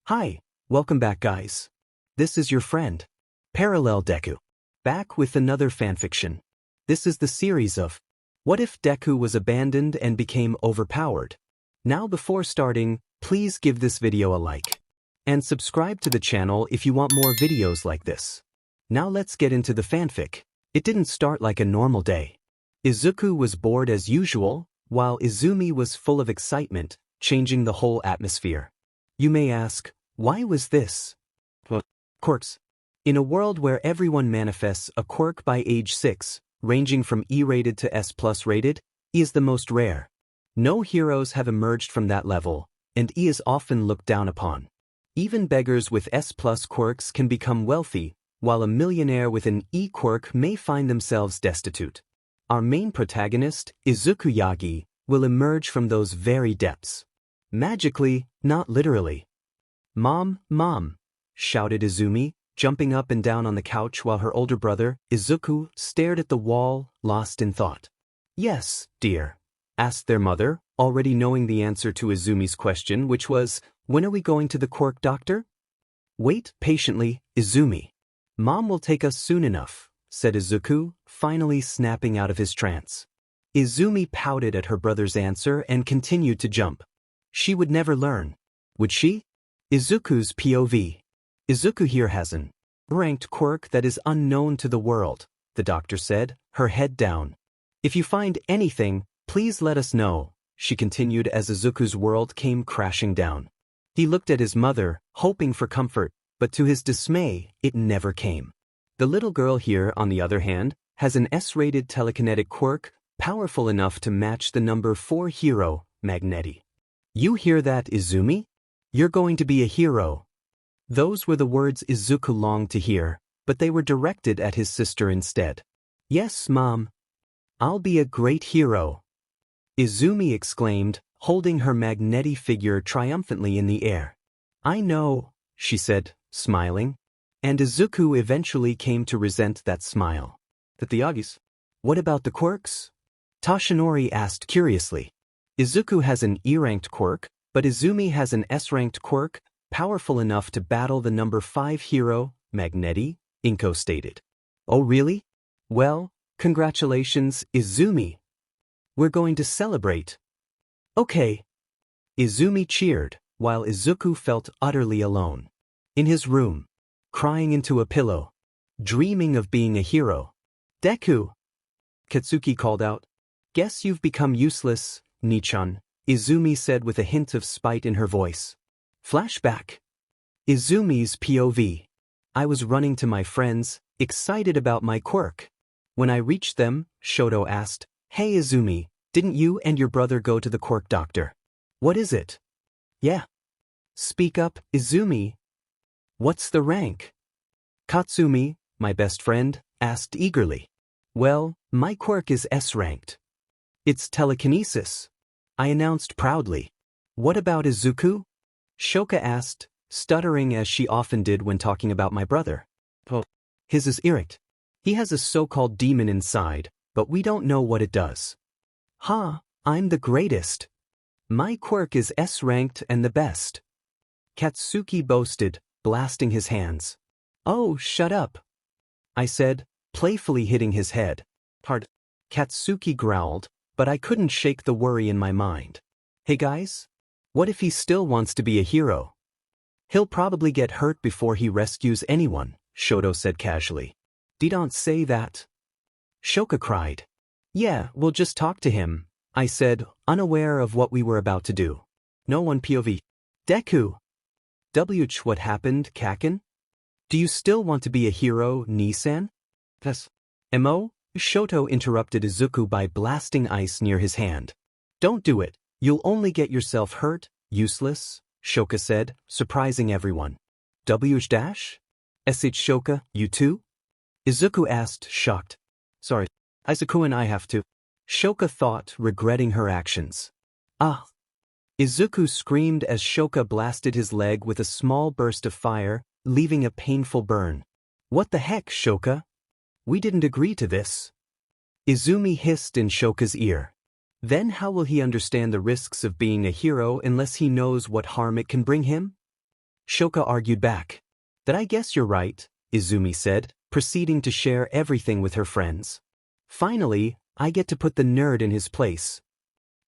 Hi, welcome back guys. This is your friend, Parallel Deku. Back with another fanfiction. This is the series of What If Deku Was Abandoned and Became Overpowered? Now before starting, please give this video a like. And subscribe to the channel if you want more videos like this. Now let's get into the fanfic. It didn't start like a normal day. Izuku was bored as usual, while Izumi was full of excitement, changing the whole atmosphere. You may ask, why was this? Quirks. In a world where everyone manifests a quirk by age 6, ranging from E-rated to S+ rated, E is the most rare. No heroes have emerged from that level, and E is often looked down upon. Even beggars with S+ quirks can become wealthy, while a millionaire with an E quirk may find themselves destitute. Our main protagonist, Izuku Yagi, will emerge from those very depths. Magically, not literally. Mom, shouted Izumi, jumping up and down on the couch while her older brother, Izuku, stared at the wall, lost in thought. Yes, dear, asked their mother, already knowing the answer to Izumi's question, which was, when are we going to the quirk doctor? Wait patiently, Izumi. Mom will take us soon enough, said Izuku, finally snapping out of his trance. Izumi pouted at her brother's answer and continued to jump. She would never learn. Would she? Izuku's POV. Izuku here has an ranked quirk that is unknown to the world, the doctor said, her head down. If you find anything, please let us know, she continued as Izuku's world came crashing down. He looked at his mother, hoping for comfort, but to his dismay, it never came. The little girl here, on the other hand, has an S-rated telekinetic quirk, powerful enough to match the number 4 hero, Magneti. You hear that, Izumi? You're going to be a hero. Those were the words Izuku longed to hear, but they were directed at his sister instead. Yes, Mom. I'll be a great hero, Izumi exclaimed, holding her Magneti figure triumphantly in the air. I know, she said, smiling. And Izuku eventually came to resent that smile. But the Agis? What about the quirks? Toshinori asked curiously. Izuku has an E-ranked quirk, but Izumi has an S-ranked quirk, powerful enough to battle the number 5 hero, Magneti, Inko stated. Oh really? Well, congratulations, Izumi. We're going to celebrate. Okay. Izumi cheered, while Izuku felt utterly alone. In his room, crying into a pillow, dreaming of being a hero. Deku! Katsuki called out. Guess you've become useless, Nichan, Izumi said with a hint of spite in her voice. Flashback. Izumi's POV. I was running to my friends, excited about my quirk. When I reached them, Shoto asked, Hey Izumi, didn't you and your brother go to the quirk doctor? What is it? Yeah. Speak up, Izumi. What's the rank? Katsumi, my best friend, asked eagerly. Well, my quirk is S-ranked. It's telekinesis, I announced proudly. What about Izuku? Shoka asked, stuttering as she often did when talking about my brother. Oh, his is erect. He has a so-called demon inside, but we don't know what it does. Ha, I'm the greatest. My quirk is S-ranked and the best. Katsuki boasted, blasting his hands. Oh, shut up, I said, playfully hitting his head. Hard. Katsuki growled, but I couldn't shake the worry in my mind. Hey guys? What if he still wants to be a hero? He'll probably get hurt before he rescues anyone, Shoto said casually. Don't say that. Shoka cried. Yeah, we'll just talk to him, I said, unaware of what we were about to do. No one POV. Deku. What happened, Kaken? Do you still want to be a hero, Nisan? Yes. Mo? Shoto interrupted Izuku by blasting ice near his hand. Don't do it. You'll only get yourself hurt, useless, Shoka said, surprising everyone. Sh? Shoka, you too? Izuku asked, shocked. Sorry, Izuku and I have to. Shoka thought, regretting her actions. Ah. Izuku screamed as Shoka blasted his leg with a small burst of fire, leaving a painful burn. What the heck, Shoka? We didn't agree to this. Izumi hissed in Shoka's ear. Then how will he understand the risks of being a hero unless he knows what harm it can bring him? Shoka argued back. That I guess you're right, Izumi said, proceeding to share everything with her friends. Finally, I get to put the nerd in his place.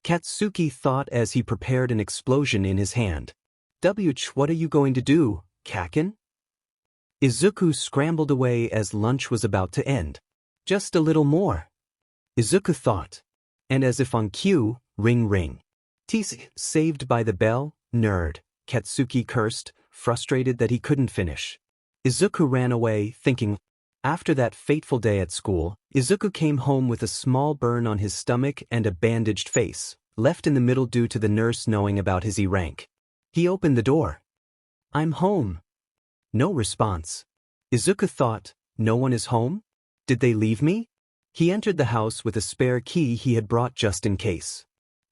Katsuki thought as he prepared an explosion in his hand. What are you going to do, Kaken? Izuku scrambled away as lunch was about to end. Just a little more. Izuku thought. And as if on cue, ring ring. Saved by the bell, nerd, Katsuki cursed, frustrated that he couldn't finish. Izuku ran away, thinking. After that fateful day at school, Izuku came home with a small burn on his stomach and a bandaged face, left in the middle due to the nurse knowing about his E rank. He opened the door. I'm home. No response. Izuku thought, no one is home? Did they leave me? He entered the house with a spare key he had brought just in case.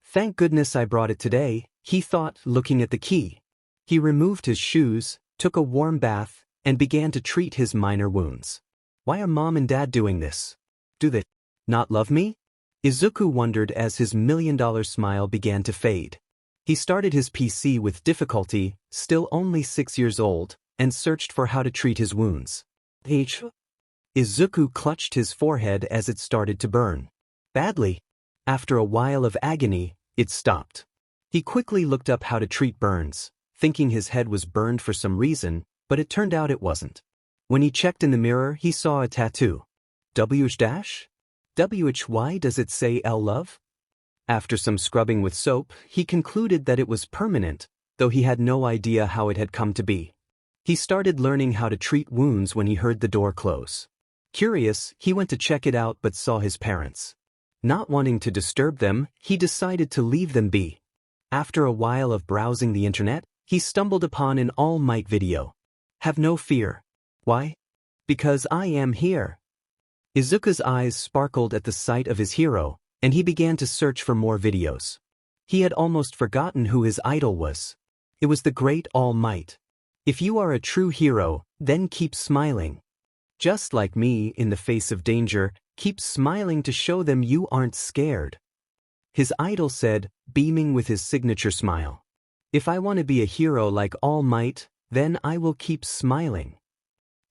Thank goodness I brought it today, he thought, looking at the key. He removed his shoes, took a warm bath, and began to treat his minor wounds. Why are mom and dad doing this? Do they not love me? Izuku wondered as his $1,000,000 smile began to fade. He started his PC with difficulty, still only 6 years old, and searched for how to treat his wounds. Izuku clutched his forehead as it started to burn. Badly. After a while of agony, it stopped. He quickly looked up how to treat burns, thinking his head was burned for some reason, but it turned out it wasn't. When he checked in the mirror, he saw a tattoo. Why does it say L love? After some scrubbing with soap, he concluded that it was permanent, though he had no idea how it had come to be. He started learning how to treat wounds when he heard the door close. Curious, he went to check it out but saw his parents. Not wanting to disturb them, he decided to leave them be. After a while of browsing the internet, he stumbled upon an All Might video. Have no fear. Why? Because I am here. Izuku's eyes sparkled at the sight of his hero, and he began to search for more videos. He had almost forgotten who his idol was. It was the great All Might. If you are a true hero, then keep smiling. Just like me, in the face of danger, keep smiling to show them you aren't scared. His idol said, beaming with his signature smile. If I want to be a hero like All Might, then I will keep smiling.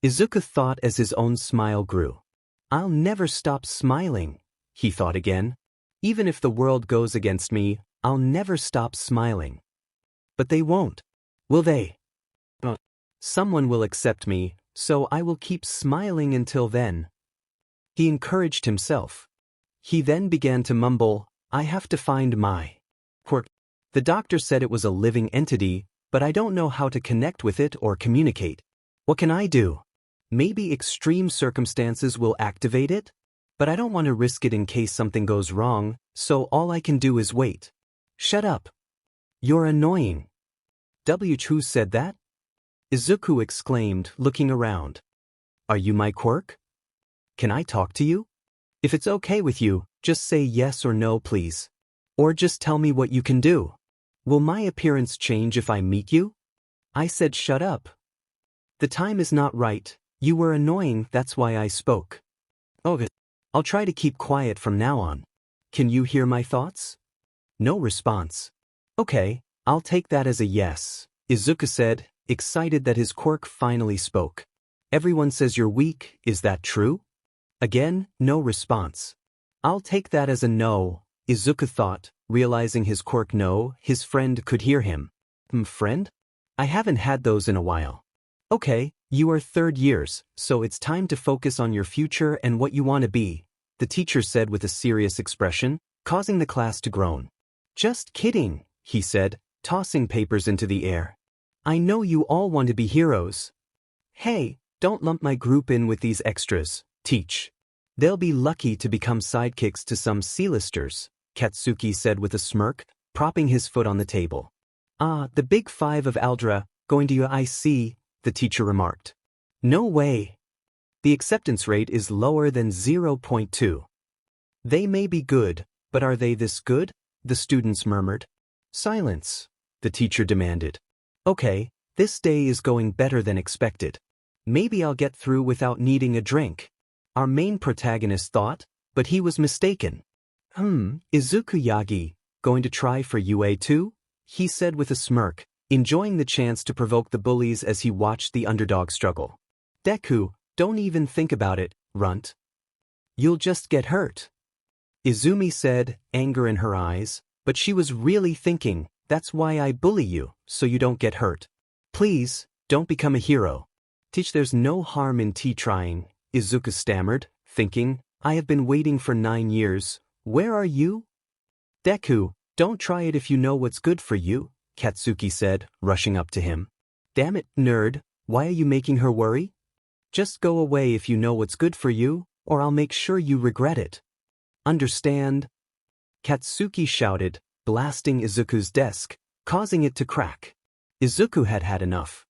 Izuku thought as his own smile grew. I'll never stop smiling, he thought again. Even if the world goes against me, I'll never stop smiling. But they won't. Will they? Someone will accept me, so I will keep smiling until then. He encouraged himself. He then began to mumble, I have to find my quirk. The doctor said it was a living entity, but I don't know how to connect with it or communicate. What can I do? Maybe extreme circumstances will activate it? But I don't want to risk it in case something goes wrong, so all I can do is wait. Shut up. You're annoying. Who said that? Izuku exclaimed, looking around. Are you my quirk? Can I talk to you? If it's okay with you, just say yes or no, please. Or just tell me what you can do. Will my appearance change if I meet you? I said shut up. The time is not right. You were annoying, that's why I spoke. Okay. I'll try to keep quiet from now on. Can you hear my thoughts? No response. Okay, I'll take that as a yes, Izuku said, excited that his quirk finally spoke. Everyone says you're weak, is that true? Again, no response. I'll take that as a no, Izuku thought, realizing his quirk no, his friend could hear him. Friend? I haven't had those in a while. Okay, you are third years, so it's time to focus on your future and what you want to be, the teacher said with a serious expression, causing the class to groan. Just kidding, he said, tossing papers into the air. I know you all want to be heroes. Hey, don't lump my group in with these extras, teach. They'll be lucky to become sidekicks to some C-listers, Katsuki said with a smirk, propping his foot on the table. Ah, the big five of Aldra, going to your IC, the teacher remarked. No way. The acceptance rate is lower than 0.2. They may be good, but are they this good? The students murmured. Silence, the teacher demanded. Okay, this day is going better than expected. Maybe I'll get through without needing a drink. Our main protagonist thought, but he was mistaken. Izuku Yagi, going to try for UA too? He said with a smirk, enjoying the chance to provoke the bullies as he watched the underdog struggle. Deku, don't even think about it, runt. You'll just get hurt. Izumi said, anger in her eyes, but she was really thinking, that's why I bully you, so you don't get hurt. Please, don't become a hero. Teach there's no harm in trying, Izuku stammered, thinking, I have been waiting for 9 years, where are you? Deku, don't try it if you know what's good for you, Katsuki said, rushing up to him. Damn it, nerd, why are you making her worry? Just go away if you know what's good for you, or I'll make sure you regret it. Understand? Katsuki shouted, blasting Izuku's desk, causing it to crack. Izuku had had enough.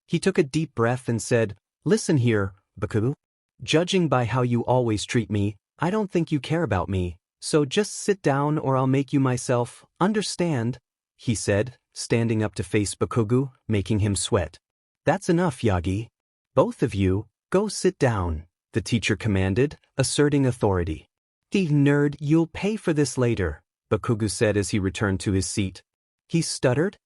He took a deep breath and said, Listen here, Baku. Judging by how you always treat me, I don't think you care about me, so just sit down or I'll make you myself, understand? He said, standing up to face Bakugo, making him sweat. That's enough, Yagi. Both of you, go sit down, the teacher commanded, asserting authority. Nerd, you'll pay for this later, Bakugo said as he returned to his seat. He stuttered.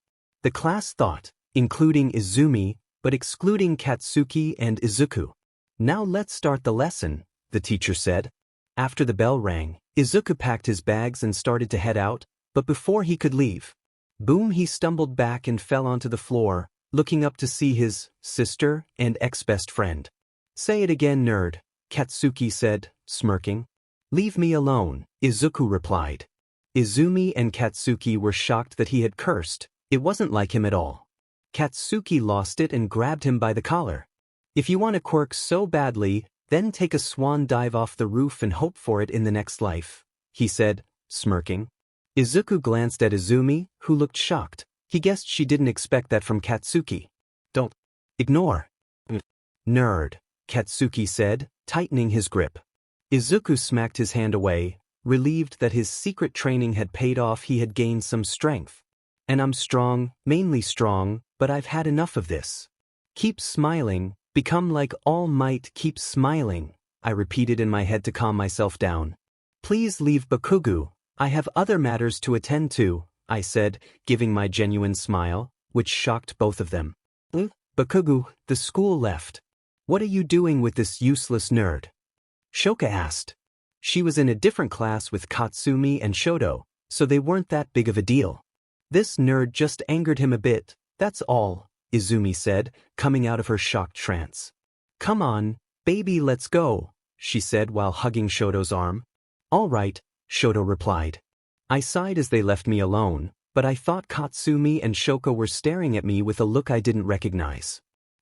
The class thought, including Izumi, but excluding Katsuki and Izuku. Now let's start the lesson, the teacher said. After the bell rang, Izuku packed his bags and started to head out, but before he could leave, boom, he stumbled back and fell onto the floor, looking up to see his sister and ex-best friend. Say it again, nerd, Katsuki said, smirking. Leave me alone, Izuku replied. Izumi and Katsuki were shocked that he had cursed. It wasn't like him at all. Katsuki lost it and grabbed him by the collar. If you want a quirk so badly, then take a swan dive off the roof and hope for it in the next life, he said, smirking. Izuku glanced at Izumi, who looked shocked. He guessed she didn't expect that from Katsuki. Don't ignore. Nerd, Katsuki said, tightening his grip. Izuku smacked his hand away, relieved that his secret training had paid off. He had gained some strength. And I'm strong, mainly strong, but I've had enough of this. Keep smiling, become like All Might, keep smiling, I repeated in my head to calm myself down. Please leave Bakugo, I have other matters to attend to, I said, giving my genuine smile, which shocked both of them. Bakugo, the school left. What are you doing with this useless nerd? Shoka asked. She was in a different class with Katsumi and Shoto, so they weren't that big of a deal. This nerd just angered him a bit, that's all, Izumi said, coming out of her shocked trance. Come on, baby, let's go, she said while hugging Shoto's arm. All right, Shoto replied. I sighed as they left me alone, but I thought Katsumi and Shoka were staring at me with a look I didn't recognize.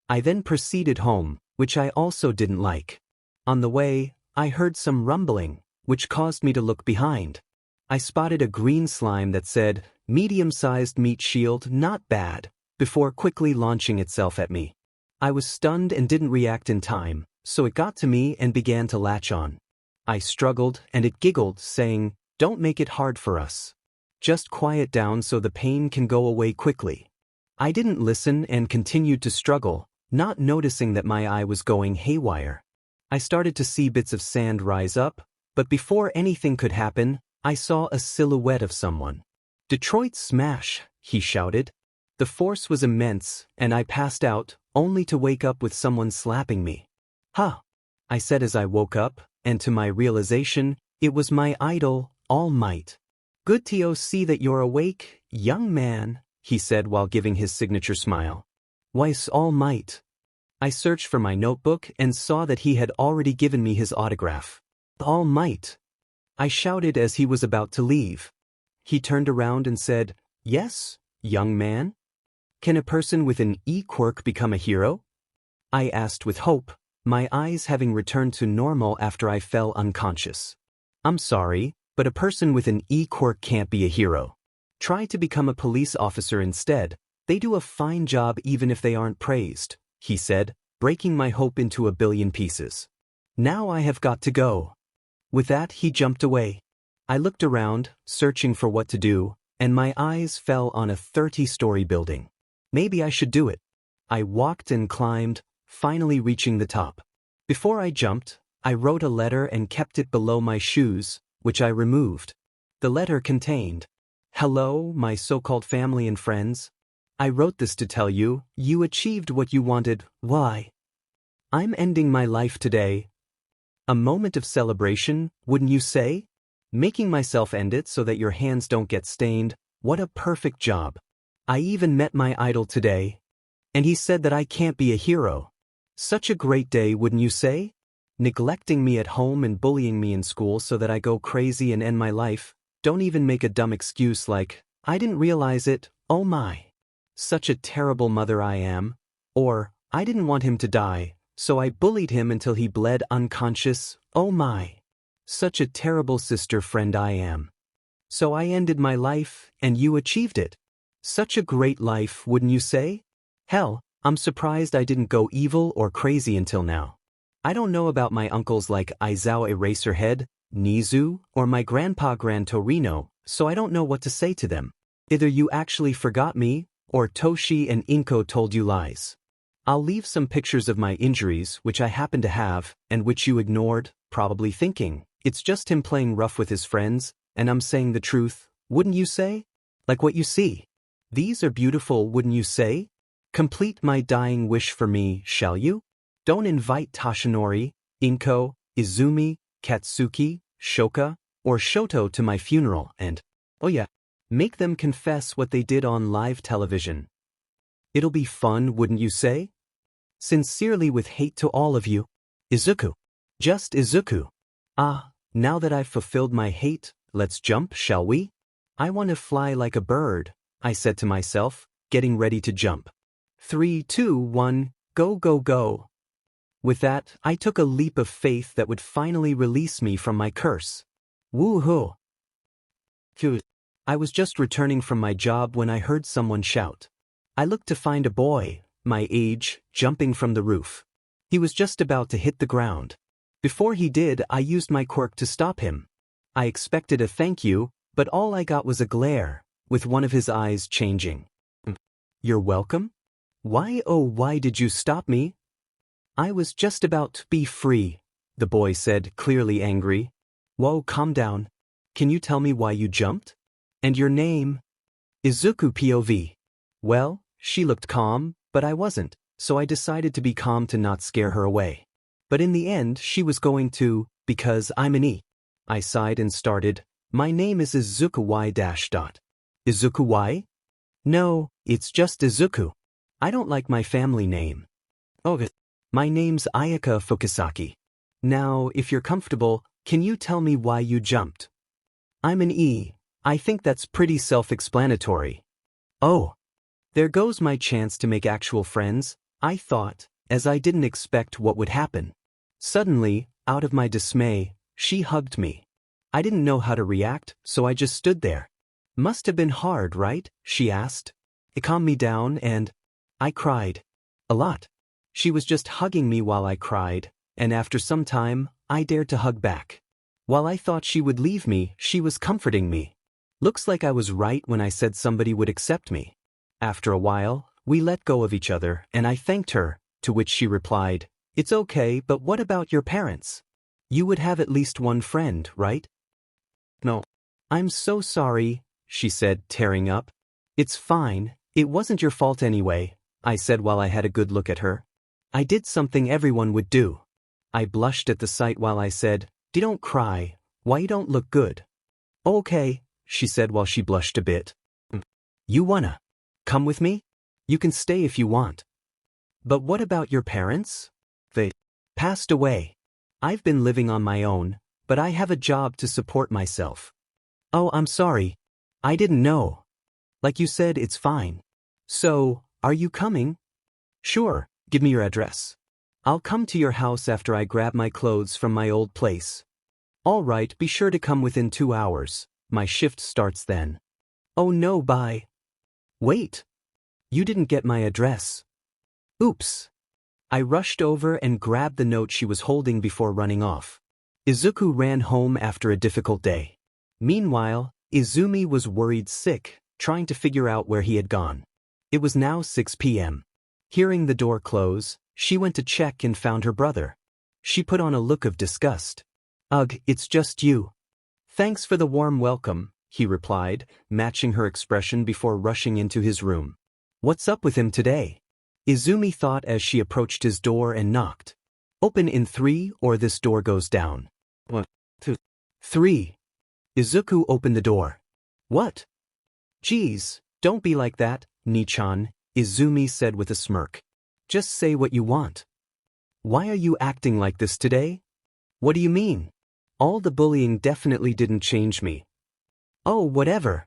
I then proceeded home, which I also didn't like. On the way, I heard some rumbling, which caused me to look behind. I spotted a green slime that said, medium-sized meat shield, not bad, before quickly launching itself at me. I was stunned and didn't react in time, so it got to me and began to latch on. I struggled and it giggled, saying, don't make it hard for us. Just quiet down so the pain can go away quickly. I didn't listen and continued to struggle, not noticing that my eye was going haywire. I started to see bits of sand rise up, but before anything could happen, I saw a silhouette of someone. Detroit Smash, he shouted. The force was immense, and I passed out, only to wake up with someone slapping me. Huh, I said as I woke up, and to my realization, it was my idol, All Might. Good to see that you're awake, young man, he said while giving his signature smile. Why's All Might? I searched for my notebook and saw that he had already given me his autograph. All Might. I shouted as he was about to leave. He turned around and said, yes, young man? Can a person with an E-quirk become a hero? I asked with hope, my eyes having returned to normal after I fell unconscious. I'm sorry, but a person with an E-quirk can't be a hero. Try to become a police officer instead. They do a fine job even if they aren't praised, he said, breaking my hope into a billion pieces. Now I have got to go. With that, he jumped away. I looked around, searching for what to do, and my eyes fell on a 30-story building. Maybe I should do it. I walked and climbed, finally reaching the top. Before I jumped, I wrote a letter and kept it below my shoes, which I removed. The letter contained, hello, my so-called family and friends. I wrote this to tell you, you achieved what you wanted. Why? I'm ending my life today. A moment of celebration, wouldn't you say? Making myself end it so that your hands don't get stained. What a perfect job. I even met my idol today. And he said that I can't be a hero. Such a great day, wouldn't you say? Neglecting me at home and bullying me in school so that I go crazy and end my life. Don't even make a dumb excuse like, I didn't realize it, oh my. Such a terrible mother I am. Or, I didn't want him to die, so I bullied him until he bled unconscious, oh my. Such a terrible sister friend I am. So I ended my life, and you achieved it. Such a great life, wouldn't you say? Hell, I'm surprised I didn't go evil or crazy until now. I don't know about my uncles like Izuku Eraserhead, Nizu, or my grandpa Gran Torino, so I don't know what to say to them. Either you actually forgot me, or Toshi and Inko told you lies. I'll leave some pictures of my injuries which I happen to have, and which you ignored, probably thinking, it's just him playing rough with his friends, and I'm saying the truth, wouldn't you say? Like what you see. These are beautiful, wouldn't you say? Complete my dying wish for me, shall you? Don't invite Toshinori, Inko, Izumi, Katsuki, Shoka, or Shoto to my funeral and, oh yeah, make them confess what they did on live television. It'll be fun, wouldn't you say? Sincerely with hate to all of you. Izuku. Just Izuku. Ah, now that I've fulfilled my hate, let's jump, shall we? I want to fly like a bird, I said to myself, getting ready to jump. 3, 2, 1, go, go, go. With that, I took a leap of faith that would finally release me from my curse. Woo-hoo. Phew. I was just returning from my job when I heard someone shout. I looked to find a boy, my age, jumping from the roof. He was just about to hit the ground. Before he did, I used my quirk to stop him. I expected a thank you, but all I got was a glare, with one of his eyes changing. You're welcome? Why, oh, why did you stop me? I was just about to be free, the boy said, clearly angry. Whoa, calm down. Can you tell me why you jumped? And your name? Izuku POV. Well, she looked calm, but I wasn't, so I decided to be calm to not scare her away. But in the end, she was going to, because I'm an E. I sighed and started, my name is Izuku Y-. Izuku Y? No, it's just Izuku. I don't like my family name. Oh, my name's Ayaka Fukasaki. Now, if you're comfortable, can you tell me why you jumped? I'm an E. I think that's pretty self-explanatory. Oh. There goes my chance to make actual friends, I thought, as I didn't expect what would happen. Suddenly, out of my dismay, she hugged me. I didn't know how to react, so I just stood there. Must have been hard, right? She asked. It calmed me down and I cried. A lot. She was just hugging me while I cried, and after some time, I dared to hug back. While I thought she would leave me, she was comforting me. Looks like I was right when I said somebody would accept me. After a while, we let go of each other, and I thanked her, to which she replied, It's okay, but what about your parents? You would have at least one friend, right? No. I'm so sorry, she said, tearing up. It's fine, it wasn't your fault anyway, I said while I had a good look at her. I did something everyone would do. I blushed at the sight while I said, Don't cry, why you don't look good. Okay, she said while she blushed a bit. You wanna come with me? You can stay if you want. But what about your parents? They passed away. I've been living on my own, but I have a job to support myself. Oh, I'm sorry. I didn't know. Like you said, it's fine. So, are you coming? Sure, give me your address. I'll come to your house after I grab my clothes from my old place. All right, be sure to come within 2 hours. My shift starts then. Oh no, bye. Wait. You didn't get my address. Oops. I rushed over and grabbed the note she was holding before running off. Izuku ran home after a difficult day. Meanwhile, Izumi was worried sick, trying to figure out where he had gone. It was now 6 p.m. Hearing the door close, she went to check and found her brother. She put on a look of disgust. Ugh, it's just you. Thanks for the warm welcome, he replied, matching her expression before rushing into his room. What's up with him today? Izumi thought as she approached his door and knocked. Open in 3 or this door goes down. 1, 2, 3. Izuku opened the door. What? Geez, don't be like that, Nichan, Izumi said with a smirk. Just say what you want. Why are you acting like this today? What do you mean? All the bullying definitely didn't change me. Oh, whatever.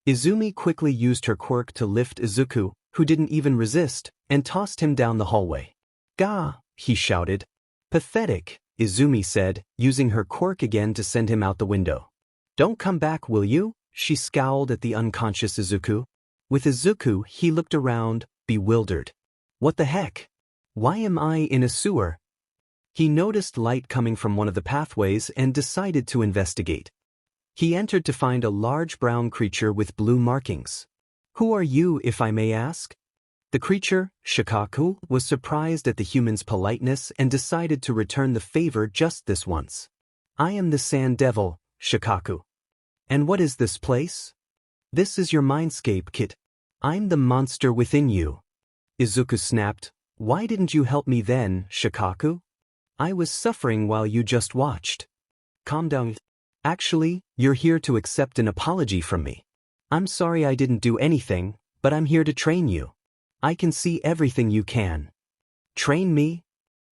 Izumi quickly used her quirk to lift Izuku, who didn't even resist, and tossed him down the hallway. Gah, he shouted. Pathetic, Izumi said, using her quirk again to send him out the window. Don't come back, will you? She scowled at the unconscious Izuku. With Izuku, he looked around, bewildered. What the heck? Why am I in a sewer? He noticed light coming from one of the pathways and decided to investigate. He entered to find a large brown creature with blue markings. Who are you, if I may ask? The creature, Shikaku, was surprised at the human's politeness and decided to return the favor just this once. I am the Sand Devil, Shikaku. And what is this place? This is your mindscape, kid. I'm the monster within you. Izuku snapped. Why didn't you help me then, Shikaku? I was suffering while you just watched. Calm down. Actually, you're here to accept an apology from me. I'm sorry I didn't do anything, but I'm here to train you. I can see everything you can. Train me?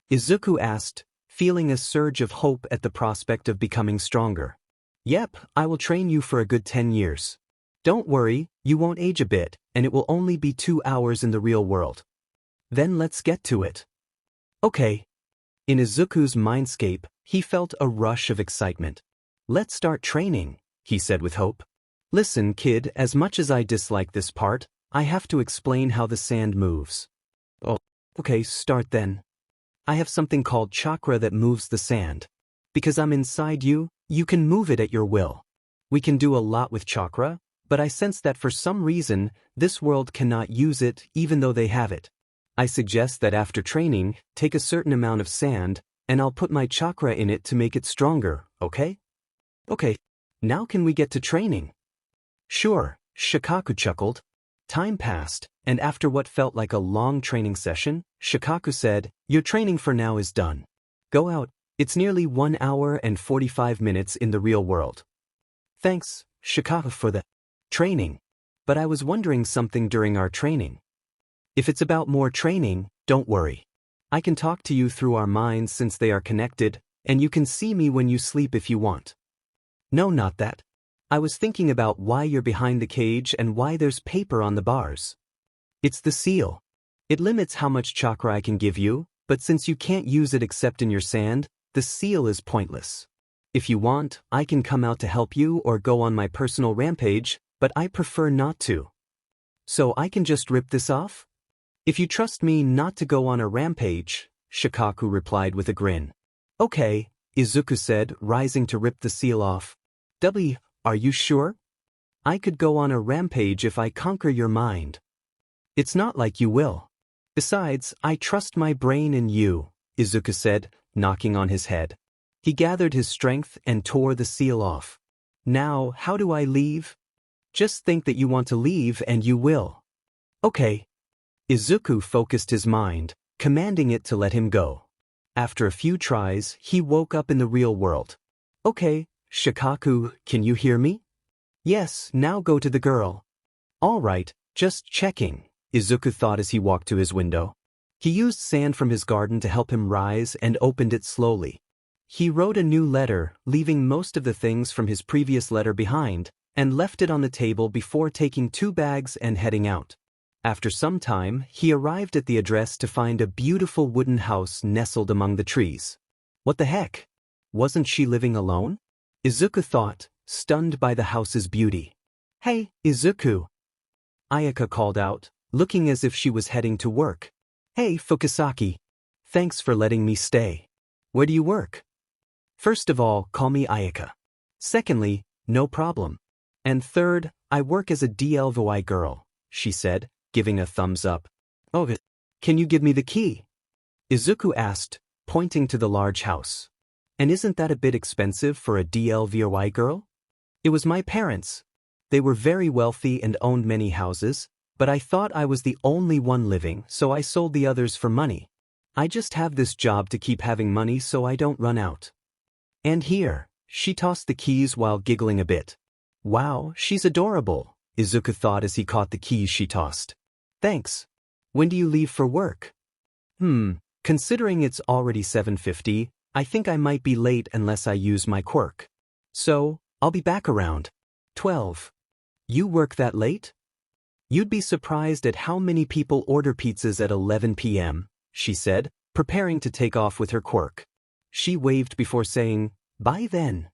Izuku asked, feeling a surge of hope at the prospect of becoming stronger. Yep, I will train you for a good 10 years. Don't worry, you won't age a bit, and it will only be 2 hours in the real world. Then let's get to it. Okay. In Izuku's mindscape, he felt a rush of excitement. Let's start training, he said with hope. Listen, kid, as much as I dislike this part, I have to explain how the sand moves. Oh, okay, start then. I have something called chakra that moves the sand. Because I'm inside you, you can move it at your will. We can do a lot with chakra, but I sense that for some reason, this world cannot use it even though they have it. I suggest that after training, take a certain amount of sand, and I'll put my chakra in it to make it stronger, okay? Okay, now can we get to training? Sure, Shikaku chuckled. Time passed, and after what felt like a long training session, Shikaku said, your training for now is done. Go out, it's nearly 1 hour and 45 minutes in the real world. Thanks, Shikaku, for the training. But I was wondering something during our training. If it's about more training, don't worry. I can talk to you through our minds since they are connected, and you can see me when you sleep if you want. No, not that. I was thinking about why you're behind the cage and why there's paper on the bars. It's the seal. It limits how much chakra I can give you, but since you can't use it except in your sand, the seal is pointless. If you want, I can come out to help you or go on my personal rampage, but I prefer not to. So I can just rip this off? If you trust me not to go on a rampage, Shikaku replied with a grin. Okay, Izuku said, rising to rip the seal off. Are you sure? I could go on a rampage if I conquer your mind. It's not like you will. Besides, I trust my brain in you, Izuku said, knocking on his head. He gathered his strength and tore the seal off. Now, how do I leave? Just think that you want to leave and you will. Okay. Izuku focused his mind, commanding it to let him go. After a few tries, he woke up in the real world. Okay, Shikaku, can you hear me? Yes, now go to the girl. All right, just checking, Izuku thought as he walked to his window. He used sand from his garden to help him rise and opened it slowly. He wrote a new letter, leaving most of the things from his previous letter behind, and left it on the table before taking 2 bags and heading out. After some time, he arrived at the address to find a beautiful wooden house nestled among the trees. What the heck? Wasn't she living alone? Izuku thought, stunned by the house's beauty. Hey, Izuku! Ayaka called out, looking as if she was heading to work. Hey, Fukusaki. Thanks for letting me stay. Where do you work? First of all, call me Ayaka. Secondly, no problem. And third, I work as a DLVY girl, she said, giving a thumbs up. Oh, can you give me the key? Izuku asked, pointing to the large house. And isn't that a bit expensive for a DLVY girl? It was my parents. They were very wealthy and owned many houses, But I thought I was the only one living, so I sold the others for money. I just have this job to keep having money so I don't run out. And here, she tossed the keys while giggling a bit. Wow, she's adorable, Izuku thought as he caught the keys she tossed. Thanks. When do you leave for work? Considering it's already 7:50, I think I might be late unless I use my quirk. So, I'll be back around 12. You work that late? You'd be surprised at how many people order pizzas at 11 p.m., she said, preparing to take off with her quirk. She waved before saying, bye then.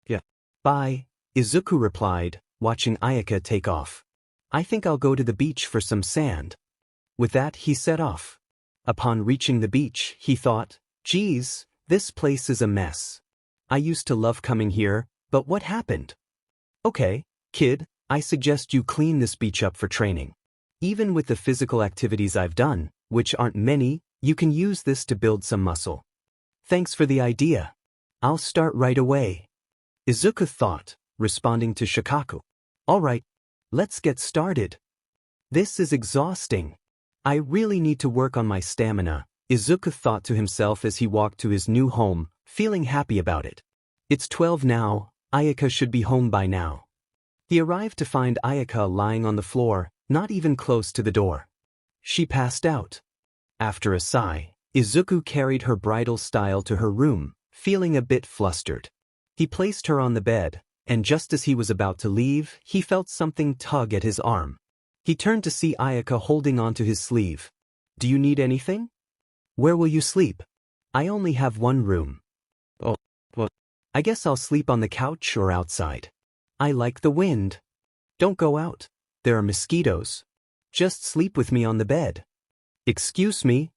Yeah. Bye, Izuku replied, watching Ayaka take off. I think I'll go to the beach for some sand. With that, he set off. Upon reaching the beach, he thought, geez, this place is a mess. I used to love coming here, but what happened? Okay, kid, I suggest you clean this beach up for training. Even with the physical activities I've done, which aren't many, you can use this to build some muscle. Thanks for the idea. I'll start right away. Izuku thought, responding to Shikaku. All right, let's get started. This is exhausting. I really need to work on my stamina, Izuku thought to himself as he walked to his new home, feeling happy about it. It's 12 now, Ayaka should be home by now. He arrived to find Ayaka lying on the floor, not even close to the door. She passed out. After a sigh, Izuku carried her bridal style to her room, feeling a bit flustered. He placed her on the bed, and just as he was about to leave, he felt something tug at his arm. He turned to see Ayaka holding onto his sleeve. Do you need anything? Where will you sleep? I only have one room. Oh, well, I guess I'll sleep on the couch or outside. I like the wind. Don't go out. There are mosquitoes. Just sleep with me on the bed. Excuse me?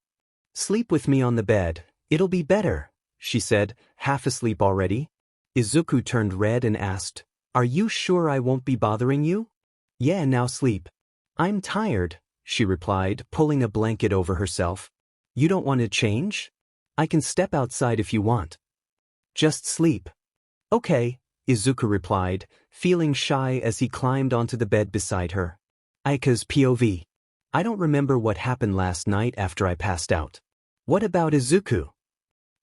Sleep with me on the bed, it'll be better, she said, half asleep already. Izuku turned red and asked, Are you sure I won't be bothering you? Yeah, now sleep. I'm tired, she replied, pulling a blanket over herself. You don't want to change? I can step outside if you want. Just sleep. Okay, Izuku replied, feeling shy as he climbed onto the bed beside her. Ayaka's POV. I don't remember what happened last night after I passed out. What about Izuku?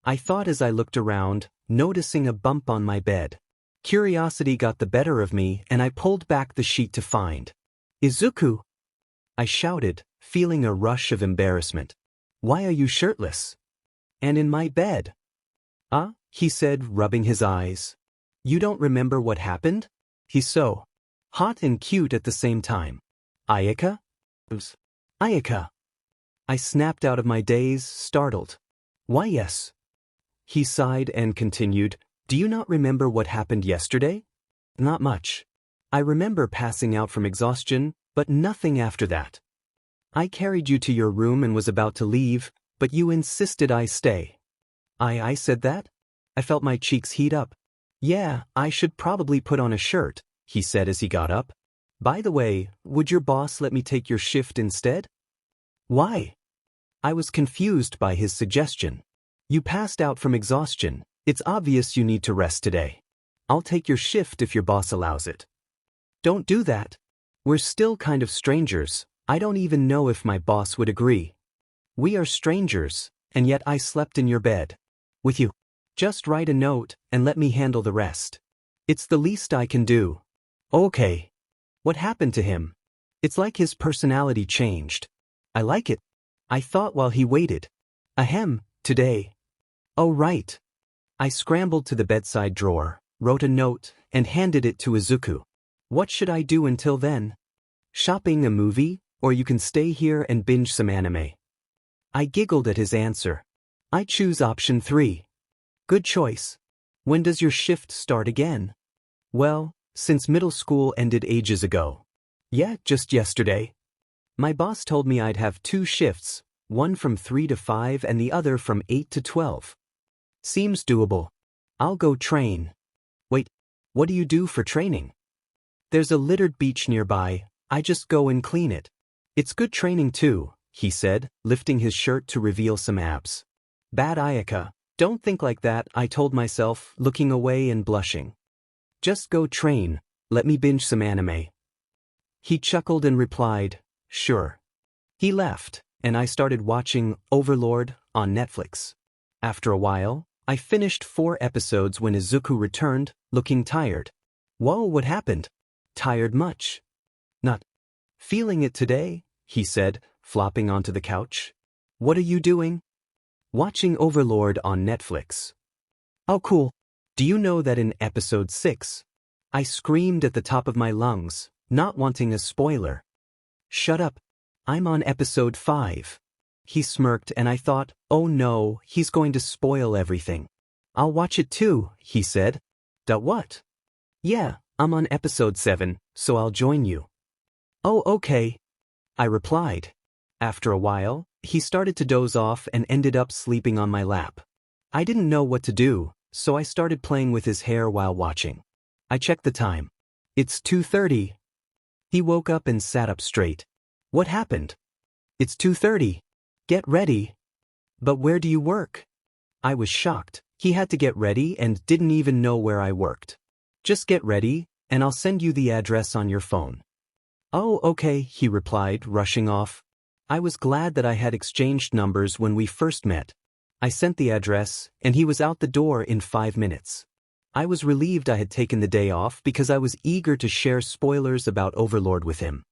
I thought as I looked around, noticing a bump on my bed. Curiosity got the better of me and I pulled back the sheet to find Izuku! I shouted, feeling a rush of embarrassment. Why are you shirtless? And in my bed? He said, rubbing his eyes. You don't remember what happened? He's so hot and cute at the same time. Ayaka? Ayaka! I snapped out of my daze, startled. Why yes? He sighed and continued, Do you not remember what happened yesterday? Not much. I remember passing out from exhaustion, but nothing after that. I carried you to your room and was about to leave, but you insisted I stay. I said that? I felt my cheeks heat up. Yeah, I should probably put on a shirt, he said as he got up. By the way, would your boss let me take your shift instead? Why? I was confused by his suggestion. You passed out from exhaustion. It's obvious you need to rest today. I'll take your shift if your boss allows it. Don't do that. We're still kind of strangers. I don't even know if my boss would agree. We are strangers, and yet I slept in your bed. With you. Just write a note and let me handle the rest. It's the least I can do. Okay. What happened to him? It's like his personality changed. I like it. I thought while he waited. Ahem, today. Oh right. I scrambled to the bedside drawer, wrote a note, and handed it to Izuku. What should I do until then? Shopping, a movie, or you can stay here and binge some anime. I giggled at his answer. I choose option 3. Good choice. When does your shift start again? Well, since middle school ended ages ago. Yeah, just yesterday. My boss told me I'd have 2 shifts, one from 3 to 5 and the other from 8 to 12. Seems doable. I'll go train. Wait, what do you do for training? There's a littered beach nearby, I just go and clean it. It's good training too, he said, lifting his shirt to reveal some abs. Bad Ayaka, don't think like that, I told myself, looking away and blushing. Just go train, let me binge some anime. He chuckled and replied, Sure. He left, and I started watching Overlord on Netflix. After a while, I finished 4 episodes when Izuku returned, looking tired. Whoa, what happened? Tired much? Not feeling it today, he said, flopping onto the couch. What are you doing? Watching Overlord on Netflix. Oh cool. Do you know that in episode 6? I screamed at the top of my lungs, not wanting a spoiler. Shut up. I'm on episode 5. He smirked and I thought, oh no, he's going to spoil everything. I'll watch it too, he said. What? Yeah, I'm on episode 7, so I'll join you. Oh okay, I replied. After a while, he started to doze off and ended up sleeping on my lap. I didn't know what to do, so I started playing with his hair while watching. I checked the time. It's 2:30. He woke up and sat up straight. What happened? It's 2:30. Get ready. But where do you work? I was shocked. He had to get ready and didn't even know where I worked. Just get ready, and I'll send you the address on your phone. Oh, okay, he replied, rushing off. I was glad that I had exchanged numbers when we first met. I sent the address, and he was out the door in 5 minutes. I was relieved I had taken the day off because I was eager to share spoilers about Overlord with him.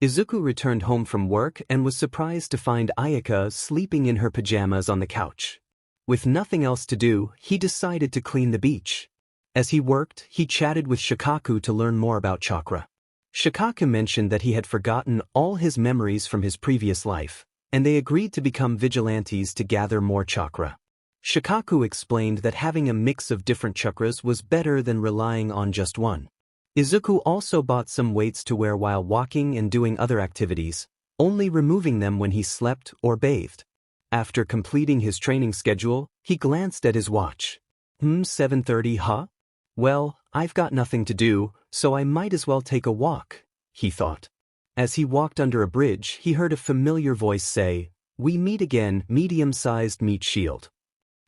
Izuku returned home from work and was surprised to find Ayaka sleeping in her pajamas on the couch. With nothing else to do, he decided to clean the beach. As he worked, he chatted with Shikaku to learn more about chakra. Shikaku mentioned that he had forgotten all his memories from his previous life, and they agreed to become vigilantes to gather more chakra. Shikaku explained that having a mix of different chakras was better than relying on just one. Izuku also bought some weights to wear while walking and doing other activities, only removing them when he slept or bathed. After completing his training schedule, he glanced at his watch. 7:30, huh? Well, I've got nothing to do, so I might as well take a walk, he thought. As he walked under a bridge, he heard a familiar voice say, "We meet again, medium-sized meat shield."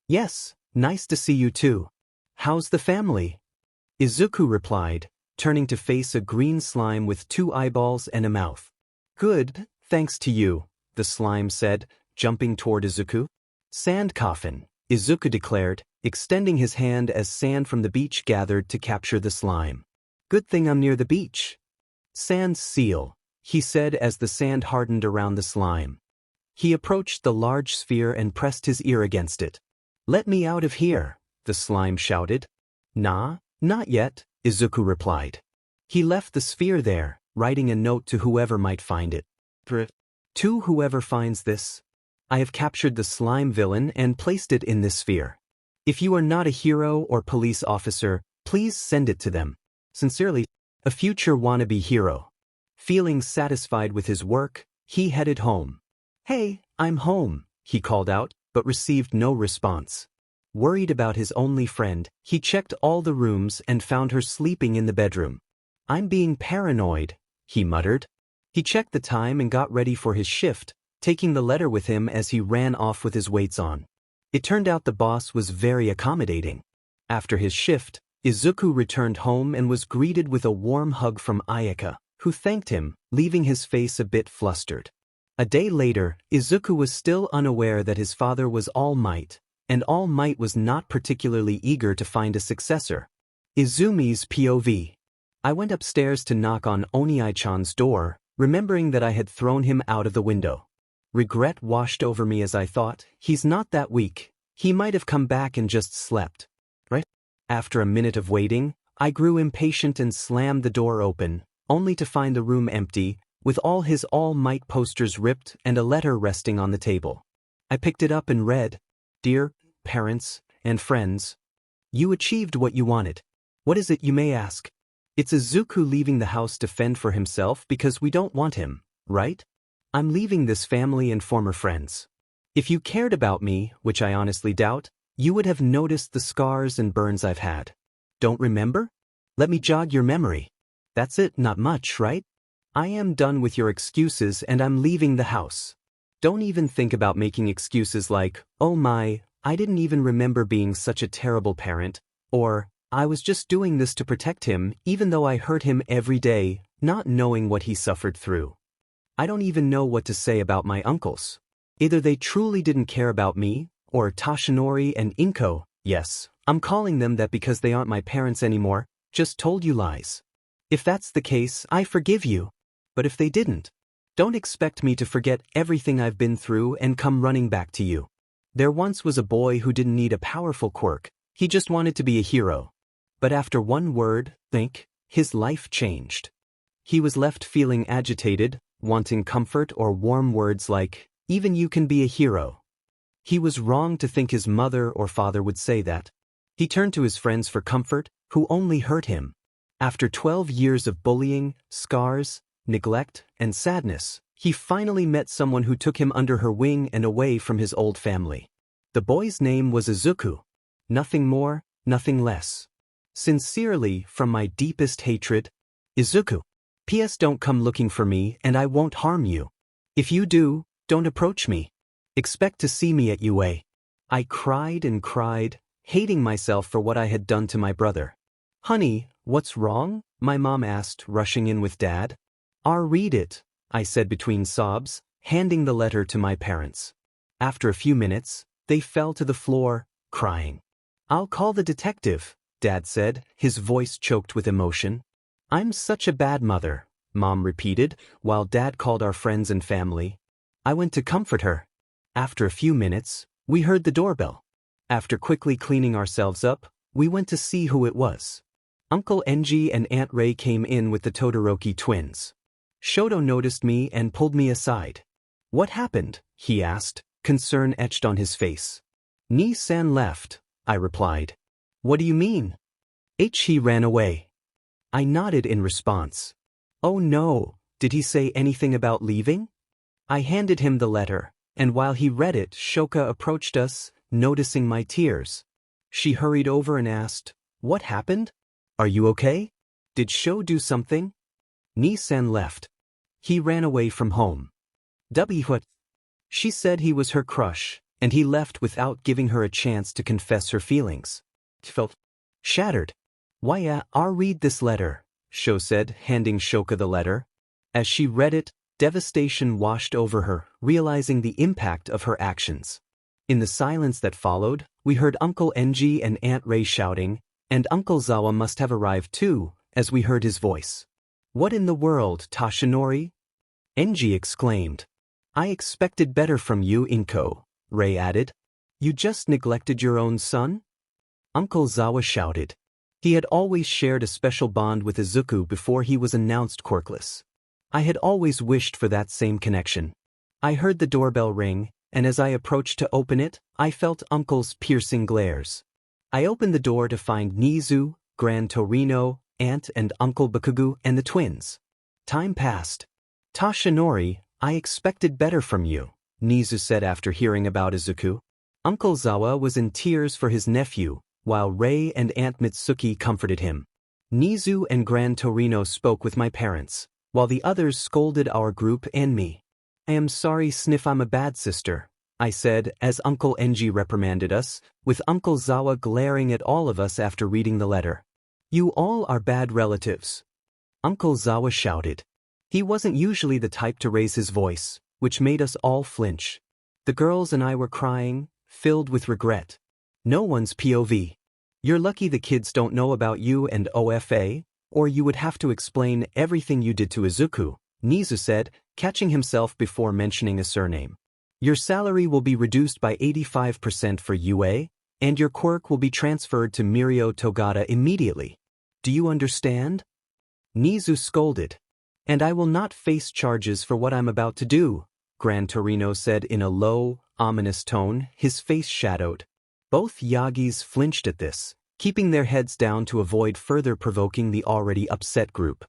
Yes, nice to see you too. How's the family? Izuku replied, turning to face a green slime with 2 eyeballs and a mouth. Good, thanks to you, the slime said, jumping toward Izuku. Sand coffin, Izuku declared, extending his hand as sand from the beach gathered to capture the slime. Good thing I'm near the beach. Sand seal, he said as the sand hardened around the slime. He approached the large sphere and pressed his ear against it. Let me out of here, the slime shouted. Nah, not yet, Izuku replied. He left the sphere there, writing a note to whoever might find it. To whoever finds this, I have captured the slime villain and placed it in this sphere. If you are not a hero or police officer, please send it to them. Sincerely, a future wannabe hero. Feeling satisfied with his work, he headed home. Hey, I'm home, he called out, but received no response. Worried about his only friend, he checked all the rooms and found her sleeping in the bedroom. I'm being paranoid, he muttered. He checked the time and got ready for his shift, taking the letter with him as he ran off with his weights on. It turned out the boss was very accommodating. After his shift, Izuku returned home and was greeted with a warm hug from Ayaka, who thanked him, leaving his face a bit flustered. A day later, Izuku was still unaware that his father was All Might, and All Might was not particularly eager to find a successor. Izumi's POV. I went upstairs to knock on Oniai-chan's door, remembering that I had thrown him out of the window. Regret washed over me as I thought, he's not that weak. He might have come back and just slept. Right? After a minute of waiting, I grew impatient and slammed the door open, only to find the room empty, with all his All Might posters ripped and a letter resting on the table. I picked it up and read, Dear parents and friends, you achieved what you wanted. What is it, you may ask? It's Izuku leaving the house to fend for himself because we don't want him, right? I'm leaving this family and former friends. If you cared about me, which I honestly doubt, you would have noticed the scars and burns I've had. Don't remember? Let me jog your memory. That's it, not much, right? I am done with your excuses and I'm leaving the house. Don't even think about making excuses like, oh my, I didn't even remember being such a terrible parent, or, I was just doing this to protect him even though I hurt him every day, not knowing what he suffered through. I don't even know what to say about my uncles. Either they truly didn't care about me, or Toshinori and Inko, yes, I'm calling them that because they aren't my parents anymore, just told you lies. If that's the case, I forgive you. But if they didn't, don't expect me to forget everything I've been through and come running back to you. There once was a boy who didn't need a powerful quirk, he just wanted to be a hero. But after one word, think, his life changed. He was left feeling agitated, wanting comfort or warm words like, even you can be a hero. He was wrong to think his mother or father would say that. He turned to his friends for comfort, who only hurt him. After 12 years of bullying, scars, neglect, and sadness, he finally met someone who took him under her wing and away from his old family. The boy's name was Izuku. Nothing more, nothing less. Sincerely, from my deepest hatred, Izuku. P.S. Don't come looking for me and I won't harm you. If you do, don't approach me. Expect to see me at UA. I cried and cried, hating myself for what I had done to my brother. Honey, what's wrong? My mom asked, rushing in with Dad. Read it, I said between sobs, handing the letter to my parents. After a few minutes, they fell to the floor, crying. I'll call the detective, Dad said, his voice choked with emotion. I'm such a bad mother, Mom repeated, while Dad called our friends and family. I went to comfort her. After a few minutes, we heard the doorbell. After quickly cleaning ourselves up, we went to see who it was. Uncle Enji and Aunt Ray came in with the Todoroki twins. Shoto noticed me and pulled me aside. What happened? He asked, concern etched on his face. Nii-san left, I replied. What do you mean? He ran away. I nodded in response. Oh no, did he say anything about leaving? I handed him the letter, and while he read it, Shoka approached us, noticing my tears. She hurried over and asked, what happened? Are you okay? Did Sho do something? Nii-san left. He ran away from home. What? She said he was her crush, and he left without giving her a chance to confess her feelings. She felt shattered. Why, read this letter, Sho said, handing Shoka the letter. As she read it, devastation washed over her, realizing the impact of her actions. In the silence that followed, we heard Uncle Enji and Aunt Ray shouting, and Uncle Zawa must have arrived too, as we heard his voice. What in the world, Toshinori? Enji exclaimed. I expected better from you, Inko, Ray added. You just neglected your own son? Uncle Zawa shouted. He had always shared a special bond with Izuku before he was announced quirkless. I had always wished for that same connection. I heard the doorbell ring, and as I approached to open it, I felt Uncle's piercing glares. I opened the door to find Nizu, Gran Torino, Aunt and Uncle Bakugu, and the twins. Time passed. Toshinori, I expected better from you, Nizu said after hearing about Izuku. Uncle Zawa was in tears for his nephew, while Ray and Aunt Mitsuki comforted him. Nizu and Gran Torino spoke with my parents, while the others scolded our group and me. I am sorry, Sniff, I'm a bad sister, I said as Uncle Enji reprimanded us, with Uncle Zawa glaring at all of us after reading the letter. You all are bad relatives, Uncle Zawa shouted. He wasn't usually the type to raise his voice, which made us all flinch. The girls and I were crying, filled with regret. No one's POV. You're lucky the kids don't know about you and OFA, or you would have to explain everything you did to Izuku, Nizu said, catching himself before mentioning a surname. Your salary will be reduced by 85% for UA, and your quirk will be transferred to Mirio Togata immediately. Do you understand? Nizu scolded. And I will not face charges for what I'm about to do, Gran Torino said in a low, ominous tone, his face shadowed. Both Yagis flinched at this, keeping their heads down to avoid further provoking the already upset group.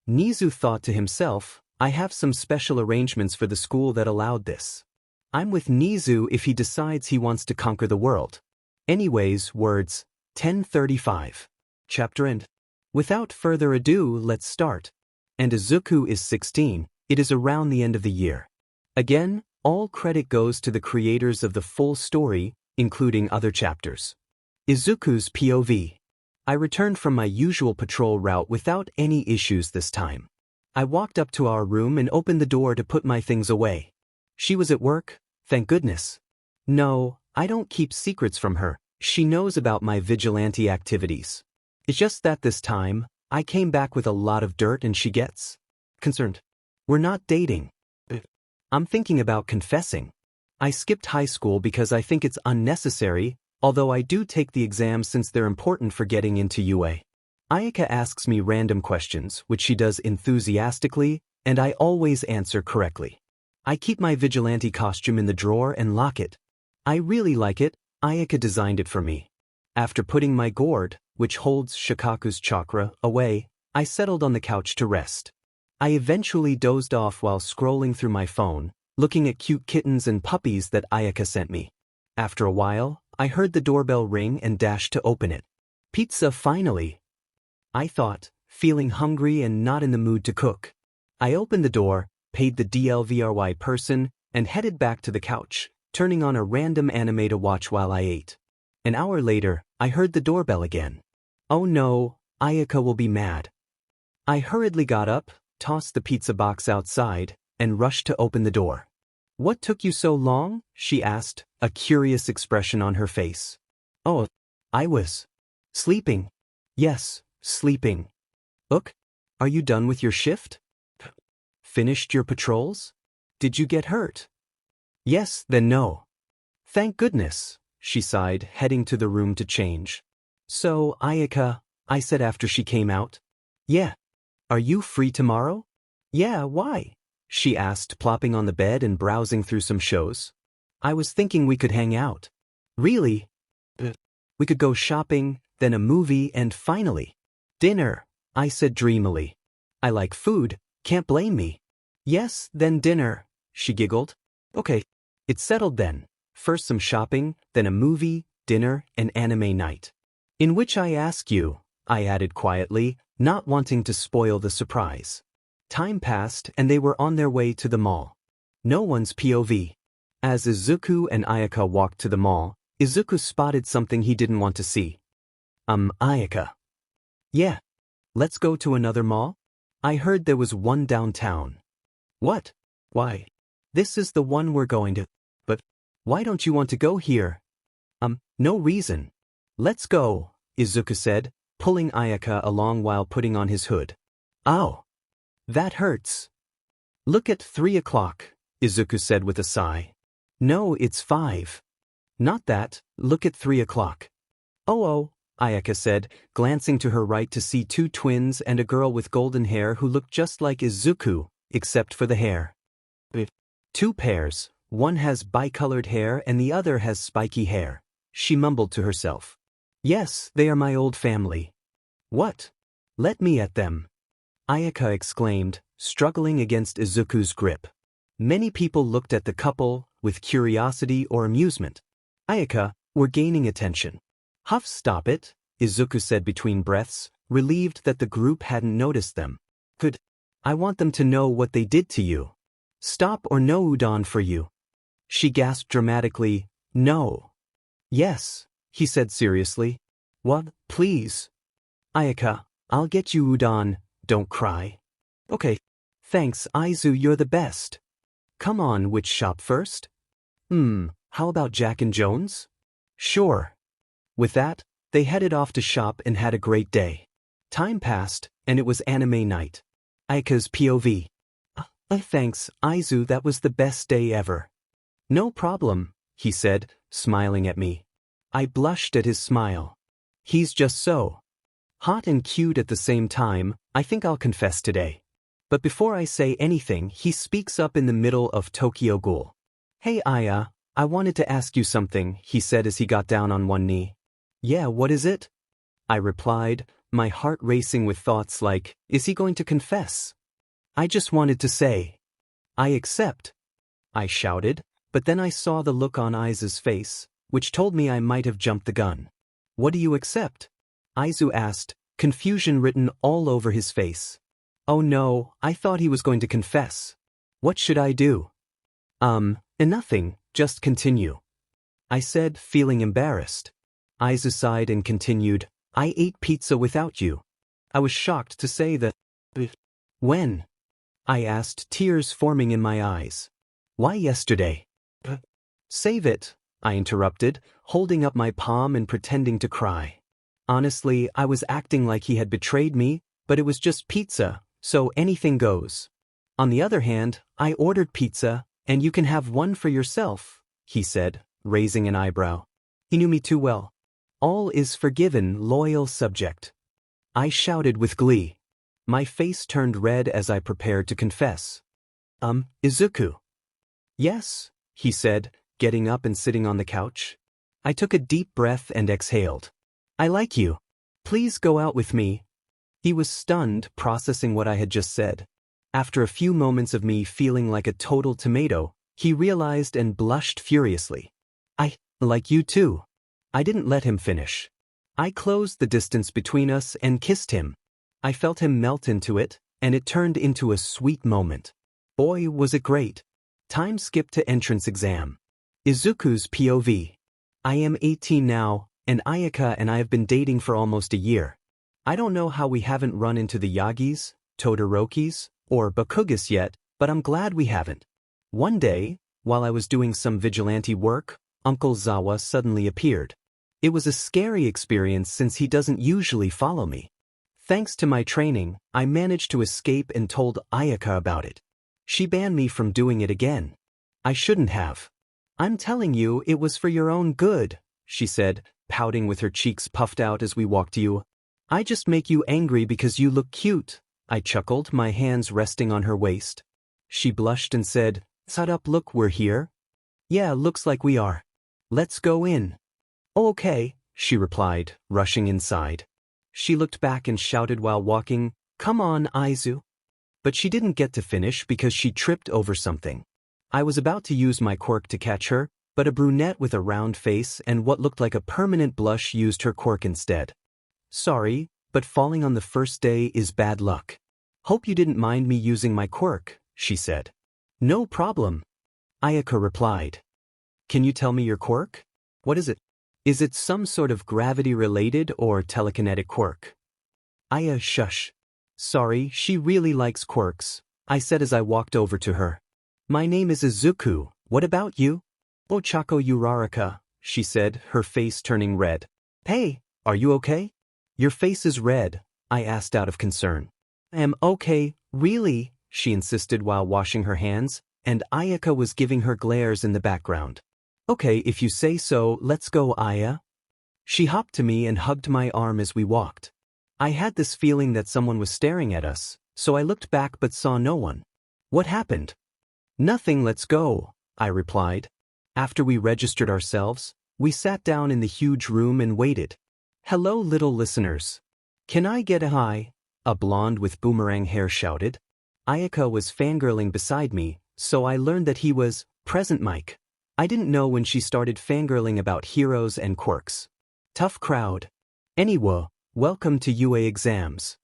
Nizu thought to himself, I have some special arrangements for the school that allowed this. I'm with Nizu if he decides he wants to conquer the world. Anyways, words, 10:35. Chapter end. Without further ado, let's start. And Izuku is 16, it is around the end of the year. Again, all credit goes to the creators of the full story, including other chapters. Izuku's POV. I returned from my usual patrol route without any issues this time. I walked up to our room and opened the door to put my things away. She was at work, thank goodness. No, I don't keep secrets from her. She knows about my vigilante activities. It's just that this time, I came back with a lot of dirt and she gets concerned. We're not dating. I'm thinking about confessing. I skipped high school because I think it's unnecessary, although I do take the exams since they're important for getting into UA. Ayaka asks me random questions, which she does enthusiastically, and I always answer correctly. I keep my vigilante costume in the drawer and lock it. I really like it. Ayaka designed it for me. After putting my gourd, which holds Shikaku's chakra, away, I settled on the couch to rest. I eventually dozed off while scrolling through my phone, looking at cute kittens and puppies that Ayaka sent me. After a while, I heard the doorbell ring and dashed to open it. Pizza finally, I thought, feeling hungry and not in the mood to cook. I opened the door, paid the delivery person, and headed back to the couch, turning on a random anime to watch while I ate. An hour later, I heard the doorbell again. Oh no, Ayaka will be mad. I hurriedly got up, tossed the pizza box outside, and rushed to open the door. What took you so long? She asked, a curious expression on her face. Oh, I was sleeping. Yes, sleeping. Look, are you done with your shift? Finished your patrols? Did you get hurt? Yes, then no. Thank goodness, she sighed, heading to the room to change. So, Ayaka, I said after she came out. Yeah. Are you free tomorrow? Yeah, why? She asked, plopping on the bed and browsing through some shows. I was thinking we could hang out. Really? We could go shopping, then a movie, and finally, dinner, I said dreamily. I like food, can't blame me. Yes, then dinner, she giggled. Okay, it's settled then. First some shopping, then a movie, dinner, and anime night. In which I ask you, I added quietly, not wanting to spoil the surprise. Time passed and they were on their way to the mall. No one's POV. As Izuku and Ayaka walked to the mall, Izuku spotted something he didn't want to see. Ayaka. Yeah. Let's go to another mall? I heard there was one downtown. What? Why? This is the one we're going to. But why don't you want to go here? No reason. Let's go, Izuku said, pulling Ayaka along while putting on his hood. Ow. That hurts. Look at 3 o'clock, Izuku said with a sigh. No, it's 5. Not that, look at 3 o'clock. Oh, Ayaka said, glancing to her right to see 2 twins and a girl with golden hair who looked just like Izuku, except for the hair. 2 pairs, one has bicolored hair and the other has spiky hair, she mumbled to herself. Yes, they are my old family. What? Let me at them. Ayaka exclaimed, struggling against Izuku's grip. Many people looked at the couple, with curiosity or amusement. Ayaka, we're gaining attention. Huff, stop it, Izuku said between breaths, relieved that the group hadn't noticed them. Good. I want them to know what they did to you. Stop or no udon for you. She gasped dramatically, no. Yes, he said seriously. What, please? Ayaka, I'll get you udon, don't cry. Okay. Thanks, Izu, you're the best. Come on, which shop first? How about Jack and Jones? Sure. With that, they headed off to shop and had a great day. Time passed, and it was anime night. Ayaka's POV. Thanks, Izu, that was the best day ever. No problem, he said, smiling at me. I blushed at his smile. He's just so hot and cute at the same time. I think I'll confess today. But before I say anything, he speaks up in the middle of Tokyo Ghoul. Hey Aya, I wanted to ask you something, he said as he got down on one knee. Yeah, what is it? I replied, my heart racing with thoughts like, is he going to confess? I just wanted to say, I accept. I shouted, but then I saw the look on Izu's face, which told me I might have jumped the gun. What do you accept? Izu asked, confusion written all over his face. Oh no, I thought he was going to confess. What should I do? Nothing, just continue. I said, feeling embarrassed. Izu sighed and continued, I ate pizza without you. I was shocked to say that. When? I asked, tears forming in my eyes. Why yesterday? Save it, I interrupted, holding up my palm and pretending to cry. Honestly, I was acting like he had betrayed me, but it was just pizza, so anything goes. On the other hand, I ordered pizza, and you can have one for yourself, he said, raising an eyebrow. He knew me too well. All is forgiven, loyal subject. I shouted with glee. My face turned red as I prepared to confess. Izuku. Yes, he said, getting up and sitting on the couch. I took a deep breath and exhaled. I like you. Please go out with me. He was stunned, processing what I had just said. After a few moments of me feeling like a total tomato, he realized and blushed furiously. I like you too. I didn't let him finish. I closed the distance between us and kissed him. I felt him melt into it, and it turned into a sweet moment. Boy, was it great. Time skipped to entrance exam. Izuku's POV. I am 18 now, and Ayaka and I have been dating for almost a year. I don't know how we haven't run into the Yagis, Todorokis, or Bakugas yet, but I'm glad we haven't. One day, while I was doing some vigilante work, Uncle Zawa suddenly appeared. It was a scary experience since he doesn't usually follow me. Thanks to my training, I managed to escape and told Ayaka about it. She banned me from doing it again. I shouldn't have. I'm telling you, it was for your own good, she said, pouting with her cheeks puffed out as we walked to you. I just make you angry because you look cute, I chuckled, my hands resting on her waist. She blushed and said, "Shut up, look, we're here." Yeah, looks like we are. Let's go in. Okay, she replied, rushing inside. She looked back and shouted while walking, "Come on, Izu." But she didn't get to finish because she tripped over something. I was about to use my quirk to catch her, but a brunette with a round face and what looked like a permanent blush used her quirk instead. Sorry, but falling on the first day is bad luck. Hope you didn't mind me using my quirk, she said. No problem, Ayaka replied. Can you tell me your quirk? What is it? Is it some sort of gravity-related or telekinetic quirk? Aya, shush. Sorry, she really likes quirks, I said as I walked over to her. My name is Izuku, what about you? Ochako Uraraka, she said, her face turning red. Hey, are you okay? Your face is red, I asked out of concern. I am okay, really, she insisted while washing her hands, and Ayaka was giving her glares in the background. Okay, if you say so, let's go, Aya. She hopped to me and hugged my arm as we walked. I had this feeling that someone was staring at us, so I looked back but saw no one. What happened? Nothing, let's go, I replied. After we registered ourselves, we sat down in the huge room and waited. Hello, little listeners. Can I get a hi? A blonde with boomerang hair shouted. Ayaka was fangirling beside me, so I learned that he was present Mike. I didn't know when she started fangirling about heroes and quirks. Tough crowd. Anyway, welcome to UA exams.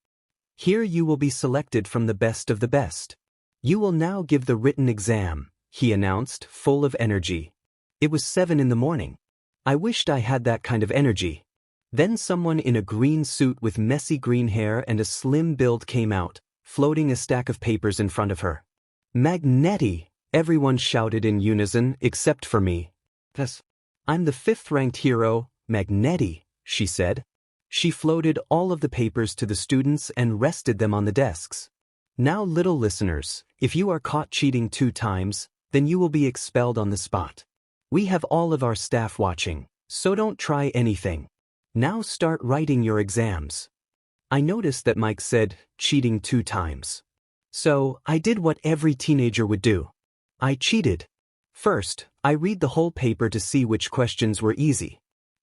Here you will be selected from the best of the best. You will now give the written exam, he announced, full of energy. It was 7 in the morning. I wished I had that kind of energy. Then someone in a green suit with messy green hair and a slim build came out, floating a stack of papers in front of her. Magnetti! Everyone shouted in unison, except for me. Yes. I'm the 5th-ranked hero, Magnetti, she said. She floated all of the papers to the students and rested them on the desks. Now, little listeners, if you are caught cheating 2 times, then you will be expelled on the spot. We have all of our staff watching, so don't try anything. Now start writing your exams. I noticed that Mike said, cheating 2 times. So, I did what every teenager would do. I cheated. First, I read the whole paper to see which questions were easy.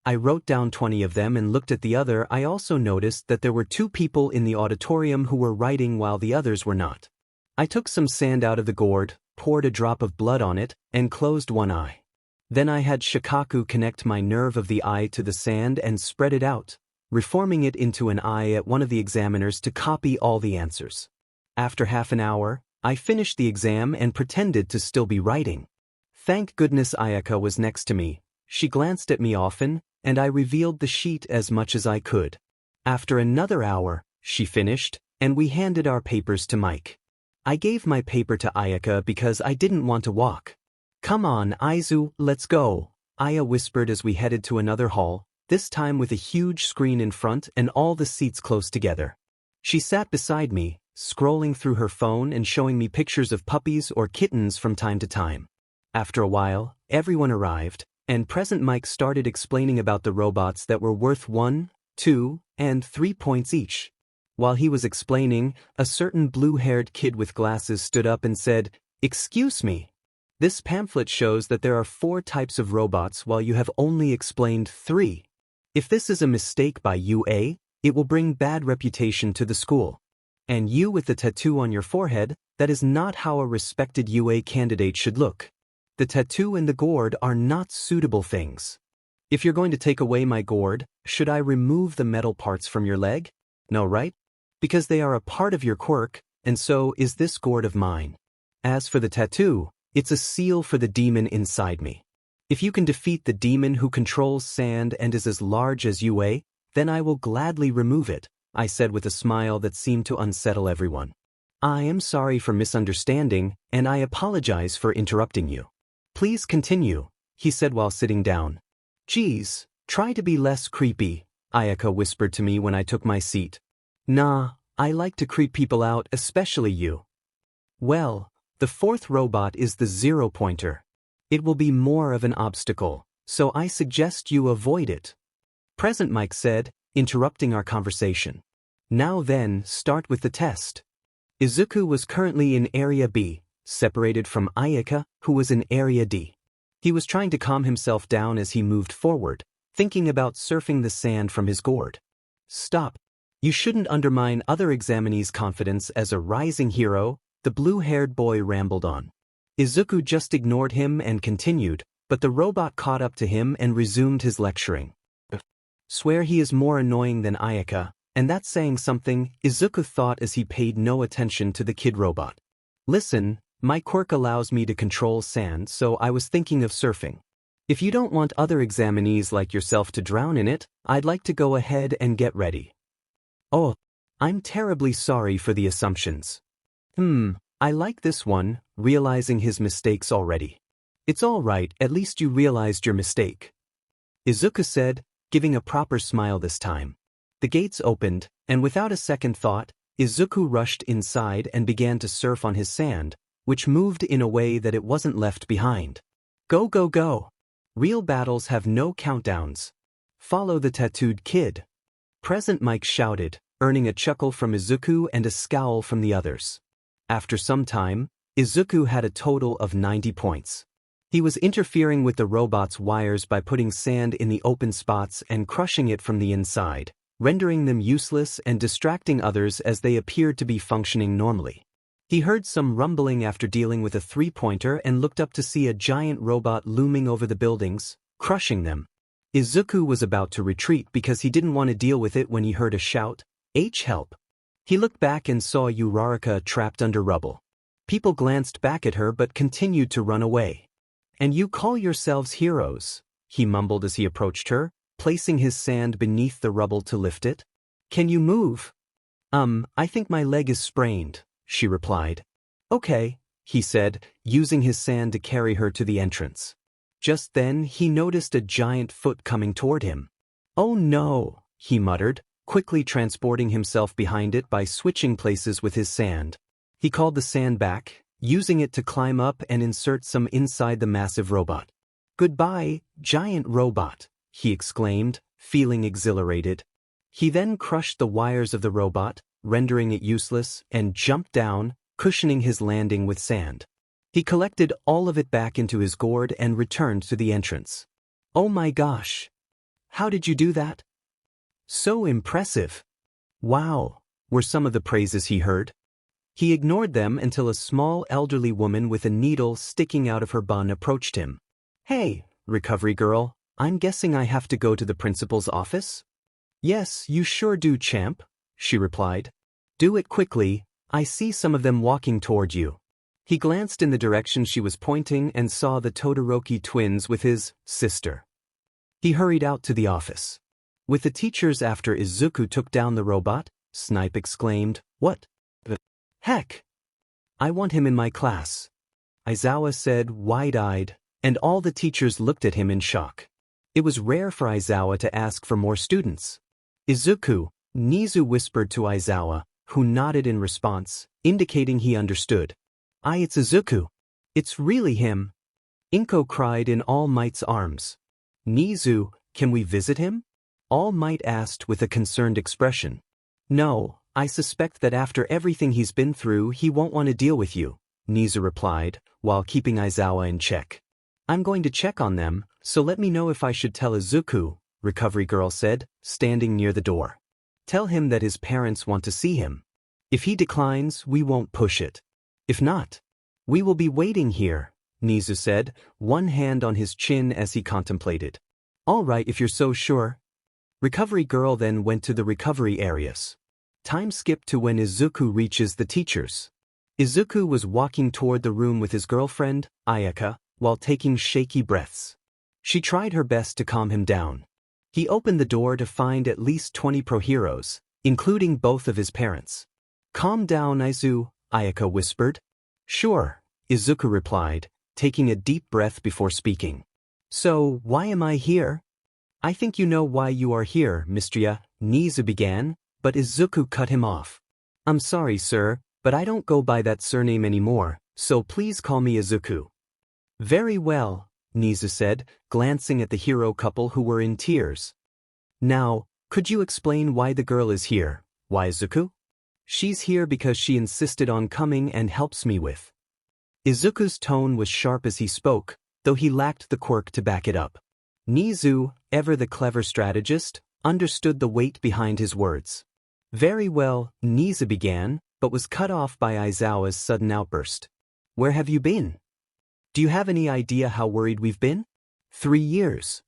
I wrote down 20 of them and looked at the other. I also noticed that there were 2 people in the auditorium who were writing while the others were not. I took some sand out of the gourd, poured a drop of blood on it, and closed one eye. Then I had Shikaku connect my nerve of the eye to the sand and spread it out, reforming it into an eye at one of the examiners to copy all the answers. After half an hour, I finished the exam and pretended to still be writing. Thank goodness Ayaka was next to me. She glanced at me often, and I revealed the sheet as much as I could. After another hour, she finished, and we handed our papers to Mike. I gave my paper to Ayaka because I didn't want to walk. Come on, Izu, let's go, Aya whispered as we headed to another hall, this time with a huge screen in front and all the seats close together. She sat beside me, scrolling through her phone and showing me pictures of puppies or kittens from time to time. After a while, everyone arrived, and Present Mike started explaining about the robots that were worth 1, 2, and 3 points each. While he was explaining, a certain blue-haired kid with glasses stood up and said, "Excuse me. This pamphlet shows that there are 4 types of robots while you have only explained 3. If this is a mistake by UA, it will bring bad reputation to the school. And you with the tattoo on your forehead, that is not how a respected UA candidate should look. The tattoo and the gourd are not suitable things. If you're going to take away my gourd, should I remove the metal parts from your leg? No, right? Because they are a part of your quirk, and so is this gourd of mine. As for the tattoo, it's a seal for the demon inside me. If you can defeat the demon who controls sand and is as large as UA, then I will gladly remove it, I said with a smile that seemed to unsettle everyone. I am sorry for misunderstanding, and I apologize for interrupting you. Please continue, he said while sitting down. Geez, try to be less creepy, Ayaka whispered to me when I took my seat. Nah, I like to creep people out, especially you. Well, the 4th robot is the 0-pointer. It will be more of an obstacle, so I suggest you avoid it. Present Mike said, interrupting our conversation. Now then, start with the test. Izuku was currently in Area B, separated from Ayaka, who was in Area D. He was trying to calm himself down as he moved forward, thinking about surfing the sand from his gourd. Stop. You shouldn't undermine other examinees' confidence as a rising hero, the blue-haired boy rambled on. Izuku just ignored him and continued, but the robot caught up to him and resumed his lecturing. Swear he is more annoying than Ayaka, and that's saying something, Izuku thought as he paid no attention to the kid robot. Listen, my quirk allows me to control sand, so I was thinking of surfing. If you don't want other examinees like yourself to drown in it, I'd like to go ahead and get ready. Oh, I'm terribly sorry for the assumptions. I like this one, realizing his mistakes already. It's all right, at least you realized your mistake. Izuku said, giving a proper smile this time. The gates opened, and without a second thought, Izuku rushed inside and began to surf on his sand, which moved in a way that it wasn't left behind. Go, go, go. Real battles have no countdowns. Follow the tattooed kid. Present Mike shouted, earning a chuckle from Izuku and a scowl from the others. After some time, Izuku had a total of 90 points. He was interfering with the robot's wires by putting sand in the open spots and crushing it from the inside, rendering them useless and distracting others as they appeared to be functioning normally. He heard some rumbling after dealing with a 3-pointer and looked up to see a giant robot looming over the buildings, crushing them. Izuku was about to retreat because he didn't want to deal with it when he heard a shout, "H help!" He looked back and saw Uraraka trapped under rubble. People glanced back at her but continued to run away. And you call yourselves heroes, he mumbled as he approached her, placing his sand beneath the rubble to lift it. Can you move? I think my leg is sprained, she replied. Okay, he said, using his sand to carry her to the entrance. Just then he noticed a giant foot coming toward him. Oh no, he muttered, quickly transporting himself behind it by switching places with his sand. He called the sand back, using it to climb up and insert some inside the massive robot. Goodbye, giant robot, he exclaimed, feeling exhilarated. He then crushed the wires of the robot, rendering it useless, and jumped down, cushioning his landing with sand. He collected all of it back into his gourd and returned to the entrance. Oh my gosh! How did you do that? So impressive! Wow, were some of the praises he heard. He ignored them until a small elderly woman with a needle sticking out of her bun approached him. Hey, recovery girl, I'm guessing I have to go to the principal's office? Yes, you sure do, champ, she replied. Do it quickly, I see some of them walking toward you. He glanced in the direction she was pointing and saw the Todoroki twins with his sister. He hurried out to the office. With the teachers after Izuku took down the robot, Snipe exclaimed, What the heck? I want him in my class. Izawa said, wide-eyed, and all the teachers looked at him in shock. It was rare for Izawa to ask for more students. Izuku, Nizu whispered to Izawa, who nodded in response, indicating he understood. It's Izuku. It's really him. Inko cried in All Might's arms. Nizu, can we visit him? All Might asked with a concerned expression. No, I suspect that after everything he's been through he won't want to deal with you, Nizu replied, while keeping Izawa in check. I'm going to check on them, so let me know if I should tell Izuku, Recovery Girl said, standing near the door. Tell him that his parents want to see him. If he declines, we won't push it. If not, we will be waiting here, Nizu said, one hand on his chin as he contemplated. All right if you're so sure. Recovery Girl then went to the recovery areas. Time skipped to when Izuku reaches the teachers. Izuku was walking toward the room with his girlfriend, Ayaka, while taking shaky breaths. She tried her best to calm him down. He opened the door to find at least 20 pro-heroes, including both of his parents. Calm down, Izu, Ayaka whispered. Sure, Izuku replied, taking a deep breath before speaking. So, why am I here? I think you know why you are here, Mistria, Nizu began, but Izuku cut him off. I'm sorry, sir, but I don't go by that surname anymore, so please call me Izuku. Very well, Nizu said, glancing at the hero couple who were in tears. Now, could you explain why the girl is here, why Izuku? She's here because she insisted on coming and helps me with. Izuku's tone was sharp as he spoke, though he lacked the quirk to back it up. Nizu, ever the clever strategist, understood the weight behind his words. Very well, Nizu began, but was cut off by Izawa's sudden outburst. Where have you been? Do you have any idea how worried we've been? 3 years.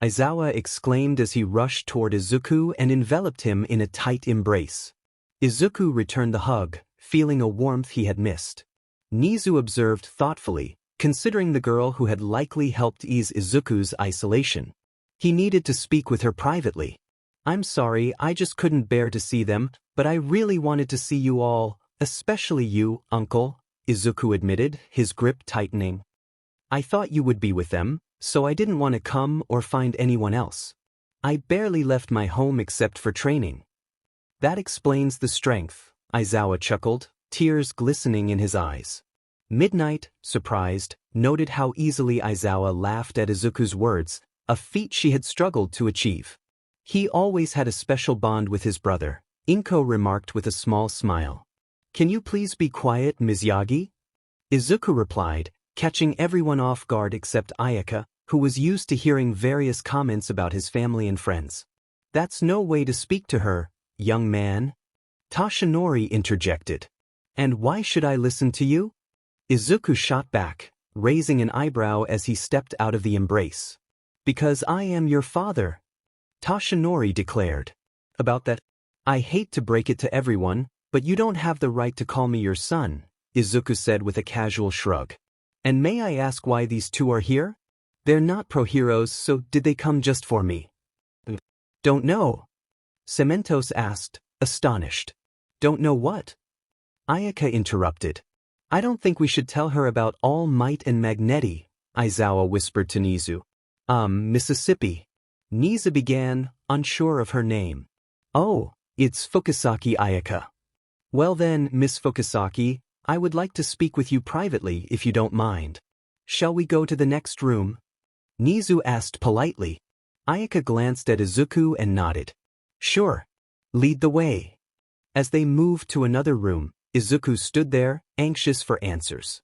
Izawa exclaimed as he rushed toward Izuku and enveloped him in a tight embrace. Izuku returned the hug, feeling a warmth he had missed. Nizu observed thoughtfully, considering the girl who had likely helped ease Izuku's isolation. He needed to speak with her privately. I'm sorry, I just couldn't bear to see them, but I really wanted to see you all, especially you, uncle, Izuku admitted, his grip tightening. I thought you would be with them, so I didn't want to come or find anyone else. I barely left my home except for training. That explains the strength, Izawa chuckled, tears glistening in his eyes. Midnight, surprised, noted how easily Izawa laughed at Izuku's words, a feat she had struggled to achieve. He always had a special bond with his brother, Inko remarked with a small smile. Can you please be quiet, Ms. Yagi? Izuku replied, catching everyone off guard except Ayaka, who was used to hearing various comments about his family and friends. That's no way to speak to her, young man. Tashinori interjected. And why should I listen to you? Izuku shot back, raising an eyebrow as he stepped out of the embrace. Because I am your father, Tashinori declared. About that, I hate to break it to everyone, but you don't have the right to call me your son, Izuku said with a casual shrug. And may I ask why these two are here? They're not pro-heroes, so did they come just for me? Don't know. Cementosss asked, astonished. Don't know what? Ayaka interrupted. I don't think we should tell her about All Might and Magneti, Izawa whispered to Nizu. Mississippi. Nizu began, unsure of her name. Oh, it's Fukusaki Ayaka. Well then, Miss Fukusaki, I would like to speak with you privately if you don't mind. Shall we go to the next room? Nizu asked politely. Ayaka glanced at Izuku and nodded. Sure. Lead the way. As they moved to another room, Izuku stood there, anxious for answers.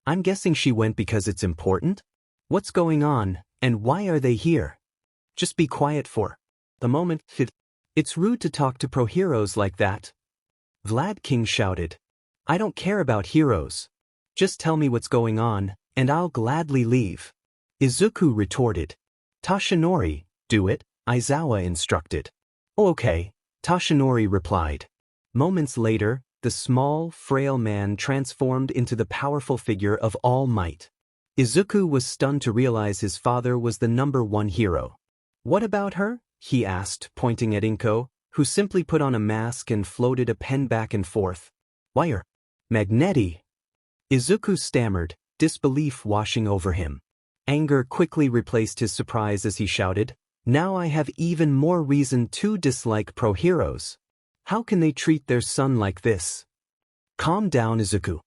I'm guessing she went because it's important? What's going on, and why are they here? Just be quiet for the moment. It's rude to talk to pro-heroes like that. Vlad King shouted. I don't care about heroes. Just tell me what's going on, and I'll gladly leave. Izuku retorted. Tashinori, do it, Izawa instructed. Okay, Tashinori replied. Moments later, the small, frail man transformed into the powerful figure of All Might. Izuku was stunned to realize his father was the #1 hero. What about her? He asked, pointing at Inko, who simply put on a mask and floated a pen back and forth. Why, Magneti, Izuku stammered, disbelief washing over him. Anger quickly replaced his surprise as he shouted, "Now I have even more reason to dislike pro-heroes. How can they treat their son like this?" "Calm down, Izuku.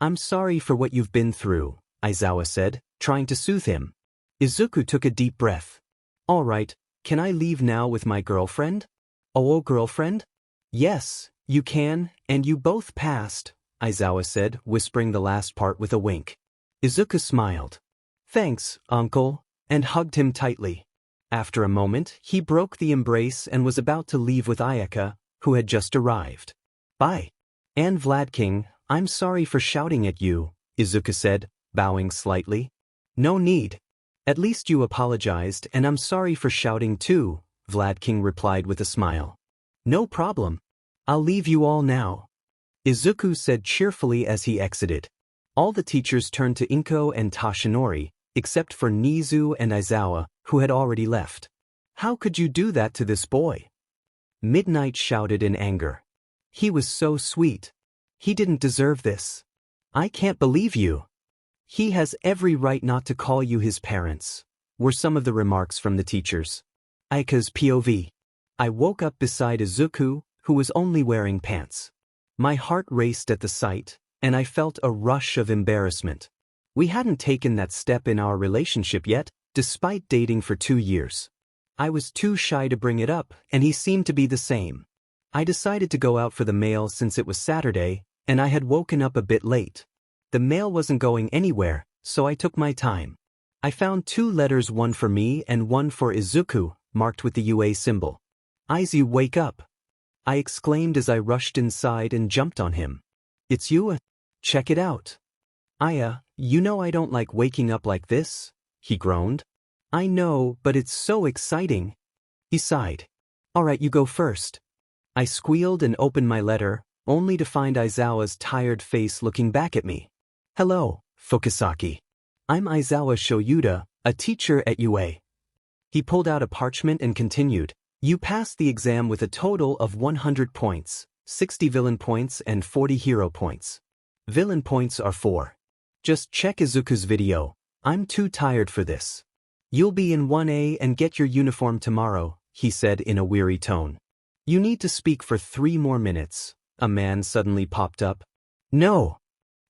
I'm sorry for what you've been through," Aizawa said, trying to soothe him. Izuku took a deep breath. "All right, can I leave now with my girlfriend?" "Oh, girlfriend?" "Yes, you can, and you both passed," Aizawa said, whispering the last part with a wink. Izuku smiled. "Thanks, uncle," and hugged him tightly. After a moment, he broke the embrace and was about to leave with Ayaka, who had just arrived. "Bye. And Vladking, I'm sorry for shouting at you," Izuku said, bowing slightly. "No need. At least you apologized, and I'm sorry for shouting too," Vladking replied with a smile. "No problem. I'll leave you all now," Izuku said cheerfully as he exited. All the teachers turned to Inko and Toshinori, except for Nizu and Aizawa, who had already left. "How could you do that to this boy?" Midnight shouted in anger. "He was so sweet. He didn't deserve this. I can't believe you. He has every right not to call you his parents," were some of the remarks from the teachers. Ayaka's POV. I woke up beside Izuku, who was only wearing pants. My heart raced at the sight, and I felt a rush of embarrassment. We hadn't taken that step in our relationship yet, despite dating for 2 years. I was too shy to bring it up, and he seemed to be the same. I decided to go out for the mail since it was Saturday, and I had woken up a bit late. The mail wasn't going anywhere, so I took my time. I found 2 letters, one for me and one for Izuku, marked with the UA symbol. "Izu, wake up!" I exclaimed as I rushed inside and jumped on him. "It's you? Check it out." "Aya, you know I don't like waking up like this," he groaned. "I know, but it's so exciting." He sighed. "Alright, you go first." I squealed and opened my letter, only to find Aizawa's tired face looking back at me. "Hello, Fukusaki. I'm Aizawa Shoyuda, a teacher at UA." He pulled out a parchment and continued, "You passed the exam with a total of 100 points, 60 villain points and 40 hero points. Villain points are 4. Just check Izuku's video. I'm too tired for this. You'll be in 1A and get your uniform tomorrow," he said in a weary tone. "You need to speak for 3 more minutes." A man suddenly popped up. "No!"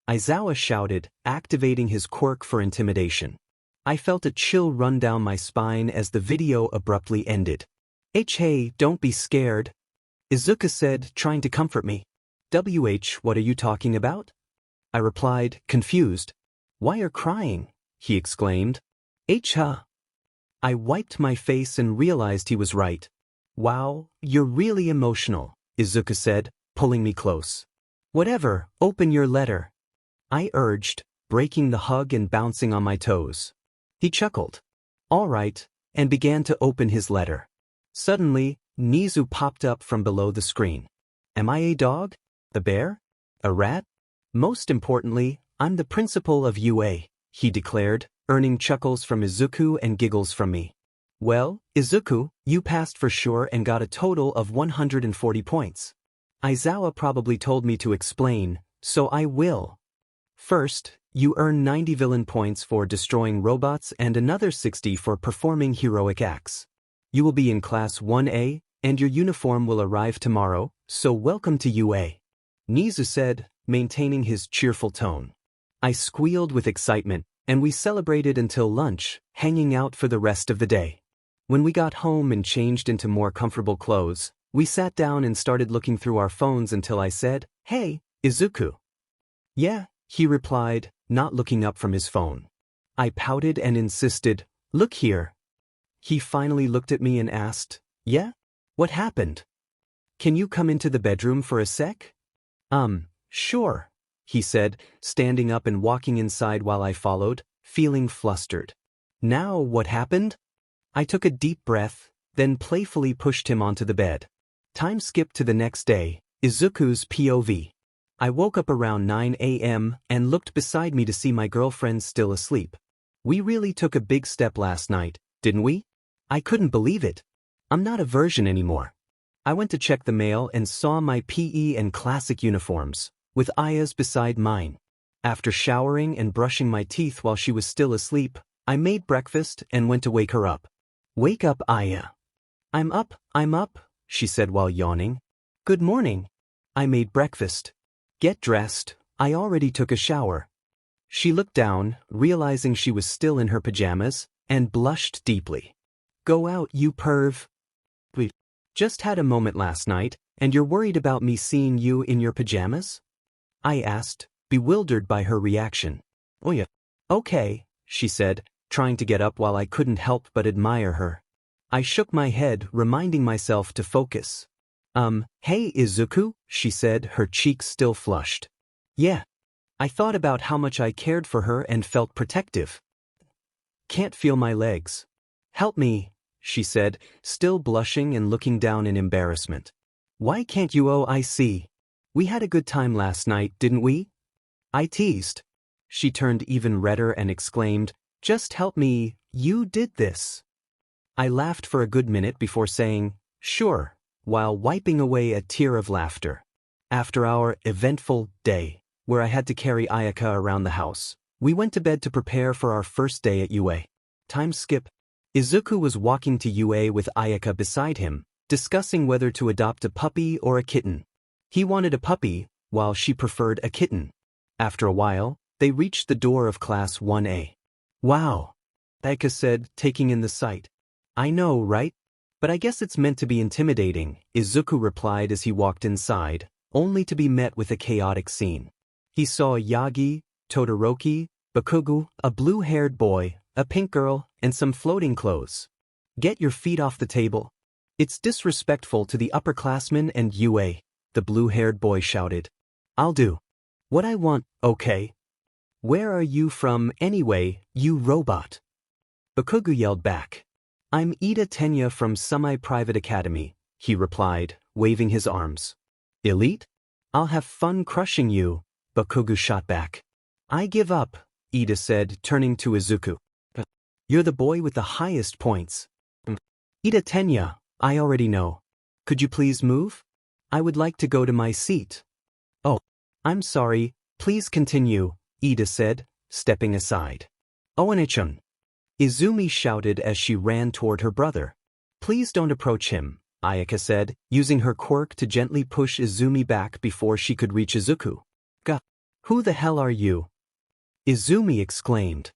Aizawa shouted, activating his quirk for intimidation. I felt a chill run down my spine as the video abruptly ended. Hey, don't be scared," Izuku said, trying to comfort me. What are you talking about?" I replied, confused. "Why are crying?" he exclaimed. Huh. I wiped my face and realized he was right. "Wow, you're really emotional," Izuku said, pulling me close. "Whatever, open your letter," I urged, breaking the hug and bouncing on my toes. He chuckled. "All right," and began to open his letter. Suddenly, Nizu popped up from below the screen. "Am I a dog? A bear? A rat? Most importantly, I'm the principal of UA," he declared, earning chuckles from Izuku and giggles from me. "Well, Izuku, you passed for sure and got a total of 140 points. Aizawa probably told me to explain, so I will. First, you earn 90 villain points for destroying robots and another 60 for performing heroic acts. You will be in Class 1A, and your uniform will arrive tomorrow, so welcome to UA," Nizu said, maintaining his cheerful tone. I squealed with excitement, and we celebrated until lunch, hanging out for the rest of the day. When we got home and changed into more comfortable clothes, we sat down and started looking through our phones until I said, "Hey, Izuku." "Yeah," he replied, not looking up from his phone. I pouted and insisted, "Look here." He finally looked at me and asked, "Yeah? What happened? Can you come into the bedroom for a sec?" Sure," he said, standing up and walking inside while I followed, feeling flustered. "Now what happened?" I took a deep breath, then playfully pushed him onto the bed. Time skipped to the next day, Izuku's POV. I woke up around 9 a.m. and looked beside me to see my girlfriend still asleep. "We really took a big step last night, didn't we?" I couldn't believe it. I'm not a virgin anymore. I went to check the mail and saw my PE and classic uniforms, with Aya's beside mine. After showering and brushing my teeth while she was still asleep, I made breakfast and went to wake her up. Wake up, Aya. I'm up, she said while yawning. Good morning. I made breakfast. Get dressed, I already took a shower. She looked down, realizing she was still in her pajamas, and blushed deeply. Go out, you perv. We just had a moment last night, and you're worried about me seeing you in your pajamas? I asked, bewildered by her reaction. Oh yeah. Okay, she said, trying to get up while I couldn't help but admire her. I shook my head, reminding myself to focus. Hey Izuku, she said, her cheeks still flushed. Yeah. I thought about how much I cared for her and felt protective. Can't feel my legs. Help me, she said, still blushing and looking down in embarrassment. Why can't you? Oh, I see. We had a good time last night, didn't we? I teased. She turned even redder and exclaimed, just help me, you did this. I laughed for a good minute before saying, sure, while wiping away a tear of laughter. After our eventful day, where I had to carry Ayaka around the house, we went to bed to prepare for our first day at UA. Time skip. Izuku was walking to UA with Ayaka beside him, discussing whether to adopt a puppy or a kitten. He wanted a puppy, while she preferred a kitten. After a while, they reached the door of Class 1A. Wow, Ayaka said, taking in the sight. I know, right? But I guess it's meant to be intimidating, Izuku replied as he walked inside, only to be met with a chaotic scene. He saw Yagi, Todoroki, Bakugo, a blue-haired boy, a pink girl, and some floating clothes. Get your feet off the table. It's disrespectful to the upperclassmen and UA, the blue-haired boy shouted. I'll do what I want, okay? Where are you from anyway, you robot? Bakugo yelled back. I'm Ida Tenya from Semi-Private Academy, he replied, waving his arms. Elite? I'll have fun crushing you, Bakugo shot back. I give up, Ida said, turning to Izuku. You're the boy with the highest points. Ida Tenya, I already know. Could you please move? I would like to go to my seat. Oh, I'm sorry, please continue, Ida said, stepping aside. Owane-chan. Izumi shouted as she ran toward her brother. Please don't approach him, Ayaka said, using her quirk to gently push Izumi back before she could reach Izuku. Who the hell are you? Izumi exclaimed.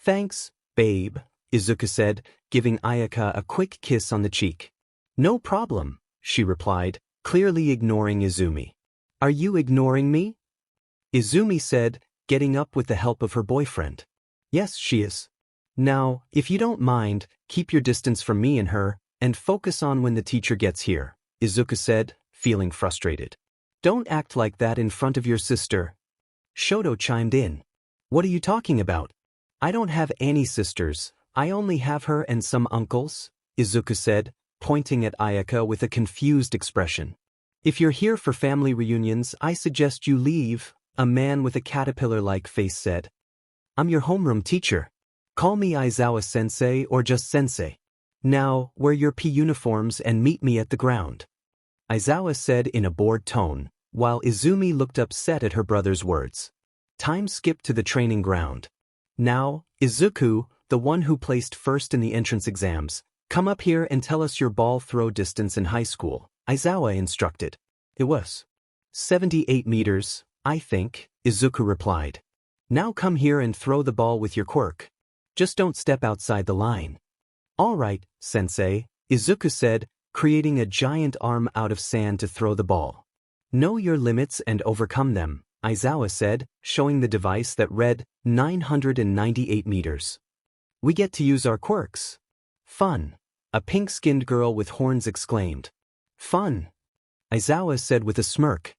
Thanks, babe, Izuku said, giving Ayaka a quick kiss on the cheek. No problem, she replied, clearly ignoring Izumi. Are you ignoring me? Izumi said, getting up with the help of her boyfriend. Yes, she is. Now, if you don't mind, keep your distance from me and her, and focus on when the teacher gets here, Izuku said, feeling frustrated. Don't act like that in front of your sister. Shoto chimed in. What are you talking about? I don't have any sisters, I only have her and some uncles, Izuku said, pointing at Ayaka with a confused expression. If you're here for family reunions, I suggest you leave, a man with a caterpillar-like face said. I'm your homeroom teacher. Call me Aizawa-sensei or just sensei. Now, wear your P uniforms and meet me at the ground. Aizawa said in a bored tone, while Izumi looked upset at her brother's words. Time skipped to the training ground. Now, Izuku, the one who placed first in the entrance exams, come up here and tell us your ball throw distance in high school, Aizawa instructed. It was 78 meters, I think, Izuku replied. Now come here and throw the ball with your quirk. Just don't step outside the line. All right, sensei, Izuku said, creating a giant arm out of sand to throw the ball. Know your limits and overcome them, Aizawa said, showing the device that read 998 meters. We get to use our quirks. Fun, a pink-skinned girl with horns exclaimed. Fun, Aizawa said with a smirk.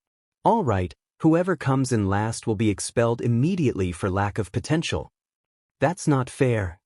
All right, whoever comes in last will be expelled immediately for lack of potential. That's not fair.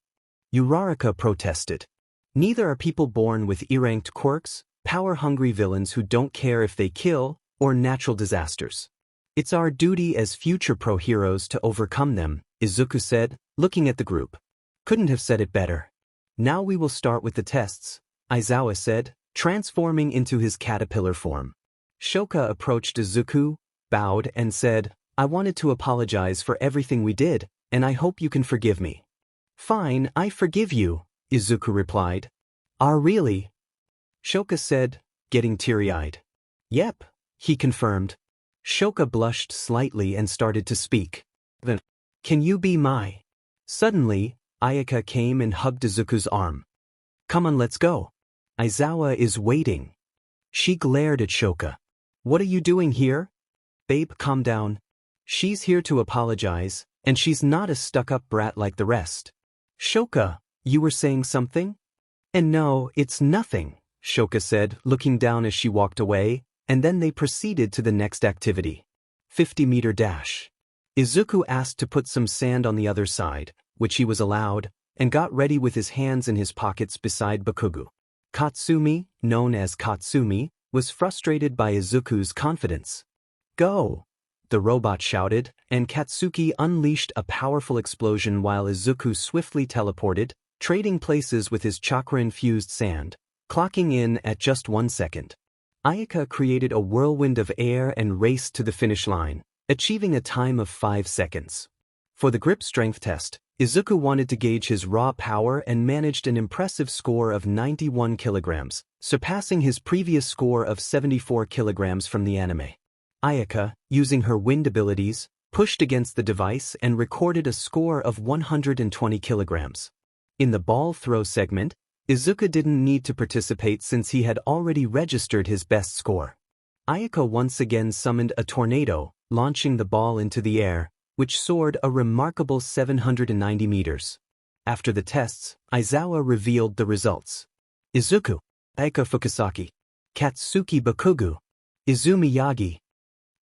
Uraraka protested. Neither are people born with E-ranked quirks, power-hungry villains who don't care if they kill, or natural disasters. It's our duty as future pro-heroes to overcome them, Izuku said, looking at the group. Couldn't have said it better. Now we will start with the tests, Aizawa said, transforming into his caterpillar form. Shoka approached Izuku, bowed and said, I wanted to apologize for everything we did, and I hope you can forgive me. Fine, I forgive you, Izuku replied. Ah, really? Shoka said, getting teary-eyed. Yep, he confirmed. Shoka blushed slightly and started to speak. Then, can you be my? Suddenly, Ayaka came and hugged Izuku's arm. Come on, let's go. Aizawa is waiting. She glared at Shoka. What are you doing here? Babe, calm down. She's here to apologize, and she's not a stuck-up brat like the rest. Shoka, you were saying something? And no, it's nothing, Shoka said, looking down as she walked away, and then they proceeded to the next activity. 50-meter dash. Izuku asked to put some sand on the other side, which he was allowed, and got ready with his hands in his pockets beside Bakugo. Katsumi, known as Katsumi, was frustrated by Izuku's confidence. Go! The robot shouted, and Katsuki unleashed a powerful explosion while Izuku swiftly teleported, trading places with his chakra-infused sand, clocking in at just 1 second. Ayaka created a whirlwind of air and raced to the finish line, achieving a time of 5 seconds. For the grip strength test, Izuku wanted to gauge his raw power and managed an impressive score of 91 kilograms, surpassing his previous score of 74 kilograms from the anime. Ayaka, using her wind abilities, pushed against the device and recorded a score of 120 kilograms. In the ball throw segment, Izuku didn't need to participate since he had already registered his best score. Ayaka once again summoned a tornado, launching the ball into the air, which soared a remarkable 790 meters. After the tests, Aizawa revealed the results. Izuku, Ayaka Fukusaki, Katsuki Bakugo, Izumi Yagi,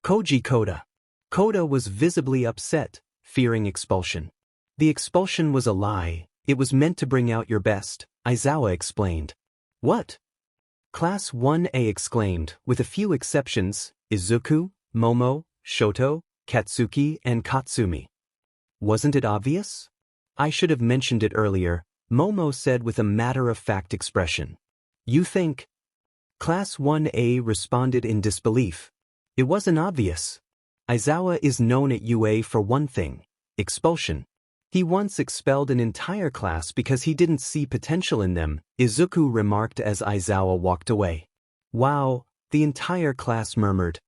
Koji Koda. Koda was visibly upset, fearing expulsion. The expulsion was a lie, it was meant to bring out your best, Aizawa explained. What? Class 1A exclaimed, with a few exceptions, Izuku, Momo, Shoto, Katsuki, and Katsumi. Wasn't it obvious? I should have mentioned it earlier, Momo said with a matter-of-fact expression. You think? Class 1A responded in disbelief. It wasn't obvious. Aizawa is known at UA for one thing, expulsion. He once expelled an entire class because he didn't see potential in them, Izuku remarked as Aizawa walked away. Wow, the entire class murmured.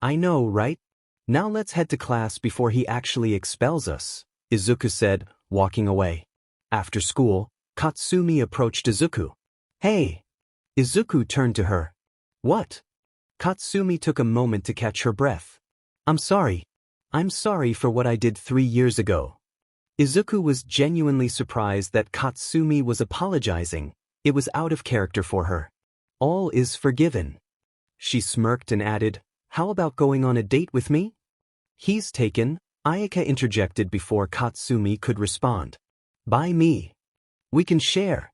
I know, right? Now let's head to class before he actually expels us, Izuku said, walking away. After school, Katsumi approached Izuku. Hey! Izuku turned to her. What? Katsumi took a moment to catch her breath. I'm sorry. I'm sorry for what I did 3 years ago. Izuku was genuinely surprised that Katsumi was apologizing. It was out of character for her. All is forgiven. She smirked and added, how about going on a date with me? He's taken, Ayaka interjected before Katsumi could respond. By me. We can share.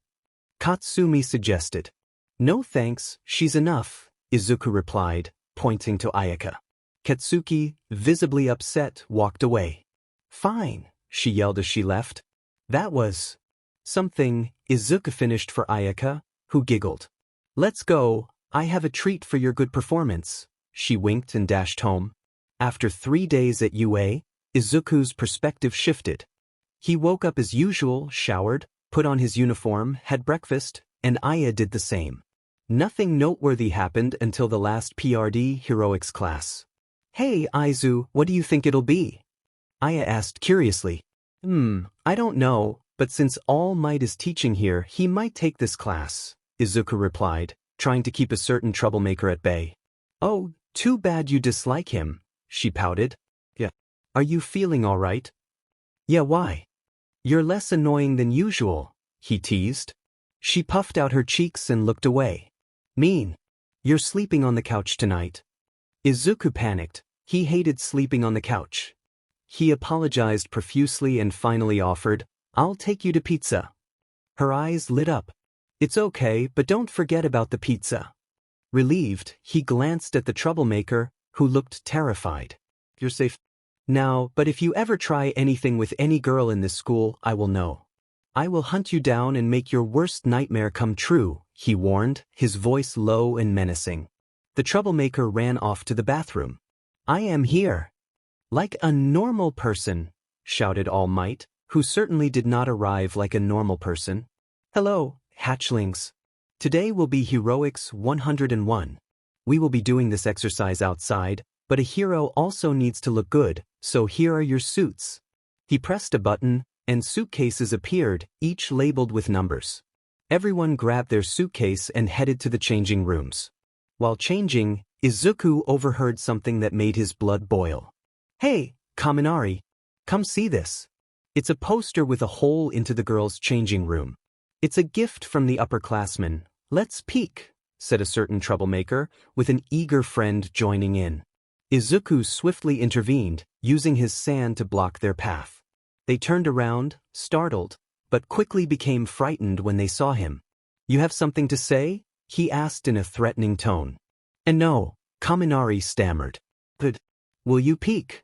Katsumi suggested. No thanks, she's enough, Izuku replied, pointing to Ayaka. Katsuki, visibly upset, walked away. Fine, she yelled as she left. That was something, Izuku finished for Ayaka, who giggled. Let's go, I have a treat for your good performance. She winked and dashed home. After 3 days at UA, Izuku's perspective shifted. He woke up as usual, showered, put on his uniform, had breakfast, and Aya did the same. Nothing noteworthy happened until the last PRD heroics class. Hey, Izu, what do you think it'll be? Aya asked curiously. I don't know, but since All Might is teaching here, he might take this class, Izuku replied, trying to keep a certain troublemaker at bay. Oh, too bad you dislike him, she pouted. Yeah. Are you feeling all right? Yeah, why? You're less annoying than usual, he teased. She puffed out her cheeks and looked away. Mean. You're sleeping on the couch tonight. Izuku panicked. He hated sleeping on the couch. He apologized profusely and finally offered, I'll take you to pizza. Her eyes lit up. It's okay, but don't forget about the pizza. Relieved, he glanced at the troublemaker, who looked terrified. You're safe now, but if you ever try anything with any girl in this school, I will know. I will hunt you down and make your worst nightmare come true, he warned, his voice low and menacing. The troublemaker ran off to the bathroom. I am here. Like a normal person, shouted All Might, who certainly did not arrive like a normal person. Hello, hatchlings. Today will be Heroics 101. We will be doing this exercise outside, but a hero also needs to look good, so here are your suits. He pressed a button, and suitcases appeared, each labeled with numbers. Everyone grabbed their suitcase and headed to the changing rooms. While changing, Izuku overheard something that made his blood boil. Hey, Kaminari, come see this. It's a poster with a hole into the girls' changing room. It's a gift from the upperclassmen. Let's peek, said a certain troublemaker, with an eager friend joining in. Izuku swiftly intervened, using his sand to block their path. They turned around, startled, but quickly became frightened when they saw him. You have something to say? He asked in a threatening tone. And no, Kaminari stammered. But, will you peek?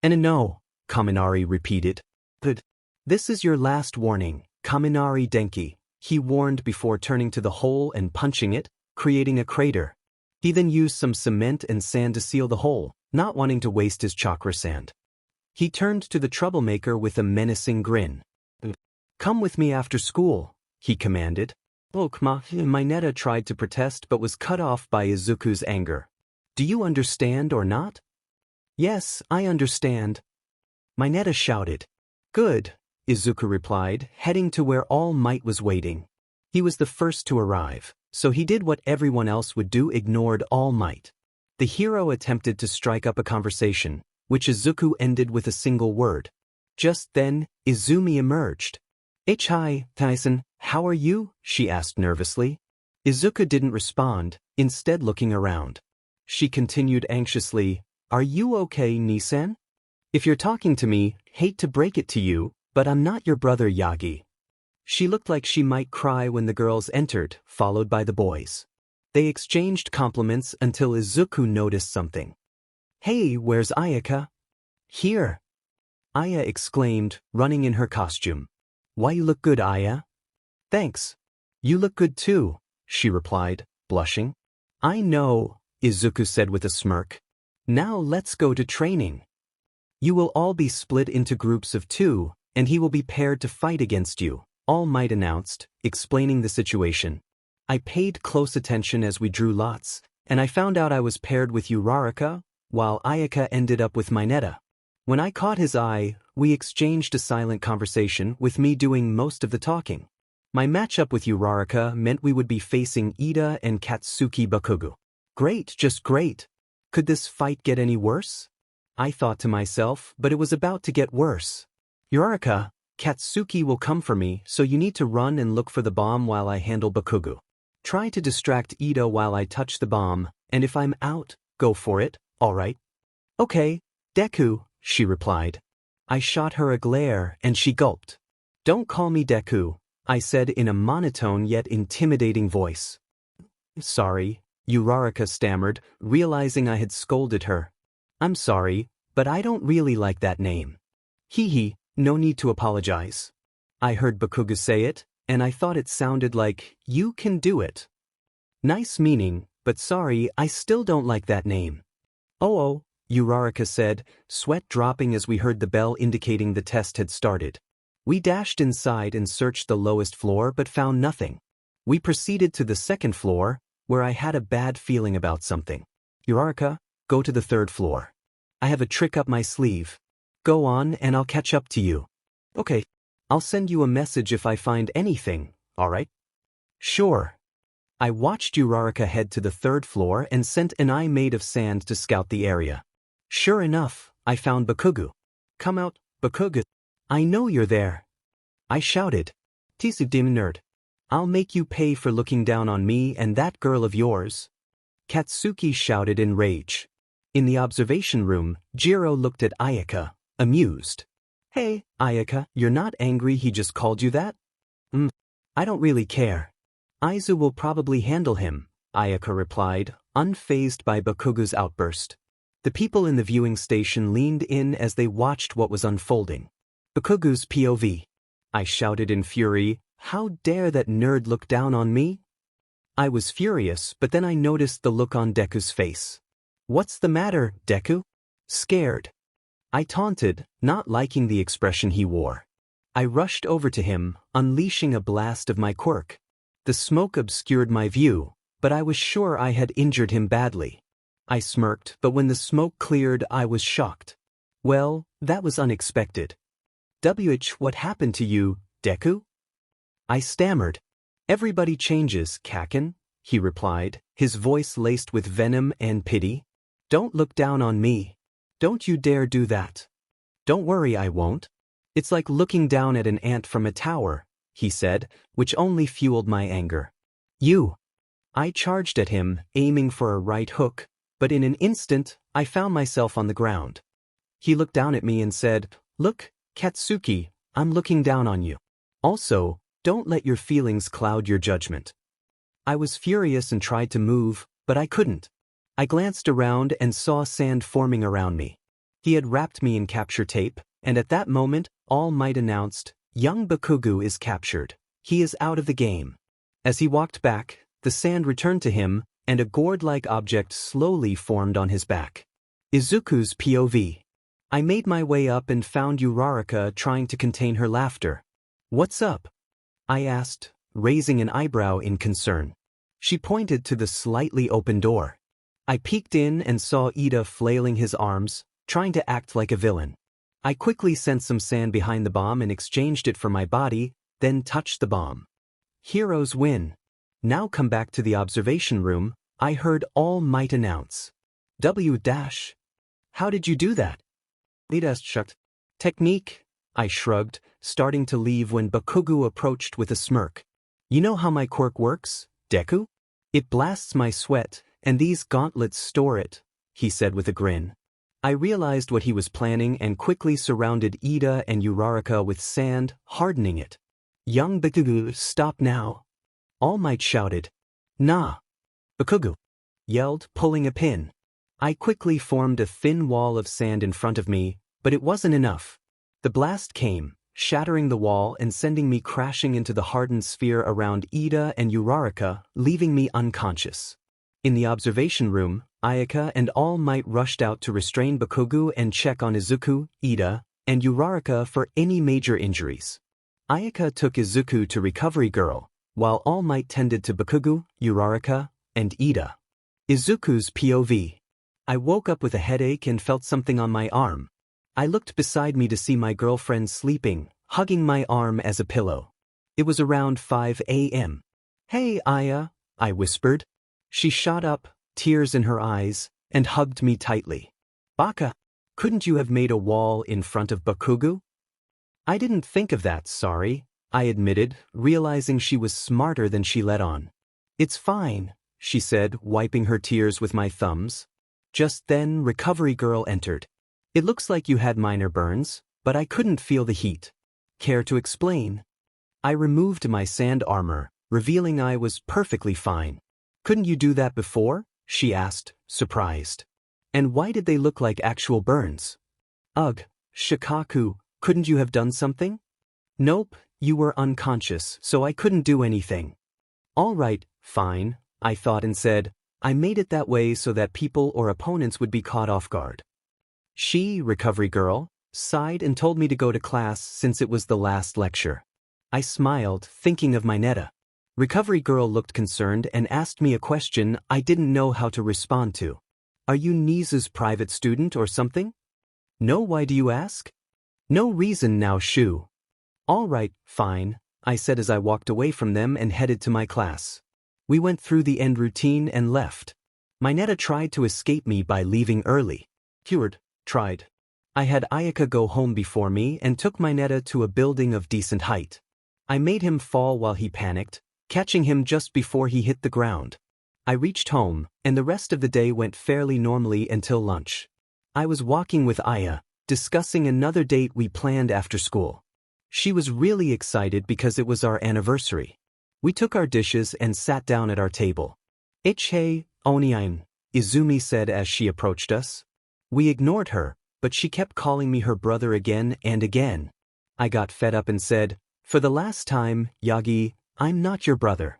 And no, Kaminari repeated. But, this is your last warning, Kaminari Denki, he warned before turning to the hole and punching it, creating a crater. He then used some cement and sand to seal the hole, not wanting to waste his chakra sand. He turned to the troublemaker with a menacing grin. Come with me after school, he commanded. Mineta tried to protest but was cut off by Izuku's anger. Do you understand or not? Yes, I understand. Mineta shouted. Good, Izuku replied, heading to where All Might was waiting. He was the first to arrive, so he did what everyone else would do, ignored All Might. The hero attempted to strike up a conversation, which Izuku ended with a single word. Just then, Izumi emerged. Hi, Tyson, how are you? She asked nervously. Izuku didn't respond, instead looking around. She continued anxiously, Are you okay, Nisan? If you're talking to me, hate to break it to you, but I'm not your brother Yagi. She looked like she might cry when the girls entered, followed by the boys. They exchanged compliments until Izuku noticed something. Hey, where's Ayaka? Here. Aya exclaimed, running in her costume. Why you look good, Aya? Thanks. You look good too, she replied, blushing. I know, Izuku said with a smirk. Now let's go to training. You will all be split into groups of 2, and he will be paired to fight against you, All Might announced, explaining the situation. I paid close attention as we drew lots, and I found out I was paired with Uraraka, while Ayaka ended up with Mineta. When I caught his eye, we exchanged a silent conversation with me doing most of the talking. My matchup with Uraraka meant we would be facing Ida and Katsuki Bakugo. Great, just great. Could this fight get any worse? I thought to myself, but it was about to get worse. Uraraka, Katsuki will come for me, so you need to run and look for the bomb while I handle Bakugo. Try to distract Ida while I touch the bomb, and if I'm out, go for it, alright? Okay, Deku, she replied. I shot her a glare and she gulped. Don't call me Deku, I said in a monotone yet intimidating voice. Sorry, Uraraka stammered, realizing I had scolded her. I'm sorry, but I don't really like that name. Hee, no need to apologize. I heard Bakugo say it, and I thought it sounded like, you can do it. Nice meaning, but sorry, I still don't like that name. Oh, Uraraka said, sweat dropping as we heard the bell indicating the test had started. We dashed inside and searched the lowest floor but found nothing. We proceeded to the second floor, where I had a bad feeling about something. Uraraka, go to the third floor. I have a trick up my sleeve. Go on and I'll catch up to you. Okay. I'll send you a message if I find anything, alright? Sure. I watched Uraraka head to the third floor and sent an eye made of sand to scout the area. Sure enough, I found Bakugo. Come out, Bakugo. I know you're there. I shouted. Tsudim nerd. I'll make you pay for looking down on me and that girl of yours. Katsuki shouted in rage. In the observation room, Jiro looked at Ayaka, amused. Hey, Ayaka, you're not angry he just called you that? I don't really care. Aizu will probably handle him, Ayaka replied, unfazed by Bakugo's outburst. The people in the viewing station leaned in as they watched what was unfolding. Bakugo's POV. I shouted in fury, how dare that nerd look down on me? I was furious, but then I noticed the look on Deku's face. What's the matter, Deku? Scared. I taunted, not liking the expression he wore. I rushed over to him, unleashing a blast of my quirk. The smoke obscured my view, but I was sure I had injured him badly. I smirked, but when the smoke cleared I was shocked. Well, that was unexpected. What happened to you, Deku? I stammered. Everybody changes, Kaken, he replied, his voice laced with venom and pity. Don't look down on me. Don't you dare do that. Don't worry, I won't. It's like looking down at an ant from a tower, he said, which only fueled my anger. You. I charged at him, aiming for a right hook, but in an instant, I found myself on the ground. He looked down at me and said, Look, Katsuki, I'm looking down on you. Also, don't let your feelings cloud your judgment. I was furious and tried to move, but I couldn't. I glanced around and saw sand forming around me. He had wrapped me in capture tape, and at that moment, All Might announced, Young Bakugo is captured. He is out of the game. As he walked back, the sand returned to him, and a gourd-like object slowly formed on his back. Izuku's POV. I made my way up and found Uraraka trying to contain her laughter. What's up? I asked, raising an eyebrow in concern. She pointed to the slightly open door. I peeked in and saw Ida flailing his arms, trying to act like a villain. I quickly sent some sand behind the bomb and exchanged it for my body, then touched the bomb. Heroes win. Now come back to the observation room, I heard All Might announce. How did you do that? Ida shrugged. Technique, I shrugged, starting to leave when Bakugo approached with a smirk. You know how my quirk works, Deku? It blasts my sweat, and these gauntlets store it, he said with a grin. I realized what he was planning and quickly surrounded Ida and Uraraka with sand, hardening it. Young Bakugo, stop now. All Might shouted. Nah. Bakugo yelled, pulling a pin. I quickly formed a thin wall of sand in front of me, but it wasn't enough. The blast came, shattering the wall and sending me crashing into the hardened sphere around Ida and Uraraka, leaving me unconscious. In the observation room, Ayaka and All Might rushed out to restrain Bakugo and check on Izuku, Ida, and Uraraka for any major injuries. Ayaka took Izuku to Recovery Girl, while All Might tended to Bakugo, Uraraka, and Ida. Izuku's POV. I woke up with a headache and felt something on my arm. I looked beside me to see my girlfriend sleeping, hugging my arm as a pillow. It was around 5 a.m. Hey, Aya, I whispered. She shot up, tears in her eyes, and hugged me tightly. Baka, couldn't you have made a wall in front of Bakugo? I didn't think of that, sorry, I admitted, realizing she was smarter than she let on. It's fine, she said, wiping her tears with my thumbs. Just then, Recovery Girl entered. It looks like you had minor burns, but I couldn't feel the heat. Care to explain? I removed my sand armor, revealing I was perfectly fine. Couldn't you do that before? She asked, surprised. And why did they look like actual burns? Ugh, Shikaku, couldn't you have done something? Nope, you were unconscious, so I couldn't do anything. All right, fine, I thought and said, I made it that way so that people or opponents would be caught off guard. She, Recovery Girl, sighed and told me to go to class since it was the last lecture. I smiled, thinking of my Netta. Recovery Girl looked concerned and asked me a question I didn't know how to respond to. Are you Nizu's private student or something? No, why do you ask? No reason now, Shu. All right, fine, I said as I walked away from them and headed to my class. We went through the end routine and left. My Netta tried to escape me by leaving early. Cured. Tried. I had Ayaka go home before me and took my Netta to a building of decent height. I made him fall while he panicked, catching him just before he hit the ground. I reached home, and the rest of the day went fairly normally until lunch. I was walking with Aya, discussing another date we planned after school. She was really excited because it was our anniversary. We took our dishes and sat down at our table. Ichihei, Onion, Izumi said as she approached us. We ignored her, but she kept calling me her brother again and again. I got fed up and said, For the last time, Yagi, I'm not your brother.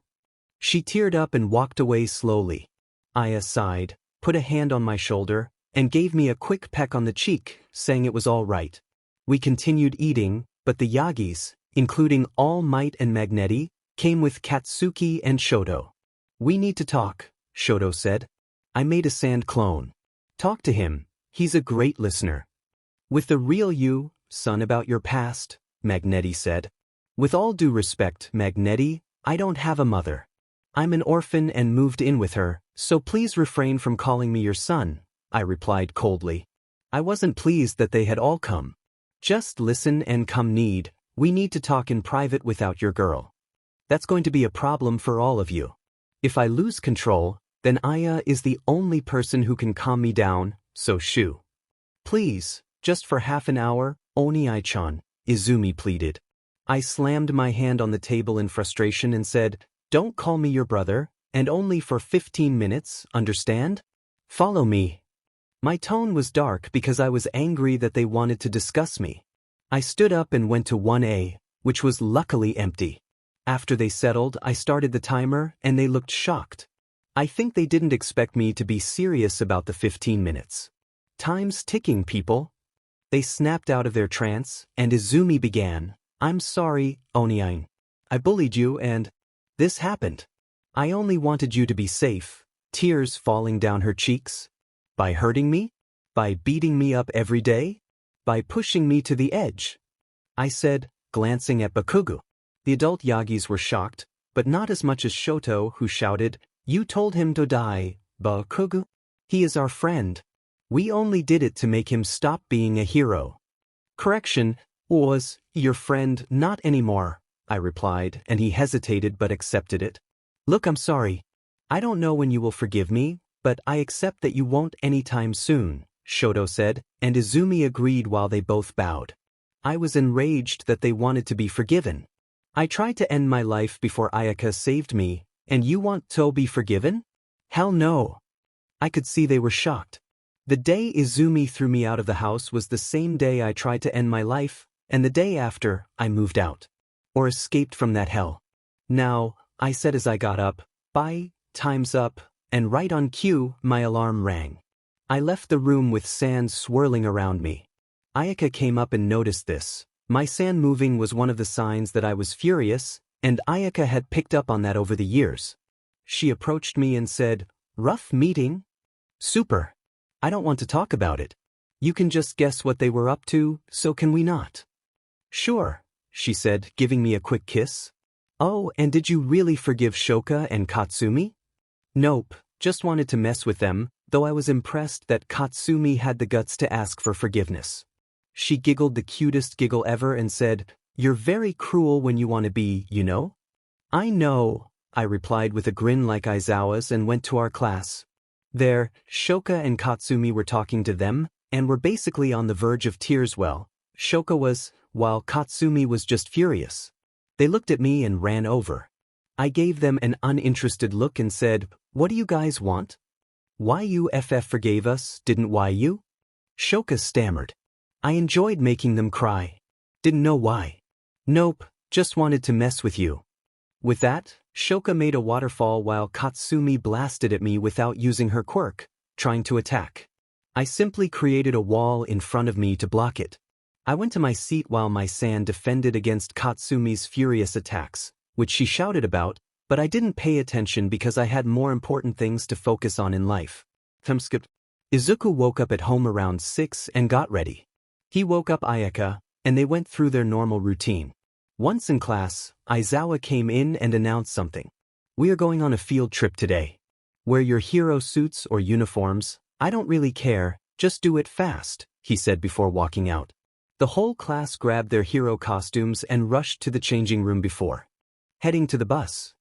She teared up and walked away slowly. Aya sighed, put a hand on my shoulder, and gave me a quick peck on the cheek, saying it was all right. We continued eating, but the Yagis, including All Might and Magneti, came with Katsuki and Shoto. "We need to talk," Shoto said. I made a sand clone. "Talk to him, he's a great listener." "With the real you, son, about your past," Magneti said. "With all due respect, Magneti, I don't have a mother. I'm an orphan and moved in with her, so please refrain from calling me your son," I replied coldly. I wasn't pleased that they had all come. "Just listen and come need, we need to talk in private without your girl. That's going to be a problem for all of you. If I lose control, then Aya is the only person who can calm me down, so shoo. Please, just for half an hour, Oni-chan," Izumi pleaded. I slammed my hand on the table in frustration and said, "Don't call me your brother, and only for 15 minutes, understand? Follow me." My tone was dark because I was angry that they wanted to discuss me. I stood up and went to 1A, which was luckily empty. After they settled, I started the timer and they looked shocked. I think they didn't expect me to be serious about the 15 minutes. "Time's ticking, people." They snapped out of their trance, and Izumi began, "I'm sorry, Oni-chan. I bullied you and this happened. I only wanted you to be safe," tears falling down her cheeks. "By hurting me? By beating me up every day? By pushing me to the edge?" I said, glancing at Bakugo. The adult Yagis were shocked, but not as much as Shoto, who shouted, "You told him to die, Bakugo? He is our friend. We only did it to make him stop being a hero." "Correction, was your friend, not anymore," I replied, and he hesitated but accepted it. "Look, I'm sorry. I don't know when you will forgive me, but I accept that you won't anytime soon," Shoto said, and Izumi agreed while they both bowed. I was enraged that they wanted to be forgiven. I tried to end my life before Ayaka saved me, and you want to be forgiven? Hell no. I could see they were shocked. The day Izumi threw me out of the house was the same day I tried to end my life, and the day after, I moved out. Or escaped from that hell. "Now," I said as I got up, "bye, time's up," and right on cue, my alarm rang. I left the room with sand swirling around me. Ayaka came up and noticed this. My sand moving was one of the signs that I was furious, and Ayaka had picked up on that over the years. She approached me and said, "Rough meeting?" "Super. I don't want to talk about it. You can just guess what they were up to, so can we not?" "Sure," she said, giving me a quick kiss. "Oh, and did you really forgive Shoka and Katsumi?" "Nope, just wanted to mess with them, though I was impressed that Katsumi had the guts to ask for forgiveness." She giggled the cutest giggle ever and said, "You're very cruel when you want to be, you know?" "I know," I replied with a grin like Aizawa's and went to our class. There, Shoka and Katsumi were talking to them, and were basically on the verge of tears. Well, Shoka was, while Katsumi was just furious. They looked at me and ran over. I gave them an uninterested look and said, "What do you guys want?" "Why you forgave us, didn't why you?" Shoka stammered. "I enjoyed making them cry. Didn't know why." "Nope, just wanted to mess with you." With that, Shoka made a waterfall while Katsumi blasted at me without using her quirk, trying to attack. I simply created a wall in front of me to block it. I went to my seat while my sand defended against Katsumi's furious attacks, which she shouted about, but I didn't pay attention because I had more important things to focus on in life. Izuku woke up at home around 6 and got ready. He woke up Ayaka, and they went through their normal routine. Once in class, Aizawa came in and announced something. "We are going on a field trip today. Wear your hero suits or uniforms, I don't really care, just do it fast," he said before walking out. The whole class grabbed their hero costumes and rushed to the changing room before heading to the bus.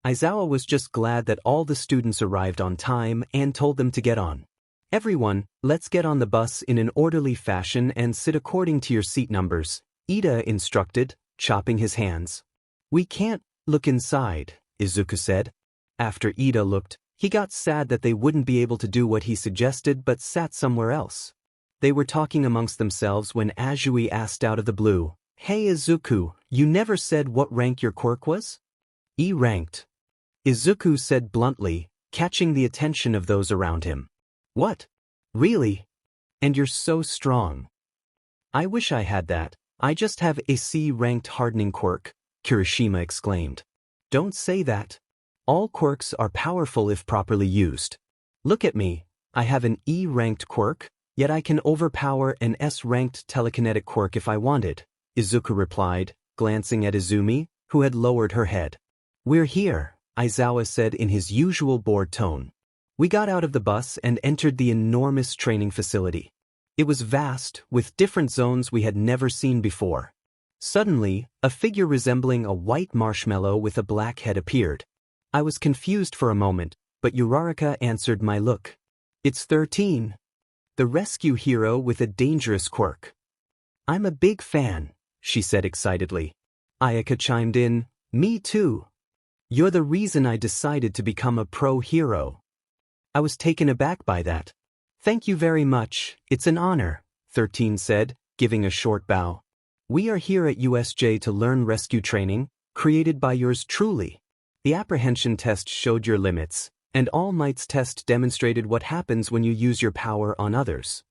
Aizawa was just glad that all the students arrived on time and told them to get on. "Everyone, let's get on the bus in an orderly fashion and sit according to your seat numbers," Ida instructed, chopping his hands. "We can't look inside," Izuku said. After Ida looked, he got sad that they wouldn't be able to do what he suggested but sat somewhere else. They were talking amongst themselves when Azui asked out of the blue, "Hey Izuku, you never said what rank your quirk was?" "E ranked." Izuku said bluntly, catching the attention of those around him. "What? Really? And you're so strong. I wish I had that. I just have a C-ranked hardening quirk, Kirishima exclaimed. Don't say that. All quirks are powerful if properly used. Look at me, I have an E-ranked quirk, yet I can overpower an S-ranked telekinetic quirk if I wanted, Izuku replied, glancing at Izumi, who had lowered her head. We're here, Aizawa said in his usual bored tone. We got out of the bus and entered the enormous training facility. It was vast, with different zones we had never seen before. Suddenly, a figure resembling a white marshmallow with a black head appeared. I was confused for a moment, but Uraraka answered my look. It's 13. The rescue hero with a dangerous quirk. I'm a big fan, she said excitedly. Ayaka chimed in, me too. You're the reason I decided to become a pro hero. I was taken aback by that. Thank you very much, it's an honor, 13 said, giving a short bow. We are here at USJ to learn rescue training, created by yours truly. The apprehension test showed your limits, and All Might's test demonstrated what happens when you use your power on others.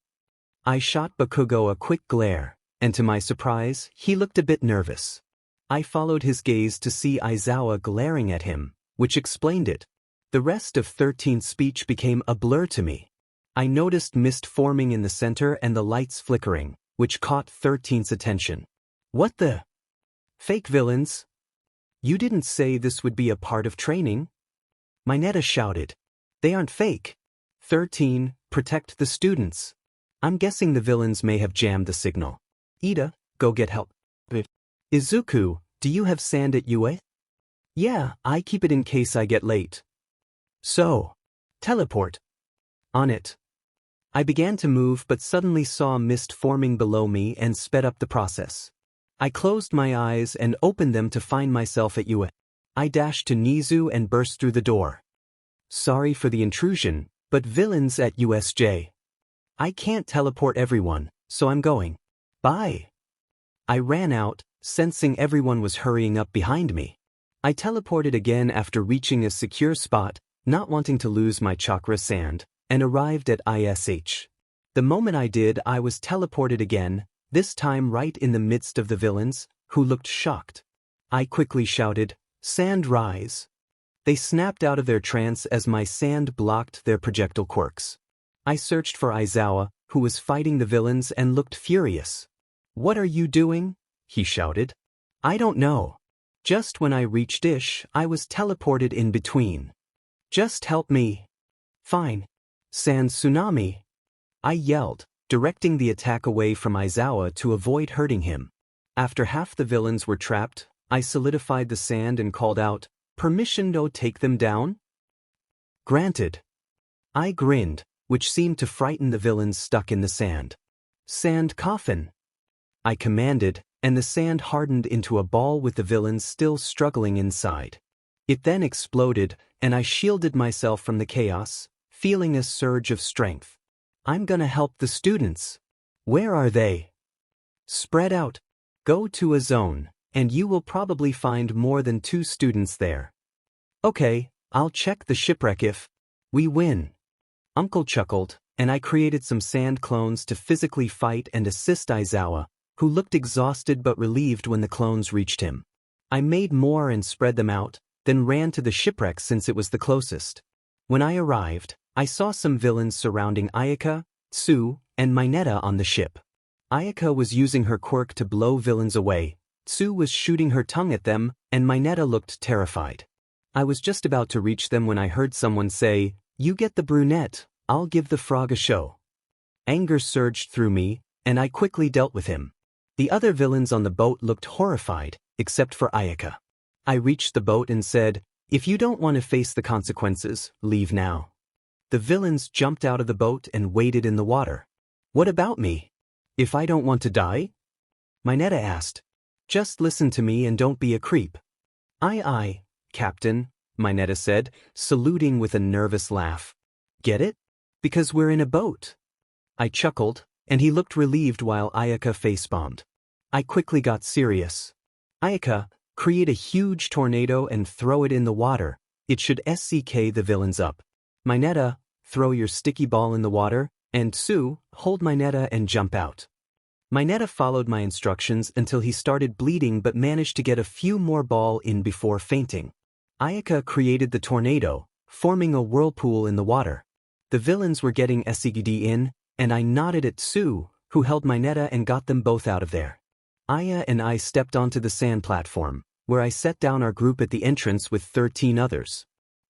I shot Bakugo a quick glare, and to my surprise, he looked a bit nervous. I followed his gaze to see Aizawa glaring at him, which explained it. The rest of 13's speech became a blur to me. I noticed mist forming in the center and the lights flickering, which caught 13's attention. What the? Fake villains? You didn't say this would be a part of training? Mineta shouted. They aren't fake. 13, protect the students. I'm guessing the villains may have jammed the signal. Ida, go get help. Izuku, do you have sand at UA? Yeah, I keep it in case I get late. So, teleport. On it. I began to move but suddenly saw mist forming below me and sped up the process. I closed my eyes and opened them to find myself at UA. I dashed to Nizu and burst through the door. Sorry for the intrusion, but villains at USJ. I can't teleport everyone, so I'm going. Bye. I ran out, sensing everyone was hurrying up behind me. I teleported again after reaching a secure spot, not wanting to lose my chakra sand, and arrived at ISH. The moment I did, I was teleported again, this time right in the midst of the villains, who looked shocked. I quickly shouted, "Sand rise!" They snapped out of their trance as my sand blocked their projectile quirks. I searched for Aizawa, who was fighting the villains and looked furious. "What are you doing?" he shouted. "I don't know. Just when I reached Ish, I was teleported in between. Just help me." "Fine. Sand tsunami," I yelled, directing the attack away from Aizawa to avoid hurting him. After half the villains were trapped, I solidified the sand and called out, "Permission to take them down?" "Granted." I grinned, which seemed to frighten the villains stuck in the sand. "Sand coffin," I commanded, and the sand hardened into a ball with the villains still struggling inside. It then exploded, and I shielded myself from the chaos, feeling a surge of strength. I'm gonna help the students. Where are they? Spread out. Go to a zone, and you will probably find more than 2 students there. Okay, I'll check the shipwreck if we win. Uncle chuckled, and I created some sand clones to physically fight and assist Aizawa, who looked exhausted but relieved when the clones reached him. I made more and spread them out, then ran to the shipwreck since it was the closest. When I arrived, I saw some villains surrounding Ayaka, Tsu, and Mineta on the ship. Ayaka was using her quirk to blow villains away, Tsu was shooting her tongue at them, and Mineta looked terrified. I was just about to reach them when I heard someone say, "You get the brunette, I'll give the frog a show." Anger surged through me, and I quickly dealt with him. The other villains on the boat looked horrified, except for Ayaka. I reached the boat and said, "If you don't want to face the consequences, leave now." The villains jumped out of the boat and waded in the water. "What about me? If I don't want to die?" Mineta asked. "Just listen to me and don't be a creep." Aye, Captain," Mineta said, saluting with a nervous laugh. "Get it? Because we're in a boat." I chuckled, and he looked relieved while Ayaka facepalmed. I quickly got serious. "Ayaka, create a huge tornado and throw it in the water. It should SCK the villains up. Mineta, throw your sticky ball in the water, And Tsu, hold my Neta and jump out. My Neta followed my instructions until he started bleeding but managed to get a few more ball in before fainting. Ayaka created the tornado, forming a whirlpool in the water. The villains were getting SCD in, and I nodded at Tsu, who held my Neta and got them both out of there. Aya and I stepped onto the sand platform, where I set down our group at the entrance with 13 others.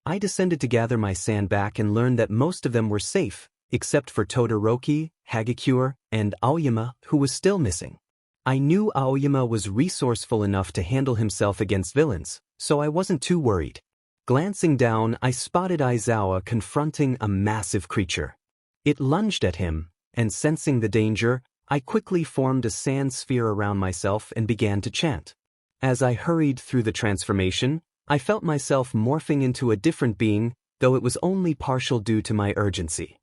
I descended to gather my sand back and learned that most of them were safe, except for Todoroki, Hagakure, and Aoyama, who was still missing. I knew Aoyama was resourceful enough to handle himself against villains, so I wasn't too worried. Glancing down, I spotted Aizawa confronting a massive creature. It lunged at him, and sensing the danger, I quickly formed a sand sphere around myself and began to chant. As I hurried through the transformation, I felt myself morphing into a different being, though it was only partial due to my urgency.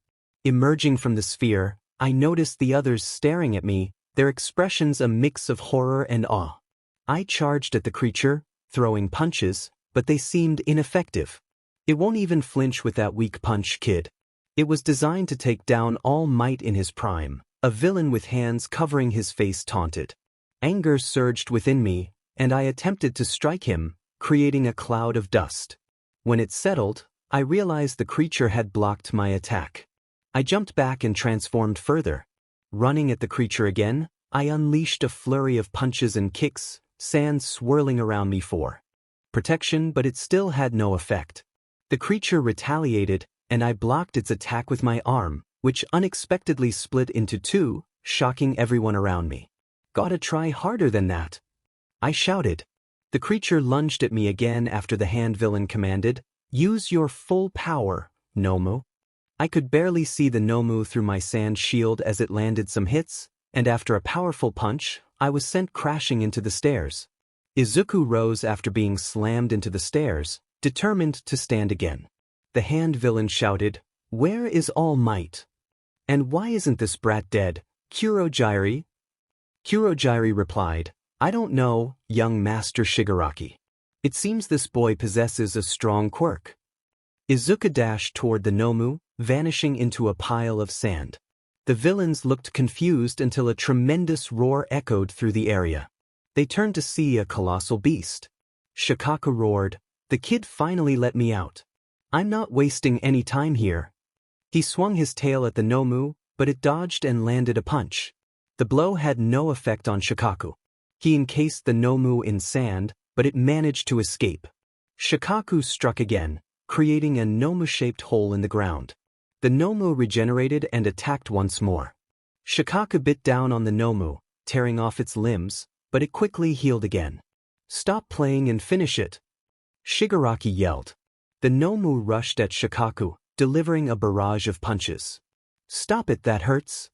Emerging from the sphere, I noticed the others staring at me, their expressions a mix of horror and awe. I charged at the creature, throwing punches, but they seemed ineffective. It won't even flinch with that weak punch, kid. It was designed to take down All Might in his prime. A villain with hands covering his face taunted. Anger surged within me, and I attempted to strike him, creating a cloud of dust. When it settled, I realized the creature had blocked my attack. I jumped back and transformed further. Running at the creature again, I unleashed a flurry of punches and kicks, sand swirling around me for protection, but it still had no effect. The creature retaliated, and I blocked its attack with my arm, which unexpectedly split into two, shocking everyone around me. Gotta try harder than that, I shouted. The creature lunged at me again after the hand villain commanded, use your full power, Nomu. I could barely see the Nomu through my sand shield as it landed some hits, and after a powerful punch, I was sent crashing into the stairs. Izuku rose after being slammed into the stairs, determined to stand again. The hand villain shouted, where is All Might? And why isn't this brat dead, Kurogyri? Kurogyri replied, I don't know, young Master Shigaraki. It seems this boy possesses a strong quirk. Izuku dashed toward the Nomu, vanishing into a pile of sand. The villains looked confused until a tremendous roar echoed through the area. They turned to see a colossal beast. Shikaku roared, the kid finally let me out. I'm not wasting any time here. He swung his tail at the Nomu, but it dodged and landed a punch. The blow had no effect on Shikaku. He encased the Nomu in sand, but it managed to escape. Shikaku struck again, creating a Nomu-shaped hole in the ground. The Nomu regenerated and attacked once more. Shikaku bit down on the Nomu, tearing off its limbs, but it quickly healed again. Stop playing and finish it, Shigaraki yelled. The Nomu rushed at Shikaku, delivering a barrage of punches. Stop it, that hurts,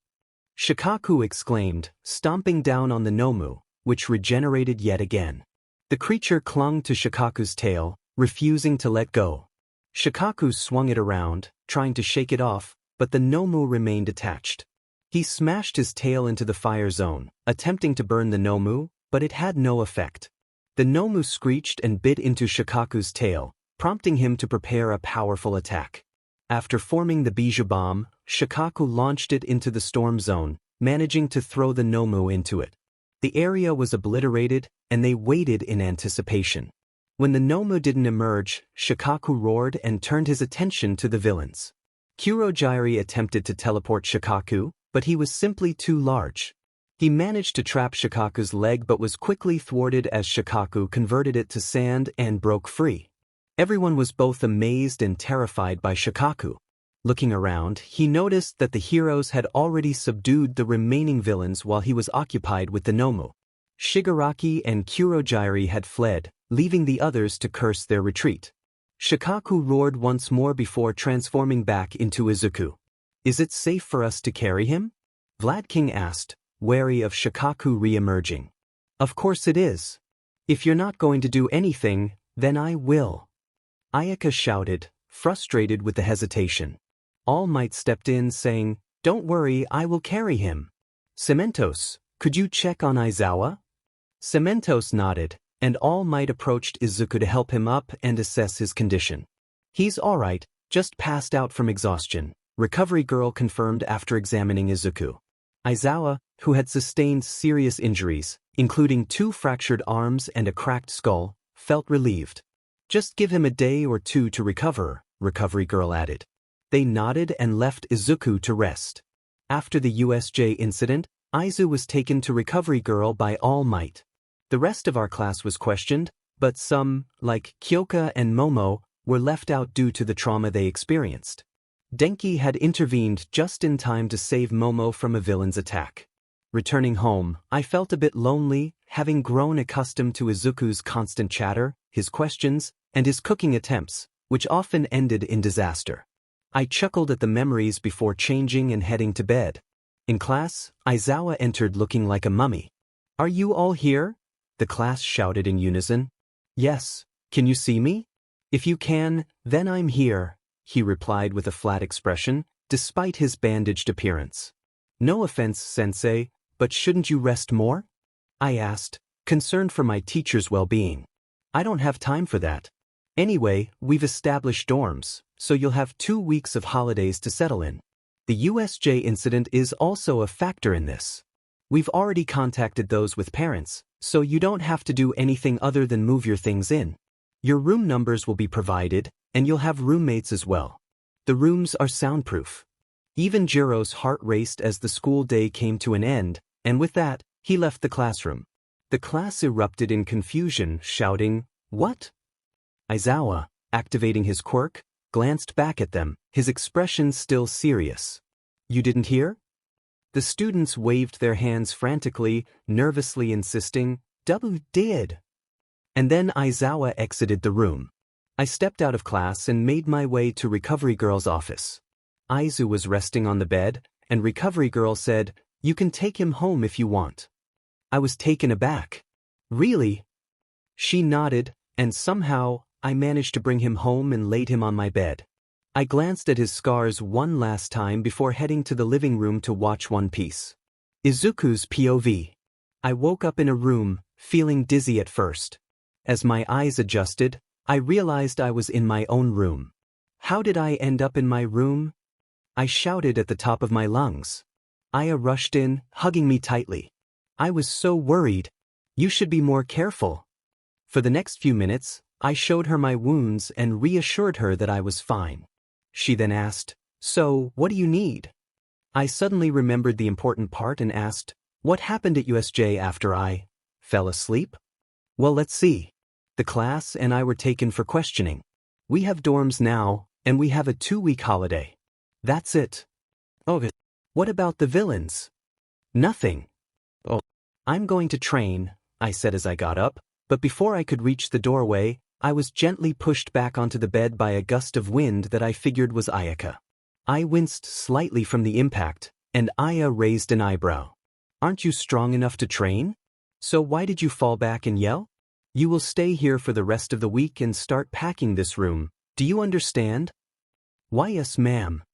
Shikaku exclaimed, stomping down on the Nomu, which regenerated yet again. The creature clung to Shikaku's tail, refusing to let go. Shikaku swung it around, trying to shake it off, but the Nomu remained attached. He smashed his tail into the fire zone, attempting to burn the Nomu, but it had no effect. The Nomu screeched and bit into Shikaku's tail, prompting him to prepare a powerful attack. After forming the Bijou Bomb, Shikaku launched it into the storm zone, managing to throw the Nomu into it. The area was obliterated, and they waited in anticipation. When the Nomu didn't emerge, Shikaku roared and turned his attention to the villains. Kurogyri attempted to teleport Shikaku, but he was simply too large. He managed to trap Shikaku's leg but was quickly thwarted as Shikaku converted it to sand and broke free. Everyone was both amazed and terrified by Shikaku. Looking around, he noticed that the heroes had already subdued the remaining villains while he was occupied with the Nomu. Shigaraki and Kurogyri had fled, leaving the others to curse their retreat. Shikaku roared once more before transforming back into Izuku. Is it safe for us to carry him? Vlad King asked, wary of Shikaku re-emerging. Of course it is. If you're not going to do anything, then I will, Ayaka shouted, frustrated with the hesitation. All Might stepped in saying, don't worry, I will carry him. Cementosss, could you check on Aizawa? Cementosss nodded, and All Might approached Izuku to help him up and assess his condition. He's alright, just passed out from exhaustion, recovery girl confirmed after examining Izuku. Aizawa, who had sustained serious injuries, including 2 fractured arms and a cracked skull, felt relieved. Just give him a day or 2 to recover, recovery girl added. They nodded and left Izuku to rest. After the USJ incident, Aizu was taken to recovery girl by All Might. The rest of our class was questioned, but some, like Kyoka and Momo, were left out due to the trauma they experienced. Denki had intervened just in time to save Momo from a villain's attack. Returning home, I felt a bit lonely, having grown accustomed to Izuku's constant chatter, his questions, and his cooking attempts, which often ended in disaster. I chuckled at the memories before changing and heading to bed. In class, Aizawa entered looking like a mummy. "Are you all here?" the class shouted in unison. "Yes, can you see me?" "If you can, then I'm here," he replied with a flat expression, despite his bandaged appearance. "No offense, sensei, but shouldn't you rest more?" I asked, concerned for my teacher's well-being. "I don't have time for that. Anyway, we've established dorms, so you'll have 2 weeks of holidays to settle in. The USJ incident is also a factor in this. We've already contacted those with parents, so you don't have to do anything other than move your things in. Your room numbers will be provided, and you'll have roommates as well. The rooms are soundproof." Even Jiro's heart raced as the school day came to an end, and with that, he left the classroom. The class erupted in confusion, shouting, "What?" Aizawa, activating his quirk, glanced back at them, his expression still serious. "You didn't hear?" The students waved their hands frantically, nervously insisting, "W did." And then Aizawa exited the room. I stepped out of class and made my way to recovery girl's office. Aizu was resting on the bed, and recovery girl said, "You can take him home if you want." I was taken aback. "Really?" She nodded, and somehow, I managed to bring him home and laid him on my bed. I glanced at his scars one last time before heading to the living room to watch One Piece. Izuku's POV. I woke up in a room, feeling dizzy at first. As my eyes adjusted, I realized I was in my own room. How did I end up in my room? I shouted at the top of my lungs. Aya rushed in, hugging me tightly. I was so worried. "You should be more careful." For the next few minutes, I showed her my wounds and reassured her that I was fine. She then asked, "So, what do you need?" I suddenly remembered the important part and asked, "What happened at USJ after I fell asleep?" "Well, let's see. The class and I were taken for questioning. We have dorms now, and we have a 2-week holiday. That's it." "Oh, what about the villains?" "Nothing." "Oh, I'm going to train," I said as I got up, but before I could reach the doorway, I was gently pushed back onto the bed by a gust of wind that I figured was Ayaka. I winced slightly from the impact, and Aya raised an eyebrow. "Aren't you strong enough to train? So why did you fall back and yell? You will stay here for the rest of the week and start packing this room. Do you understand?" "Why, yes, ma'am,"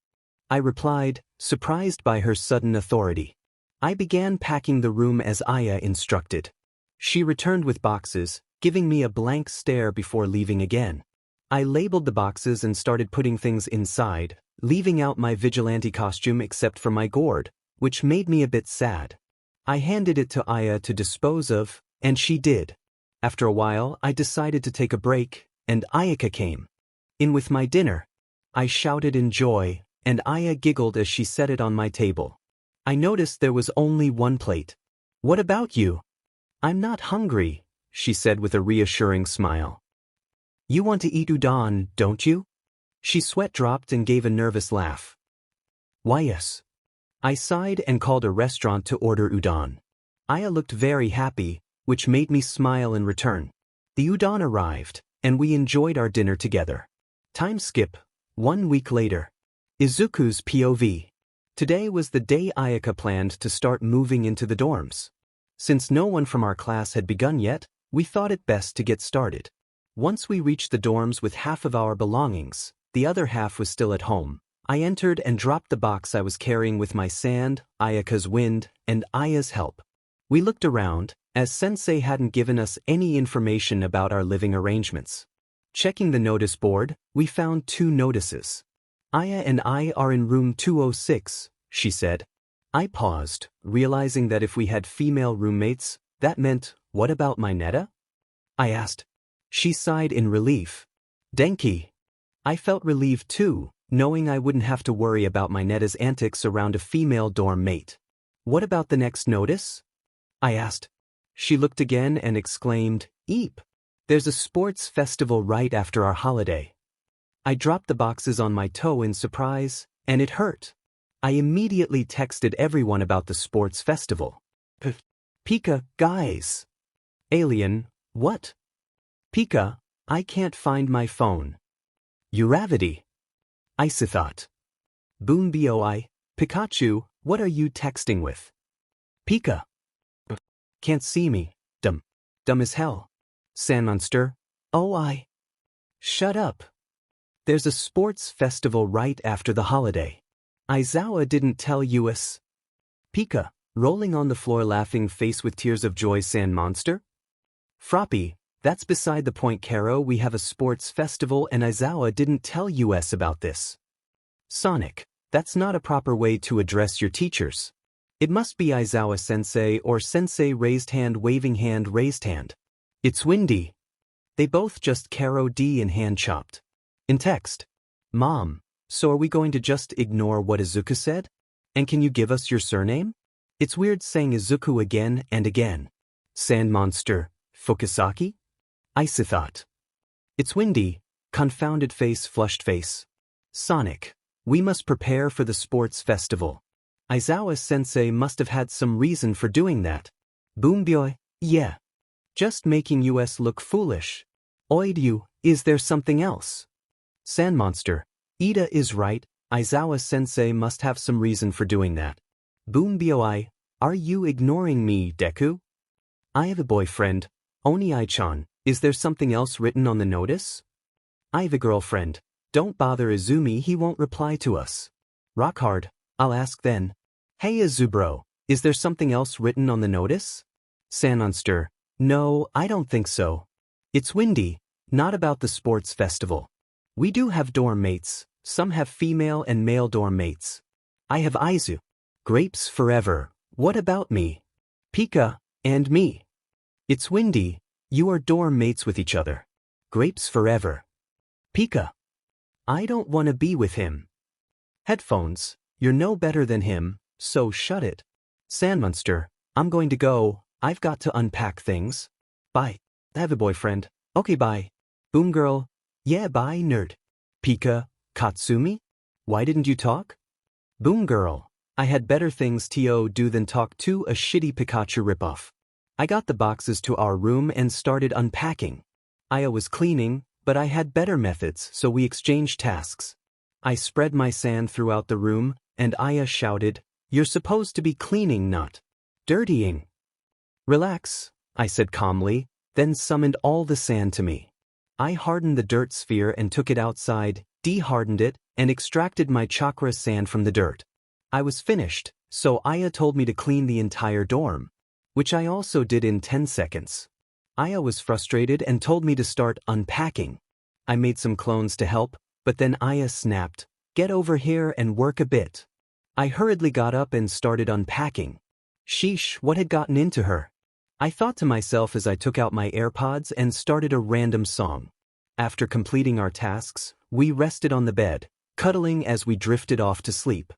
I replied, surprised by her sudden authority. I began packing the room as Aya instructed. She returned with boxes, giving me a blank stare before leaving again. I labeled the boxes and started putting things inside, leaving out my vigilante costume except for my gourd, which made me a bit sad. I handed it to Aya to dispose of, and she did. After a while, I decided to take a break, and Ayaka came in with my dinner. I shouted in joy, and Aya giggled as she set it on my table. I noticed there was only one plate. "What about you?" "I'm not hungry," she said with a reassuring smile. "You want to eat udon, don't you?" She sweat-dropped and gave a nervous laugh. "Why, yes." I sighed and called a restaurant to order udon. Aya looked very happy, which made me smile in return. The udon arrived, and we enjoyed our dinner together. Time skip. 1 week later. Izuku's POV. Today was the day Ayaka planned to start moving into the dorms. Since no one from our class had begun yet, we thought it best to get started. Once we reached the dorms with half of our belongings, the other half was still at home. I entered and dropped the box I was carrying with my sand, Ayaka's wind, and Aya's help. We looked around, as Sensei hadn't given us any information about our living arrangements. Checking the notice board, we found 2 notices. Aya and I are in room 206, she said. I paused, realizing that if we had female roommates, that meant, what about my Netta? I asked. She sighed in relief. Denki. I felt relieved too, knowing I wouldn't have to worry about my Netta's antics around a female dorm mate. What about the next notice? I asked. She looked again and exclaimed, Eep! There's a sports festival right after our holiday. I dropped the boxes on my toe in surprise, and it hurt. I immediately texted everyone about the sports festival. Pika, guys. Alien, what? Pika, I can't find my phone. Uravity. Isithot. Boom boi, Pikachu, what are you texting with? Pika. Can't see me, dumb. Dumb as hell. Sandmonster, oh Shut up. There's a sports festival right after the holiday. Aizawa didn't tell us. Pika, rolling on the floor laughing face with tears of joy Sandmonster? Froppy, that's beside the point Karo, we have a sports festival and Aizawa didn't tell us about this. Sonic, that's not a proper way to address your teachers. It must be Aizawa-sensei or sensei raised hand waving hand raised hand. It's windy. They both just Karo D in hand chopped. In text. Mom, so are we going to just ignore what Izuku said? And can you give us your surname? It's weird saying Izuku again and again. Sandmonster, Fukusaki? Isithot. It's windy, confounded face flushed face. Sonic, we must prepare for the sports festival. Aizawa-sensei must have had some reason for doing that. Boombyoy, yeah. Just making us look foolish. Oidyu, is there something else? Sandmonster, Ida is right, Aizawa-sensei must have some reason for doing that. Boombyoy, are you ignoring me, Deku? I have a boyfriend, Oni-chan, is there something else written on the notice? I have a girlfriend, don't bother Izumi, he won't reply to us. Rockhard, I'll ask then. Hey Izubro, is there something else written on the notice? Sandmonster, no, I don't think so. It's windy, not about the sports festival. We do have dorm mates, some have female and male dorm mates. I have Aizu. Grapes forever, what about me? Pika, and me. It's windy, you are dorm mates with each other. Grapes forever. Pika. I don't want to be with him. Headphones, you're no better than him, so shut it. Sandmonster, I'm going to go, I've got to unpack things. Bye. I have a boyfriend. Okay bye. Boom girl. Yeah bye nerd. Pika, Katsumi? Why didn't you talk? Boom girl. I had better things to do than talk to a shitty Pikachu ripoff. I got the boxes to our room and started unpacking. Aya was cleaning, but I had better methods so we exchanged tasks. I spread my sand throughout the room, and Aya shouted, You're supposed to be cleaning, not dirtying. Relax, I said calmly, then summoned all the sand to me. I hardened the dirt sphere and took it outside, de-hardened it, and extracted my chakra sand from the dirt. I was finished, so Aya told me to clean the entire dorm, which I also did in 10 seconds. Aya was frustrated and told me to start unpacking. I made some clones to help, but then Aya snapped, Get over here and work a bit. I hurriedly got up and started unpacking. Sheesh, what had gotten into her? I thought to myself as I took out my AirPods and started a random song. After completing our tasks, we rested on the bed, cuddling as we drifted off to sleep.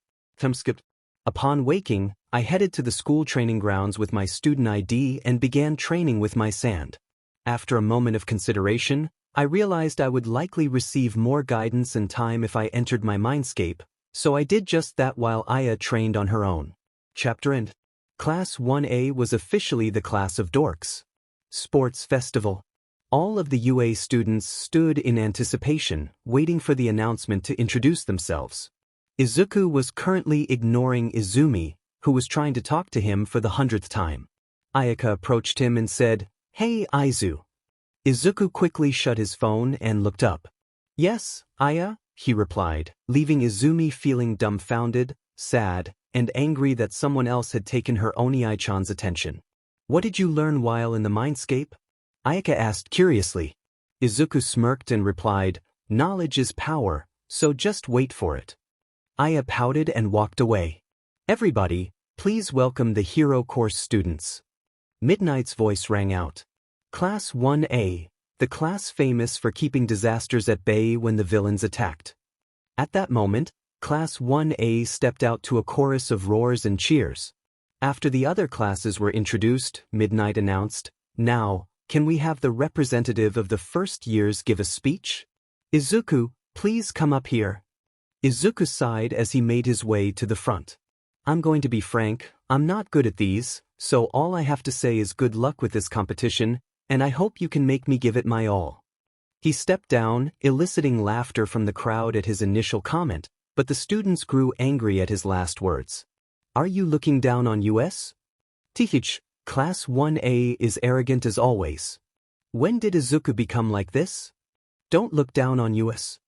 Upon waking, I headed to the school training grounds with my student ID and began training with my sand. After a moment of consideration, I realized I would likely receive more guidance and time if I entered my mindscape, so I did just that while Aya trained on her own. Chapter End. Class 1A was officially the class of dorks. Sports Festival. All of the UA students stood in anticipation, waiting for the announcement to introduce themselves. Izuku was currently ignoring Izumi, who was trying to talk to him for the 100th time. Ayaka approached him and said, Hey Aizu. Izuku quickly shut his phone and looked up. Yes, Aya, he replied, leaving Izumi feeling dumbfounded, sad, and angry that someone else had taken her Oni-chan's attention. What did you learn while in the mindscape? Ayaka asked curiously. Izuku smirked and replied, Knowledge is power, so just wait for it. Aya pouted and walked away. Everybody, please welcome the Hero Course students. Midnight's voice rang out. Class 1A, the class famous for keeping disasters at bay when the villains attacked. At that moment, Class 1A stepped out to a chorus of roars and cheers. After the other classes were introduced, Midnight announced, "Now, can we have the representative of the first years give a speech? Izuku, please come up here." Izuku sighed as he made his way to the front. "I'm going to be frank, I'm not good at these, so all I have to say is good luck with this competition, and I hope you can make me give it my all." He stepped down, eliciting laughter from the crowd at his initial comment, but the students grew angry at his last words. "Are you looking down on us? Tihich, Class 1A is arrogant as always. When did Izuku become like this? Don't look down on us.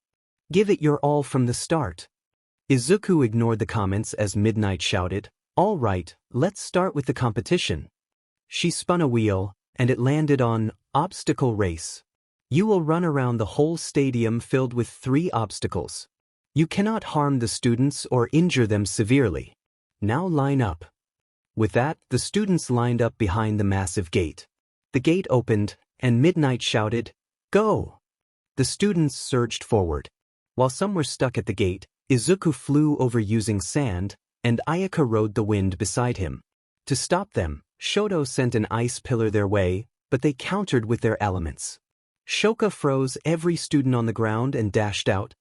Give it your all from the start." Izuku ignored the comments as Midnight shouted, "All right, let's start with the competition." She spun a wheel, and it landed on Obstacle Race. You will run around the whole stadium filled with 3 obstacles. You cannot harm the students or injure them severely. Now line up. With that, the students lined up behind the massive gate. The gate opened, and Midnight shouted, "Go!" The students surged forward. While some were stuck at the gate, Izuku flew over using sand, and Ayaka rode the wind beside him. To stop them, Shoto sent an ice pillar their way, but they countered with their elements. Shoka froze every student on the ground and dashed out,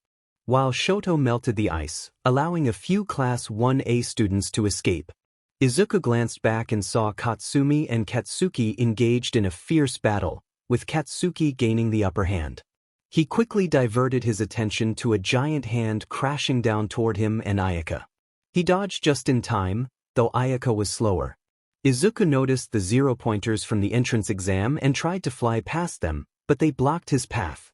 while Shoto melted the ice, allowing a few Class 1A students to escape. Izuku glanced back and saw Katsumi and Katsuki engaged in a fierce battle, with Katsuki gaining the upper hand. He quickly diverted his attention to a giant hand crashing down toward him and Ayaka. He dodged just in time, though Ayaka was slower. Izuku noticed the 0-pointers from the entrance exam and tried to fly past them, but they blocked his path.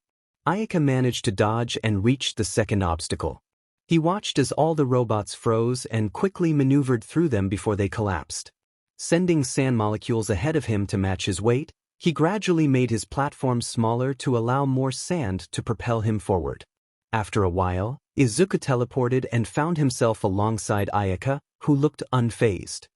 Ayaka managed to dodge and reached the second obstacle. He watched as all the robots froze and quickly maneuvered through them before they collapsed. Sending sand molecules ahead of him to match his weight, he gradually made his platform smaller to allow more sand to propel him forward. After a while, Izuku teleported and found himself alongside Ayaka, who looked unfazed.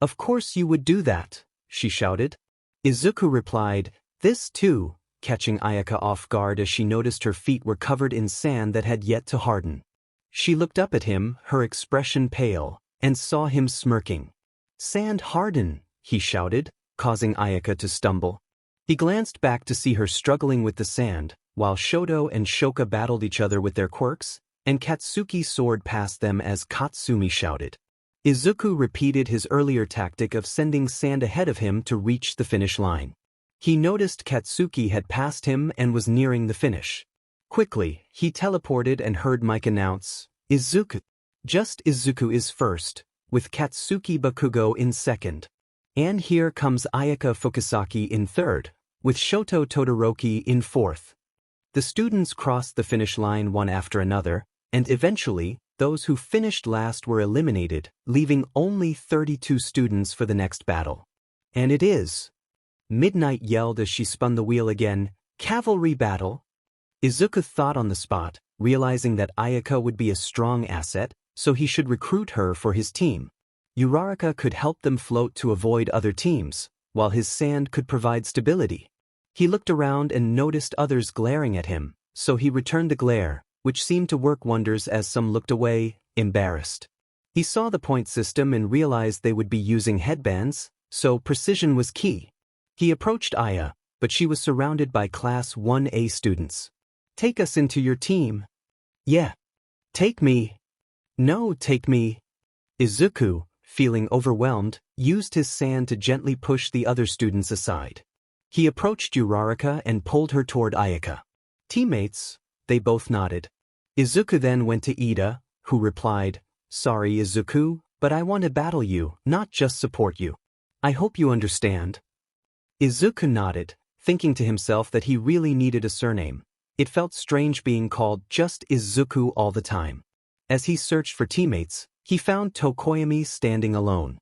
"Of course you would do that," she shouted. Izuku replied, "This too," catching Ayaka off guard as she noticed her feet were covered in sand that had yet to harden. She looked up at him, her expression pale, and saw him smirking. "Sand harden," he shouted, causing Ayaka to stumble. He glanced back to see her struggling with the sand, while Shoto and Shoka battled each other with their quirks, and Katsuki soared past them as Katsumi shouted. Izuku repeated his earlier tactic of sending sand ahead of him to reach the finish line. He noticed Katsuki had passed him and was nearing the finish. Quickly, he teleported and heard Mike announce, "Izuku." Just Izuku is first, with Katsuki Bakugo in second. And here comes Ayaka Fukusaki in third, with Shoto Todoroki in fourth. The students crossed the finish line one after another, and eventually, those who finished last were eliminated, leaving only 32 students for the next battle. And it is. Midnight yelled as she spun the wheel again, "Cavalry battle!" Izuku thought on the spot, realizing that Ayaka would be a strong asset, so he should recruit her for his team. Uraraka could help them float to avoid other teams, while his sand could provide stability. He looked around and noticed others glaring at him, so he returned the glare, which seemed to work wonders as some looked away, embarrassed. He saw the point system and realized they would be using headbands, so precision was key. He approached Aya, but she was surrounded by Class 1A students. "Take us into your team." "Yeah. Take me." "No, take me." Izuku, feeling overwhelmed, used his sand to gently push the other students aside. He approached Uraraka and pulled her toward Ayaka. "Teammates," they both nodded. Izuku then went to Ida, who replied, "Sorry, Izuku, but I want to battle you, not just support you. I hope you understand." Izuku nodded, thinking to himself that he really needed a surname. It felt strange being called just Izuku all the time. As he searched for teammates, he found Tokoyami standing alone.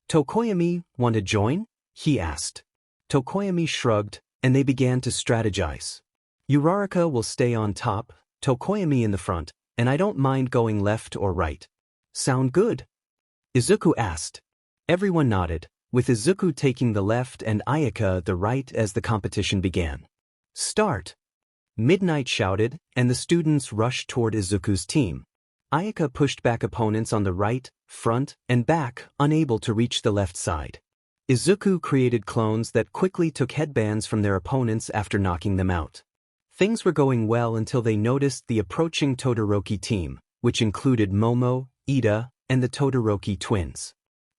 "Tokoyami, want to join?" he asked. Tokoyami shrugged, and they began to strategize. Uraraka will stay on top, Tokoyami in the front, and I don't mind going left or right. Sound good? Izuku asked. Everyone nodded, with Izuku taking the left and Ayaka the right as the competition began. Start! Midnight shouted, and the students rushed toward Izuku's team. Ayaka pushed back opponents on the right, front, and back, unable to reach the left side. Izuku created clones that quickly took headbands from their opponents after knocking them out. Things were going well until they noticed the approaching Todoroki team, which included Momo, Ida, and the Todoroki twins.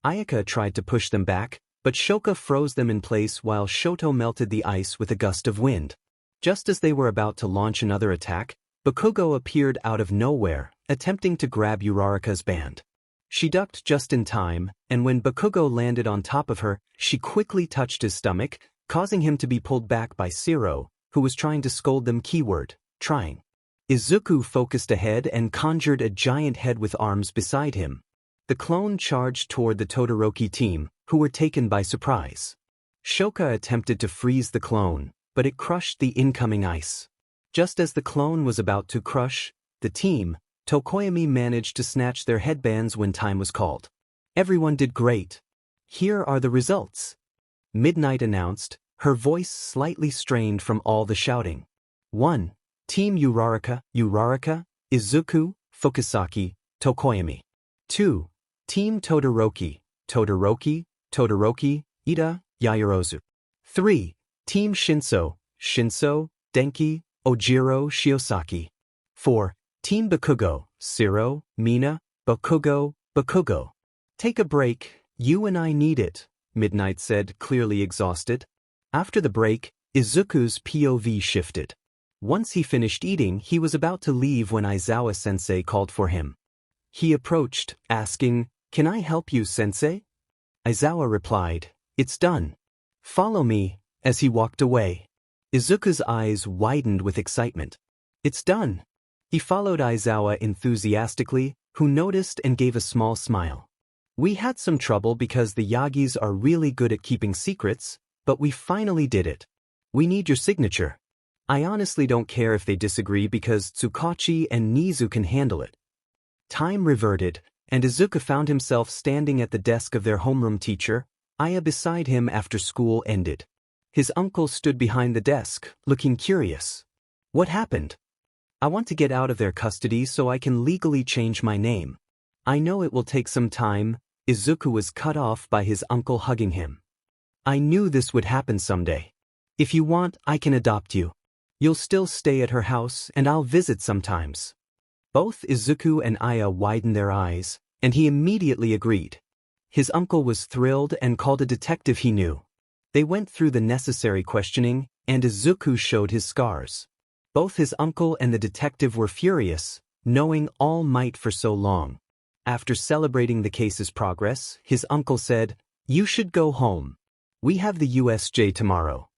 Ayaka tried to push them back, but Shoka froze them in place while Shoto melted the ice with a gust of wind. Just as they were about to launch another attack, Bakugo appeared out of nowhere, attempting to grab Uraraka's band. She ducked just in time, and when Bakugo landed on top of her, she quickly touched his stomach, causing him to be pulled back by Shiro, who was trying to scold them trying. Izuku focused ahead and conjured a giant head with arms beside him. The clone charged toward the Todoroki team, who were taken by surprise. Shoka attempted to freeze the clone, but it crushed the incoming ice. Just as the clone was about to crush the team, Tokoyami managed to snatch their headbands when time was called. Everyone did great. Here are the results. Midnight announced, her voice slightly strained from all the shouting. 1. Team Uraraka, Izuku, Fukasaki, Tokoyami. 2. Team Todoroki, Todoroki, Ida, Yaoyorozu. 3. Team Shinso, Denki, Ojiro, Shiosaki. 4. Team Bakugo, Shiro, Mina, Bakugo. Take a break, you and I need it, Midnight said, clearly exhausted. After the break, Izuku's POV shifted. Once he finished eating, he was about to leave when Aizawa-sensei called for him. He approached, asking, "Can I help you, sensei?" Aizawa replied, "It's done. Follow me," as he walked away. Izuku's eyes widened with excitement. "It's done." He followed Aizawa enthusiastically, who noticed and gave a small smile. "We had some trouble because the Yagis are really good at keeping secrets, but we finally did it. We need your signature. I honestly don't care if they disagree because Tsukachi and Nizu can handle it." Time reverted, and Izuku found himself standing at the desk of their homeroom teacher, Aya beside him after school ended. His uncle stood behind the desk, looking curious. "What happened?" "I want to get out of their custody so I can legally change my name. I know it will take some time." Izuku was cut off by his uncle hugging him. "I knew this would happen someday. If you want, I can adopt you. You'll still stay at her house and I'll visit sometimes." Both Izuku and Aya widened their eyes, and he immediately agreed. His uncle was thrilled and called a detective he knew. They went through the necessary questioning, and Izuku showed his scars. Both his uncle and the detective were furious, knowing All Might for so long. After celebrating the case's progress, his uncle said, "You should go home. We have the USJ tomorrow."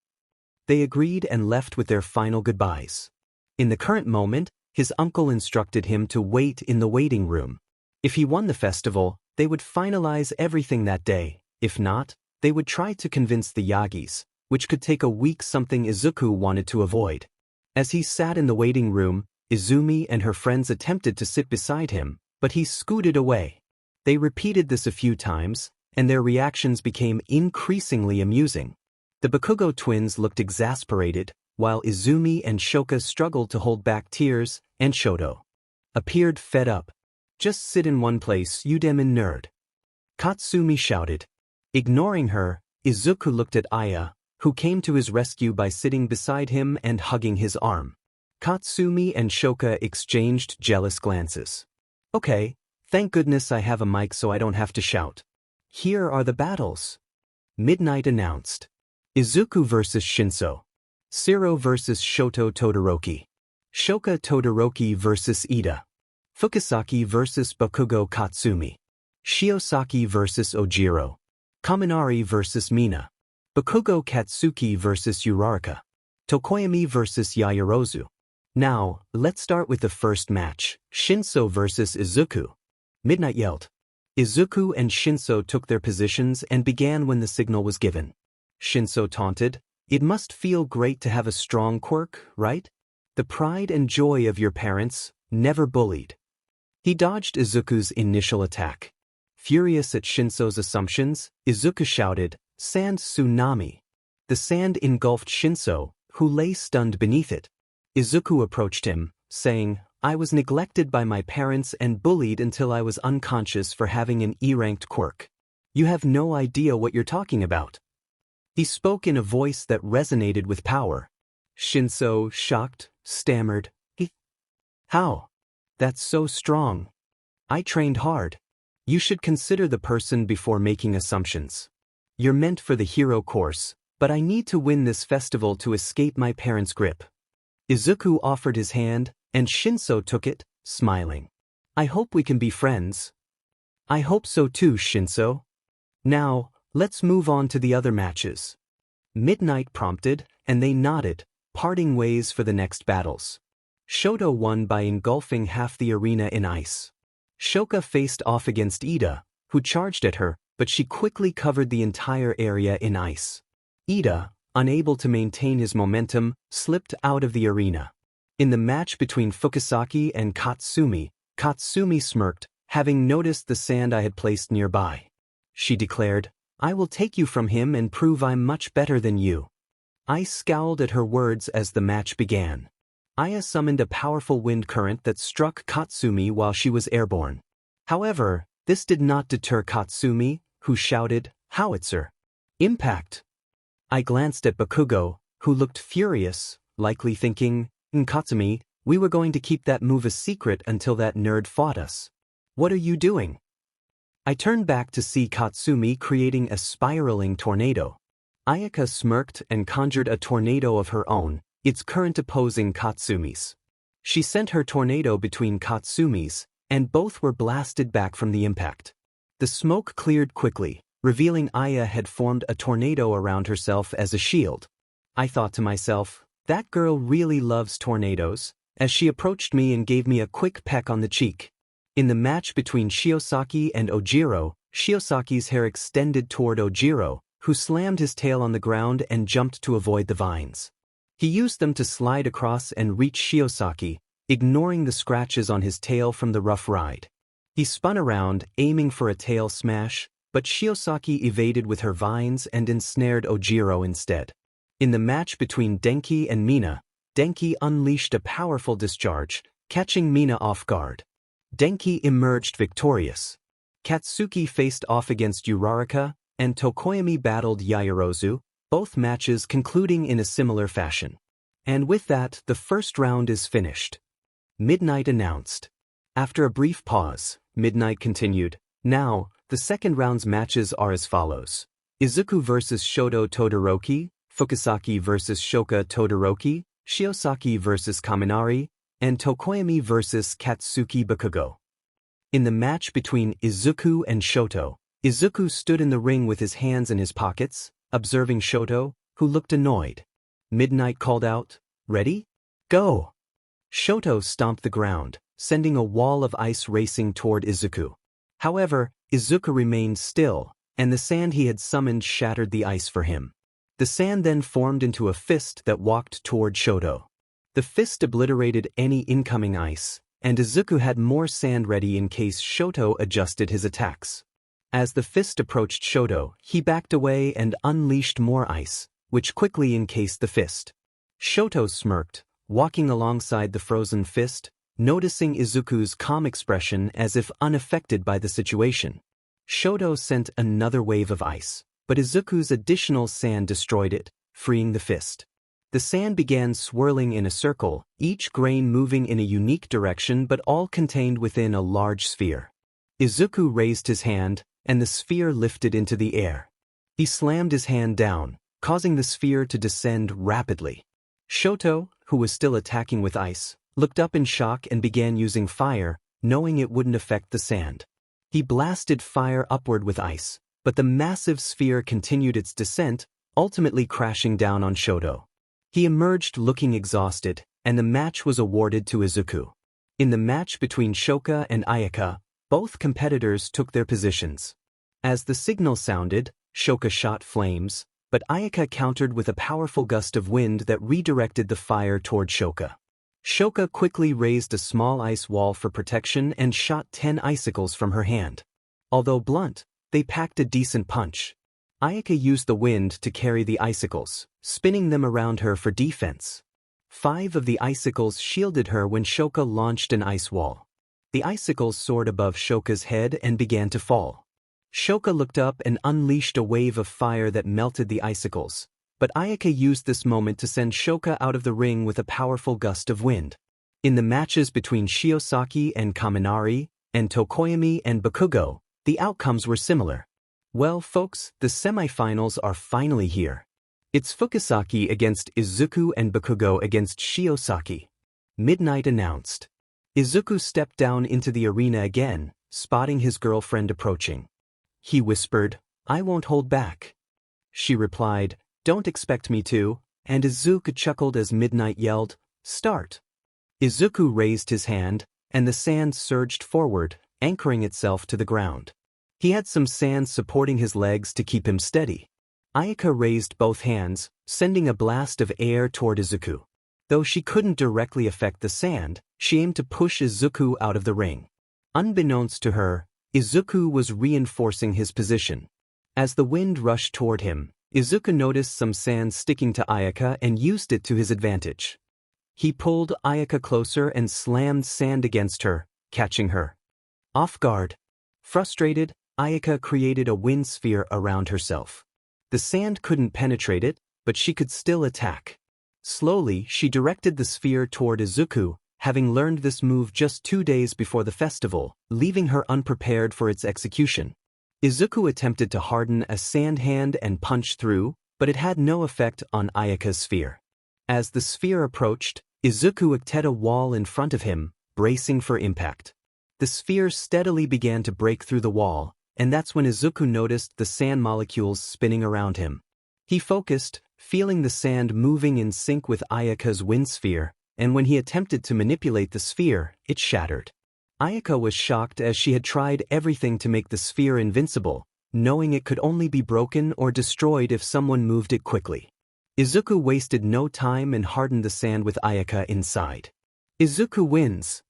They agreed and left with their final goodbyes. In the current moment, his uncle instructed him to wait in the waiting room. If he won the festival, they would finalize everything that day. If not, they would try to convince the Yagis, which could take a week, something Izuku wanted to avoid. As he sat in the waiting room, Izumi and her friends attempted to sit beside him, but he scooted away. They repeated this a few times, and their reactions became increasingly amusing. The Bakugo twins looked exasperated, while Izumi and Shoka struggled to hold back tears, and Shoto appeared fed up. "Just sit in one place, you demon nerd," Katsumi shouted. Ignoring her, Izuku looked at Aya, who came to his rescue by sitting beside him and hugging his arm. Katsumi and Shoka exchanged jealous glances. "Okay, thank goodness I have a mic so I don't have to shout. Here are the battles," Midnight announced. Izuku vs. Shinso. Shiro vs. Shoto Todoroki. Shoka Todoroki vs. Ida. Fukasaki vs. Bakugo Katsumi. Shiosaki vs. Ojiro. Kaminari vs. Mina. Bakugo Katsuki vs. Uraraka. Tokoyami vs. Yaoyorozu. Now, let's start with the first match, Shinso vs. Izuku. Midnight yelled. Izuku and Shinso took their positions and began when the signal was given. Shinso taunted, "It must feel great to have a strong quirk, right? The pride and joy of your parents, never bullied. He dodged Izuku's initial attack. Furious at Shinso's assumptions, Izuku shouted, "Sand tsunami!" The sand engulfed Shinso, who lay stunned beneath it. Izuku approached him, saying, "I was neglected by my parents and bullied until I was unconscious for having an E-ranked quirk. You have no idea what you're talking about." He spoke in a voice that resonated with power. Shinso, shocked, stammered, "How? That's so strong. I trained hard. You should consider the person before making assumptions. You're meant for the hero course, but I need to win this festival to escape my parents' grip." Izuku offered his hand, and Shinso took it, smiling. "I hope we can be friends." "I hope so too, Shinso. Now, let's move on to the other matches." Midnight prompted, and they nodded, parting ways for the next battles. Shoto won by engulfing half the arena in ice. Shoka faced off against Ida, who charged at her, but she quickly covered the entire area in ice. Ida, unable to maintain his momentum, slipped out of the arena. In the match between Fukasaki and Katsumi, Katsumi smirked, having noticed the sand I had placed nearby. She declared, "I will take you from him and prove I'm much better than you." I scowled at her words as the match began. Aya summoned a powerful wind current that struck Katsumi while she was airborne. However, this did not deter Katsumi, who shouted, "Howitzer! Impact!" I glanced at Bakugo, who looked furious, likely thinking, "Katsumi, we were going to keep that move a secret until that nerd fought us. What are you doing?" I turned back to see Katsumi creating a spiraling tornado. Ayaka smirked and conjured a tornado of her own, its current opposing Katsumi's. She sent her tornado between Katsumi's, and both were blasted back from the impact. The smoke cleared quickly, revealing Aya had formed a tornado around herself as a shield. I thought to myself, that girl really loves tornadoes, as she approached me and gave me a quick peck on the cheek. In the match between Shiosaki and Ojiro, Shiosaki's hair extended toward Ojiro, who slammed his tail on the ground and jumped to avoid the vines. He used them to slide across and reach Shiosaki, ignoring the scratches on his tail from the rough ride. He spun around, aiming for a tail smash, but Shiosaki evaded with her vines and ensnared Ojiro instead. In the match between Denki and Mina, Denki unleashed a powerful discharge, catching Mina off guard. Denki emerged victorious. Katsuki faced off against Uraraka, and Tokoyami battled Yaoyorozu, both matches concluding in a similar fashion. And with that, the first round is finished. Midnight announced. After a brief pause, Midnight continued, "Now, the second round's matches are as follows. Izuku vs Shoto Todoroki, Fukasaki vs Shoka Todoroki, Shiosaki vs Kaminari, and Tokoyami vs Katsuki Bakugo." In the match between Izuku and Shoto, Izuku stood in the ring with his hands in his pockets, observing Shoto, who looked annoyed. Midnight called out, "Ready? Go!" Shoto stomped the ground, sending a wall of ice racing toward Izuku. However, Izuku remained still, and the sand he had summoned shattered the ice for him. The sand then formed into a fist that walked toward Shoto. The fist obliterated any incoming ice, and Izuku had more sand ready in case Shoto adjusted his attacks. As the fist approached Shoto, he backed away and unleashed more ice, which quickly encased the fist. Shoto smirked, walking alongside the frozen fist, noticing Izuku's calm expression as if unaffected by the situation. Shoto sent another wave of ice, but Izuku's additional sand destroyed it, freeing the fist. The sand began swirling in a circle, each grain moving in a unique direction but all contained within a large sphere. Izuku raised his hand, and the sphere lifted into the air. He slammed his hand down, causing the sphere to descend rapidly. Shoto, who was still attacking with ice, looked up in shock and began using fire, knowing it wouldn't affect the sand. He blasted fire upward with ice, but the massive sphere continued its descent, ultimately crashing down on Shoto. He emerged looking exhausted, and the match was awarded to Izuku. In the match between Shoka and Ayaka, both competitors took their positions. As the signal sounded, Shoka shot flames, but Ayaka countered with a powerful gust of wind that redirected the fire toward Shoka. Shoka quickly raised a small ice wall for protection and shot 10 icicles from her hand. Although blunt, they packed a decent punch. Ayaka used the wind to carry the icicles, spinning them around her for defense. 5 of the icicles shielded her when Shoka launched an ice wall. The icicles soared above Shoka's head and began to fall. Shoka looked up and unleashed a wave of fire that melted the icicles, but Ayaka used this moment to send Shoka out of the ring with a powerful gust of wind. In the matches between Shiosaki and Kaminari, and Tokoyami and Bakugo, the outcomes were similar. Well folks, the semifinals are finally here. It's Fukasaki against Izuku and Bakugo against Shiosaki. Midnight announced. Izuku stepped down into the arena again, spotting his girlfriend approaching. He whispered, "I won't hold back." She replied, "Don't expect me to," and Izuku chuckled as Midnight yelled, "Start." Izuku raised his hand, and the sand surged forward, anchoring itself to the ground. He had some sand supporting his legs to keep him steady. Ayaka raised both hands, sending a blast of air toward Izuku. Though she couldn't directly affect the sand, she aimed to push Izuku out of the ring. Unbeknownst to her, Izuku was reinforcing his position. As the wind rushed toward him, Izuku noticed some sand sticking to Ayaka and used it to his advantage. He pulled Ayaka closer and slammed sand against her, catching her off guard. Frustrated, Ayaka created a wind sphere around herself. The sand couldn't penetrate it, but she could still attack. Slowly, she directed the sphere toward Izuku, having learned this move just 2 days before the festival, leaving her unprepared for its execution. Izuku attempted to harden a sand hand and punch through, but it had no effect on Ayaka's sphere. As the sphere approached, Izuku attacked a wall in front of him, bracing for impact. The sphere steadily began to break through the wall, and that's when Izuku noticed the sand molecules spinning around him. He focused, feeling the sand moving in sync with Ayaka's wind sphere, and when he attempted to manipulate the sphere, it shattered. Ayaka was shocked as she had tried everything to make the sphere invincible, knowing it could only be broken or destroyed if someone moved it quickly. Izuku wasted no time and hardened the sand with Ayaka inside. Izuku wins!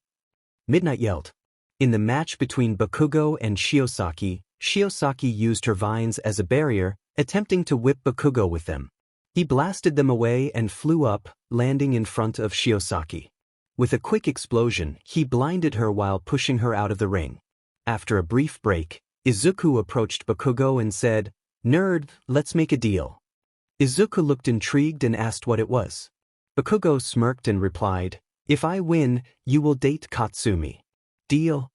Midnight yelled. In the match between Bakugo and Shiosaki, Shiosaki used her vines as a barrier, attempting to whip Bakugo with them. He blasted them away and flew up, landing in front of Shiosaki. With a quick explosion, he blinded her while pushing her out of the ring. After a brief break, Izuku approached Bakugo and said, "Nerd, let's make a deal." Izuku looked intrigued and asked what it was. Bakugo smirked and replied, "If I win, you will date Katsumi." "Deal?"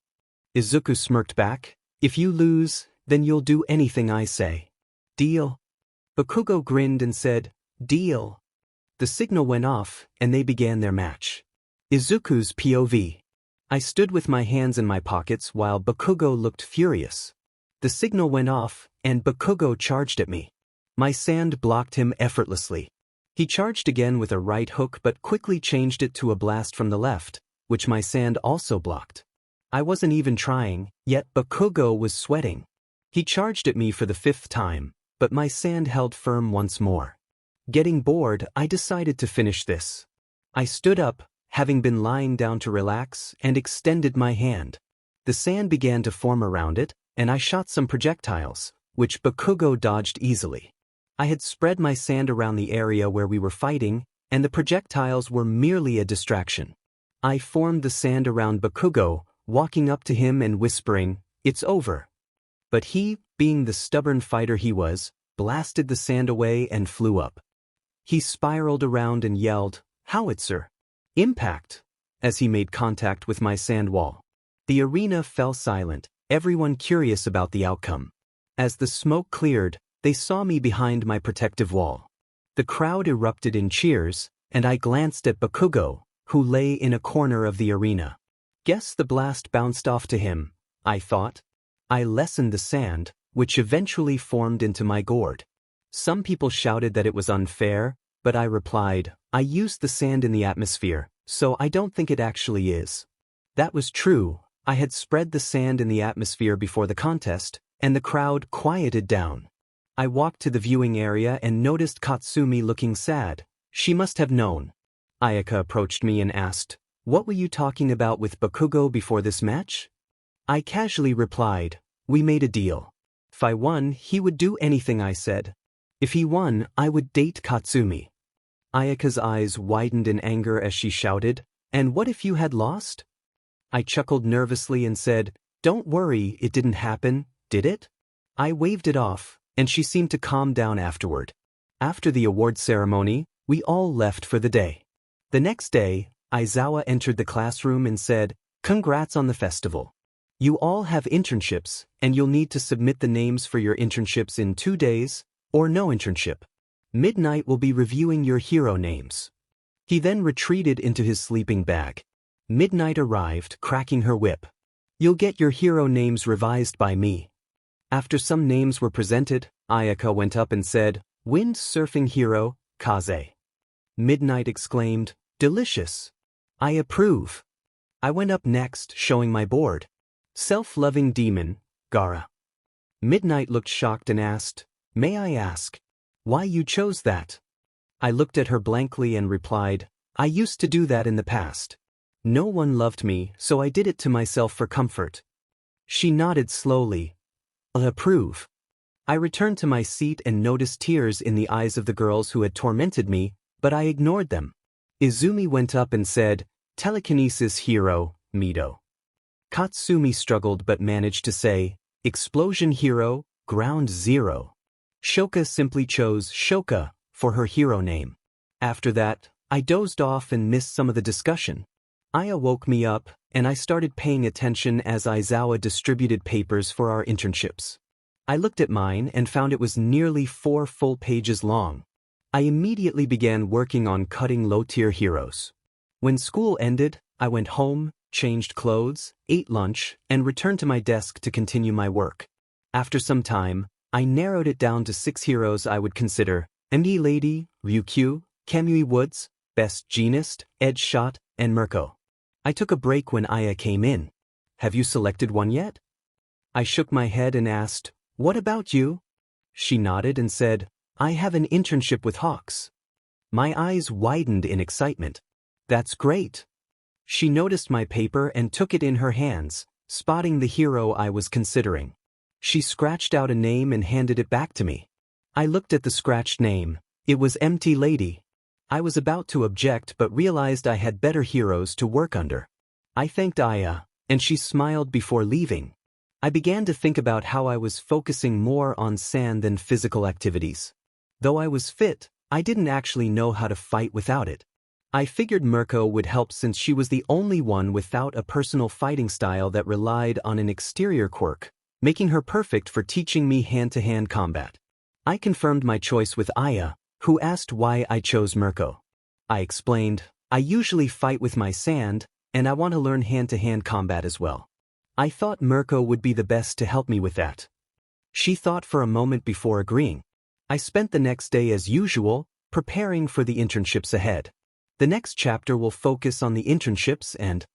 Izuku smirked back, "If you lose, then you'll do anything I say." "Deal?" Bakugo grinned and said, "Deal." The signal went off, and they began their match. Izuku's POV. I stood with my hands in my pockets while Bakugo looked furious. The signal went off, and Bakugo charged at me. My sand blocked him effortlessly. He charged again with a right hook but quickly changed it to a blast from the left, which my sand also blocked. I wasn't even trying, yet Bakugo was sweating. He charged at me for the 5th time, but my sand held firm once more. Getting bored, I decided to finish this. I stood up, having been lying down to relax, and extended my hand. The sand began to form around it, and I shot some projectiles, which Bakugo dodged easily. I had spread my sand around the area where we were fighting, and the projectiles were merely a distraction. I formed the sand around Bakugo, walking up to him and whispering, "It's over." But he, being the stubborn fighter he was, blasted the sand away and flew up. He spiraled around and yelled, "Howitzer! Impact!" as he made contact with my sand wall. The arena fell silent, everyone curious about the outcome. As the smoke cleared, they saw me behind my protective wall. The crowd erupted in cheers, and I glanced at Bakugo, who lay in a corner of the arena. Guess the blast bounced off to him, I thought. I lessened the sand, which eventually formed into my gourd. Some people shouted that it was unfair, but I replied, "I used the sand in the atmosphere, so I don't think it actually is." That was true. I had spread the sand in the atmosphere before the contest, and the crowd quieted down. I walked to the viewing area and noticed Katsumi looking sad. She must have known. Ayaka approached me and asked, "What were you talking about with Bakugo before this match?" I casually replied, "We made a deal. If I won, he would do anything I said. If he won, I would date Katsumi." Ayaka's eyes widened in anger as she shouted, "And what if you had lost?" I chuckled nervously and said, "Don't worry, it didn't happen, did it?" I waved it off, and she seemed to calm down afterward. After the award ceremony, we all left for the day. The next day, Aizawa entered the classroom and said, "Congrats on the festival. You all have internships, and you'll need to submit the names for your internships in 2 days, or no internship. Midnight will be reviewing your hero names." He then retreated into his sleeping bag. Midnight arrived, cracking her whip. "You'll get your hero names revised by me." After some names were presented, Ayaka went up and said, "Wind surfing hero, Kaze." Midnight exclaimed, "Delicious. I approve." I went up next, showing my board. Self-loving demon, Gaara. Midnight looked shocked and asked, "May I ask why you chose that?" I looked at her blankly and replied, "I used to do that in the past. No one loved me, so I did it to myself for comfort." She nodded slowly. "I approve." I returned to my seat and noticed tears in the eyes of the girls who had tormented me, but I ignored them. Izumi went up and said, "Telekinesis hero, Mido." Katsumi struggled but managed to say, "Explosion hero, ground zero." Shoka simply chose Shoka for her hero name. After that, I dozed off and missed some of the discussion. Aya woke me up, and I started paying attention as Aizawa distributed papers for our internships. I looked at mine and found it was nearly 4 full pages long. I immediately began working on cutting low-tier heroes. When school ended, I went home, changed clothes, ate lunch, and returned to my desk to continue my work. After some time, I narrowed it down to 6 heroes I would consider: MD Lady, Ryukyu, Kamui Woods, Best Jeanist, Edge Shot, and Mirko. I took a break when Aya came in. "Have you selected one yet?" I shook my head and asked, "What about you?" She nodded and said, "I have an internship with Hawks." My eyes widened in excitement. "That's great." She noticed my paper and took it in her hands, spotting the hero I was considering. She scratched out a name and handed it back to me. I looked at the scratched name. It was Empty Lady. I was about to object but realized I had better heroes to work under. I thanked Aya, and she smiled before leaving. I began to think about how I was focusing more on sand than physical activities. Though I was fit, I didn't actually know how to fight without it. I figured Mirko would help since she was the only one without a personal fighting style that relied on an exterior quirk, making her perfect for teaching me hand-to-hand combat. I confirmed my choice with Aya, who asked why I chose Mirko. I explained, "I usually fight with my sand, and I want to learn hand-to-hand combat as well. I thought Mirko would be the best to help me with that." She thought for a moment before agreeing. I spent the next day as usual, preparing for the internships ahead. The next chapter will focus on the internships and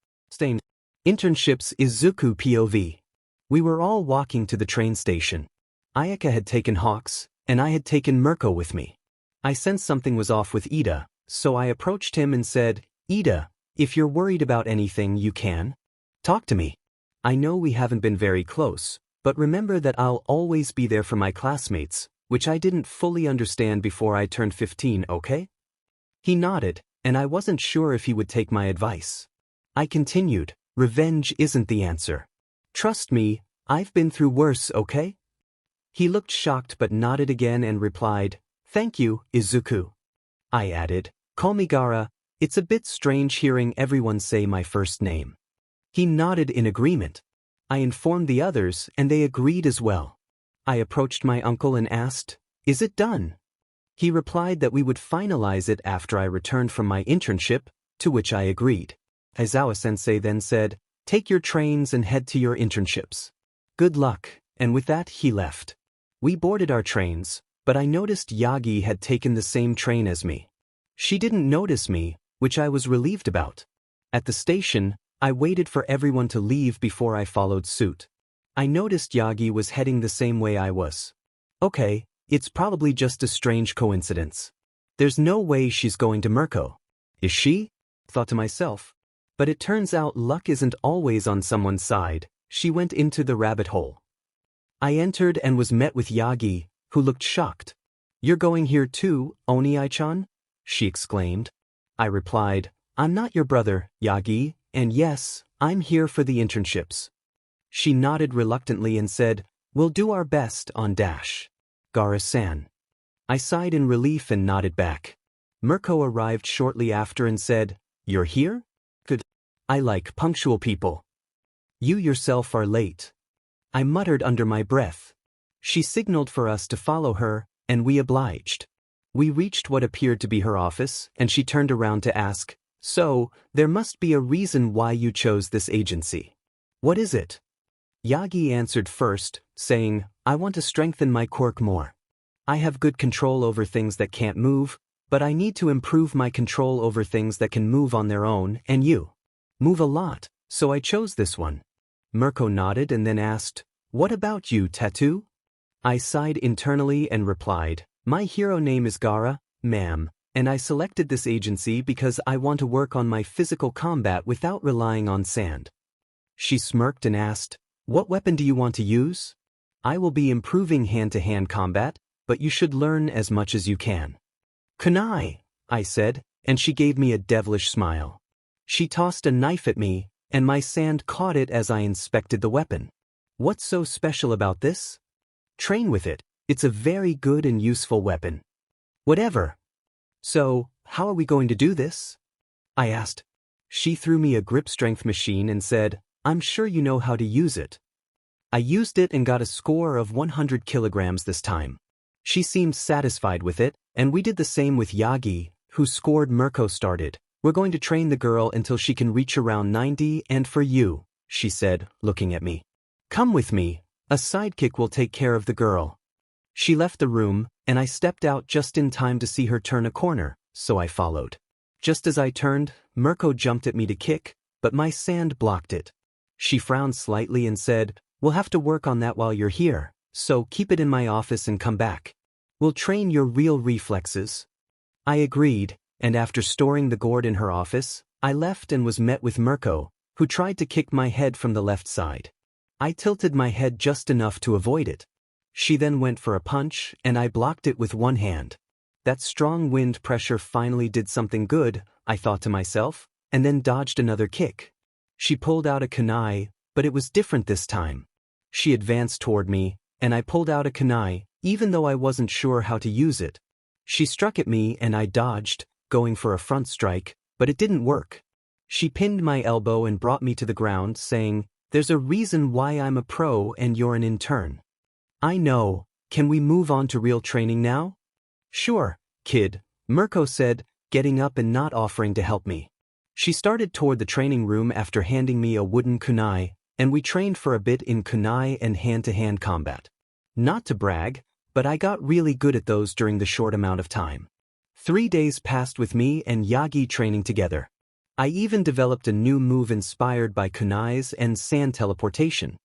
internships Izuku POV. We were all walking to the train station. Ayaka had taken Hawks, and I had taken Mirko with me. I sensed something was off with Ida, so I approached him and said, "Ida, if you're worried about anything, you can talk to me. I know we haven't been very close, but remember that I'll always be there for my classmates," which I didn't fully understand before I turned 15, okay? He nodded, and I wasn't sure if he would take my advice. I continued, "Revenge isn't the answer. Trust me, I've been through worse, okay?" He looked shocked but nodded again and replied, "Thank you, Izuku." I added, "Call me Gaara, it's a bit strange hearing everyone say my first name." He nodded in agreement. I informed the others and they agreed as well. I approached my uncle and asked, "Is it done?" He replied that we would finalize it after I returned from my internship, to which I agreed. Aizawa-sensei then said, "Take your trains and head to your internships. Good luck," and with that he left. We boarded our trains, but I noticed Yagi had taken the same train as me. She didn't notice me, which I was relieved about. At the station, I waited for everyone to leave before I followed suit. I noticed Yagi was heading the same way I was. Okay, it's probably just a strange coincidence. There's no way she's going to Mirko. Is she? Thought to myself. But it turns out luck isn't always on someone's side. She went into the rabbit hole. I entered and was met with Yagi, who looked shocked. You're going here too, Oni-chan? She exclaimed. I replied, I'm not your brother, Yagi, and yes, I'm here for the internships. She nodded reluctantly and said, we'll do our best on dash. Gaara-san. I sighed in relief and nodded back. Mirko arrived shortly after and said, You're here? Good. I like punctual people. You yourself are late. I muttered under my breath. She signaled for us to follow her, and we obliged. We reached what appeared to be her office, and she turned around to ask, So, there must be a reason why you chose this agency. What is it? Yagi answered first, saying, I want to strengthen my quirk more. I have good control over things that can't move, but I need to improve my control over things that can move on their own, and you move a lot, so I chose this one. Mirko nodded and then asked, What about you, Tattoo? I sighed internally and replied, My hero name is Gaara, ma'am, and I selected this agency because I want to work on my physical combat without relying on sand. She smirked and asked, What weapon do you want to use? I will be improving hand-to-hand combat, but you should learn as much as you can. Kunai, I said, and she gave me a devilish smile. She tossed a knife at me, and my sand caught it as I inspected the weapon. What's so special about this? Train with it. It's a very good and useful weapon. Whatever. So, how are we going to do this? I asked. She threw me a grip strength machine and said, I'm sure you know how to use it. I used it and got a score of 100 kilograms this time. She seemed satisfied with it, and we did the same with Yagi, who scored. Mirko started. We're going to train the girl until she can reach around 90, and for you, she said, looking at me. Come with me, a sidekick will take care of the girl. She left the room, and I stepped out just in time to see her turn a corner, so I followed. Just as I turned, Mirko jumped at me to kick, but my sand blocked it. She frowned slightly and said, We'll have to work on that while you're here, so keep it in my office and come back. We'll train your real reflexes. I agreed, and after storing the gourd in her office, I left and was met with Mirko, who tried to kick my head from the left side. I tilted my head just enough to avoid it. She then went for a punch, and I blocked it with one hand. That strong wind pressure finally did something good, I thought to myself, and then dodged another kick. She pulled out a kunai, but it was different this time. She advanced toward me, and I pulled out a kunai, even though I wasn't sure how to use it. She struck at me and I dodged, going for a front strike, but it didn't work. She pinned my elbow and brought me to the ground, saying, There's a reason why I'm a pro and you're an intern. I know. Can we move on to real training now? Sure, kid, Mirko said, getting up and not offering to help me. She started toward the training room after handing me a wooden kunai, and we trained for a bit in kunai and hand-to-hand combat. Not to brag, but I got really good at those during the short amount of time. 3 days passed with me and Yagi training together. I even developed a new move inspired by kunais and sand teleportation.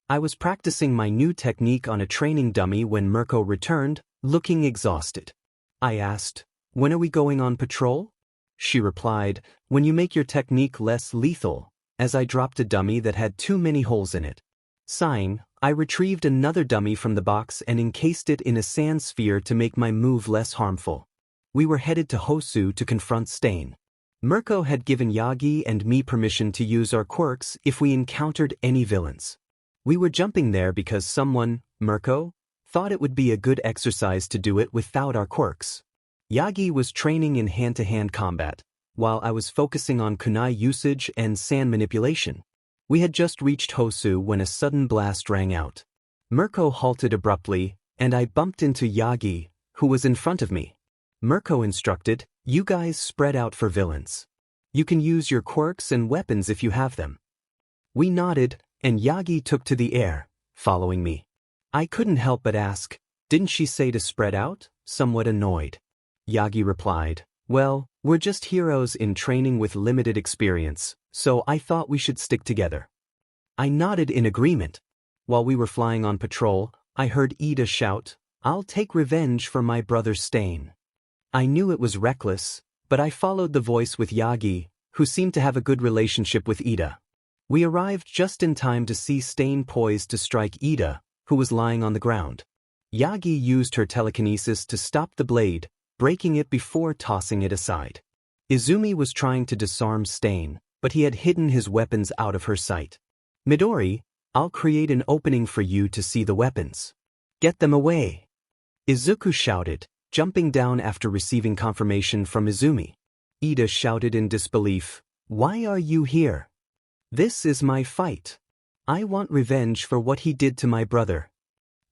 I was practicing my new technique on a training dummy when Mirko returned, looking exhausted. I asked, When are we going on patrol? She replied, When you make your technique less lethal, as I dropped a dummy that had too many holes in it. Sighing, I retrieved another dummy from the box and encased it in a sand sphere to make my move less harmful. We were headed to Hosu to confront Stain. Mirko had given Yagi and me permission to use our quirks if we encountered any villains. We were jumping there because someone, Mirko, thought it would be a good exercise to do it without our quirks. Yagi was training in hand-to-hand combat, while I was focusing on kunai usage and sand manipulation. We had just reached Hosu when a sudden blast rang out. Mirko halted abruptly, and I bumped into Yagi, who was in front of me. Mirko instructed, You guys spread out for villains. You can use your quirks and weapons if you have them. We nodded, and Yagi took to the air, following me. I couldn't help but ask, Didn't she say to spread out? Somewhat annoyed. Yagi replied, Well, we're just heroes in training with limited experience, so I thought we should stick together. I nodded in agreement. While we were flying on patrol, I heard Ida shout, I'll take revenge for my brother Stain. I knew it was reckless, but I followed the voice with Yagi, who seemed to have a good relationship with Ida. We arrived just in time to see Stain poised to strike Ida, who was lying on the ground. Yagi used her telekinesis to stop the blade, breaking it before tossing it aside. Izumi was trying to disarm Stain, but he had hidden his weapons out of her sight. Midori, I'll create an opening for you to see the weapons. Get them away. Izuku shouted, jumping down after receiving confirmation from Izumi. Ida shouted in disbelief, "Why are you here? This is my fight. I want revenge for what he did to my brother."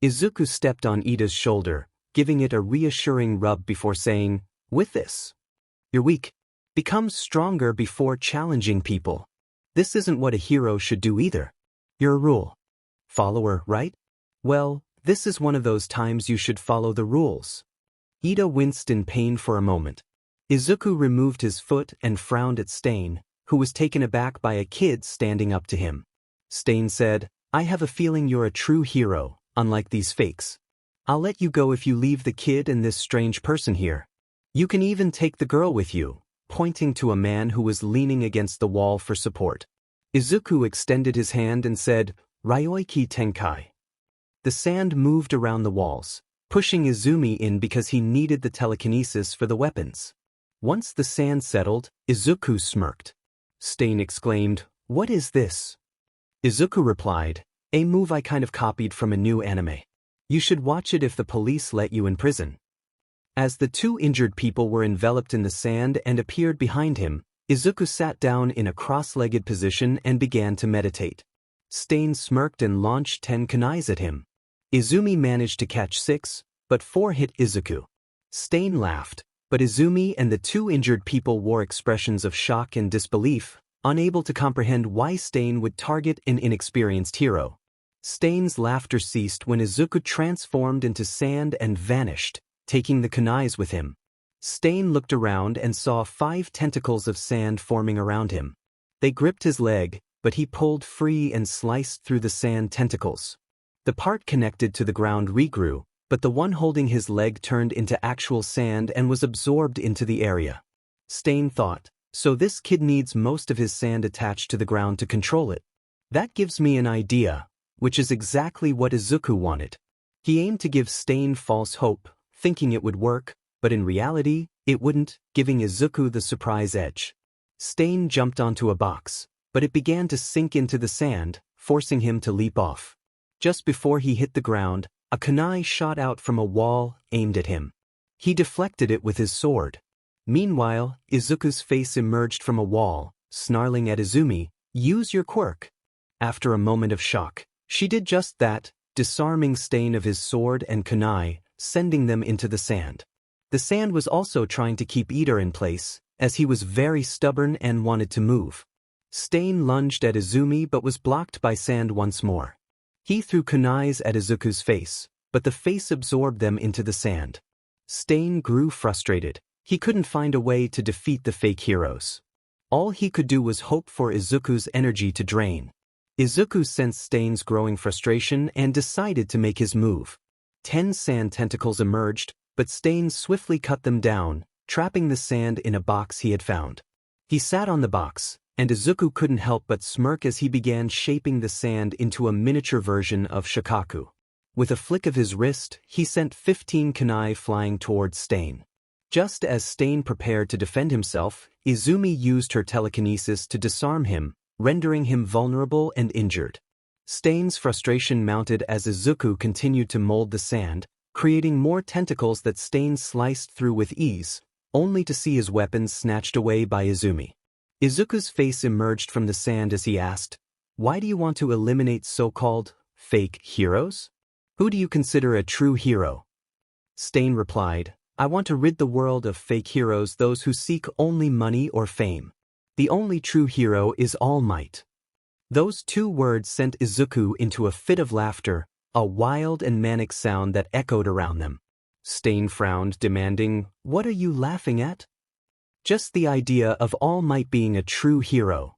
Izuku stepped on Ida's shoulder, giving it a reassuring rub before saying, "With this, you're weak. Become stronger before challenging people. This isn't what a hero should do either. You're a rule follower, right? Well, this is one of those times you should follow the rules." Ida winced in pain for a moment. Izuku removed his foot and frowned at Stain, who was taken aback by a kid standing up to him. Stain said, "I have a feeling you're a true hero, unlike these fakes. I'll let you go if you leave the kid and this strange person here. You can even take the girl with you," pointing to a man who was leaning against the wall for support. Izuku extended his hand and said, "Ryoiki Tenkai." The sand moved around the walls, pushing Izumi in because he needed the telekinesis for the weapons. Once the sand settled, Izuku smirked. Stain exclaimed, "What is this?" Izuku replied, "A move I kind of copied from a new anime. You should watch it if the police let you in prison." As the two injured people were enveloped in the sand and appeared behind him, Izuku sat down in a cross-legged position and began to meditate. Stain smirked and launched 10 kunais at him. Izumi managed to catch 6, but 4 hit Izuku. Stain laughed, but Izumi and the two injured people wore expressions of shock and disbelief, unable to comprehend why Stain would target an inexperienced hero. Stain's laughter ceased when Izuku transformed into sand and vanished, taking the kunais with him. Stain looked around and saw 5 tentacles of sand forming around him. They gripped his leg, but he pulled free and sliced through the sand tentacles. The part connected to the ground regrew, but the one holding his leg turned into actual sand and was absorbed into the area. Stain thought, so this kid needs most of his sand attached to the ground to control it. That gives me an idea, which is exactly what Izuku wanted. He aimed to give Stain false hope, thinking it would work, but in reality, it wouldn't, giving Izuku the surprise edge. Stain jumped onto a box, but it began to sink into the sand, forcing him to leap off. Just before he hit the ground, a kunai shot out from a wall, aimed at him. He deflected it with his sword. Meanwhile, Izuku's face emerged from a wall, snarling at Izumi, "Use your quirk." After a moment of shock, she did just that, disarming Stain of his sword and kunai, sending them into the sand. The sand was also trying to keep Ida in place, as he was very stubborn and wanted to move. Stain lunged at Izumi but was blocked by sand once more. He threw kunais at Izuku's face, but the face absorbed them into the sand. Stain grew frustrated. He couldn't find a way to defeat the fake heroes. All he could do was hope for Izuku's energy to drain. Izuku sensed Stain's growing frustration and decided to make his move. 10 sand tentacles emerged, but Stain swiftly cut them down, trapping the sand in a box he had found. He sat on the box, and Izuku couldn't help but smirk as he began shaping the sand into a miniature version of Shikaku. With a flick of his wrist, he sent 15 kunai flying towards Stain. Just as Stain prepared to defend himself, Izumi used her telekinesis to disarm him, rendering him vulnerable and injured. Stain's frustration mounted as Izuku continued to mold the sand, creating more tentacles that Stain sliced through with ease, only to see his weapons snatched away by Izumi. Izuku's face emerged from the sand as he asked, "Why do you want to eliminate so-called fake heroes? Who do you consider a true hero?" Stain replied, "I want to rid the world of fake heroes, those who seek only money or fame. The only true hero is All Might." Those 2 words sent Izuku into a fit of laughter, a wild and manic sound that echoed around them. Stain frowned, demanding, "What are you laughing at?" "Just the idea of All Might being a true hero."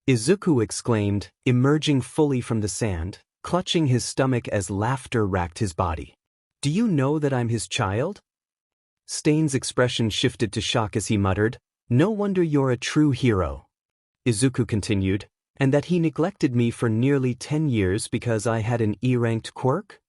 Izuku exclaimed, emerging fully from the sand, clutching his stomach as laughter racked his body. "Do you know that I'm his child?" Stain's expression shifted to shock as he muttered, "No wonder you're a true hero." Izuku continued, "And that he neglected me for nearly 10 years because I had an E-ranked quirk?"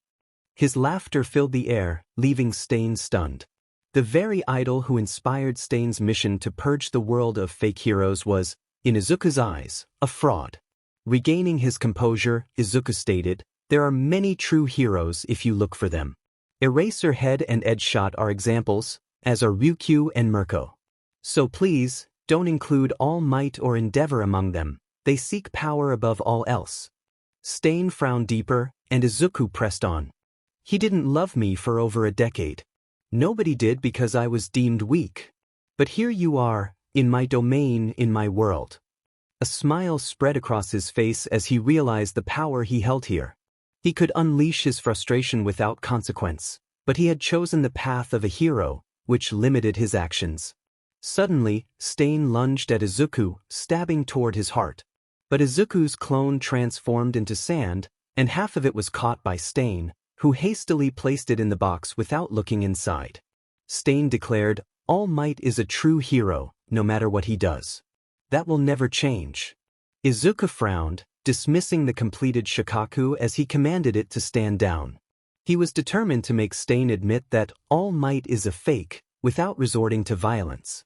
His laughter filled the air, leaving Stain stunned. The very idol who inspired Stain's mission to purge the world of fake heroes was, in Izuku's eyes, a fraud. Regaining his composure, Izuku stated, "There are many true heroes if you look for them. Eraserhead and Edgeshot are examples, as are Ryukyu and Mirko. So please, don't include All Might or Endeavor among them. They seek power above all else." Stain frowned deeper, and Izuku pressed on. "He didn't love me for over a decade. Nobody did because I was deemed weak. But here you are, in my domain, in my world." A smile spread across his face as he realized the power he held here. He could unleash his frustration without consequence, but he had chosen the path of a hero, which limited his actions. Suddenly, Stain lunged at Izuku, stabbing toward his heart. But Izuku's clone transformed into sand, and half of it was caught by Stain, who hastily placed it in the box without looking inside. Stain declared, "All Might is a true hero, no matter what he does. That will never change." Izuku frowned, dismissing the completed Shikaku as he commanded it to stand down. He was determined to make Stain admit that All Might is a fake, without resorting to violence.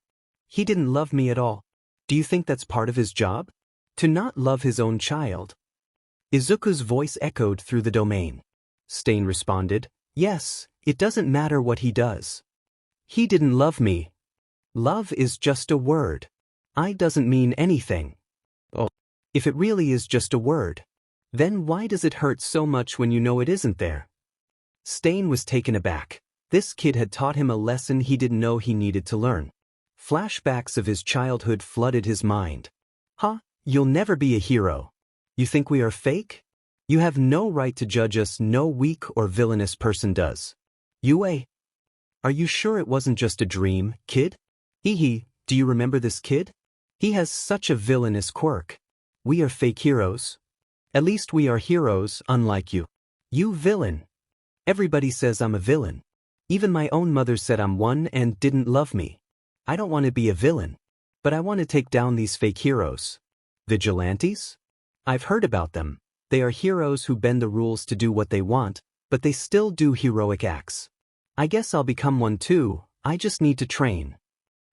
"He didn't love me at all. Do you think that's part of his job? To not love his own child?" Izuku's voice echoed through the domain. Stain responded, "Yes, it doesn't matter what he does. He didn't love me. Love is just a word. I doesn't mean anything." "Oh, if it really is just a word, then why does it hurt so much when you know it isn't there?" Stain was taken aback. This kid had taught him a lesson he didn't know he needed to learn. Flashbacks of his childhood flooded his mind. "Huh? You'll never be a hero. You think we are fake? You have no right to judge us, no weak or villainous person does. Yue, are you sure it wasn't just a dream, kid? Hehe, do you remember this kid? He has such a villainous quirk. We are fake heroes. At least we are heroes, unlike you. You villain. Everybody says I'm a villain. Even my own mother said I'm one and didn't love me. I don't want to be a villain. But I want to take down these fake heroes. Vigilantes? I've heard about them. They are heroes who bend the rules to do what they want, but they still do heroic acts. I guess I'll become one too, I just need to train."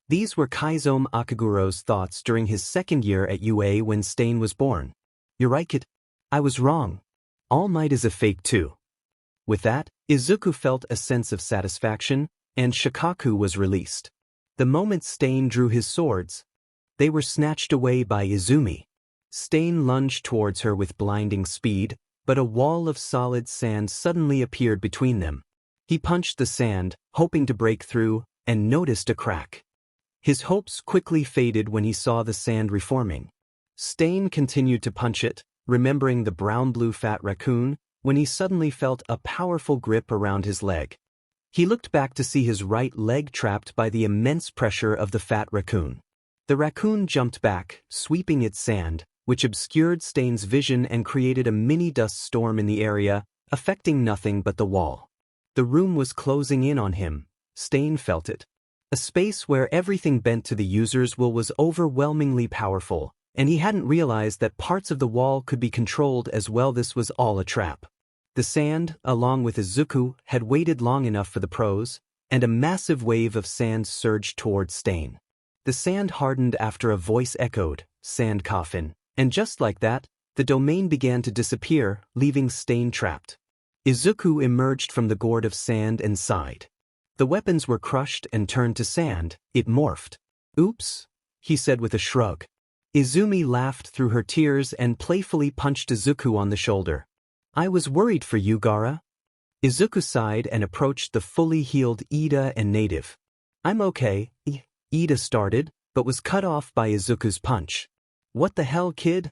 These were Kaizome Akaguro's thoughts during his second year at UA when Stain was born. "You're right, kid. I was wrong. All Might is a fake too." With that, Izuku felt a sense of satisfaction, and Shikaku was released. The moment Stain drew his swords, they were snatched away by Izumi. Stain lunged towards her with blinding speed, but a wall of solid sand suddenly appeared between them. He punched the sand, hoping to break through, and noticed a crack. His hopes quickly faded when he saw the sand reforming. Stain continued to punch it, remembering the brown-blue fat raccoon, when he suddenly felt a powerful grip around his leg. He looked back to see his right leg trapped by the immense pressure of the fat raccoon. The raccoon jumped back, sweeping its sand, which obscured Stain's vision and created a mini dust storm in the area, affecting nothing but the wall. The room was closing in on him. Stain felt it. A space where everything bent to the user's will was overwhelmingly powerful, and he hadn't realized that parts of the wall could be controlled as well. This was all a trap. The sand, along with Izuku, had waited long enough for the pros, and a massive wave of sand surged toward Stain. The sand hardened after a voice echoed, "Sand coffin." And just like that, the domain began to disappear, leaving Stain trapped. Izuku emerged from the gourd of sand and sighed. The weapons were crushed and turned to sand. It morphed. "Oops," he said with a shrug. Izumi laughed through her tears and playfully punched Izuku on the shoulder. "I was worried for you, Gaara." Izuku sighed and approached the fully healed Ida and Native. "I'm okay," Ida started, but was cut off by Izuku's punch. "What the hell, kid?"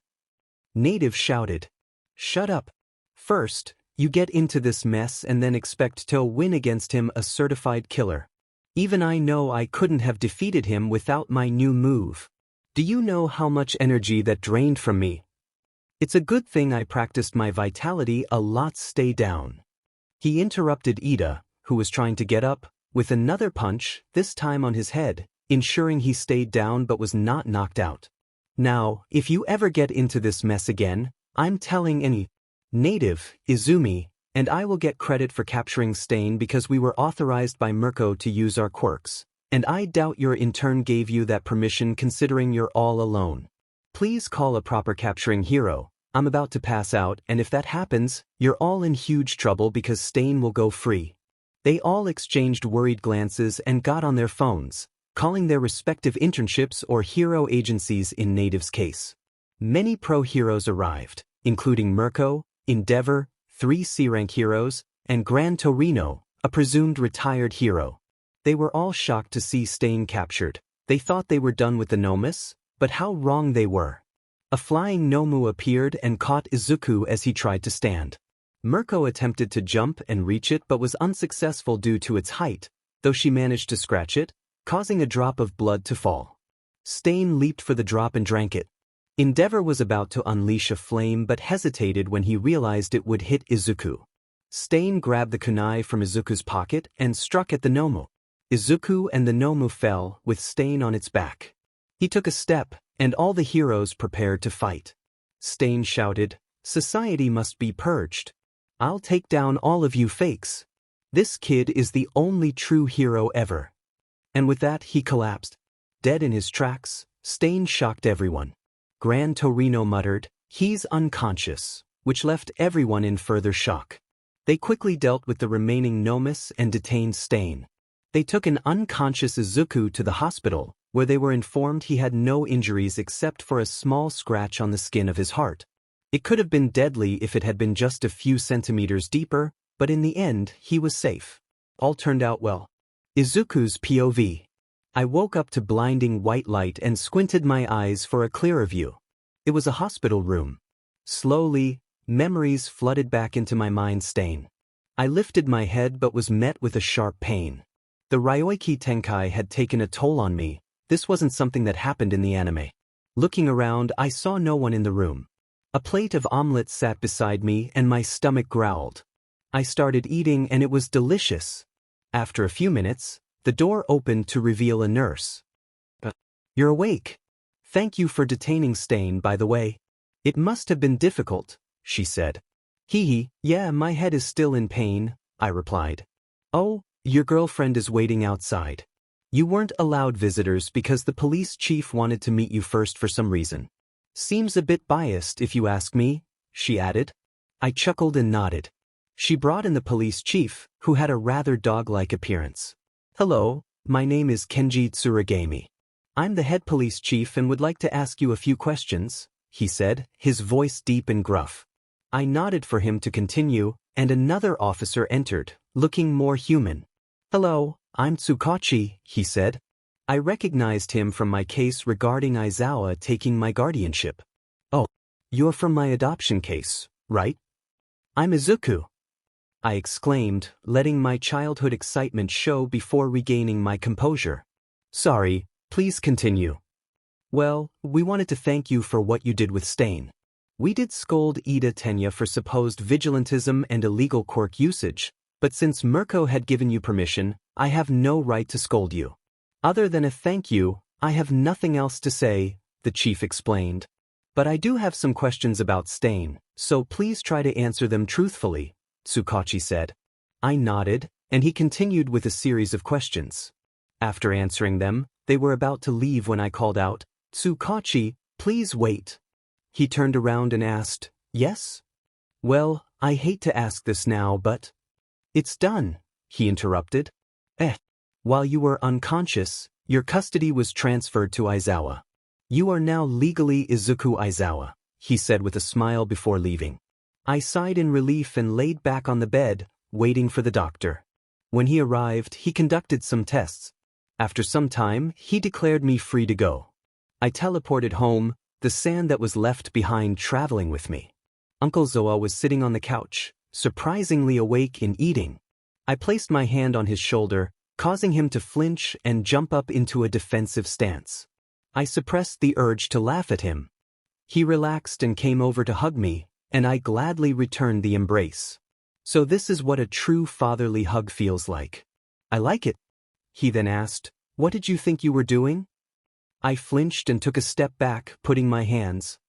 Native shouted. "Shut up. First, you get into this mess and then expect to win against him, a certified killer. Even I know I couldn't have defeated him without my new move. Do you know how much energy that drained from me? It's a good thing I practiced my vitality a lot. Stay down." He interrupted Ida, who was trying to get up, with another punch, this time on his head, ensuring he stayed down but was not knocked out. Now, if you ever get into this mess again, I'm telling any native, Izumi, and I will get credit for capturing Stain because we were authorized by Mirko to use our quirks, and I doubt your intern gave you that permission considering you're all alone. Please call a proper capturing hero. I'm about to pass out, and if that happens, you're all in huge trouble because Stain will go free. They all exchanged worried glances and got on their phones, calling their respective internships or hero agencies in Native's case. Many pro heroes arrived, including Mirko, Endeavor, 3 C-rank heroes, and Gran Torino, a presumed retired hero. They were all shocked to see Stain captured. They thought they were done with the Nomus, but how wrong they were. A flying Nomu appeared and caught Izuku as he tried to stand. Mirko attempted to jump and reach it but was unsuccessful due to its height, though she managed to scratch it, causing a drop of blood to fall. Stain leaped for the drop and drank it. Endeavor was about to unleash a flame but hesitated when he realized it would hit Izuku. Stain grabbed the kunai from Izuku's pocket and struck at the Nomu. Izuku and the Nomu fell, with Stain on its back. He took a step, and all the heroes prepared to fight. Stain shouted, "Society must be purged. I'll take down all of you fakes. This kid is the only true hero ever." And with that he collapsed. Dead in his tracks, Stain shocked everyone. Gran Torino muttered, "He's unconscious," which left everyone in further shock. They quickly dealt with the remaining Nomus and detained Stain. They took an unconscious Izuku to the hospital, where they were informed he had no injuries except for a small scratch on the skin of his heart. It could have been deadly if it had been just a few centimeters deeper, but in the end, he was safe. All turned out well. Izuku's POV. I woke up to blinding white light and squinted my eyes for a clearer view. It was a hospital room. Slowly, memories flooded back into my mind. Stain. I lifted my head but was met with a sharp pain. The Ryoiki Tenkai had taken a toll on me. This wasn't something that happened in the anime. Looking around, I saw no one in the room. A plate of omelette sat beside me and my stomach growled. I started eating and it was delicious. After a few minutes, the door opened to reveal a nurse. "You're awake. Thank you for detaining Stain, by the way. It must have been difficult," she said. "Hee, yeah, my head is still in pain," I replied. "Oh, your girlfriend is waiting outside. You weren't allowed visitors because the police chief wanted to meet you first for some reason. Seems a bit biased if you ask me," she added. I chuckled and nodded. She brought in the police chief, who had a rather dog-like appearance. "Hello, my name is Kenji Tsuragami. I'm the head police chief and would like to ask you a few questions," he said, his voice deep and gruff. I nodded for him to continue, and another officer entered, looking more human. "Hello, I'm Tsukachi," he said. I recognized him from my case regarding Aizawa taking my guardianship. "Oh, you're from my adoption case, right?" "I'm Izuku," I exclaimed, letting my childhood excitement show before regaining my composure. "Sorry, please continue." "Well, we wanted to thank you for what you did with Stain. We did scold Ida Tenya for supposed vigilantism and illegal quirk usage, but since Mirko had given you permission, I have no right to scold you. Other than a thank you, I have nothing else to say," the chief explained. "But I do have some questions about Stain, so please try to answer them truthfully," Tsukachi said. I nodded, and he continued with a series of questions. After answering them, they were about to leave when I called out, "Tsukachi, please wait." He turned around and asked, "Yes?" "Well, I hate to ask this now, but—" "It's done," he interrupted. While you were unconscious, your custody was transferred to Aizawa. You are now legally Izuku Aizawa," he said with a smile before leaving. I sighed in relief and laid back on the bed, waiting for the doctor. When he arrived, he conducted some tests. After some time, he declared me free to go. I teleported home, the sand that was left behind traveling with me. Uncle Zoa was sitting on the couch, surprisingly awake and eating. I placed my hand on his shoulder, causing him to flinch and jump up into a defensive stance. I suppressed the urge to laugh at him. He relaxed and came over to hug me, and I gladly returned the embrace. So this is what a true fatherly hug feels like. I like it. He then asked, "What did you think you were doing?" I flinched and took a step back, putting my hands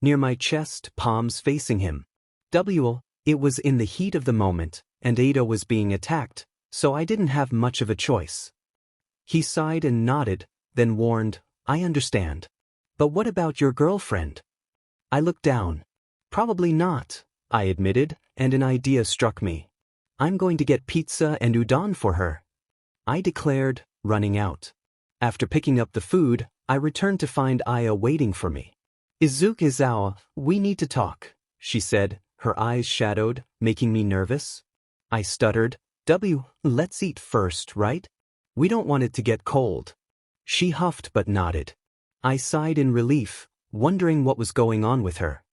near my chest, palms facing him. It was in the heat of the moment, and Ada was being attacked, so I didn't have much of a choice. He sighed and nodded, then warned, "I understand. But what about your girlfriend?" I looked down. "Probably not," I admitted, and an idea struck me. "I'm going to get pizza and udon for her," I declared, running out. After picking up the food, I returned to find Aya waiting for me. "Izuku, we need to talk," she said, her eyes shadowed, making me nervous. I stuttered, "Let's eat first, right? We don't want it to get cold." She huffed but nodded. I sighed in relief, wondering what was going on with her.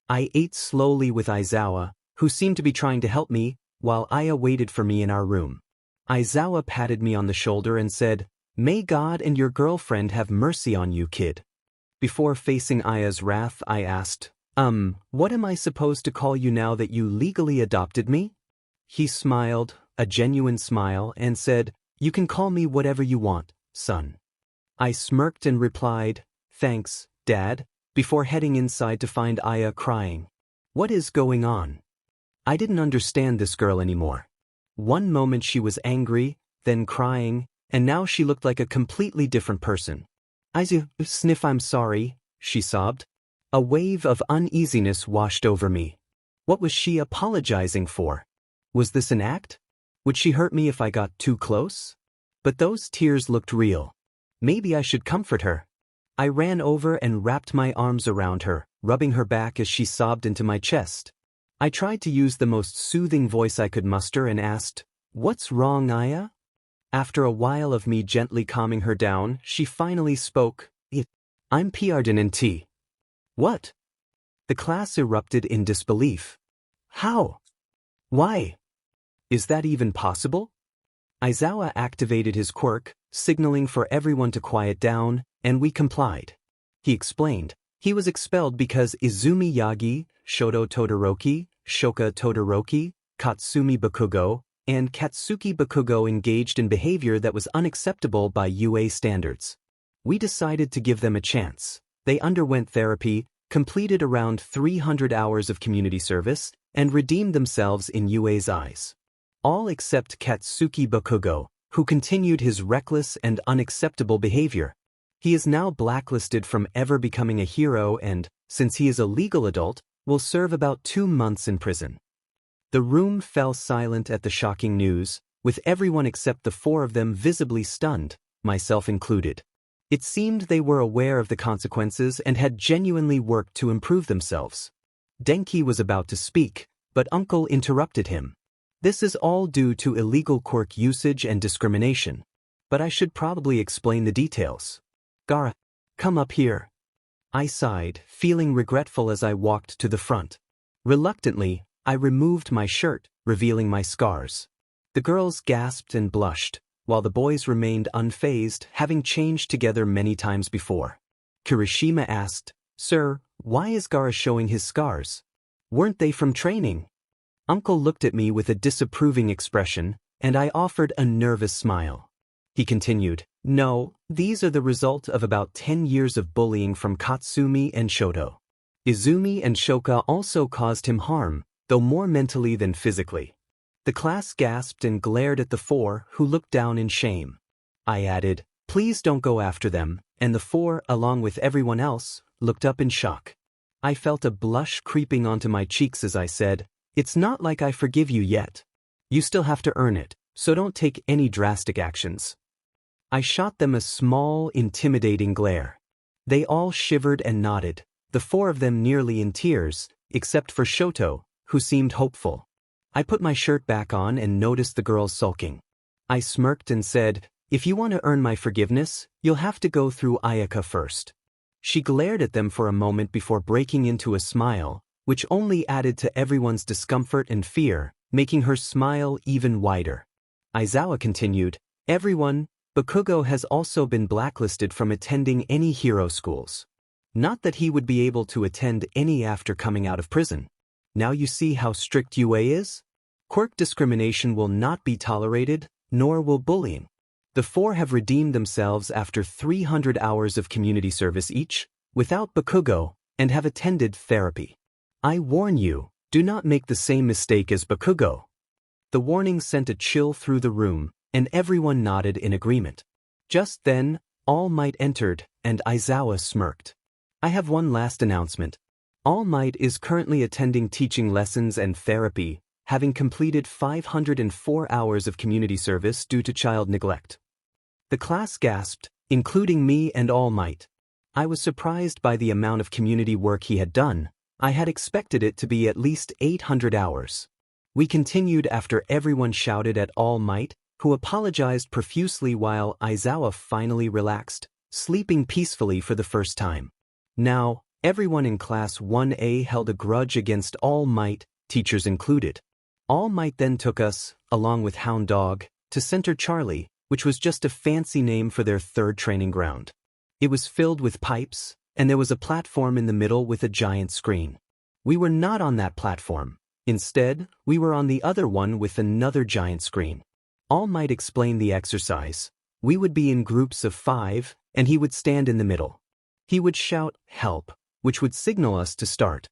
I ate slowly with Izawa, who seemed to be trying to help me, while Aya waited for me in our room. Izawa patted me on the shoulder and said, "May God and your girlfriend have mercy on you, kid." Before facing Aya's wrath, I asked, "What am I supposed to call you now that you legally adopted me?" He smiled, a genuine smile, and said, "You can call me whatever you want, son." I smirked and replied, "Thanks, Dad," before heading inside to find Aya crying. What is going on? I didn't understand this girl anymore. One moment she was angry, then crying, and now she looked like a completely different person. "I'm sorry," she sobbed. A wave of uneasiness washed over me. What was she apologizing for? Was this an act? Would she hurt me if I got too close? But those tears looked real. Maybe I should comfort her. I ran over and wrapped my arms around her, rubbing her back as she sobbed into my chest. I tried to use the most soothing voice I could muster and asked, "What's wrong, Aya?" After a while of me gently calming her down, she finally spoke, "I'm PRDNT." "What?" The class erupted in disbelief. "How? Why? Is that even possible?" Izawa activated his quirk, signaling for everyone to quiet down, and we complied. He explained, he was expelled because Izumi Yagi, Shoto Todoroki, Shoka Todoroki, Katsumi Bakugo, and Katsuki Bakugo engaged in behavior that was unacceptable by UA standards. We decided to give them a chance. They underwent therapy, completed around 300 hours of community service, and redeemed themselves in UA's eyes. All except Katsuki Bakugo, who continued his reckless and unacceptable behavior. He is now blacklisted from ever becoming a hero and, since he is a legal adult, will serve about 2 months in prison. The room fell silent at the shocking news, with everyone except the 4 of them visibly stunned, myself included. It seemed they were aware of the consequences and had genuinely worked to improve themselves. Denki was about to speak, but Uncle interrupted him. "This is all due to illegal quirk usage and discrimination. But I should probably explain the details. Gaara, come up here." I sighed, feeling regretful as I walked to the front. Reluctantly, I removed my shirt, revealing my scars. The girls gasped and blushed, while the boys remained unfazed, having changed together many times before. Kirishima asked, "Sir, why is Gaara showing his scars? Weren't they from training?" Uncle looked at me with a disapproving expression, and I offered a nervous smile. He continued, "No, these are the result of about 10 years of bullying from Katsumi and Shoto. Izumi and Shoka also caused him harm, though more mentally than physically." The class gasped and glared at the 4, who looked down in shame. I added, "Please don't go after them," and the 4, along with everyone else, looked up in shock. I felt a blush creeping onto my cheeks as I said, "It's not like I forgive you yet. You still have to earn it, so don't take any drastic actions." I shot them a small, intimidating glare. They all shivered and nodded, the 4 of them nearly in tears, except for Shoto, who seemed hopeful. I put my shirt back on and noticed the girls sulking. I smirked and said, "If you want to earn my forgiveness, you'll have to go through Ayaka first." She glared at them for a moment before breaking into a smile, which only added to everyone's discomfort and fear, making her smile even wider. Izawa continued, "Everyone, Bakugo has also been blacklisted from attending any hero schools. Not that he would be able to attend any after coming out of prison. Now you see how strict UA is? Quirk discrimination will not be tolerated, nor will bullying. The 4 have redeemed themselves after 300 hours of community service each, without Bakugo, and have attended therapy. I warn you, do not make the same mistake as Bakugo. The warning sent a chill through the room, and everyone nodded in agreement. Just then, All Might entered, and Aizawa smirked. I have one last announcement. All Might is currently attending teaching lessons and therapy, having completed 504 hours of community service due to child neglect. The class gasped, including me and All Might. I was surprised by the amount of community work he had done. I had expected it to be at least 800 hours. We continued after everyone shouted at All Might, who apologized profusely while Aizawa finally relaxed, sleeping peacefully for the first time. Now, everyone in Class 1A held a grudge against All Might, teachers included. All Might then took us, along with Hound Dog, to Center Charlie, which was just a fancy name for their third training ground. It was filled with pipes, and there was a platform in the middle with a giant screen. We were not on that platform. Instead, we were on the other one with another giant screen. All Might explain the exercise. We would be in groups of 5, and he would stand in the middle. He would shout, "Help," which would signal us to start.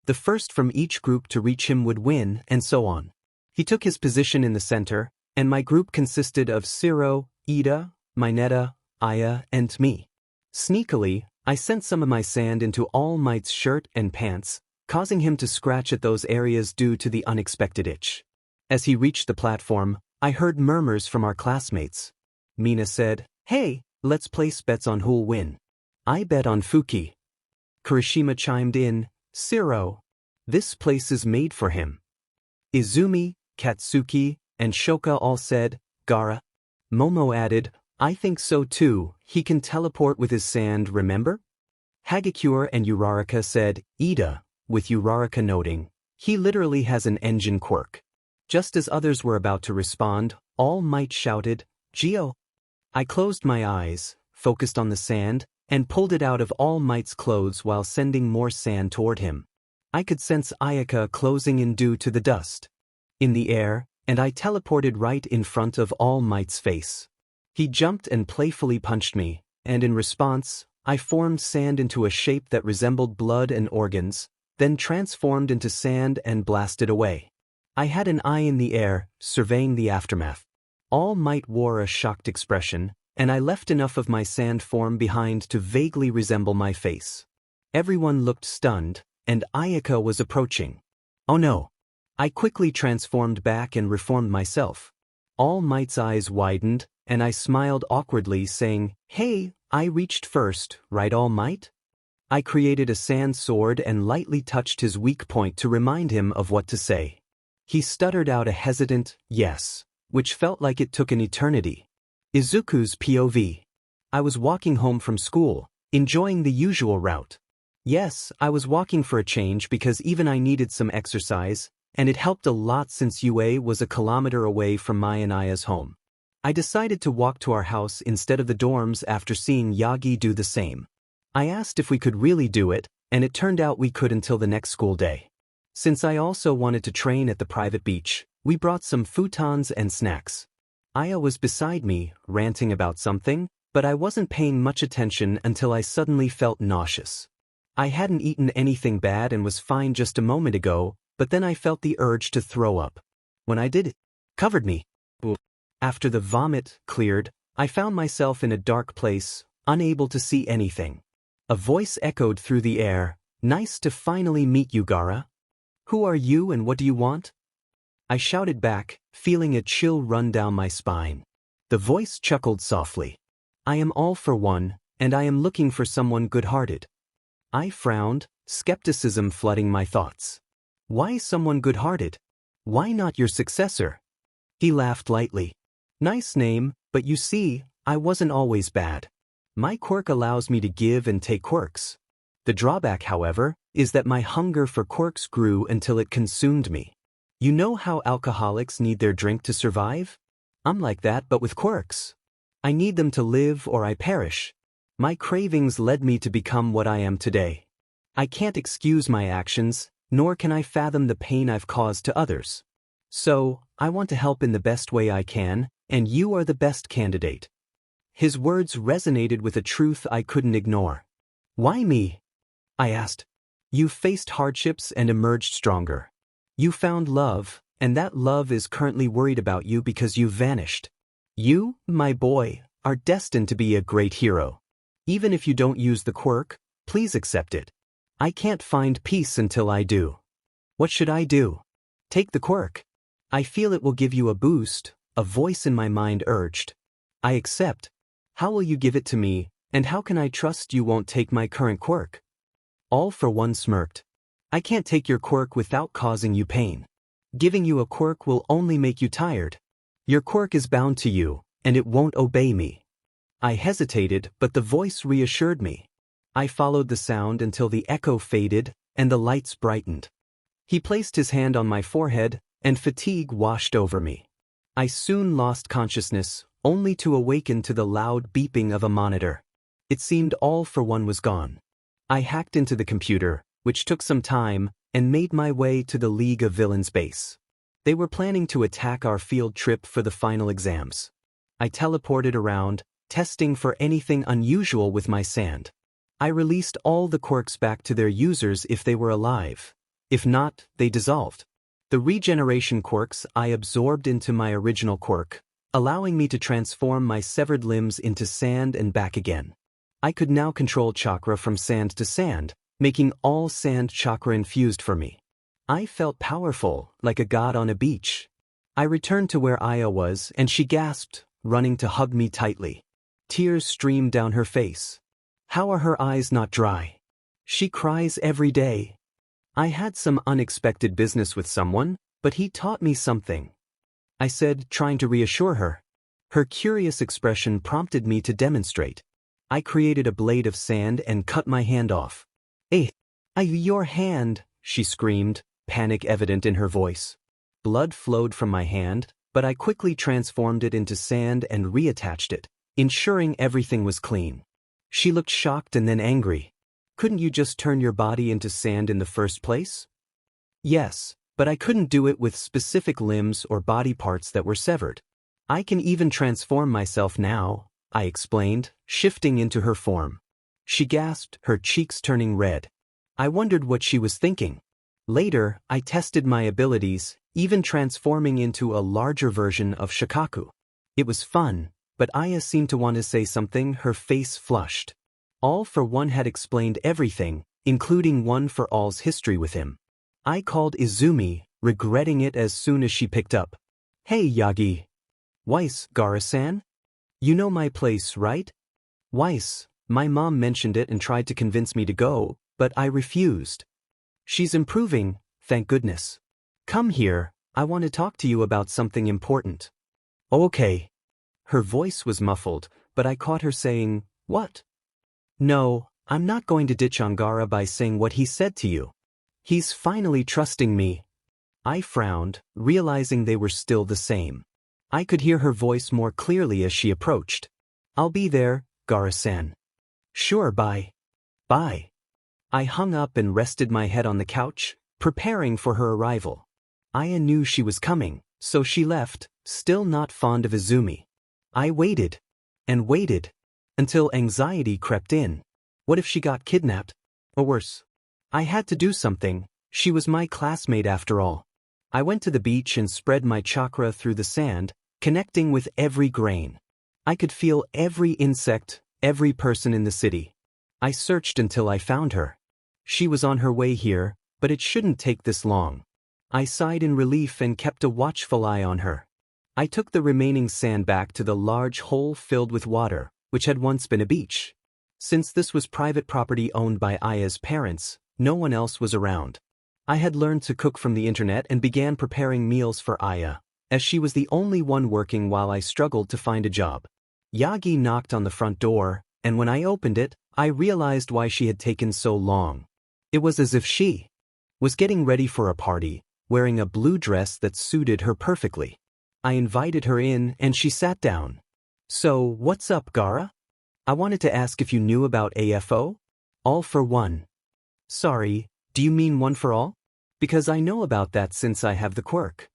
The first from each group to reach him would win, and so on. He took his position in the center, and my group consisted of Siro, Ida, Mineta, Aya, and me. Sneakily, I sent some of my sand into All Might's shirt and pants, causing him to scratch at those areas due to the unexpected itch. As he reached the platform, I heard murmurs from our classmates. Mina said, "Hey, let's place bets on who'll win." I bet on Fuki. Kirishima chimed in, "Siro. This place is made for him." Izumi, Katsuki, and Shoka all said, "Gaara." Momo added, "I think so too, he can teleport with his sand, remember?" Hagakure and Uraraka said, "Ida," with Uraraka noting, "He literally has an engine quirk." Just as others were about to respond, All Might shouted, "Geo!" I closed my eyes, focused on the sand, and pulled it out of All Might's clothes while sending more sand toward him. I could sense Ayaka closing in due to the dust. In the air, and I teleported right in front of All Might's face. He jumped and playfully punched me, and in response, I formed sand into a shape that resembled blood and organs, then transformed into sand and blasted away. I had an eye in the air, surveying the aftermath. All Might wore a shocked expression, and I left enough of my sand form behind to vaguely resemble my face. Everyone looked stunned, and Ayaka was approaching. Oh no! I quickly transformed back and reformed myself. All Might's eyes widened, and I smiled awkwardly saying, "Hey, I reached first, right All Might?" I created a sand sword and lightly touched his weak point to remind him of what to say. He stuttered out a hesitant, "Yes," which felt like it took an eternity. Izuku's POV. I was walking home from school, enjoying the usual route. Yes, I was walking for a change because even I needed some exercise, and it helped a lot since UA was a kilometer away from my and Aya's home. I decided to walk to our house instead of the dorms after seeing Yagi do the same. I asked if we could really do it, and it turned out we could until the next school day. Since I also wanted to train at the private beach, we brought some futons and snacks. Aya was beside me, ranting about something, but I wasn't paying much attention until I suddenly felt nauseous. I hadn't eaten anything bad and was fine just a moment ago, but then I felt the urge to throw up. When I did, it covered me. After the vomit cleared, I found myself in a dark place, unable to see anything. A voice echoed through the air, "Nice to finally meet you, Gaara. Who are you and what do you want?" I shouted back, feeling a chill run down my spine. The voice chuckled softly. "I am all for one, and I am looking for someone good-hearted." I frowned, skepticism flooding my thoughts. "Why someone good-hearted? Why not your successor?" He laughed lightly. "Nice name, but you see, I wasn't always bad. My quirk allows me to give and take quirks. The drawback, however, is that my hunger for quirks grew until it consumed me. You know how alcoholics need their drink to survive? I'm like that but with quirks. I need them to live or I perish. My cravings led me to become what I am today. I can't excuse my actions, nor can I fathom the pain I've caused to others. So, I want to help in the best way I can, and you are the best candidate. His words resonated with a truth I couldn't ignore. Why me? I asked. You faced hardships and emerged stronger. You found love, and that love is currently worried about you because you vanished. You, my boy, are destined to be a great hero. Even if you don't use the quirk, please accept it. I can't find peace until I do. What should I do? Take the quirk. I feel it will give you a boost, a voice in my mind urged. I accept. How will you give it to me, and how can I trust you won't take my current quirk? All for one smirked. I can't take your quirk without causing you pain. Giving you a quirk will only make you tired. Your quirk is bound to you, and it won't obey me. I hesitated, but the voice reassured me. I followed the sound until the echo faded and the lights brightened. He placed his hand on my forehead, and fatigue washed over me. I soon lost consciousness, only to awaken to the loud beeping of a monitor. It seemed all for one was gone. I hacked into the computer, which took some time, and made my way to the League of Villains base. They were planning to attack our field trip for the final exams. I teleported around, testing for anything unusual with my sand. I released all the quirks back to their users if they were alive. If not, they dissolved. The regeneration quirks I absorbed into my original quirk, allowing me to transform my severed limbs into sand and back again. I could now control chakra from sand to sand, making all sand chakra infused for me. I felt powerful, like a god on a beach. I returned to where Aya was, and she gasped, running to hug me tightly. Tears streamed down her face. How are her eyes not dry? She cries every day. I had some unexpected business with someone, but he taught me something. I said, trying to reassure her. Her curious expression prompted me to demonstrate. I created a blade of sand and cut my hand off. Your hand, she screamed, panic evident in her voice. Blood flowed from my hand, but I quickly transformed it into sand and reattached it, ensuring everything was clean. She looked shocked and then angry. Couldn't you just turn your body into sand in the first place? Yes, but I couldn't do it with specific limbs or body parts that were severed. I can even transform myself now, I explained, shifting into her form. She gasped, her cheeks turning red. I wondered what she was thinking. Later, I tested my abilities, even transforming into a larger version of Shikaku. It was fun, but Aya seemed to want to say something, her face flushed. All for One had explained everything, including One for All's history with him. I called Izumi, regretting it as soon as she picked up. Hey Yagi. Weiss, Gaara-san? You know my place, right? Weiss, my mom mentioned it and tried to convince me to go, but I refused. She's improving, thank goodness. Come here, I want to talk to you about something important. Okay. Her voice was muffled, but I caught her saying, what? No, I'm not going to ditch on Gaara by saying what he said to you. He's finally trusting me. I frowned, realizing they were still the same. I could hear her voice more clearly as she approached. I'll be there, Gaara-san. Sure, bye. Bye. I hung up and rested my head on the couch, preparing for her arrival. Aya knew she was coming, so she left, still not fond of Izumi. I waited, and waited, until anxiety crept in. What if she got kidnapped? Or worse. I had to do something, she was my classmate after all. I went to the beach and spread my chakra through the sand, connecting with every grain. I could feel every insect, every person in the city. I searched until I found her. She was on her way here, but it shouldn't take this long. I sighed in relief and kept a watchful eye on her. I took the remaining sand back to the large hole filled with water, which had once been a beach. Since this was private property owned by Aya's parents, no one else was around. I had learned to cook from the internet and began preparing meals for Aya, as she was the only one working while I struggled to find a job. Yagi knocked on the front door, and when I opened it, I realized why she had taken so long. It was as if she was getting ready for a party, wearing a blue dress that suited her perfectly. I invited her in and she sat down. So, what's up, Gaara? I wanted to ask if you knew about AFO? All for One. Sorry, do you mean One for All? Because I know about that since I have the quirk.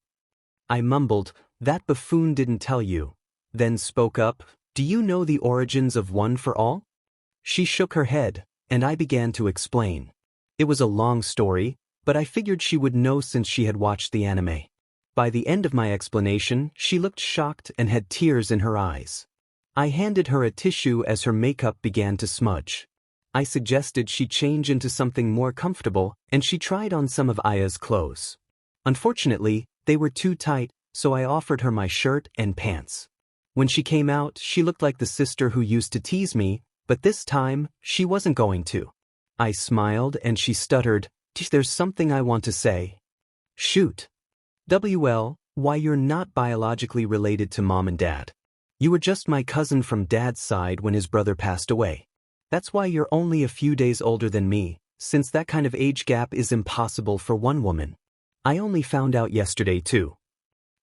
I mumbled, that buffoon didn't tell you. then spoke up, "Do you know the origins of One for All?" She shook her head, and I began to explain. It was a long story, but I figured she would know since she had watched the anime. By the end of my explanation, she looked shocked and had tears in her eyes. I handed her a tissue as her makeup began to smudge. I suggested she change into something more comfortable, and she tried on some of Aya's clothes. Unfortunately, they were too tight, so I offered her my shirt and pants. When she came out, she looked like the sister who used to tease me, but this time, she wasn't going to. I smiled and she stuttered, "There's something I want to say." "Shoot." "Well, why you're not biologically related to Mom and Dad. You were just my cousin from Dad's side when his brother passed away. That's why you're only a few days older than me, since that kind of age gap is impossible for one woman. I only found out yesterday too."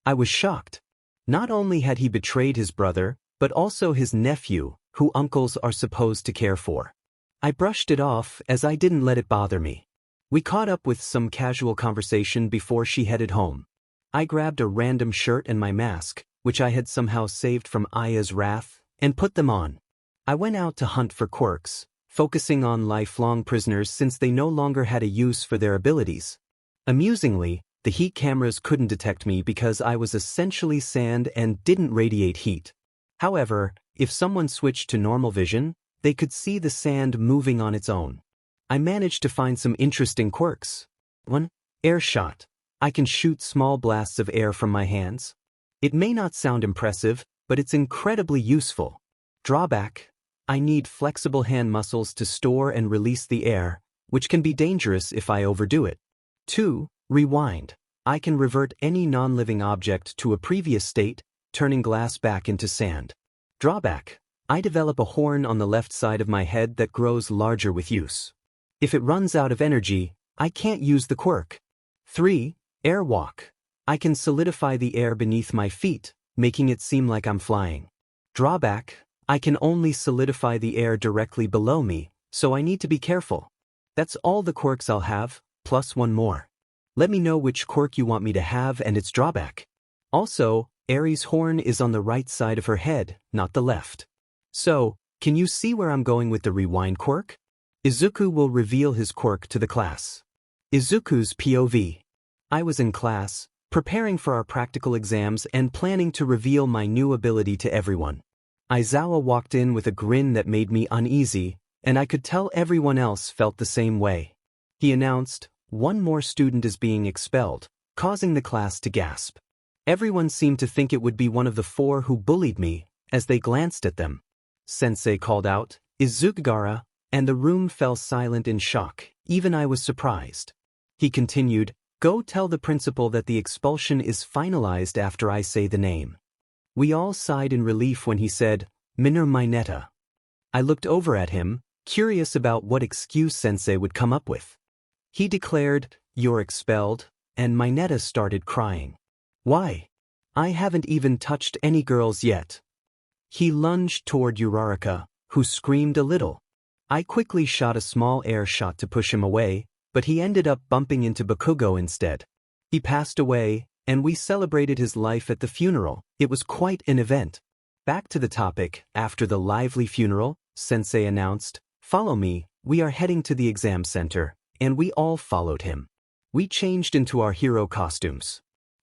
I was shocked. Not only had he betrayed his brother, but also his nephew, who uncles are supposed to care for. I brushed it off as I didn't let it bother me. We caught up with some casual conversation before she headed home. I grabbed a random shirt and my mask, which I had somehow saved from Aya's wrath, and put them on. I went out to hunt for quirks, focusing on lifelong prisoners since they no longer had a use for their abilities. Amusingly, the heat cameras couldn't detect me because I was essentially sand and didn't radiate heat. However, if someone switched to normal vision, they could see the sand moving on its own. I managed to find some interesting quirks. 1. Air shot. I can shoot small blasts of air from my hands. It may not sound impressive, but it's incredibly useful. Drawback. I need flexible hand muscles to store and release the air, which can be dangerous if I overdo it. 2. Rewind. I can revert any non-living object to a previous state, turning glass back into sand. Drawback. I develop a horn on the left side of my head that grows larger with use. If it runs out of energy, I can't use the quirk. 3. Airwalk. I can solidify the air beneath my feet, making it seem like I'm flying. Drawback. I can only solidify the air directly below me, so I need to be careful. That's all the quirks I'll have, plus one more. Let me know which quirk you want me to have and its drawback. Also, Aries' horn is on the right side of her head, not the left. So, can you see where I'm going with the rewind quirk? Izuku will reveal his quirk to the class. Izuku's POV. I was in class, preparing for our practical exams and planning to reveal my new ability to everyone. Aizawa walked in with a grin that made me uneasy, and I could tell everyone else felt the same way. He announced, "One more student is being expelled," causing the class to gasp. Everyone seemed to think it would be one of the 4 who bullied me, as they glanced at them. Sensei called out, "Izuku Gaara," and the room fell silent in shock. Even I was surprised. He continued, "Go tell the principal that the expulsion is finalized after I say the name." We all sighed in relief when he said, "Minor Mineta." I looked over at him, curious about what excuse Sensei would come up with. He declared, "You're expelled," and Mineta started crying. "Why? I haven't even touched any girls yet." He lunged toward Uraraka, who screamed a little. I quickly shot a small air shot to push him away, but he ended up bumping into Bakugo instead. He passed away, and we celebrated his life at the funeral. It was quite an event. Back to the topic, after the lively funeral, Sensei announced, "Follow me, we are heading to the exam center," and we all followed him. We changed into our hero costumes.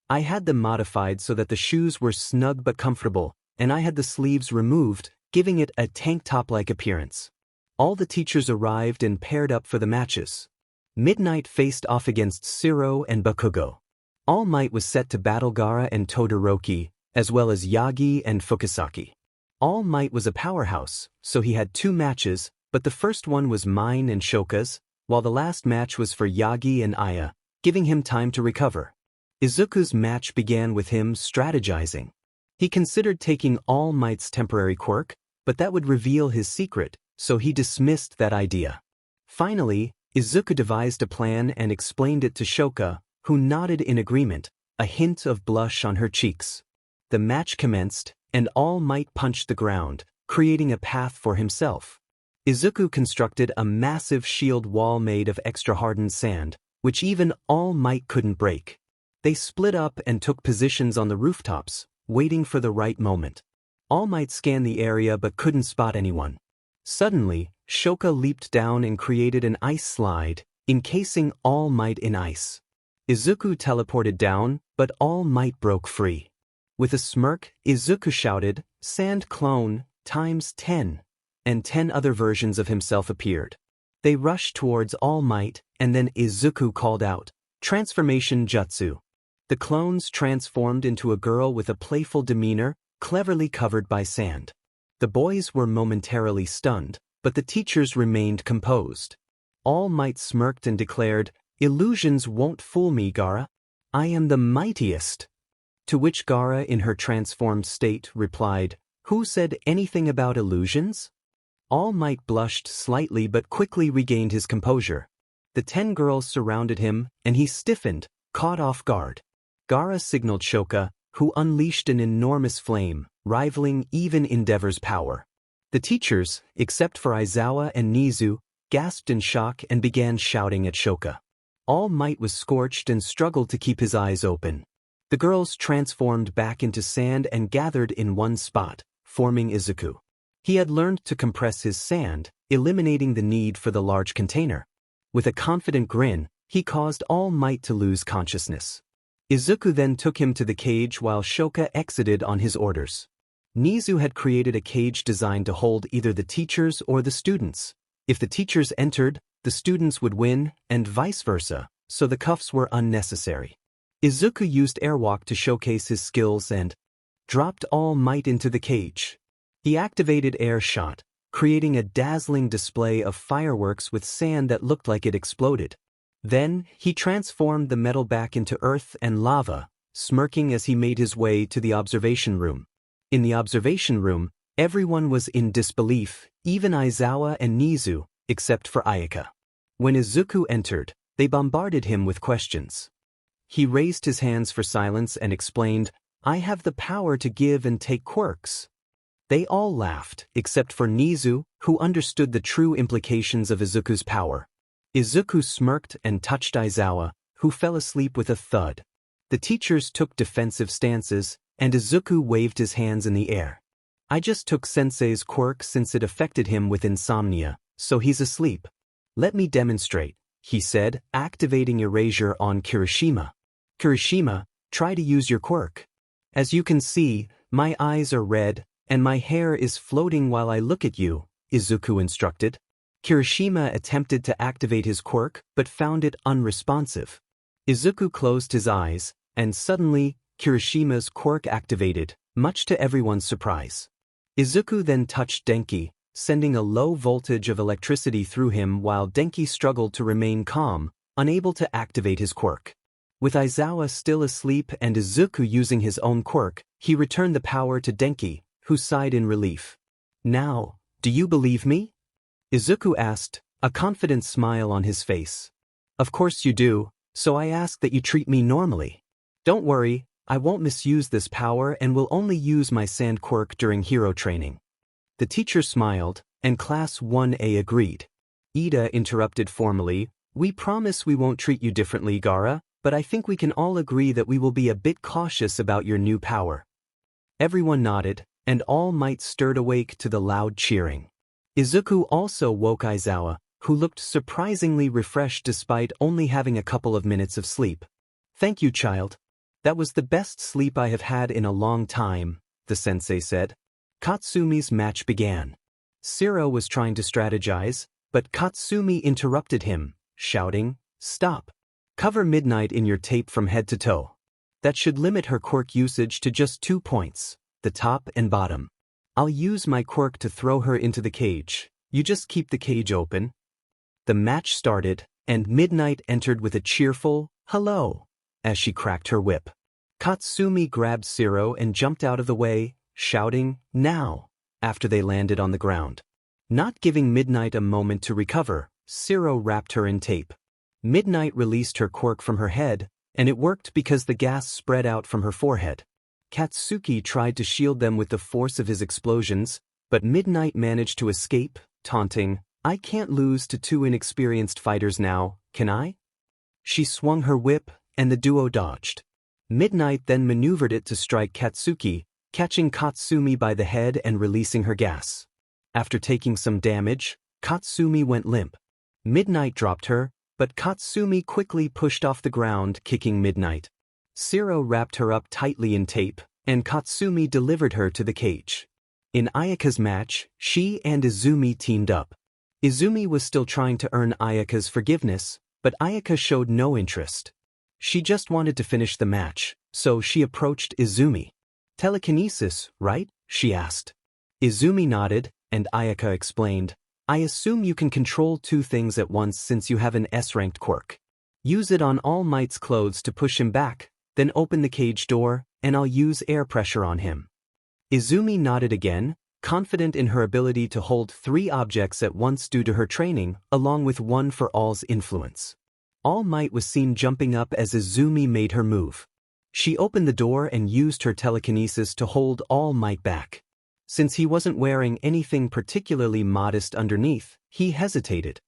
I had them modified so that the shoes were snug but comfortable, and I had the sleeves removed, giving it a tank top-like appearance. All the teachers arrived and paired up for the matches. Midnight faced off against Shiro and Bakugo. All Might was set to battle Gaara and Todoroki, as well as Yagi and Fukasaki. All Might was a powerhouse, so he had 2 matches, but the first one was mine and Shoka's, while the last match was for Yagi and Aya, giving him time to recover. Izuku's match began with him strategizing. He considered taking All Might's temporary quirk, but that would reveal his secret, so he dismissed that idea. Finally, Izuku devised a plan and explained it to Shoka, who nodded in agreement, a hint of blush on her cheeks. The match commenced, and All Might punched the ground, creating a path for himself. Izuku constructed a massive shield wall made of extra-hardened sand, which even All Might couldn't break. They split up and took positions on the rooftops, waiting for the right moment. All Might scanned the area but couldn't spot anyone. Suddenly, Shoka leaped down and created an ice slide, encasing All Might in ice. Izuku teleported down, but All Might broke free. With a smirk, Izuku shouted, "Sand clone, times 10," and 10 other versions of himself appeared. They rushed towards All Might, and then Izuku called out, "Transformation Jutsu." The clones transformed into a girl with a playful demeanor, cleverly covered by sand. The boys were momentarily stunned, but the teachers remained composed. All Might smirked and declared, "Illusions won't fool me, Gaara. I am the mightiest." To which Gaara in her transformed state replied, "Who said anything about illusions?" All Might blushed slightly but quickly regained his composure. The 10 girls surrounded him, and he stiffened, caught off guard. Gaara signaled Shoka, who unleashed an enormous flame, rivaling even Endeavor's power. The teachers, except for Aizawa and Nizu, gasped in shock and began shouting at Shoka. All Might was scorched and struggled to keep his eyes open. The girls transformed back into sand and gathered in one spot, forming Izuku. He had learned to compress his sand, eliminating the need for the large container. With a confident grin, he caused All Might to lose consciousness. Izuku then took him to the cage while Shoka exited on his orders. Nizu had created a cage designed to hold either the teachers or the students. If the teachers entered, the students would win, and vice versa, so the cuffs were unnecessary. Izuku used airwalk to showcase his skills and dropped All Might into the cage. He activated air shot, creating a dazzling display of fireworks with sand that looked like it exploded. Then, he transformed the metal back into earth and lava, smirking as he made his way to the observation room. In the observation room, everyone was in disbelief, even Aizawa and Nizu, except for Ayaka. When Izuku entered, they bombarded him with questions. He raised his hands for silence and explained, "I have the power to give and take quirks." They all laughed, except for Nizu, who understood the true implications of Izuku's power. Izuku smirked and touched Aizawa, who fell asleep with a thud. The teachers took defensive stances, and Izuku waved his hands in the air. "I just took Sensei's quirk since it affected him with insomnia, so he's asleep. Let me demonstrate," he said, activating erasure on Kirishima. "Kirishima, try to use your quirk. As you can see, my eyes are red, and my hair is floating while I look at you," Izuku instructed. Kirishima attempted to activate his quirk but found it unresponsive. Izuku closed his eyes, and suddenly, Kirishima's quirk activated, much to everyone's surprise. Izuku then touched Denki, sending a low voltage of electricity through him while Denki struggled to remain calm, unable to activate his quirk. With Aizawa still asleep and Izuku using his own quirk, he returned the power to Denki, who sighed in relief. "Now, do you believe me?" Izuku asked, a confident smile on his face. "Of course you do, so I ask that you treat me normally. Don't worry, I won't misuse this power and will only use my sand quirk during hero training." The teacher smiled, and Class 1A agreed. Ida interrupted formally, "We promise we won't treat you differently, Gaara, but I think we can all agree that we will be a bit cautious about your new power." Everyone nodded, and All Might stirred awake to the loud cheering. Izuku also woke Aizawa, who looked surprisingly refreshed despite only having a couple of minutes of sleep. "Thank you, child. That was the best sleep I have had in a long time," the sensei said. Katsumi's match began. Siro was trying to strategize, but Katsumi interrupted him, shouting, "Stop. Cover Midnight in your tape from head to toe. That should limit her quirk usage to just 2 points, the top and bottom. I'll use my quirk to throw her into the cage. You just keep the cage open." The match started, and Midnight entered with a cheerful, "Hello," as she cracked her whip. Katsumi grabbed Siro and jumped out of the way, shouting, "Now," after they landed on the ground. Not giving Midnight a moment to recover, Siro wrapped her in tape. Midnight released her quirk from her head, and it worked because the gas spread out from her forehead. Katsuki tried to shield them with the force of his explosions, but Midnight managed to escape, taunting, "I can't lose to 2 inexperienced fighters now, can I?" She swung her whip, and the duo dodged. Midnight then maneuvered it to strike Katsuki, catching Katsumi by the head and releasing her gas. After taking some damage, Katsumi went limp. Midnight dropped her, but Katsumi quickly pushed off the ground, kicking Midnight. Shiro wrapped her up tightly in tape, and Katsumi delivered her to the cage. In Ayaka's match, she and Izumi teamed up. Izumi was still trying to earn Ayaka's forgiveness, but Ayaka showed no interest. She just wanted to finish the match, so she approached Izumi. "Telekinesis, right?" she asked. Izumi nodded, and Ayaka explained, "I assume you can control two things at once since you have an S-ranked quirk. Use it on All Might's clothes to push him back, then open the cage door, and I'll use air pressure on him." Izumi nodded again, confident in her ability to hold 3 objects at once due to her training, along with one for All's influence. All Might was seen jumping up as Izumi made her move. She opened the door and used her telekinesis to hold All Might back. Since he wasn't wearing anything particularly modest underneath, he hesitated.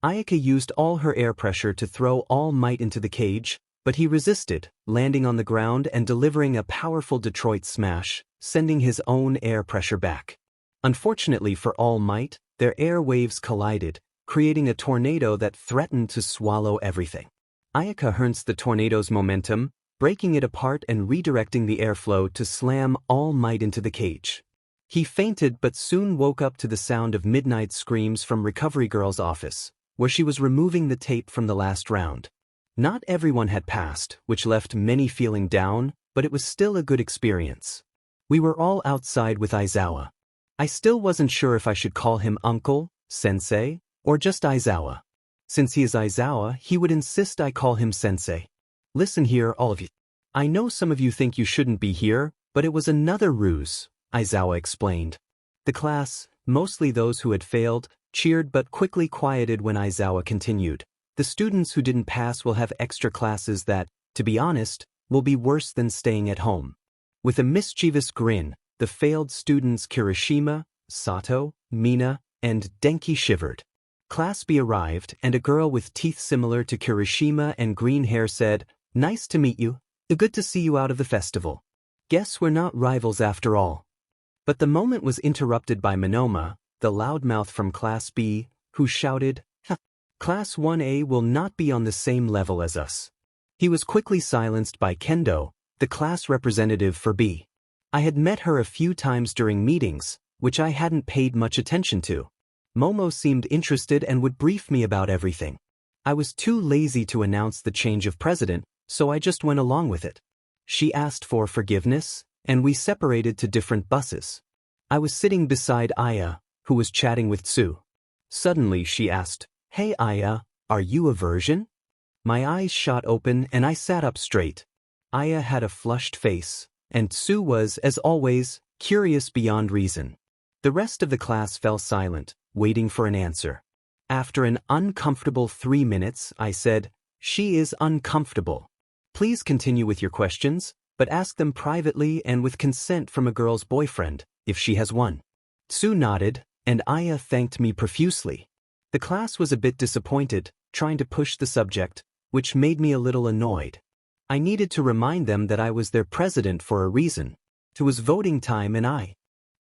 Ayaka used all her air pressure to throw All Might into the cage, but he resisted, landing on the ground and delivering a powerful Detroit smash, sending his own air pressure back. Unfortunately for All Might, their air waves collided, creating a tornado that threatened to swallow everything. Ayaka harnessed the tornado's momentum, breaking it apart and redirecting the airflow to slam All Might into the cage. He fainted but soon woke up to the sound of Midnight screams from Recovery Girl's office, where she was removing the tape from the last round. Not everyone had passed, which left many feeling down, but it was still a good experience. We were all outside with Aizawa. I still wasn't sure if I should call him uncle, sensei, or just Aizawa. Since he is Aizawa, he would insist I call him sensei. "Listen here, all of you. I know some of you think you shouldn't be here, but it was another ruse," Aizawa explained. The class, mostly those who had failed, cheered but quickly quieted when Aizawa continued. "The students who didn't pass will have extra classes that, to be honest, will be worse than staying at home." With a mischievous grin, the failed students Kirishima, Sato, Mina, and Denki shivered. Class B arrived, and a girl with teeth similar to Kirishima and green hair said, "Nice to meet you. Good to see you out of the festival. Guess we're not rivals after all." But the moment was interrupted by Monoma, the loudmouth from Class B, who shouted, "Class 1A will not be on the same level as us." He was quickly silenced by Kendo, the class representative for B. I had met her a few times during meetings, which I hadn't paid much attention to. Momo seemed interested and would brief me about everything. I was too lazy to announce the change of president, so I just went along with it. She asked for forgiveness, and we separated to different buses. I was sitting beside Aya, who was chatting with Tsu. Suddenly she asked, "Hey Aya, are you a virgin?" My eyes shot open and I sat up straight. Aya had a flushed face, and Tsu was, as always, curious beyond reason. The rest of the class fell silent, waiting for an answer. After an uncomfortable 3 minutes, I said, "She is uncomfortable. Please continue with your questions, but ask them privately and with consent from a girl's boyfriend, if she has one." Tsu nodded, and Aya thanked me profusely. The class was a bit disappointed, trying to push the subject, which made me a little annoyed. I needed to remind them that I was their president for a reason. It was voting time and I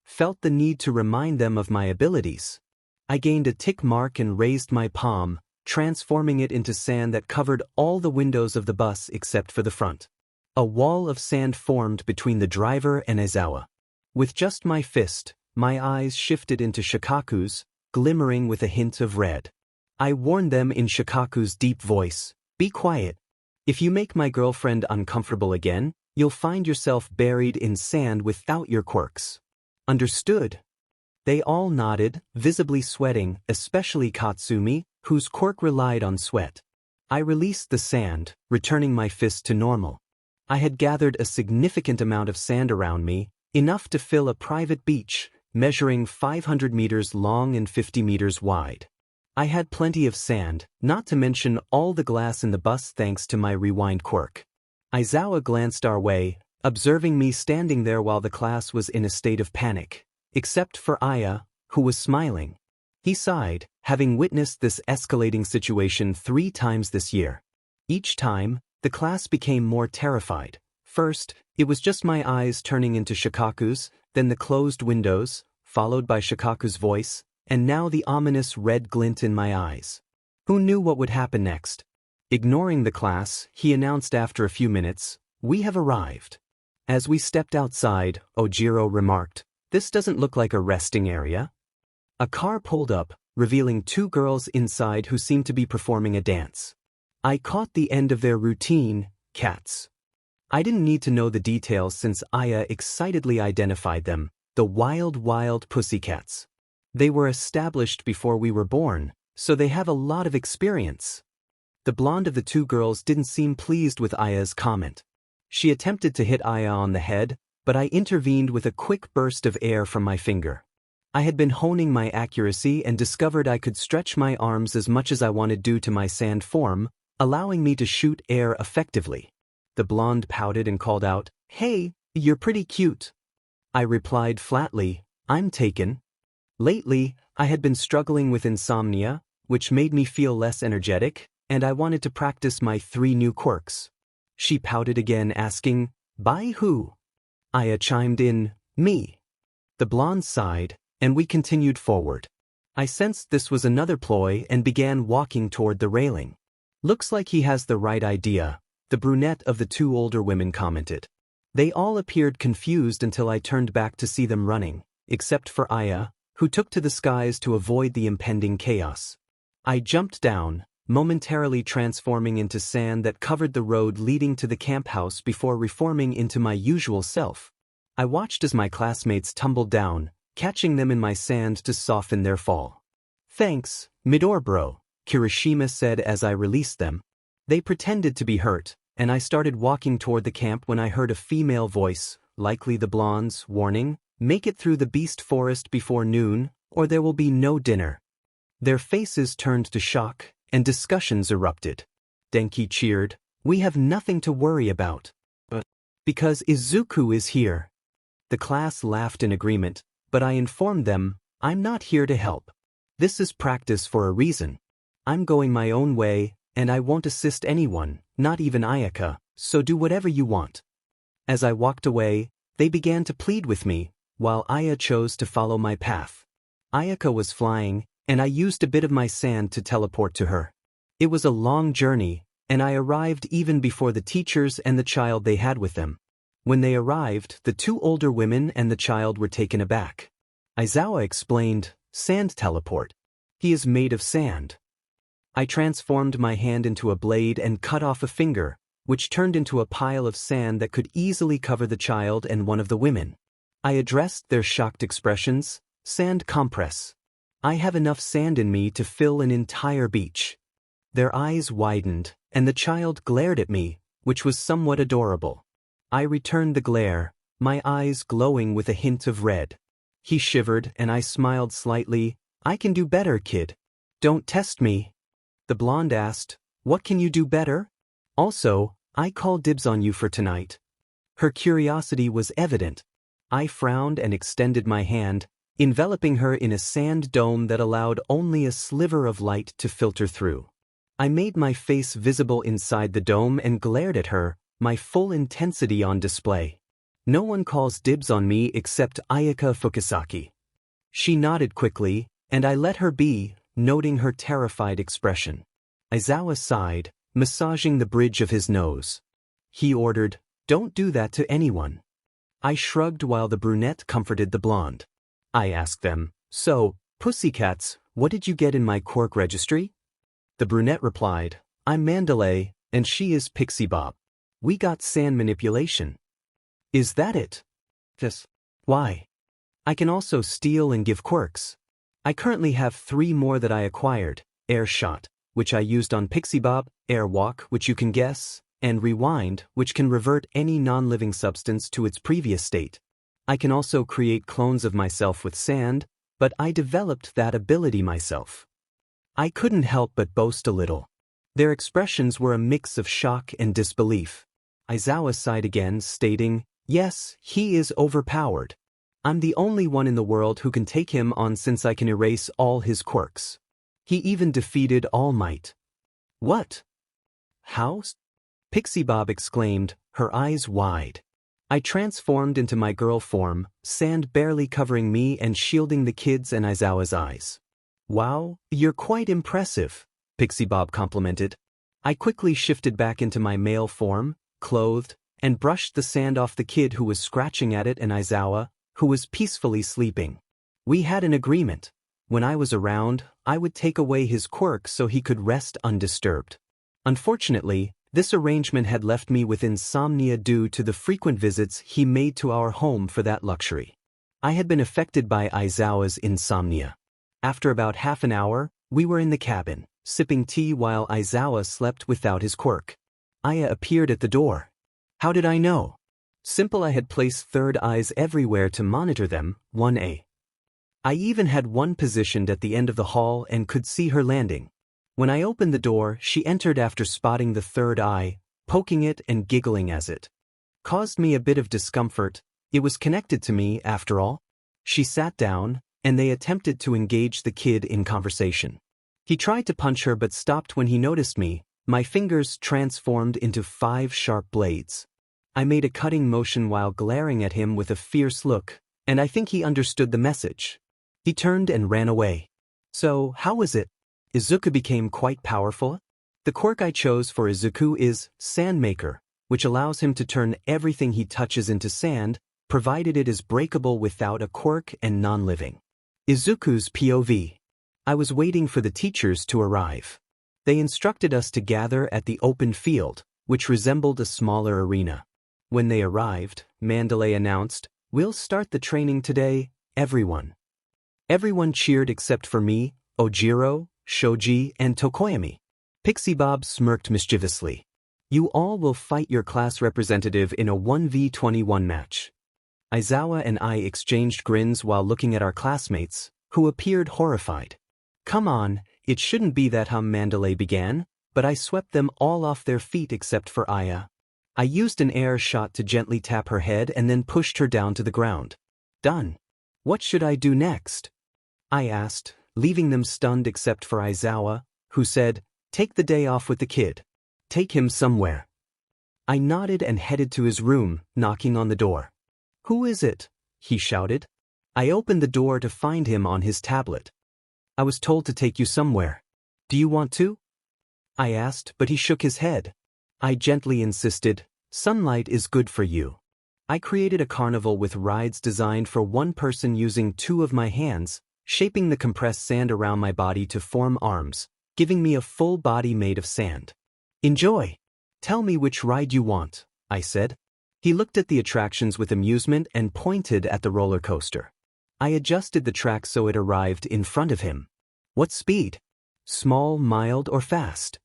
felt the need to remind them of my abilities. I gained a tick mark and raised my palm, transforming it into sand that covered all the windows of the bus except for the front. A wall of sand formed between the driver and Aizawa. With just my fist, my eyes shifted into Shikaku's, glimmering with a hint of red. I warned them in Shikaku's deep voice, "Be quiet. If you make my girlfriend uncomfortable again, you'll find yourself buried in sand without your quirks." Understood. They all nodded, visibly sweating, especially Katsumi, whose quirk relied on sweat. I released the sand, returning my fist to normal. I had gathered a significant amount of sand around me, enough to fill a private beach, measuring 500 meters long and 50 meters wide. I had plenty of sand, not to mention all the glass in the bus thanks to my rewind quirk. Aizawa glanced our way, observing me standing there while the class was in a state of panic. Except for Aya, who was smiling. He sighed, having witnessed this escalating situation 3 times this year. Each time, the class became more terrified, First, it was just my eyes turning into Shikaku's, then the closed windows, followed by Shikaku's voice, and now the ominous red glint in my eyes. Who knew what would happen next? Ignoring the class, he announced after a few minutes, "We have arrived." As we stepped outside, Ojiro remarked, "This doesn't look like a resting area." A car pulled up, revealing two girls inside who seemed to be performing a dance. I caught the end of their routine, cats. I didn't need to know the details since Aya excitedly identified them, the wild, wild pussycats. They were established before we were born, so they have a lot of experience. The blonde of the two girls didn't seem pleased with Aya's comment. She attempted to hit Aya on the head, but I intervened with a quick burst of air from my finger. I had been honing my accuracy and discovered I could stretch my arms as much as I wanted due to my sand form, allowing me to shoot air effectively. The blonde pouted and called out, "Hey, you're pretty cute." I replied flatly, "I'm taken." Lately, I had been struggling with insomnia, which made me feel less energetic, and I wanted to practice my 3 new quirks. She pouted again, asking, "By who?" Aya chimed in, "Me." The blonde sighed, and we continued forward. I sensed this was another ploy and began walking toward the railing. "Looks like he has the right idea," the brunette of the 2 older women commented. They all appeared confused until I turned back to see them running, except for Aya, who took to the skies to avoid the impending chaos. I jumped down, momentarily transforming into sand that covered the road leading to the camp house before reforming into my usual self. I watched as my classmates tumbled down, catching them in my sand to soften their fall. "Thanks, Midor bro," Kirishima said as I released them. They pretended to be hurt, and I started walking toward the camp when I heard a female voice, likely the blonde's, warning, "Make it through the beast forest before noon, or there will be no dinner." Their faces turned to shock, and discussions erupted. Denki cheered, "We have nothing to worry about. But because Izuku is here." The class laughed in agreement, but I informed them, "I'm not here to help. This is practice for a reason. I'm going my own way, and I won't assist anyone, not even Ayaka, so do whatever you want." As I walked away, they began to plead with me, while Aya chose to follow my path. Ayaka was flying, and I used a bit of my sand to teleport to her. It was a long journey, and I arrived even before the teachers and the child they had with them. When they arrived, the 2 older women and the child were taken aback. Aizawa explained, "Sand teleport. He is made of sand." I transformed my hand into a blade and cut off a finger, which turned into a pile of sand that could easily cover the child and one of the women. I addressed their shocked expressions, "Sand compress. I have enough sand in me to fill an entire beach." Their eyes widened, and the child glared at me, which was somewhat adorable. I returned the glare, my eyes glowing with a hint of red. He shivered and I smiled slightly, "I can do better, kid. Don't test me." The blonde asked, "What can you do better?" "Also, I call dibs on you for tonight." Her curiosity was evident. I frowned and extended my hand, enveloping her in a sand dome that allowed only a sliver of light to filter through. I made my face visible inside the dome and glared at her, my full intensity on display. "No one calls dibs on me except Ayaka Fukasaki." She nodded quickly, and I let her be, noting her terrified expression. Aizawa sighed, massaging the bridge of his nose. He ordered, "Don't do that to anyone." I shrugged while the brunette comforted the blonde. I asked them, "So, pussycats, what did you get in my quirk registry?" The brunette replied, "I'm Mandalay, and she is Pixie Bob. We got sand manipulation." "Is that it?" "Yes." "Why?" "I can also steal and give quirks. I currently have 3 more that I acquired: Air Shot, which I used on Pixie Bob, Air Walk, which you can guess, and Rewind, which can revert any non-living substance to its previous state. I can also create clones of myself with sand, but I developed that ability myself." I couldn't help but boast a little. Their expressions were a mix of shock and disbelief. Aizawa sighed again, stating, "Yes, he is overpowered. I'm the only one in the world who can take him on since I can erase all his quirks. He even defeated All Might." "What? How?" Pixie Bob exclaimed, her eyes wide. I transformed into my girl form, sand barely covering me and shielding the kids and Aizawa's eyes. "Wow, you're quite impressive," Pixie Bob complimented. I quickly shifted back into my male form, clothed, and brushed the sand off the kid who was scratching at it and Aizawa, who was peacefully sleeping. We had an agreement. When I was around, I would take away his quirk so he could rest undisturbed. Unfortunately, this arrangement had left me with insomnia due to the frequent visits he made to our home for that luxury. I had been affected by Aizawa's insomnia. After about half an hour, we were in the cabin, sipping tea while Aizawa slept without his quirk. Aya appeared at the door. How did I know? Simple, I had placed third eyes everywhere to monitor them, 1A. I even had one positioned at the end of the hall and could see her landing. When I opened the door, she entered after spotting the third eye, poking it and giggling as it caused me a bit of discomfort. It was connected to me, after all. She sat down, and they attempted to engage the kid in conversation. He tried to punch her but stopped when he noticed me. My fingers transformed into 5 sharp blades. I made a cutting motion while glaring at him with a fierce look, and I think he understood the message. He turned and ran away. So, how was it? Izuku became quite powerful. The quirk I chose for Izuku is Sandmaker, which allows him to turn everything he touches into sand, provided it is breakable without a quirk and non-living. Izuku's POV. I was waiting for the teachers to arrive. They instructed us to gather at the open field, which resembled a smaller arena. When they arrived, Mandalay announced, "We'll start the training today, everyone." Everyone cheered except for me, Ojiro, Shoji, and Tokoyami. Pixie Bob smirked mischievously. "You all will fight your class representative in a 1v21 match." Aizawa and I exchanged grins while looking at our classmates, who appeared horrified. "Come on, it shouldn't be that," Mandalay began, but I swept them all off their feet except for Aya. I used an air shot to gently tap her head and then pushed her down to the ground. "Done. What should I do next?" I asked, leaving them stunned except for Aizawa, who said, "Take the day off with the kid. Take him somewhere." I nodded and headed to his room, knocking on the door. "Who is it?" he shouted. I opened the door to find him on his tablet. "I was told to take you somewhere. Do you want to?" I asked, but he shook his head. I gently insisted, "Sunlight is good for you." I created a carnival with rides designed for one person using 2 of my hands, shaping the compressed sand around my body to form arms, giving me a full body made of sand. "Enjoy. Tell me which ride you want," I said. He looked at the attractions with amusement and pointed at the roller coaster. I adjusted the track so it arrived in front of him. "What speed? Small, mild, or fast?"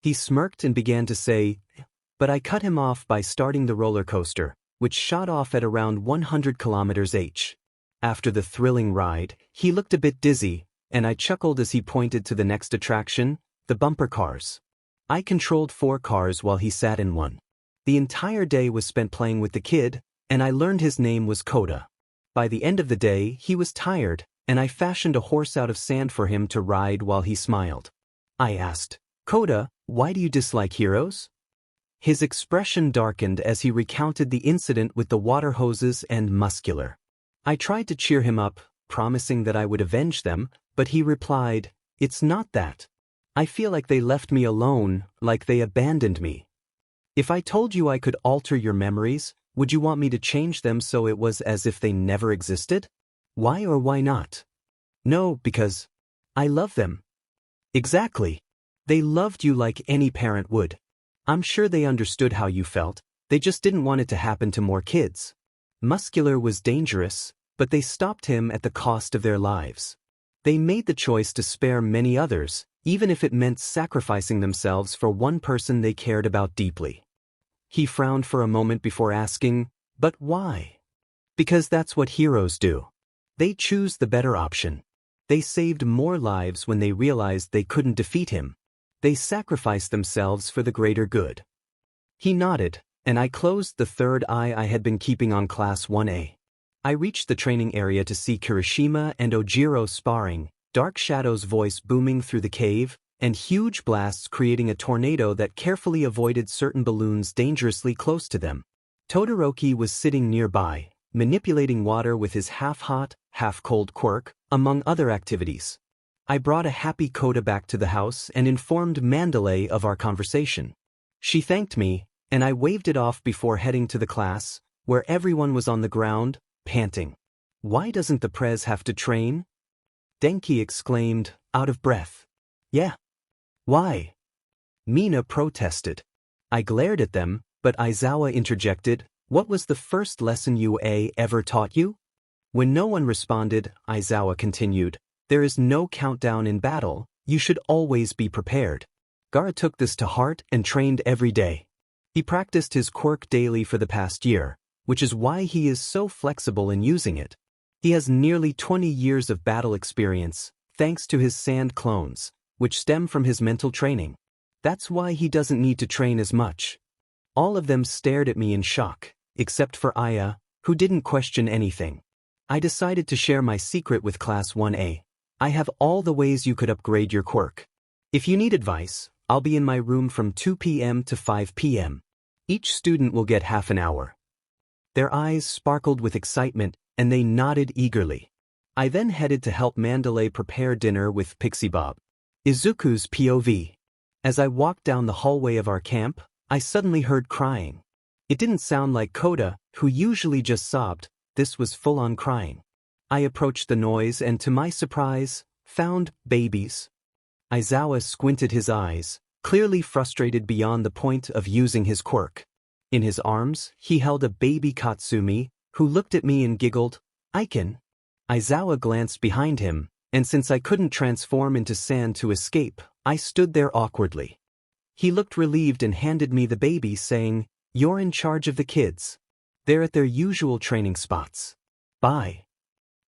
He smirked and began to say, but I cut him off by starting the roller coaster, which shot off at around 100 km/h. After the thrilling ride, he looked a bit dizzy, and I chuckled as he pointed to the next attraction, the bumper cars. I controlled 4 cars while he sat in one. The entire day was spent playing with the kid, and I learned his name was Koda. By the end of the day, he was tired, and I fashioned a horse out of sand for him to ride while he smiled. I asked, "Koda, why do you dislike heroes?" His expression darkened as he recounted the incident with the water hoses and Muscular. I tried to cheer him up, promising that I would avenge them, but he replied, "It's not that. I feel like they left me alone, like they abandoned me. If I told you I could alter your memories, would you want me to change them so it was as if they never existed? Why or why not?" "No, because I love them." "Exactly. They loved you like any parent would. I'm sure they understood how you felt, they just didn't want it to happen to more kids. Muscular was dangerous, but they stopped him at the cost of their lives. They made the choice to spare many others, even if it meant sacrificing themselves for one person they cared about deeply." He frowned for a moment before asking, "But why?" "Because that's what heroes do. They choose the better option. They saved more lives when they realized they couldn't defeat him. They sacrificed themselves for the greater good." He nodded, and I closed the third eye I had been keeping on Class 1A. I reached the training area to see Kirishima and Ojiro sparring, Dark Shadow's voice booming through the cave, and huge blasts creating a tornado that carefully avoided certain balloons dangerously close to them. Todoroki was sitting nearby, manipulating water with his half-hot, half-cold quirk, among other activities. I brought a happy Koda back to the house and informed Mandalay of our conversation. She thanked me, and I waved it off before heading to the class, where everyone was on the ground, panting. "Why doesn't the Prez have to train?" Denki exclaimed, out of breath. "Yeah. Why?" Mina protested. I glared at them, but Aizawa interjected, "What was the first lesson UA ever taught you?" When no one responded, Aizawa continued, "There is no countdown in battle, you should always be prepared." Gaara took this to heart and trained every day. He practiced his quirk daily for the past year, which is why he is so flexible in using it. He has nearly 20 years of battle experience, thanks to his sand clones, which stem from his mental training. That's why he doesn't need to train as much. All of them stared at me in shock, except for Aya, who didn't question anything. I decided to share my secret with Class 1A. I have all the ways you could upgrade your quirk. If you need advice, I'll be in my room from 2 p.m. to 5 p.m. Each student will get half an hour. Their eyes sparkled with excitement, and they nodded eagerly. I then headed to help Mandalay prepare dinner with Pixie Bob. Izuku's POV. As I walked down the hallway of our camp, I suddenly heard crying. It didn't sound like Koda, who usually just sobbed. This was full-on crying. I approached the noise and, to my surprise, found babies. Aizawa squinted his eyes, clearly frustrated beyond the point of using his quirk. In his arms, he held a baby Katsumi, who looked at me and giggled, "Aiken." Aizawa glanced behind him, and since I couldn't transform into sand to escape, I stood there awkwardly. He looked relieved and handed me the baby, saying, "You're in charge of the kids. They're at their usual training spots. Bye."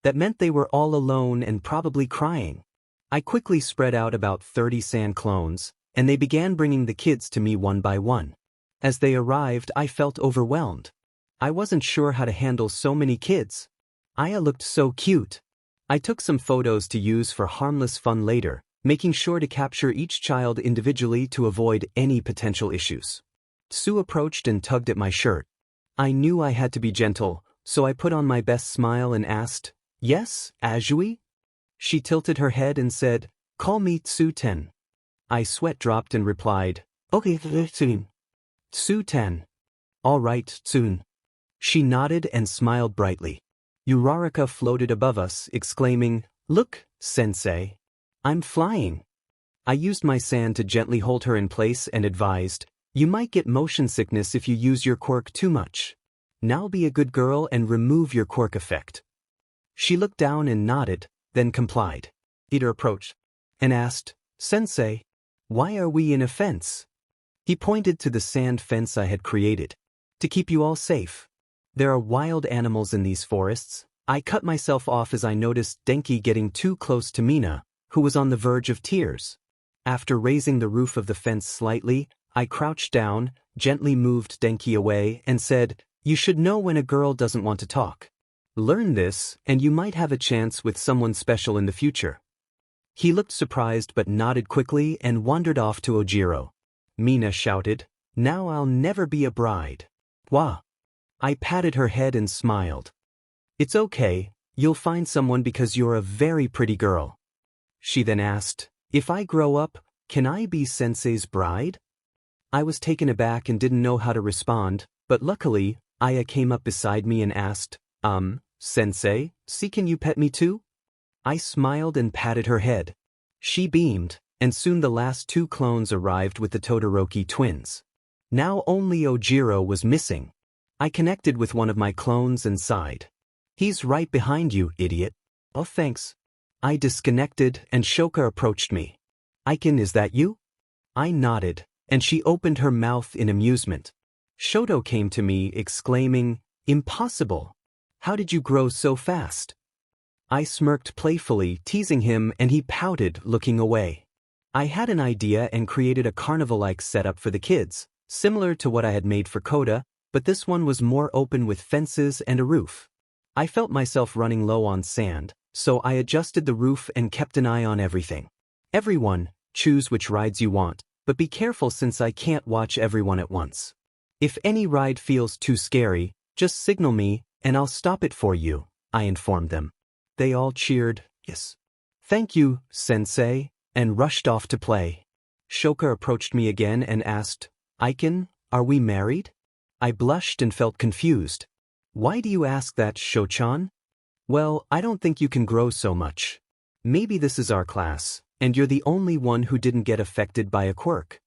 That meant they were all alone and probably crying. I quickly spread out about 30 sand clones, and they began bringing the kids to me one by one. As they arrived, I felt overwhelmed. I wasn't sure how to handle so many kids. Aya looked so cute. I took some photos to use for harmless fun later, making sure to capture each child individually to avoid any potential issues. Sue approached and tugged at my shirt. I knew I had to be gentle, so I put on my best smile and asked, "Yes, Azui?" She tilted her head and said, "Call me Tsu-ten." I sweat dropped and replied, "Okay, Tsu-ten." Tsu-ten. "All right, Tsun." She nodded and smiled brightly. Uraraka floated above us, exclaiming, "Look, Sensei. I'm flying." I used my sand to gently hold her in place and advised, "You might get motion sickness if you use your quirk too much. Now be a good girl and remove your quirk effect." She looked down and nodded, then complied. Ida approached and asked, "Sensei, why are we in a fence?" He pointed to the sand fence I had created. "To keep you all safe. There are wild animals in these forests." I cut myself off as I noticed Denki getting too close to Mina, who was on the verge of tears. After raising the roof of the fence slightly, I crouched down, gently moved Denki away, and said, "You should know when a girl doesn't want to talk. Learn this, and you might have a chance with someone special in the future." He looked surprised but nodded quickly and wandered off to Ojiro. Mina shouted, "Now I'll never be a bride." "Wah." I patted her head and smiled. "It's okay, you'll find someone because you're a very pretty girl." She then asked, "If I grow up, can I be Sensei's bride?" I was taken aback and didn't know how to respond, but luckily, Aya came up beside me and asked, Sensei, can you pet me too?" I smiled and patted her head. She beamed, and soon the last two clones arrived with the Todoroki twins. Now only Ojiro was missing. I connected with one of my clones and sighed. "He's right behind you, idiot." "Oh, thanks." I disconnected, and Shoka approached me. "Aiken, is that you?" I nodded, and she opened her mouth in amusement. Shoto came to me, exclaiming, "Impossible! How did you grow so fast?" I smirked playfully, teasing him, and he pouted, looking away. I had an idea and created a carnival-like setup for the kids, similar to what I had made for Koda, but this one was more open with fences and a roof. I felt myself running low on sand, so I adjusted the roof and kept an eye on everything. Everyone, Choose which rides you want, but be careful since I can't watch everyone at once. If any ride feels too scary, just signal me, and I'll stop it for you, I informed them. They all cheered, yes. Thank you, sensei, and rushed off to play. Shoka approached me again and asked, Aiken, are we married? I blushed and felt confused. Why do you ask that, Shochan? Well, I don't think you can grow so much. Maybe this is our class, and you're the only one who didn't get affected by a quirk.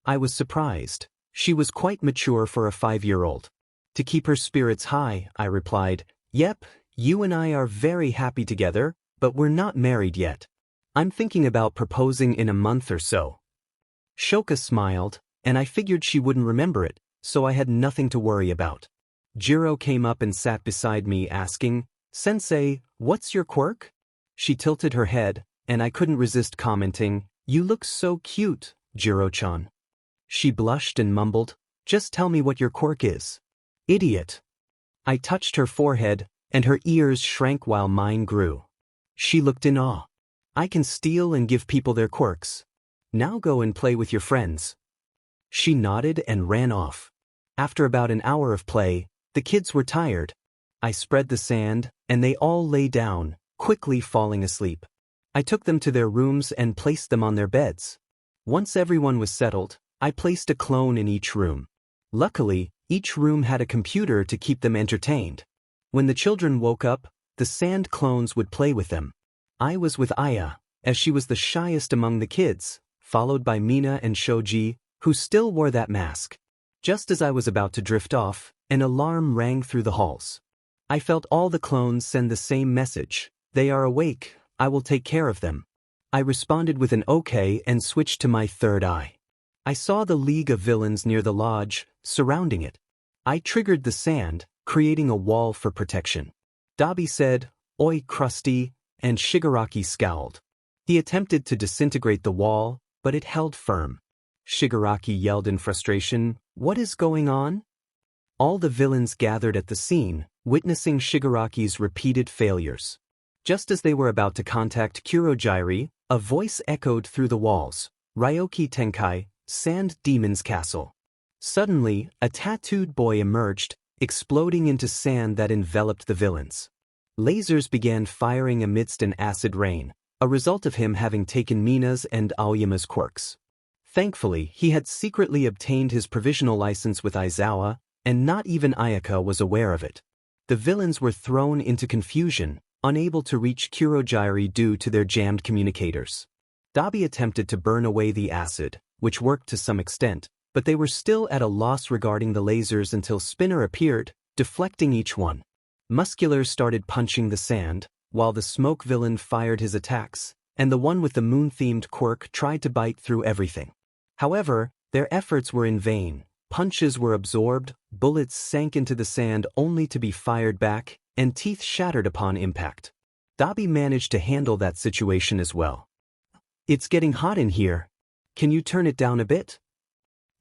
I was surprised. She was quite mature for a 5-year-old. To keep her spirits high, I replied, Yep, you and I are very happy together, but we're not married yet. I'm thinking about proposing in a month or so. Shoka smiled, and I figured she wouldn't remember it, so I had nothing to worry about. Jiro came up and sat beside me asking, Sensei, what's your quirk? She tilted her head, and I couldn't resist commenting, You look so cute, Jiro-chan. She blushed and mumbled, Just tell me what your quirk is. Idiot. I touched her forehead, and her ears shrank while mine grew. She looked in awe. I can steal and give people their quirks. Now go and play with your friends. She nodded and ran off. After about an hour of play, the kids were tired. I spread the sand, and they all lay down, quickly falling asleep. I took them to their rooms and placed them on their beds. Once everyone was settled, I placed a clone in each room. Luckily, each room had a computer to keep them entertained. When the children woke up, the sand clones would play with them. I was with Aya, as she was the shyest among the kids, followed by Mina and Shoji, who still wore that mask. Just as I was about to drift off, an alarm rang through the halls. I felt all the clones send the same message. They are awake, I will take care of them. I responded with an okay and switched to my third eye. I saw the League of Villains near the lodge, surrounding it. I triggered the sand, creating a wall for protection. Dabi said, Oi Krusty, and Shigaraki scowled. He attempted to disintegrate the wall, but it held firm. Shigaraki yelled in frustration, What is going on? All the villains gathered at the scene, witnessing Shigaraki's repeated failures. Just as they were about to contact Kurogyri, a voice echoed through the walls, Ryoki Tenkai, Sand Demon's Castle. Suddenly, a tattooed boy emerged, exploding into sand that enveloped the villains. Lasers began firing amidst an acid rain, a result of him having taken Mina's and Aoyama's quirks. Thankfully, he had secretly obtained his provisional license with Aizawa, and not even Ayaka was aware of it. The villains were thrown into confusion, unable to reach Kurogyri due to their jammed communicators. Dabi attempted to burn away the acid, which worked to some extent, but they were still at a loss regarding the lasers until Spinner appeared, deflecting each one. Muscular started punching the sand, while the smoke villain fired his attacks, and the one with the moon-themed quirk tried to bite through everything. However, their efforts were in vain. Punches were absorbed, bullets sank into the sand only to be fired back, and teeth shattered upon impact. Dabi managed to handle that situation as well. It's getting hot in here. Can you turn it down a bit?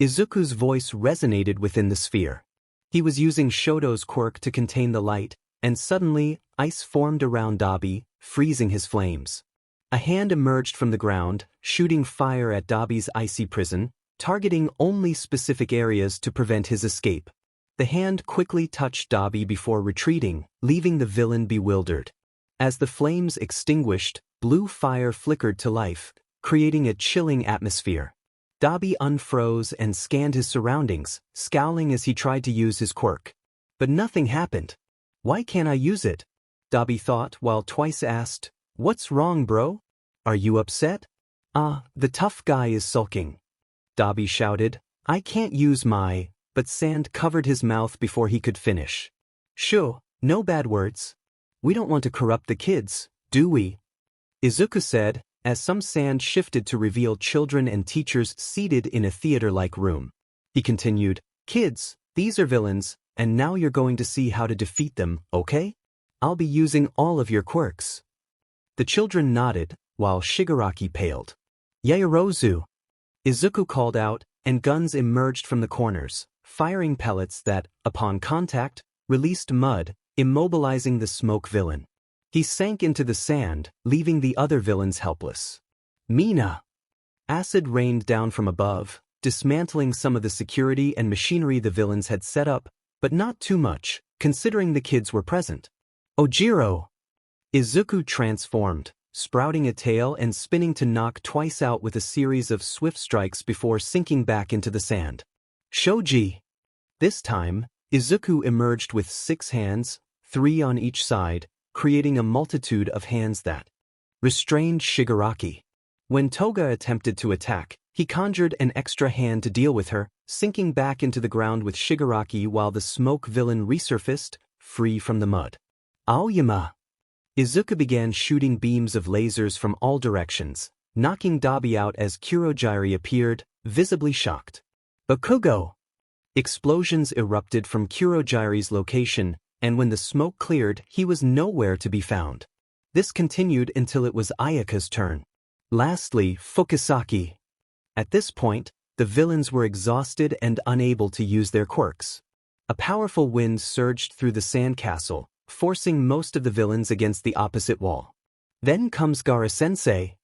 Izuku's voice resonated within the sphere. He was using Shoto's quirk to contain the light, and suddenly, ice formed around Dabi, freezing his flames. A hand emerged from the ground, shooting fire at Dabi's icy prison, targeting only specific areas to prevent his escape. The hand quickly touched Dabi before retreating, leaving the villain bewildered. As the flames extinguished, blue fire flickered to life, creating a chilling atmosphere. Dabi unfroze and scanned his surroundings, scowling as he tried to use his quirk. But nothing happened. Why can't I use it? Dabi thought while twice asked, What's wrong, bro? Are you upset? The tough guy is sulking. Dabi shouted, I can't use my, but sand covered his mouth before he could finish. Shoo, no bad words. We don't want to corrupt the kids, do we? Izuku said, as some sand shifted to reveal children and teachers seated in a theater-like room. He continued, Kids, these are villains, and now you're going to see how to defeat them, okay? I'll be using all of your quirks. The children nodded, while Shigaraki paled. Yaoyorozu! Izuku called out, and guns emerged from the corners, firing pellets that, upon contact, released mud, immobilizing the smoke villain. He sank into the sand, leaving the other villains helpless. Mina! Acid rained down from above, dismantling some of the security and machinery the villains had set up, but not too much, considering the kids were present. Ojiro! Izuku transformed, sprouting a tail and spinning to knock twice out with a series of swift strikes before sinking back into the sand. Shoji! This time, Izuku emerged with 6 hands, 3 on each side, creating a multitude of hands that restrained Shigaraki. When Toga attempted to attack, he conjured an extra hand to deal with her, sinking back into the ground with Shigaraki while the smoke villain resurfaced, free from the mud. Aoyama! Izuku began shooting beams of lasers from all directions, knocking Dabi out as Kurogiri appeared, visibly shocked. Bakugo! Explosions erupted from Kurogiri's location, and when the smoke cleared, he was nowhere to be found. This continued until it was Ayaka's turn. Lastly, Fukisaki. At this point, the villains were exhausted and unable to use their quirks. A powerful wind surged through the sandcastle, forcing most of the villains against the opposite wall. Then comes Gaara-sensei.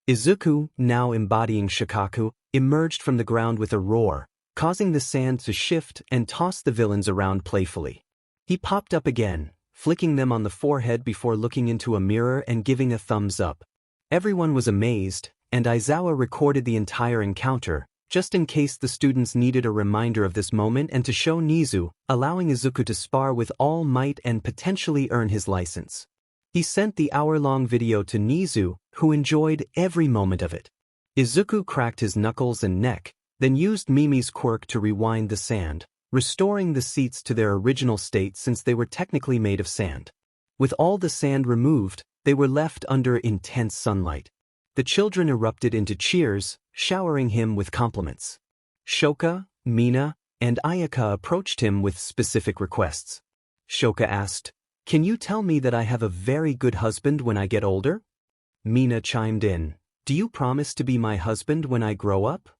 Izuku, now embodying Shikaku, emerged from the ground with a roar, causing the sand to shift and toss the villains around playfully. He popped up again, flicking them on the forehead before looking into a mirror and giving a thumbs up. Everyone was amazed, and Aizawa recorded the entire encounter, just in case the students needed a reminder of this moment and to show Nizu, allowing Izuku to spar with all might and potentially earn his license. He sent the hour-long video to Nizu, who enjoyed every moment of it. Izuku cracked his knuckles and neck, then used Mimi's quirk to rewind the sand, restoring the seats to their original state since they were technically made of sand. With all the sand removed, they were left under intense sunlight. The children erupted into cheers, showering him with compliments. Shoka, Mina, and Ayaka approached him with specific requests. Shoka asked, "Can you tell me that I have a very good husband when I get older?" Mina chimed in, "Do you promise to be my husband when I grow up?"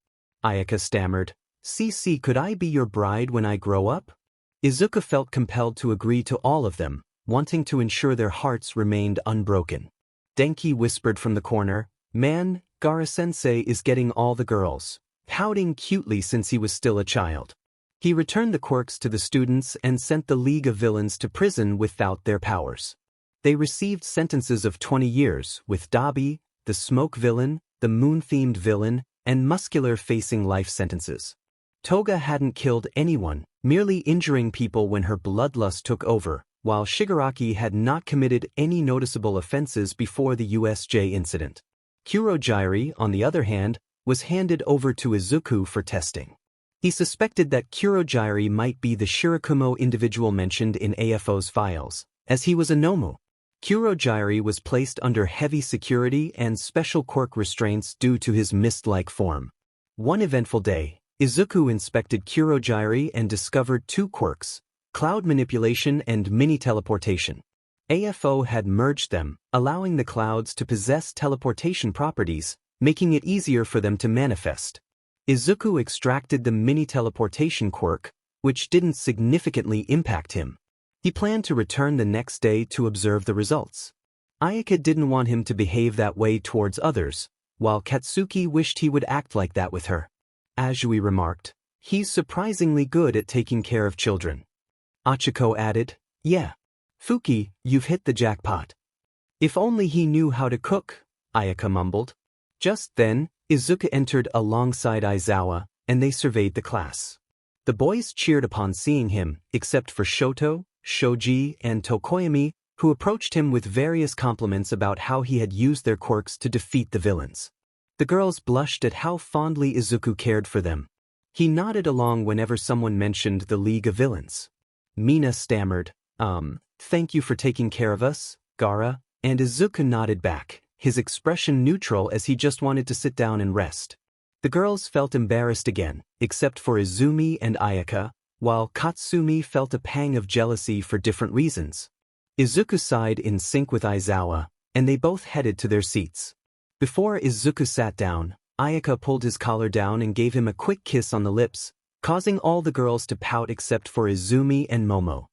Ayaka stammered, "CC, could I be your bride when I grow up?" Izuku felt compelled to agree to all of them, wanting to ensure their hearts remained unbroken. Denki whispered from the corner, "Man, Gaara-sensei is getting all the girls," pouting cutely since he was still a child. He returned the quirks to the students and sent the League of Villains to prison without their powers. They received sentences of 20 years, with Dabi, the smoke villain, the moon-themed villain, and muscular facing life sentences. Toga hadn't killed anyone, merely injuring people when her bloodlust took over, while Shigaraki had not committed any noticeable offenses before the USJ incident. Kurogiri, on the other hand, was handed over to Izuku for testing. He suspected that Kurogiri might be the Shirakumo individual mentioned in AFO's files, as he was a Nomu. Kurogiri was placed under heavy security and special quirk restraints due to his mist-like form. One eventful day, Izuku inspected Kurogiri and discovered 2 quirks, cloud manipulation and mini-teleportation. AFO had merged them, allowing the clouds to possess teleportation properties, making it easier for them to manifest. Izuku extracted the mini-teleportation quirk, which didn't significantly impact him. He planned to return the next day to observe the results. Ayaka didn't want him to behave that way towards others, while Katsuki wished he would act like that with her. Azui remarked, "He's surprisingly good at taking care of children." Achiko added, "Yeah. Fuki, you've hit the jackpot." "If only he knew how to cook," Ayaka mumbled. Just then, Izuku entered alongside Aizawa, and they surveyed the class. The boys cheered upon seeing him, except for Shoto, Shoji, and Tokoyami, who approached him with various compliments about how he had used their quirks to defeat the villains. The girls blushed at how fondly Izuku cared for them. He nodded along whenever someone mentioned the League of Villains. Mina stammered, "Thank you for taking care of us, Gaara," and Izuku nodded back, his expression neutral as he just wanted to sit down and rest. The girls felt embarrassed again, except for Izumi and Ayaka, while Katsumi felt a pang of jealousy for different reasons. Izuku sighed in sync with Aizawa, and they both headed to their seats. Before Izuku sat down, Ayaka pulled his collar down and gave him a quick kiss on the lips, causing all the girls to pout except for Izumi and Momo.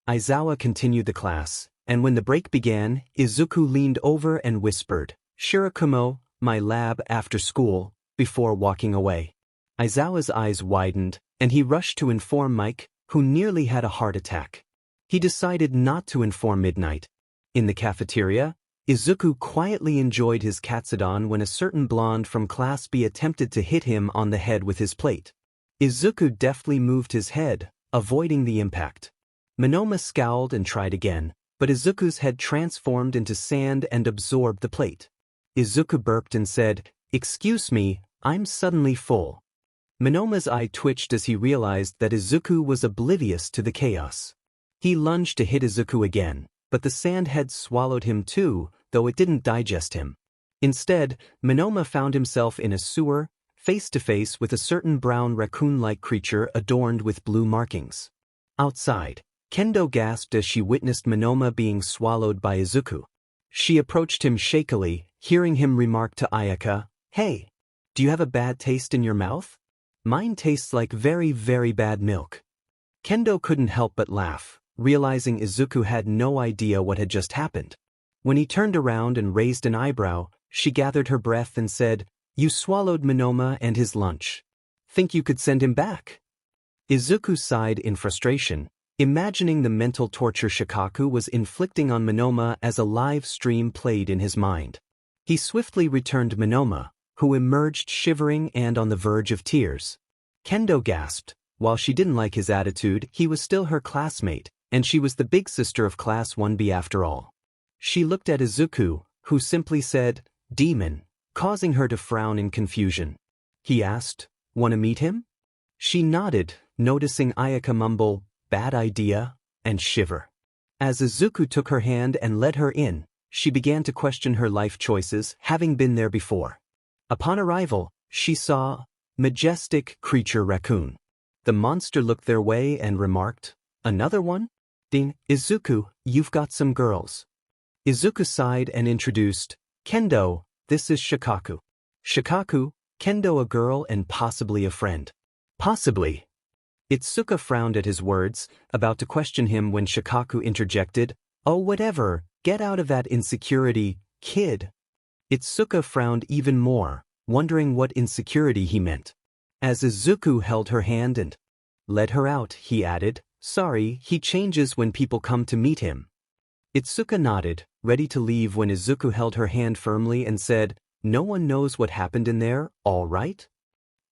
Aizawa continued the class, and when the break began, Izuku leaned over and whispered, "Shirakumo, my lab after school, before walking away. Aizawa's eyes widened, and he rushed to inform Mike, who nearly had a heart attack. He decided not to inform Midnight. In the cafeteria, Izuku quietly enjoyed his katsudon when a certain blonde from Class B attempted to hit him on the head with his plate. Izuku deftly moved his head, avoiding the impact. Monoma scowled and tried again, but Izuku's head transformed into sand and absorbed the plate. Izuku burped and said, "Excuse me, I'm suddenly full." Monoma's eye twitched as he realized that Izuku was oblivious to the chaos. He lunged to hit Izuku again, but the sand had swallowed him too, though it didn't digest him. Instead, Monoma found himself in a sewer, face to face with a certain brown raccoon-like creature adorned with blue markings. Outside, Kendo gasped as she witnessed Monoma being swallowed by Izuku. She approached him shakily, hearing him remark to Ayaka, "Hey, do you have a bad taste in your mouth? Mine tastes like very, very bad milk." Kendo couldn't help but laugh, realizing Izuku had no idea what had just happened. When he turned around and raised an eyebrow, she gathered her breath and said, "You swallowed Monoma and his lunch. Think you could send him back?" Izuku sighed in frustration, imagining the mental torture Shikaku was inflicting on Monoma as a live stream played in his mind. He swiftly returned Monoma, who emerged shivering and on the verge of tears. Kendo gasped. While she didn't like his attitude, he was still her classmate, and she was the big sister of Class 1B after all. She looked at Izuku, who simply said, "Demon," causing her to frown in confusion. He asked, "Want to meet him?" She nodded, noticing Ayaka mumble, "Bad idea," and shiver. As Izuku took her hand and led her in, she began to question her life choices, having been there before. Upon arrival, she saw majestic creature raccoon. The monster looked their way and remarked, "Another one? Ding, Izuku, you've got some girls." Izuku sighed and introduced, "Kendo, this is Shikaku." Shikaku, Kendo a girl and possibly a friend. Possibly. Itsuka frowned at his words, about to question him when Shikaku interjected, "Oh whatever, get out of that insecurity, kid." Itsuka frowned even more, wondering what insecurity he meant. As Izuku held her hand and led her out, he added, "Sorry, he changes when people come to meet him." Itsuka nodded, ready to leave when Izuku held her hand firmly and said, "No one knows what happened in there, all right?"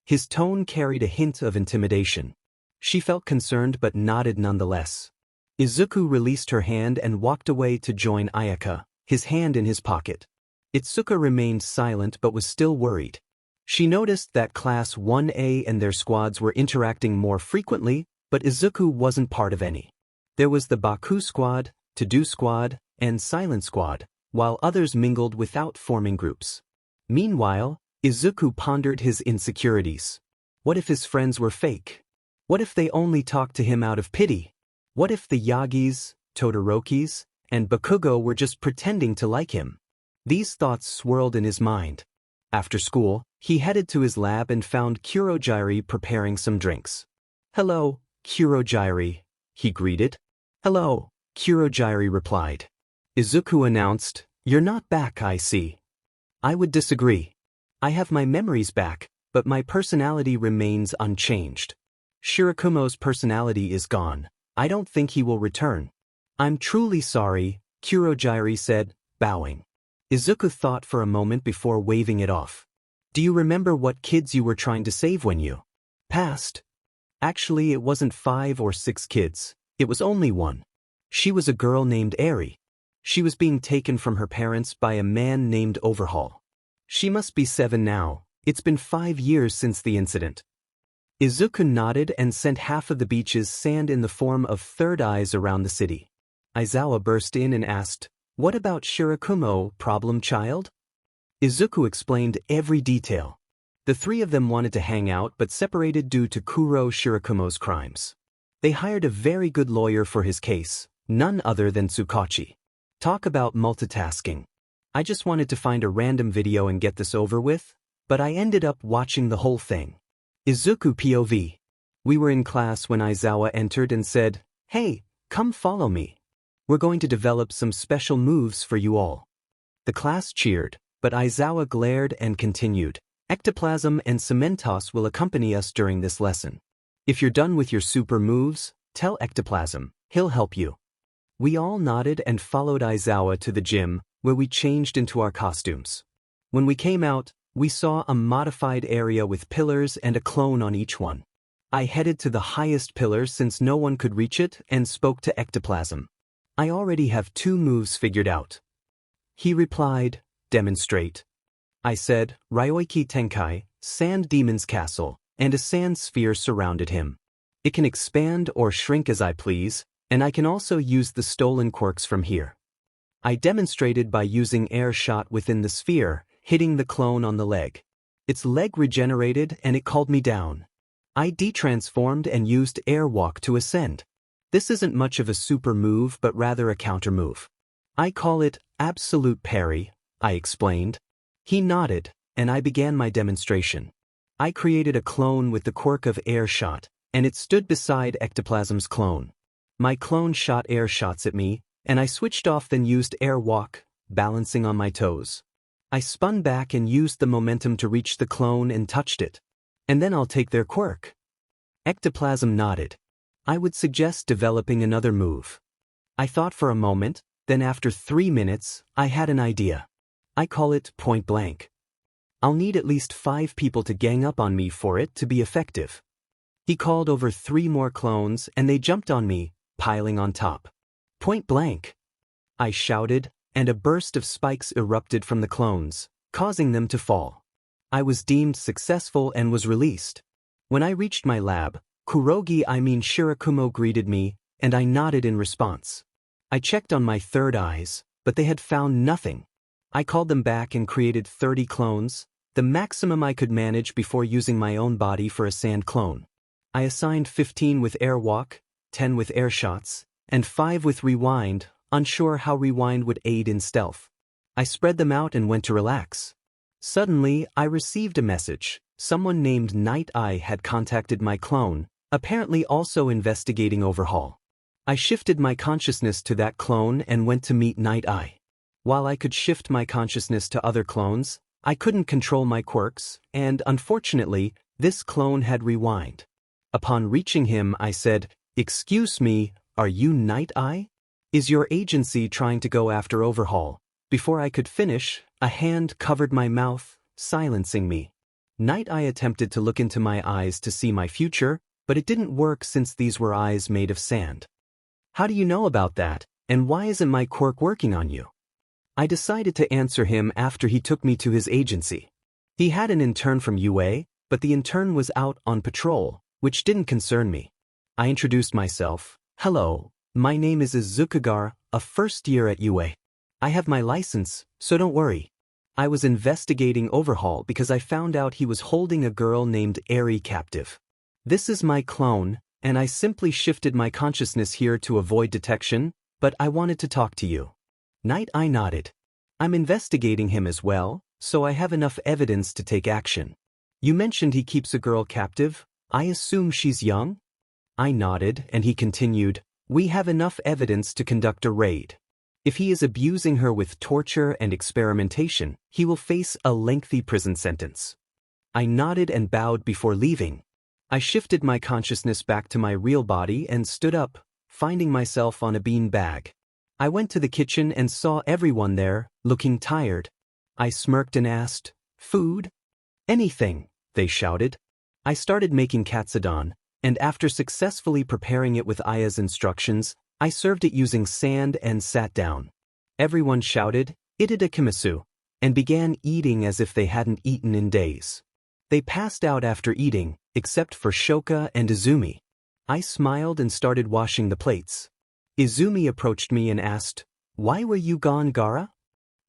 His tone carried a hint of intimidation. She felt concerned but nodded nonetheless. Izuku released her hand and walked away to join Ayaka, his hand in his pocket. Itsuka remained silent but was still worried. She noticed that Class 1A and their squads were interacting more frequently, but Izuku wasn't part of any. There was the Baku squad, To-Do squad, and Silent squad, while others mingled without forming groups. Meanwhile, Izuku pondered his insecurities. What if his friends were fake? What if they only talked to him out of pity? What if the Yagis, Todorokis, and Bakugo were just pretending to like him? These thoughts swirled in his mind. After school, he headed to his lab and found Kurogyri preparing some drinks. "Hello, Kurogyri," he greeted. "Hello," Kurogyri replied. Izuku announced, "You're not back, I see." "I would disagree. I have my memories back, but my personality remains unchanged. Shirakumo's personality is gone. I don't think he will return." "I'm truly sorry," Kurogyri said, bowing. Izuku thought for a moment before waving it off. "Do you remember what kids you were trying to save when you passed?" Actually, it wasn't 5 or 6 kids. It was only one. She was a girl named Eri. She was being taken from her parents by a man named Overhaul. She must be 7 now. It's been 5 years since the incident. Izuku nodded and sent half of the beach's sand in the form of third eyes around the city. Aizawa burst in and asked, "What about Shirakumo, problem child?" Izuku explained every detail. The 3 of them wanted to hang out but separated due to Kuro Shirakumo's crimes. They hired a very good lawyer for his case, none other than Tsukachi. Talk about multitasking. I just wanted to find a random video and get this over with, but I ended up watching the whole thing. Izuku POV. We were in class when Aizawa entered and said, "Hey, come follow me. We're going to develop some special moves for you all." The class cheered, but Aizawa glared and continued, Ectoplasm and Cementosss will accompany us during this lesson. If you're done with your super moves, tell Ectoplasm, he'll help you. We all nodded and followed Aizawa to the gym, where we changed into our costumes. When we came out, we saw a modified area with pillars and a clone on each one. I headed to the highest pillar since no one could reach it and spoke to Ectoplasm. I already have 2 moves figured out. He replied, demonstrate. I said, Ryoiki Tenkai, Sand Demon's Castle, and a sand sphere surrounded him. It can expand or shrink as I please, and I can also use the stolen quirks from here. I demonstrated by using air shot within the sphere, hitting the clone on the leg. Its leg regenerated and it called me down. I de-transformed and used air walk to ascend. This isn't much of a super move but rather a counter move. I call it absolute parry, I explained. He nodded, and I began my demonstration. I created a clone with the quirk of air shot, and it stood beside Ectoplasm's clone. My clone shot air shots at me, and I switched off then used air walk, balancing on my toes. I spun back and used the momentum to reach the clone and touched it. And then I'll take their quirk. Ectoplasm nodded. I would suggest developing another move. I thought for a moment, then after 3 minutes, I had an idea. I call it point blank. I'll need at least 5 people to gang up on me for it to be effective. He called over 3 more clones and they jumped on me, piling on top. Point blank! I shouted, and a burst of spikes erupted from the clones, causing them to fall. I was deemed successful and was released. When I reached my lab, Shirakumo greeted me, and I nodded in response. I checked on my third eyes, but they had found nothing. I called them back and created 30 clones, the maximum I could manage before using my own body for a sand clone. I assigned 15 with air walk, 10 with air shots, and 5 with rewind, unsure how rewind would aid in stealth. I spread them out and went to relax. Suddenly, I received a message. Someone named Night Eye had contacted my clone, apparently also investigating Overhaul. I shifted my consciousness to that clone and went to meet Night Eye. While I could shift my consciousness to other clones, I couldn't control my quirks, and unfortunately, this clone had rewind. Upon reaching him, I said, "Excuse me, are you Night Eye? Is your agency trying to go after Overhaul?" Before I could finish, a hand covered my mouth, silencing me. Night Eye attempted to look into my eyes to see my future, but it didn't work since these were eyes made of sand. "How do you know about that, and why isn't my quirk working on you?" I decided to answer him after he took me to his agency. He had an intern from UA, but the intern was out on patrol, which didn't concern me. I introduced myself. "Hello, my name is Izuku, a first year at UA. I have my license, so don't worry. I was investigating Overhaul because I found out he was holding a girl named Eri captive. This is my clone, and I simply shifted my consciousness here to avoid detection, but I wanted to talk to you." Night Eye nodded. "I'm investigating him as well, so I have enough evidence to take action. You mentioned he keeps a girl captive. I assume she's young?" I nodded, and he continued, "We have enough evidence to conduct a raid. If he is abusing her with torture and experimentation, he will face a lengthy prison sentence." I nodded and bowed before leaving. I shifted my consciousness back to my real body and stood up, finding myself on a bean bag. I went to the kitchen and saw everyone there, looking tired. I smirked and asked, "Food?" "Anything," they shouted. I started making katsudon, and after successfully preparing it with Aya's instructions, I served it using sand and sat down. Everyone shouted, "Itadakimasu," and began eating as if they hadn't eaten in days. They passed out after eating, except for Shoka and Izumi. I smiled and started washing the plates. Izumi approached me and asked, "Why were you gone, Gaara?"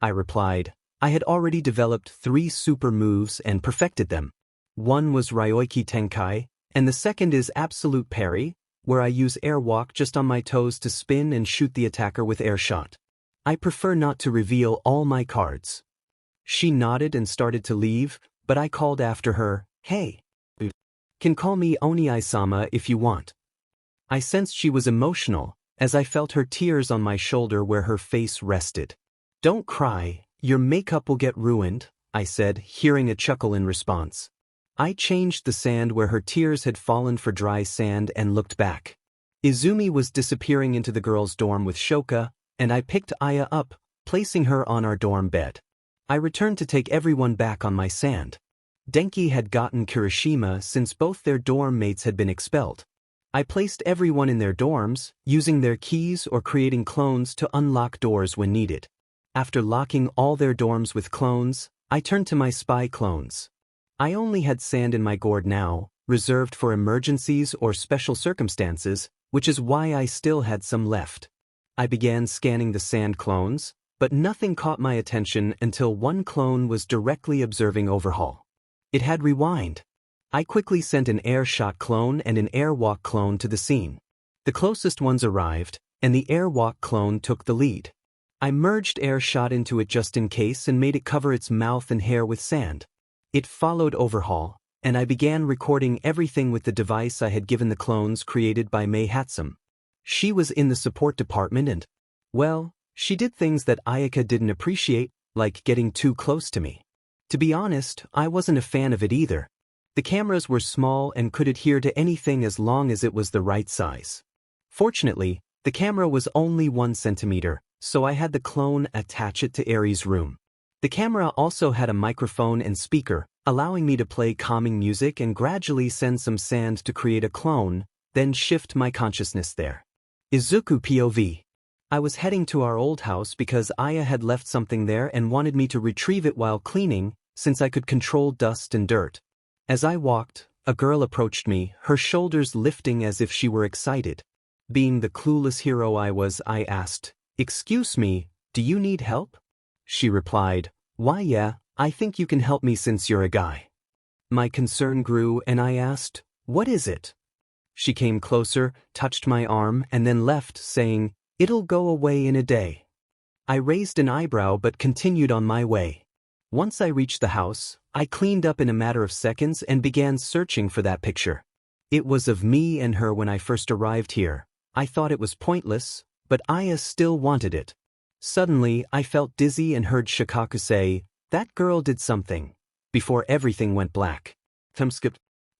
I replied, "I had already developed 3 super moves and perfected them. One was Ryoiki Tenkai, and the second is Absolute Parry, where I use air walk just on my toes to spin and shoot the attacker with air shot. I prefer not to reveal all my cards." She nodded and started to leave, but I called after her, "Hey. Can call me Oni-sama if you want." I sensed she was emotional, as I felt her tears on my shoulder where her face rested. "Don't cry, your makeup will get ruined," I said, hearing a chuckle in response. I changed the sand where her tears had fallen for dry sand and looked back. Izumi was disappearing into the girls' dorm with Shoka, and I picked Aya up, placing her on our dorm bed. I returned to take everyone back on my sand. Denki had gotten Kirishima since both their dorm mates had been expelled. I placed everyone in their dorms, using their keys or creating clones to unlock doors when needed. After locking all their dorms with clones, I turned to my spy clones. I only had sand in my gourd now, reserved for emergencies or special circumstances, which is why I still had some left. I began scanning the sand clones, but nothing caught my attention until one clone was directly observing Overhaul. It had rewind. I quickly sent an air-shot clone and an airwalk clone to the scene. The closest ones arrived, and the airwalk clone took the lead. I merged air-shot into it just in case and made it cover its mouth and hair with sand. It followed Overhaul, and I began recording everything with the device I had given the clones created by Mei Hatsum. She was in the support department and, well, she did things that Ayaka didn't appreciate, like getting too close to me. To be honest, I wasn't a fan of it either. The cameras were small and could adhere to anything as long as it was the right size. Fortunately, the camera was only 1 centimeter, so I had the clone attach it to Aries' room. The camera also had a microphone and speaker, allowing me to play calming music and gradually send some sand to create a clone, then shift my consciousness there. Izuku POV. I was heading to our old house because Aya had left something there and wanted me to retrieve it while cleaning, since I could control dust and dirt. As I walked, a girl approached me, her shoulders lifting as if she were excited. Being the clueless hero I was, I asked, "Excuse me, do you need help?" She replied, "Why yeah, I think you can help me since you're a guy." My concern grew and I asked, "What is it?" She came closer, touched my arm and then left, saying, "It'll go away in a day." I raised an eyebrow but continued on my way. Once I reached the house, I cleaned up in a matter of seconds and began searching for that picture. It was of me and her when I first arrived here. I thought it was pointless, but Aya still wanted it. Suddenly, I felt dizzy and heard Shikaku say, "That girl did something," before everything went black.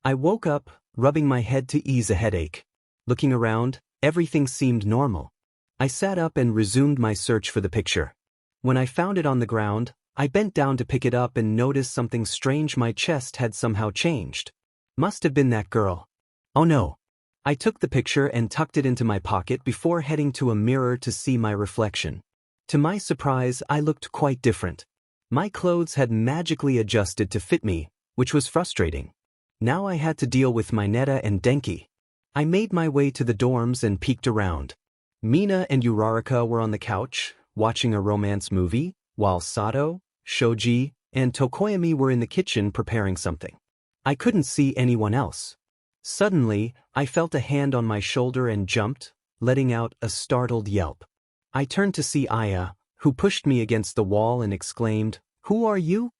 I woke up, rubbing my head to ease a headache. Looking around, everything seemed normal. I sat up and resumed my search for the picture. When I found it on the ground, I bent down to pick it up and noticed something strange. My chest had somehow changed. Must have been that girl. Oh no. I took the picture and tucked it into my pocket before heading to a mirror to see my reflection. To my surprise, I looked quite different. My clothes had magically adjusted to fit me, which was frustrating. Now I had to deal with Mineta and Denki. I made my way to the dorms and peeked around. Mina and Uraraka were on the couch, watching a romance movie, while Sato, Shoji, and Tokoyami were in the kitchen preparing something. I couldn't see anyone else. Suddenly, I felt a hand on my shoulder and jumped, letting out a startled yelp. I turned to see Aya, who pushed me against the wall and exclaimed, "Who are you?"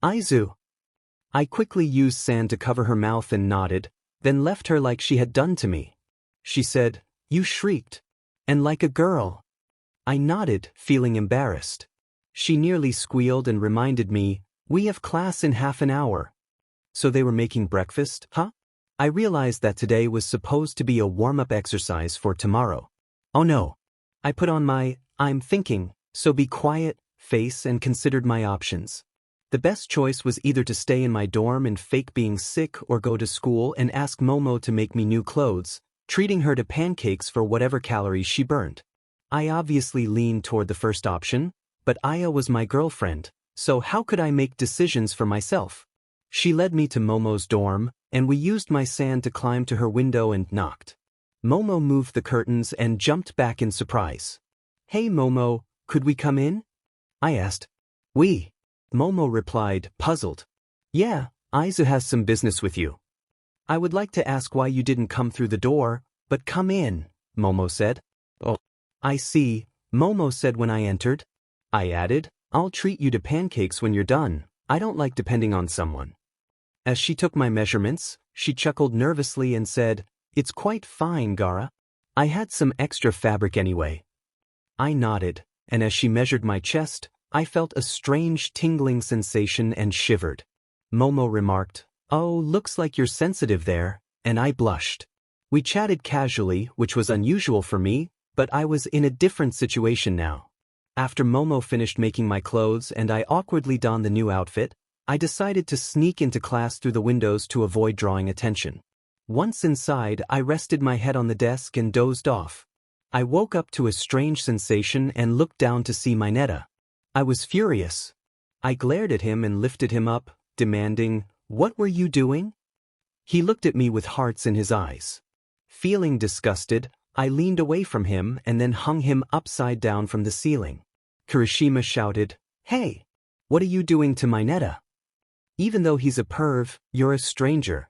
"Izu." I quickly used sand to cover her mouth and nodded, then left her like she had done to me. She said, "You shrieked. And like a girl." I nodded, feeling embarrassed. She nearly squealed and reminded me, "We have class in half an hour." So they were making breakfast, huh? I realized that today was supposed to be a warm-up exercise for tomorrow. Oh no. I put on my, "I'm thinking, so be quiet," face and considered my options. The best choice was either to stay in my dorm and fake being sick or go to school and ask Momo to make me new clothes, treating her to pancakes for whatever calories she burned. I obviously leaned toward the first option, but Aya was my girlfriend, so how could I make decisions for myself? She led me to Momo's dorm, and we used my sand to climb to her window and knocked. Momo moved the curtains and jumped back in surprise. "Hey Momo, could we come in?" I asked. "We?" Momo replied, puzzled. "Yeah, Izu has some business with you." "I would like to ask why you didn't come through the door, but come in," Momo said. "Oh, I see," Momo said when I entered. I added, "I'll treat you to pancakes when you're done. I don't like depending on someone." As she took my measurements, she chuckled nervously and said, "It's quite fine, Gaara. I had some extra fabric anyway." I nodded, and as she measured my chest, I felt a strange tingling sensation and shivered. Momo remarked, "Oh, looks like you're sensitive there," and I blushed. We chatted casually, which was unusual for me, but I was in a different situation now. After Momo finished making my clothes and I awkwardly donned the new outfit, I decided to sneak into class through the windows to avoid drawing attention. Once inside, I rested my head on the desk and dozed off. I woke up to a strange sensation and looked down to see Mineta. I was furious. I glared at him and lifted him up, demanding, "What were you doing?" He looked at me with hearts in his eyes. Feeling disgusted, I leaned away from him and then hung him upside down from the ceiling. Kirishima shouted, "Hey! What are you doing to Mineta? Even though he's a perv, you're a stranger."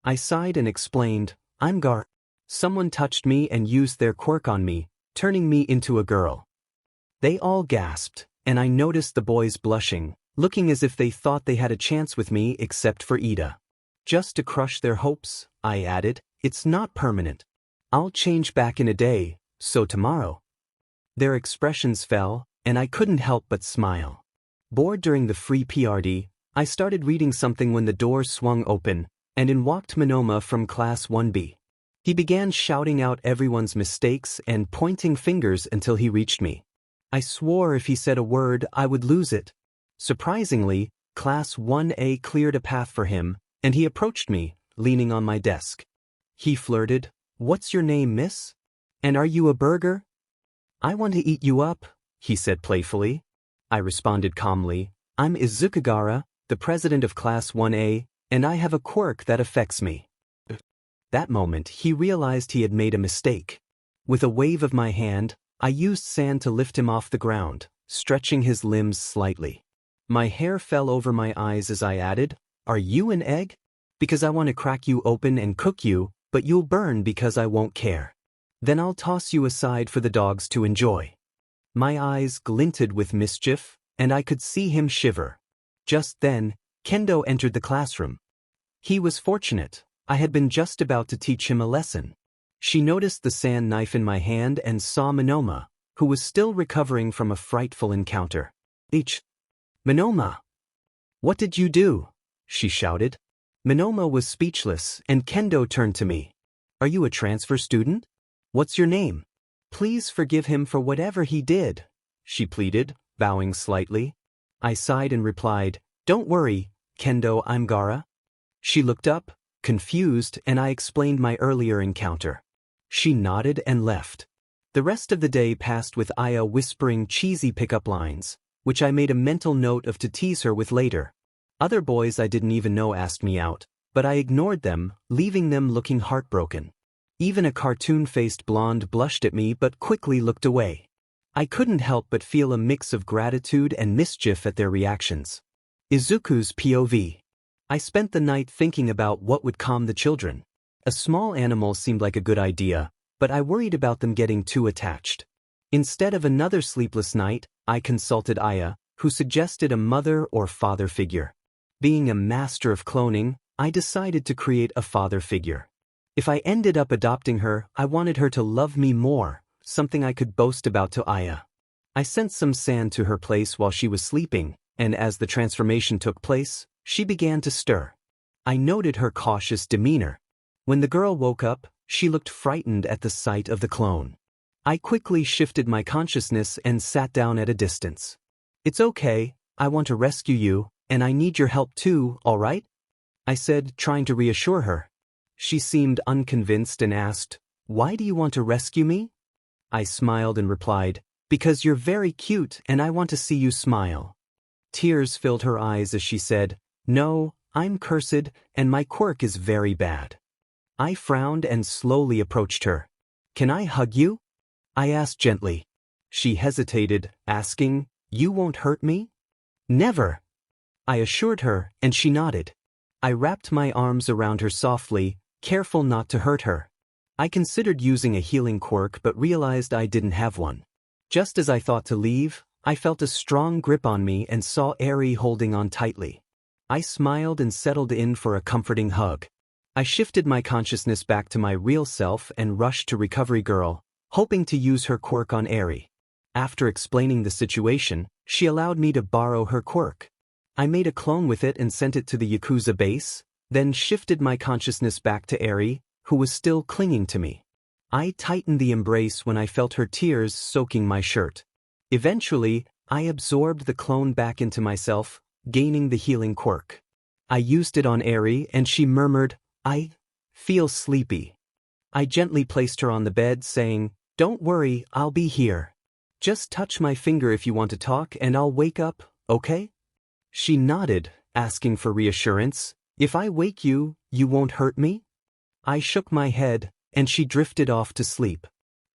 I sighed and explained, "I'm Gaara. Someone touched me and used their quirk on me, turning me into a girl." They all gasped, and I noticed the boys blushing, looking as if they thought they had a chance with me except for Ida. "Just to crush their hopes," I added, "it's not permanent. I'll change back in a day, so tomorrow." Their expressions fell, and I couldn't help but smile. Bored during the free PRD, I started reading something when the door swung open, and in walked Monoma from Class 1B. He began shouting out everyone's mistakes and pointing fingers until he reached me. I swore if he said a word I would lose it. Surprisingly, Class 1A cleared a path for him, and he approached me, leaning on my desk. He flirted, "What's your name, miss? And are you a burger?" "I want to eat you up," he said playfully. I responded calmly, "I'm Izuku Gaara, the president of Class 1A, and I have a quirk that affects me." That moment, he realized he had made a mistake. With a wave of my hand, I used sand to lift him off the ground, stretching his limbs slightly. My hair fell over my eyes as I added, "Are you an egg? Because I want to crack you open and cook you, but you'll burn because I won't care. Then I'll toss you aside for the dogs to enjoy." My eyes glinted with mischief, and I could see him shiver. Just then, Kendo entered the classroom. He was fortunate. I had been just about to teach him a lesson. She noticed the sand knife in my hand and saw Monoma, who was still recovering from a frightful encounter. "Monoma! What did you do?" she shouted. Monoma was speechless, and Kendo turned to me. "Are you a transfer student? What's your name? Please forgive him for whatever he did," she pleaded, bowing slightly. I sighed and replied, "Don't worry, Kendo, I'm Gaara." She looked up, confused, and I explained my earlier encounter. She nodded and left. The rest of the day passed with Aya whispering cheesy pickup lines, which I made a mental note of to tease her with later. Other boys I didn't even know asked me out, but I ignored them, leaving them looking heartbroken. Even a cartoon-faced blonde blushed at me but quickly looked away. I couldn't help but feel a mix of gratitude and mischief at their reactions. Izuku's POV. I spent the night thinking about what would calm the children. A small animal seemed like a good idea, but I worried about them getting too attached. Instead of another sleepless night, I consulted Aya, who suggested a mother or father figure. Being a master of cloning, I decided to create a father figure. If I ended up adopting her, I wanted her to love me more, something I could boast about to Aya. I sent some sand to her place while she was sleeping, and as the transformation took place, she began to stir. I noted her cautious demeanor. When the girl woke up, she looked frightened at the sight of the clone. I quickly shifted my consciousness and sat down at a distance. "It's okay, I want to rescue you, and I need your help too, all right?" I said, trying to reassure her. She seemed unconvinced and asked, "Why do you want to rescue me?" I smiled and replied, "Because you're very cute and I want to see you smile." Tears filled her eyes as she said, "No, I'm cursed and my quirk is very bad." I frowned and slowly approached her. "Can I hug you?" I asked gently. She hesitated, asking, "You won't hurt me?" "Never," I assured her, and she nodded. I wrapped my arms around her softly, careful not to hurt her. I considered using a healing quirk but realized I didn't have one. Just as I thought to leave, I felt a strong grip on me and saw Eri holding on tightly. I smiled and settled in for a comforting hug. I shifted my consciousness back to my real self and rushed to Recovery Girl, hoping to use her quirk on Eri. After explaining the situation, she allowed me to borrow her quirk. I made a clone with it and sent it to the Yakuza base, then shifted my consciousness back to Eri, who was still clinging to me. I tightened the embrace when I felt her tears soaking my shirt. Eventually, I absorbed the clone back into myself, gaining the healing quirk. I used it on Eri and she murmured, "I feel sleepy." I gently placed her on the bed, saying, "Don't worry, I'll be here. Just touch my finger if you want to talk and I'll wake up, okay?" She nodded, asking for reassurance. "If I wake you, you won't hurt me?" I shook my head, and she drifted off to sleep.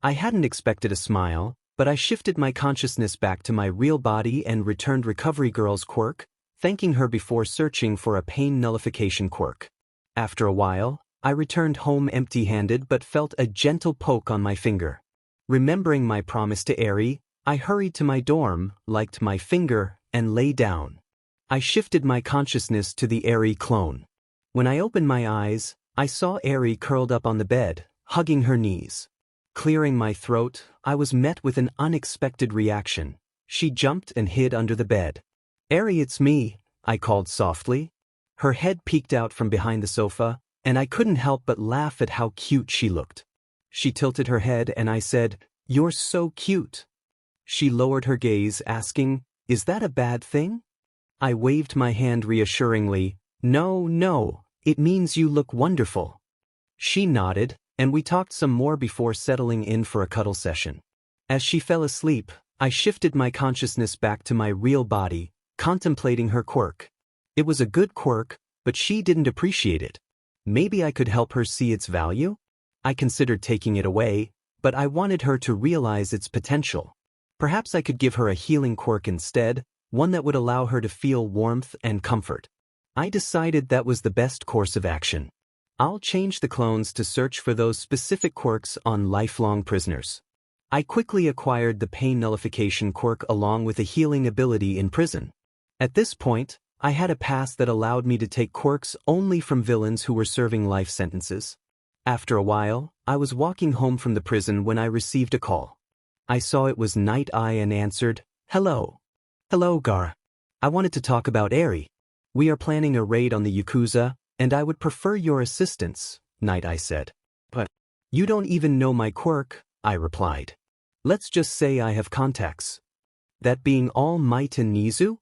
I hadn't expected a smile, but I shifted my consciousness back to my real body and returned Recovery Girl's quirk, thanking her before searching for a pain nullification quirk. After a while, I returned home empty-handed but felt a gentle poke on my finger. Remembering my promise to Eri, I hurried to my dorm, liked my finger, and lay down. I shifted my consciousness to the Eri clone. When I opened my eyes, I saw Eri curled up on the bed, hugging her knees. Clearing my throat, I was met with an unexpected reaction. She jumped and hid under the bed. "Eri, it's me," I called softly. Her head peeked out from behind the sofa, and I couldn't help but laugh at how cute she looked. She tilted her head and I said, "You're so cute." She lowered her gaze, asking, "Is that a bad thing?" I waved my hand reassuringly. No, it means you look wonderful." She nodded, and we talked some more before settling in for a cuddle session. As she fell asleep, I shifted my consciousness back to my real body, contemplating her quirk. It was a good quirk, but she didn't appreciate it. Maybe I could help her see its value? I considered taking it away, but I wanted her to realize its potential. Perhaps I could give her a healing quirk instead, one that would allow her to feel warmth and comfort. I decided that was the best course of action. I'll change the clones to search for those specific quirks on lifelong prisoners. I quickly acquired the pain nullification quirk along with a healing ability in prison. At this point, I had a pass that allowed me to take quirks only from villains who were serving life sentences. After a while, I was walking home from the prison when I received a call. I saw it was Night Eye and answered, "Hello." "Hello, Gaara. I wanted to talk about Eri. We are planning a raid on the Yakuza, and I would prefer your assistance," Night Eye said. "But you don't even know my quirk," I replied. "Let's just say I have contacts." "That being All Might and Nizu?"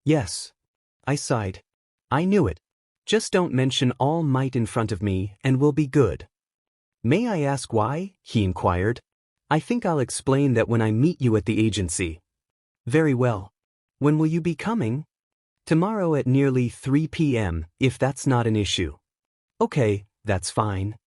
Yes. I sighed. "I knew it. Just don't mention All Might in front of me, and we'll be good." "May I ask why?" he inquired. "I think I'll explain that when I meet you at the agency." "Very well. When will you be coming?" "Tomorrow at nearly 3 p.m., if that's not an issue." "Okay, that's fine."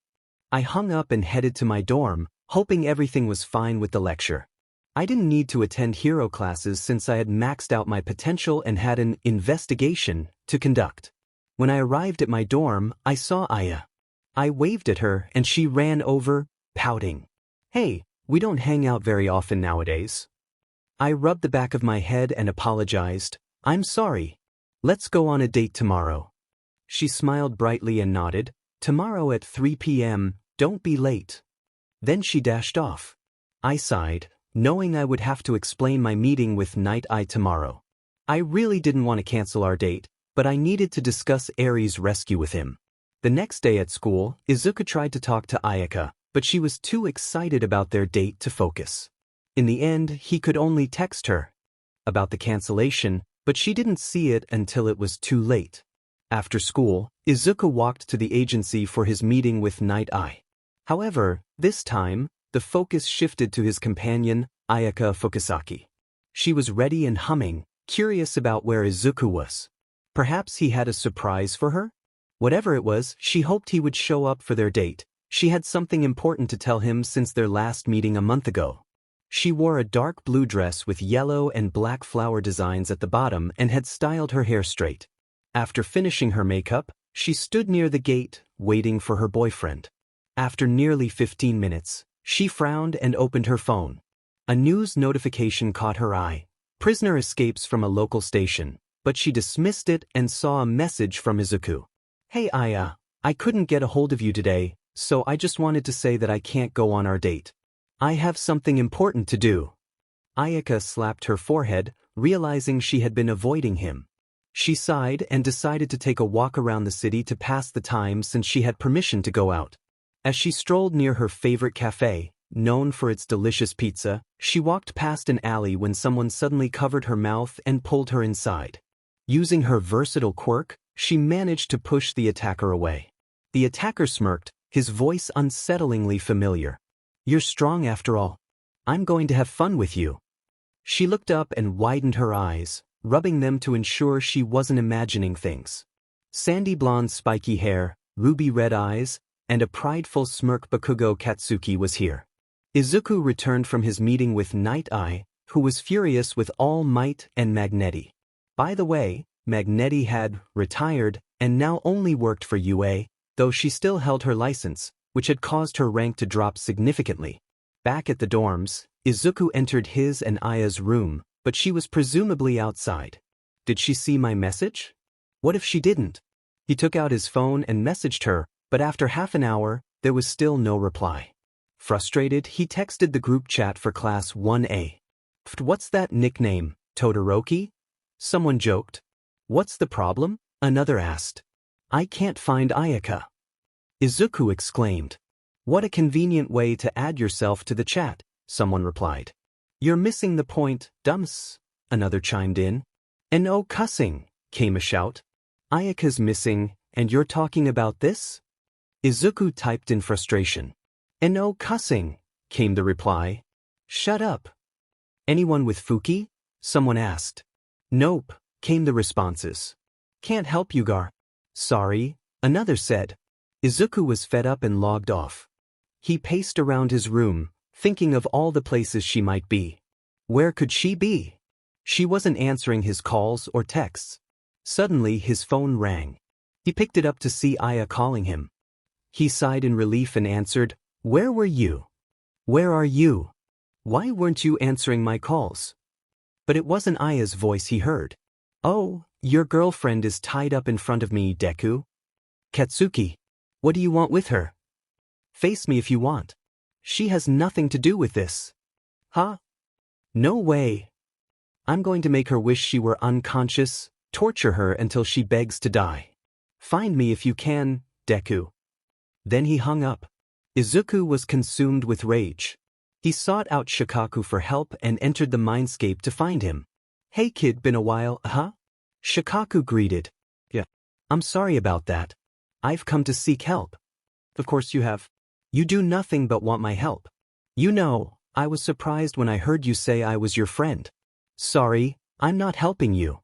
I hung up and headed to my dorm, hoping everything was fine with the lecture. I didn't need to attend hero classes since I had maxed out my potential and had an investigation to conduct. When I arrived at my dorm, I saw Aya. I waved at her and she ran over, pouting. "Hey, we don't hang out very often nowadays." I rubbed the back of my head and apologized. "I'm sorry. Let's go on a date tomorrow." She smiled brightly and nodded. "Tomorrow at 3 p.m., don't be late." Then she dashed off. I sighed, knowing I would have to explain my meeting with Night Eye tomorrow. I really didn't want to cancel our date, but I needed to discuss Eri's rescue with him. The next day at school, Izuku tried to talk to Ayaka, but she was too excited about their date to focus. In the end, he could only text her about the cancellation, but she didn't see it until it was too late. After school, Izuku walked to the agency for his meeting with Night Eye. However, this time, the focus shifted to his companion, Ayaka Fukusaki. She was ready and humming, curious about where Izuku was. Perhaps he had a surprise for her? Whatever it was, she hoped he would show up for their date. She had something important to tell him since their last meeting a month ago. She wore a dark blue dress with yellow and black flower designs at the bottom and had styled her hair straight. After finishing her makeup, she stood near the gate, waiting for her boyfriend. After nearly 15 minutes, she frowned and opened her phone. A news notification caught her eye. Prisoner escapes from a local station, but she dismissed it and saw a message from Izuku. "Hey Aya, I couldn't get a hold of you today, so I just wanted to say that I can't go on our date." I have something important to do. Ayaka slapped her forehead, realizing she had been avoiding him. She sighed and decided to take a walk around the city to pass the time since she had permission to go out. As she strolled near her favorite cafe, known for its delicious pizza, she walked past an alley when someone suddenly covered her mouth and pulled her inside. Using her versatile quirk, she managed to push the attacker away. The attacker smirked, his voice unsettlingly familiar. You're strong after all. I'm going to have fun with you. She looked up and widened her eyes, rubbing them to ensure she wasn't imagining things. Sandy blonde spiky hair, ruby red eyes, and a prideful smirk. Bakugo Katsuki was here. Izuku returned from his meeting with Night Eye, who was furious with All Might and Magnetti. By the way, Magnetti had retired and now only worked for UA, though she still held her license, which had caused her rank to drop significantly. Back at the dorms, Izuku entered his and Aya's room, but she was presumably outside. Did she see my message? What if she didn't? He took out his phone and messaged her, but after half an hour, there was still no reply. Frustrated, he texted the group chat for Class 1A. What's that nickname, Todoroki? Someone joked. What's the problem? Another asked. I can't find Ayaka. Izuku exclaimed. What a convenient way to add yourself to the chat, someone replied. You're missing the point, dumps, another chimed in. And oh, cussing, came a shout. Ayaka's missing, and you're talking about this? Izuku typed in frustration. And oh, cussing, came the reply. Shut up. Anyone with Fuki? Someone asked. Nope, came the responses. Can't help you, Gar. Sorry, another said. Izuku was fed up and logged off. He paced around his room, thinking of all the places she might be. Where could she be? She wasn't answering his calls or texts. Suddenly his phone rang. He picked it up to see Aya calling him. He sighed in relief and answered, Where were you? Where are you? Why weren't you answering my calls? But it wasn't Aya's voice he heard. Oh, your girlfriend is tied up in front of me, Deku. Katsuki. What do you want with her? Face me if you want. She has nothing to do with this. Huh? No way. I'm going to make her wish she were unconscious, torture her until she begs to die. Find me if you can, Deku. Then he hung up. Izuku was consumed with rage. He sought out Shikaku for help and entered the mindscape to find him. Hey kid, been a while, huh? Shikaku greeted. Yeah. I'm sorry about that. I've come to seek help. Of course you have. You do nothing but want my help. You know, I was surprised when I heard you say I was your friend. Sorry, I'm not helping you.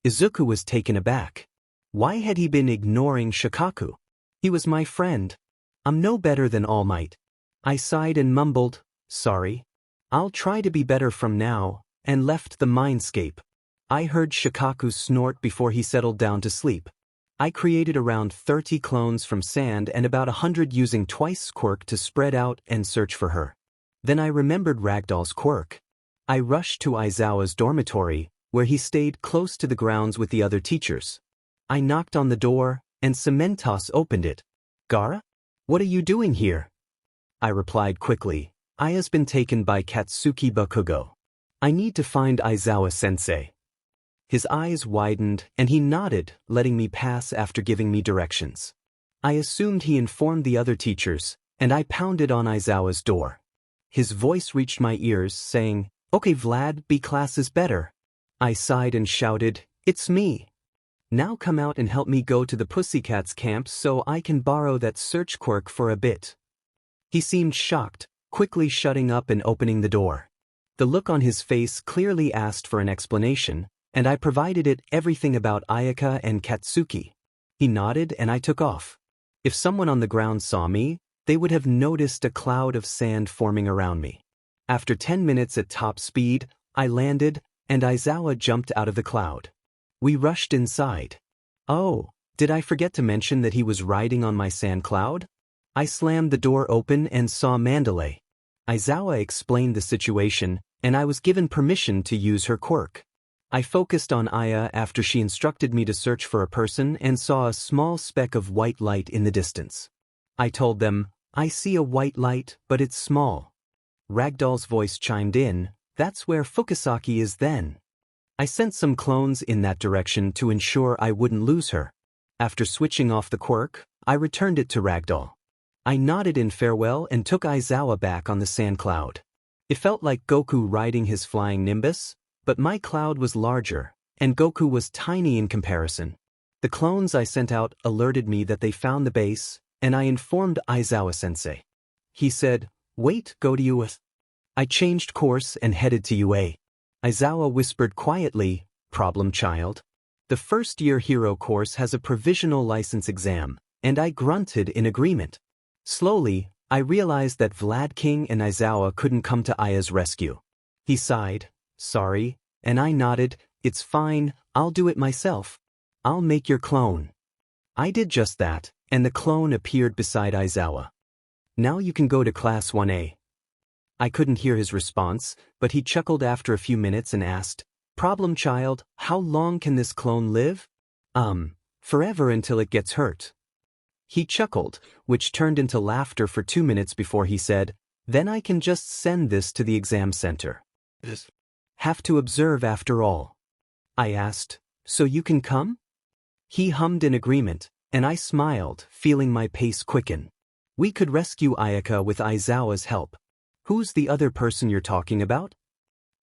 Izuku was taken aback. Why had he been ignoring Shikaku? He was my friend. I'm no better than All Might. I sighed and mumbled, sorry. I'll try to be better from now, and left the mindscape. I heard Shikaku snort before he settled down to sleep. I created around 30 clones from sand and about 100 using twice quirk to spread out and search for her. Then I remembered Ragdoll's quirk. I rushed to Aizawa's dormitory, where he stayed close to the grounds with the other teachers. I knocked on the door, and Cementosss opened it. Gaara? What are you doing here? I replied quickly. Aya's been taken by Katsuki Bakugo. I need to find Aizawa-sensei. His eyes widened, and he nodded, letting me pass after giving me directions. I assumed he informed the other teachers, and I pounded on Aizawa's door. His voice reached my ears, saying, Okay Vlad, B class is better. I sighed and shouted, It's me. Now come out and help me go to the Pussycats camp so I can borrow that search quirk for a bit. He seemed shocked, quickly shutting up and opening the door. The look on his face clearly asked for an explanation, and I provided it everything about Ayaka and Katsuki. He nodded and I took off. If someone on the ground saw me, they would have noticed a cloud of sand forming around me. After 10 minutes at top speed, I landed, and Aizawa jumped out of the cloud. We rushed inside. Oh, did I forget to mention that he was riding on my sand cloud? I slammed the door open and saw Mandalay. Aizawa explained the situation, and I was given permission to use her quirk. I focused on Aya after she instructed me to search for a person and saw a small speck of white light in the distance. I told them, I see a white light, but it's small. Ragdoll's voice chimed in, "That's where Fukasaki is then." I sent some clones in that direction to ensure I wouldn't lose her. After switching off the quirk, I returned it to Ragdoll. I nodded in farewell and took Aizawa back on the sand cloud. It felt like Goku riding his flying Nimbus, but my cloud was larger, and Goku was tiny in comparison. The clones I sent out alerted me that they found the base, and I informed Aizawa-sensei. He said, "Wait, go to UA." I changed course and headed to UA. Aizawa whispered quietly, "Problem child." The first-year hero course has a provisional license exam, and I grunted in agreement. Slowly, I realized that Vlad King and Aizawa couldn't come to Aya's rescue. He sighed, "Sorry," and I nodded, "It's fine, I'll do it myself. I'll make your clone." I did just that, and the clone appeared beside Aizawa. "Now you can go to Class 1A. I couldn't hear his response, but he chuckled after a few minutes and asked, "Problem child, how long can this clone live?" Forever until it gets hurt." He chuckled, which turned into laughter for 2 minutes before he said, "Then I can just send this to the exam center." "Have to observe after all." I asked, "So you can come?" He hummed in agreement, and I smiled, feeling my pace quicken. We could rescue Ayaka with Aizawa's help. "Who's the other person you're talking about?"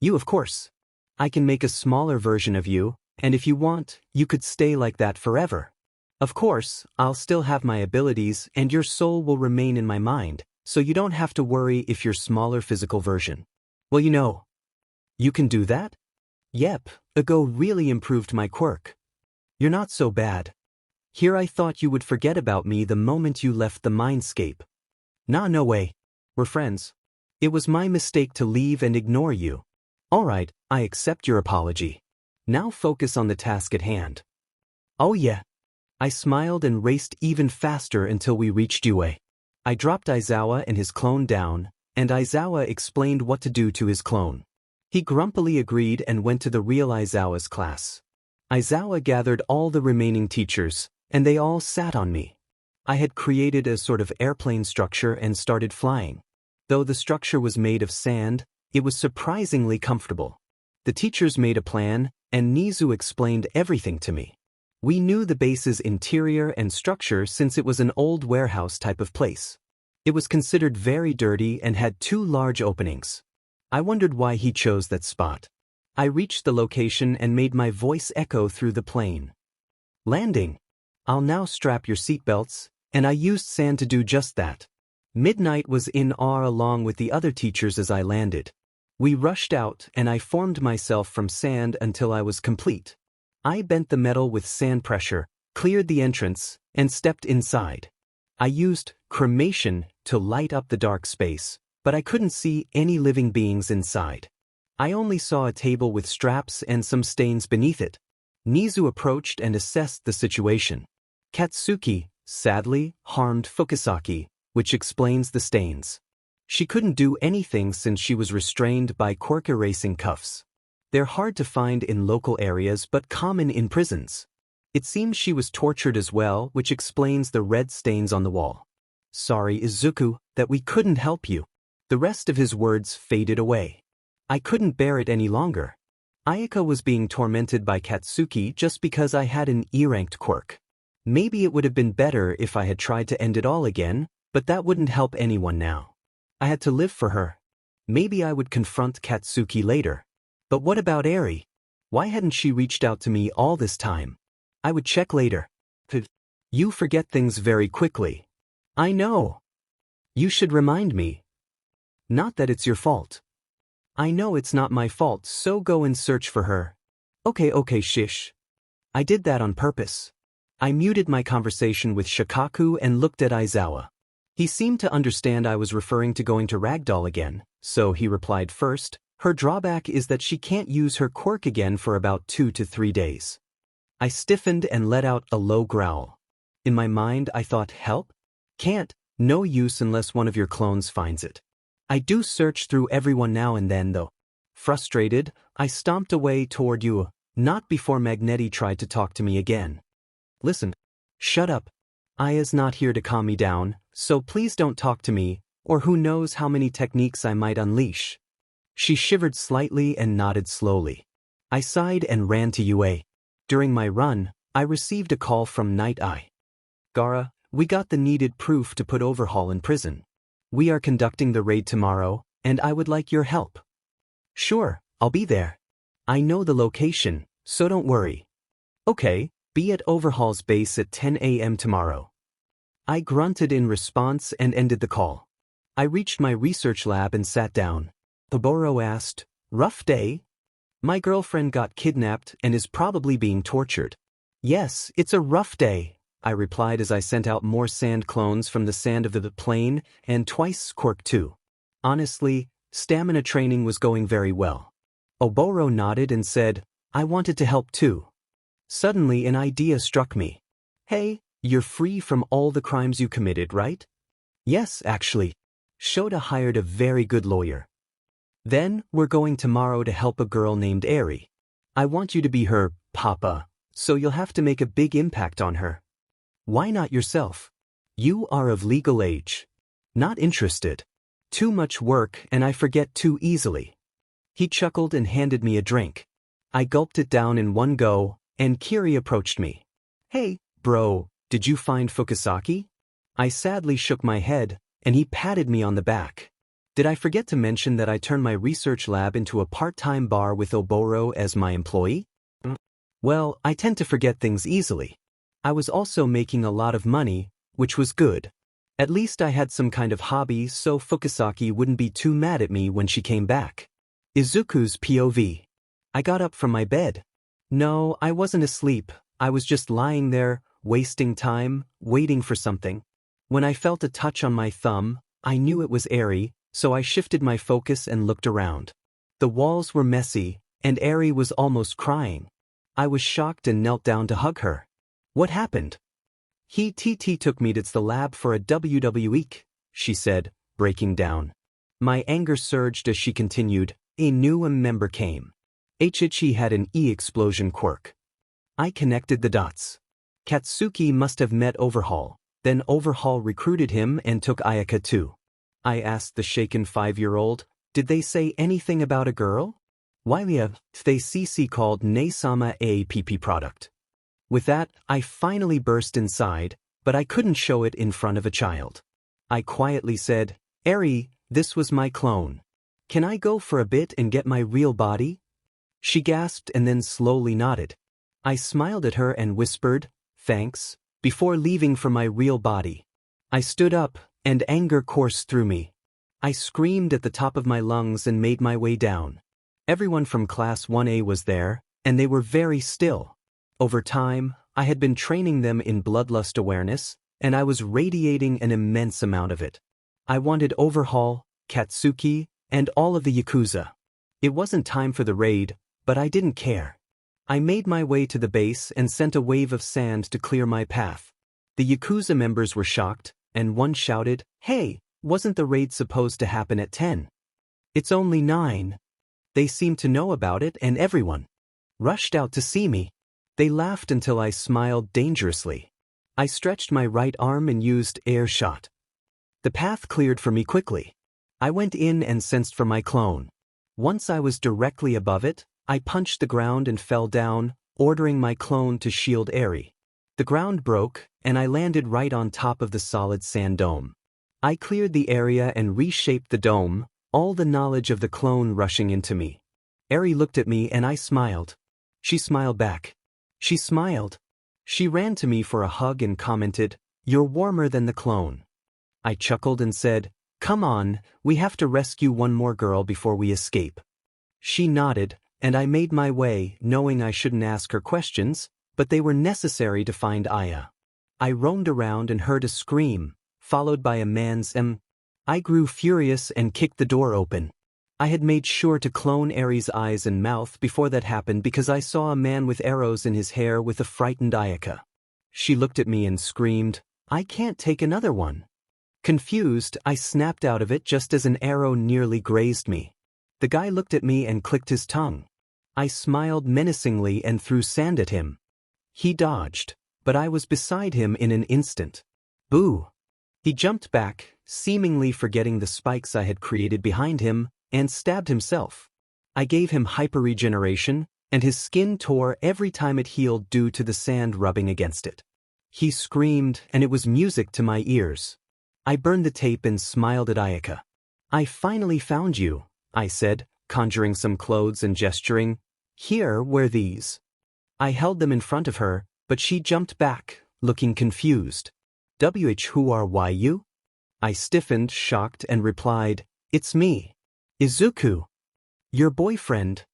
"You, of course. I can make a smaller version of you, and if you want, you could stay like that forever. Of course, I'll still have my abilities and your soul will remain in my mind, so you don't have to worry if your smaller physical version." "Well, you can do that?" "Yep, Ago really improved my quirk." "You're not so bad. Here I thought you would forget about me the moment you left the mindscape." "Nah, no way. We're friends. It was my mistake to leave and ignore you." "Alright, I accept your apology. Now focus on the task at hand." "Oh yeah." I smiled and raced even faster until we reached UA. I dropped Aizawa and his clone down, and Aizawa explained what to do to his clone. He grumpily agreed and went to the real Aizawa's class. Aizawa gathered all the remaining teachers, and they all sat on me. I had created a sort of airplane structure and started flying. Though the structure was made of sand, it was surprisingly comfortable. The teachers made a plan, and Nizu explained everything to me. We knew the base's interior and structure since it was an old warehouse type of place. It was considered very dirty and had 2 large openings. I wondered why he chose that spot. I reached the location and made my voice echo through the plane. "Landing. I'll now strap your seatbelts," and I used sand to do just that. Midnight was in awe along with the other teachers as I landed. We rushed out and I formed myself from sand until I was complete. I bent the metal with sand pressure, cleared the entrance, and stepped inside. I used cremation to light up the dark space, but I couldn't see any living beings inside. I only saw a table with straps and some stains beneath it. Nizu approached and assessed the situation. Katsuki, sadly, harmed Fukasaki, which explains the stains. She couldn't do anything since she was restrained by quirk erasing cuffs. They're hard to find in local areas but common in prisons. It seems she was tortured as well, which explains the red stains on the wall. "Sorry, Izuku, that we couldn't help you." The rest of his words faded away. I couldn't bear it any longer. Ayaka was being tormented by Katsuki just because I had an E-ranked quirk. Maybe it would have been better if I had tried to end it all again, but that wouldn't help anyone now. I had to live for her. Maybe I would confront Katsuki later. But what about Eri? Why hadn't she reached out to me all this time? I would check later. You forget things very quickly. I know. You should remind me. Not that it's your fault. I know it's not my fault, so go and search for her. Okay, shish. I did that on purpose. I muted my conversation with Shikaku and looked at Aizawa. He seemed to understand I was referring to going to Ragdoll again, so he replied first, "Her drawback is that she can't use her quirk again for about 2 to 3 days." I stiffened and let out a low growl. In my mind I thought, help? Can't, no use unless one of your clones finds it. I do search through everyone now and then though. Frustrated, I stomped away toward you, not before Magnetti tried to talk to me again. "Listen. Shut up. Aya's not here to calm me down, so please don't talk to me, Or who knows how many techniques I might unleash. She shivered slightly and nodded slowly. I sighed and ran to UA. During my run, I received a call from Night Eye. Gaara, we got the needed proof to put Overhaul in prison. We are conducting the raid tomorrow, and I would like your help. Sure, I'll be there. I know the location, so don't worry. Okay, be at Overhaul's base at 10 a.m. tomorrow. I grunted in response and ended the call. I reached my research lab and sat down. Oboro asked, "Rough day?" My girlfriend got kidnapped and is probably being tortured. Yes, it's a rough day, I replied as I sent out more sand clones from the sand of the plane and twice quirk too. Honestly, stamina training was going very well. Oboro nodded and said, I wanted to help too. Suddenly an idea struck me. Hey, you're free from all the crimes you committed, right? Yes, actually. Shota hired a very good lawyer. Then, we're going tomorrow to help a girl named Eri. I want you to be her papa, so you'll have to make a big impact on her. Why not yourself? You are of legal age. Not interested. Too much work and I forget too easily. He chuckled and handed me a drink. I gulped it down in one go, and Kiri approached me. Hey, bro, did you find Fukusaki? I sadly shook my head, and he patted me on the back. Did I forget to mention that I turned my research lab into a part-time bar with Oboro as my employee? Well, I tend to forget things easily. I was also making a lot of money, which was good. At least I had some kind of hobby so Fukusaki wouldn't be too mad at me when she came back. Izuku's POV. I got up from my bed. No, I wasn't asleep, I was just lying there, wasting time, waiting for something. When I felt a touch on my thumb, I knew it was Eri, so I shifted my focus and looked around. The walls were messy, and Eri was almost crying. I was shocked and knelt down to hug her. What happened? He took me to the lab for a WWE, she said, breaking down. My anger surged as she continued, a new member came. He had an E-explosion quirk. I connected the dots. Katsuki must have met Overhaul, then Overhaul recruited him and took Ayaka too. I asked the shaken 5-year-old, did they say anything about a girl? Why they CC called Naisama APP product. With that, I finally burst inside, but I couldn't show it in front of a child. I quietly said, Eri, this was my clone. Can I go for a bit and get my real body? She gasped and then slowly nodded. I smiled at her and whispered, thanks, before leaving for my real body. I stood up, and anger coursed through me. I screamed at the top of my lungs and made my way down. Everyone from Class 1A was there, and they were very still. Over time, I had been training them in bloodlust awareness, and I was radiating an immense amount of it. I wanted Overhaul, Katsuki, and all of the Yakuza. It wasn't time for the raid, but I didn't care. I made my way to the base and sent a wave of sand to clear my path. The Yakuza members were shocked, and one shouted, Hey, wasn't the raid supposed to happen at 10? It's only 9. They seemed to know about it and everyone rushed out to see me. They laughed until I smiled dangerously. I stretched my right arm and used air shot. The path cleared for me quickly. I went in and sensed for my clone. Once I was directly above it, I punched the ground and fell down, ordering my clone to shield Eri. The ground broke, and I landed right on top of the solid sand dome. I cleared the area and reshaped the dome, all the knowledge of the clone rushing into me. Eri looked at me and I smiled. She smiled back. She smiled. She ran to me for a hug and commented, You're warmer than the clone. I chuckled and said, Come on, we have to rescue one more girl before we escape. She nodded, and I made my way, knowing I shouldn't ask her questions, but they were necessary to find Aya. I roamed around and heard a scream, followed by a man's I grew furious and kicked the door open. I had made sure to clone Eri's eyes and mouth before that happened because I saw a man with arrows in his hair with a frightened Ayaka. She looked at me and screamed, I can't take another one. Confused, I snapped out of it just as an arrow nearly grazed me. The guy looked at me and clicked his tongue. I smiled menacingly and threw sand at him. He dodged, but I was beside him in an instant. Boo! He jumped back, seemingly forgetting the spikes I had created behind him, and stabbed himself. I gave him hyper-regeneration, and his skin tore every time it healed due to the sand rubbing against it. He screamed, and it was music to my ears. I burned the tape and smiled at Ayaka. "I finally found you," I said, conjuring some clothes and gesturing. "Here, wear these." I held them in front of her, but she jumped back, looking confused. Who are you? I stiffened, shocked, and replied, "It's me. Izuku. Your boyfriend."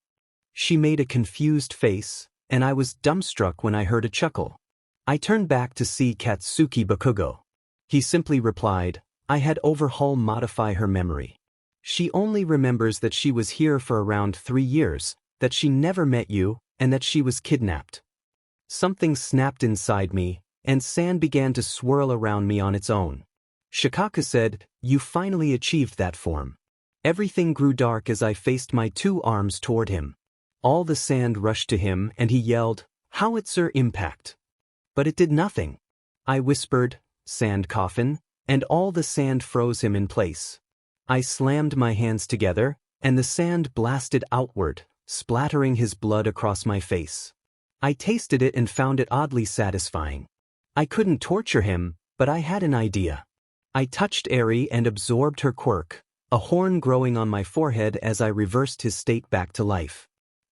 She made a confused face, and I was dumbstruck when I heard a chuckle. I turned back to see Katsuki Bakugo. He simply replied, "I had Overhaul modify her memory. She only remembers that she was here for around 3 years, that she never met you, and that she was kidnapped." Something snapped inside me, and sand began to swirl around me on its own. Shikaku said, "You finally achieved that form." Everything grew dark as I faced my 2 arms toward him. All the sand rushed to him and he yelled, "Howitzer impact." But it did nothing. I whispered, "Sand coffin," and all the sand froze him in place. I slammed my hands together, and the sand blasted outward, splattering his blood across my face. I tasted it and found it oddly satisfying. I couldn't torture him, but I had an idea. I touched Eri and absorbed her quirk, a horn growing on my forehead as I reversed his state back to life.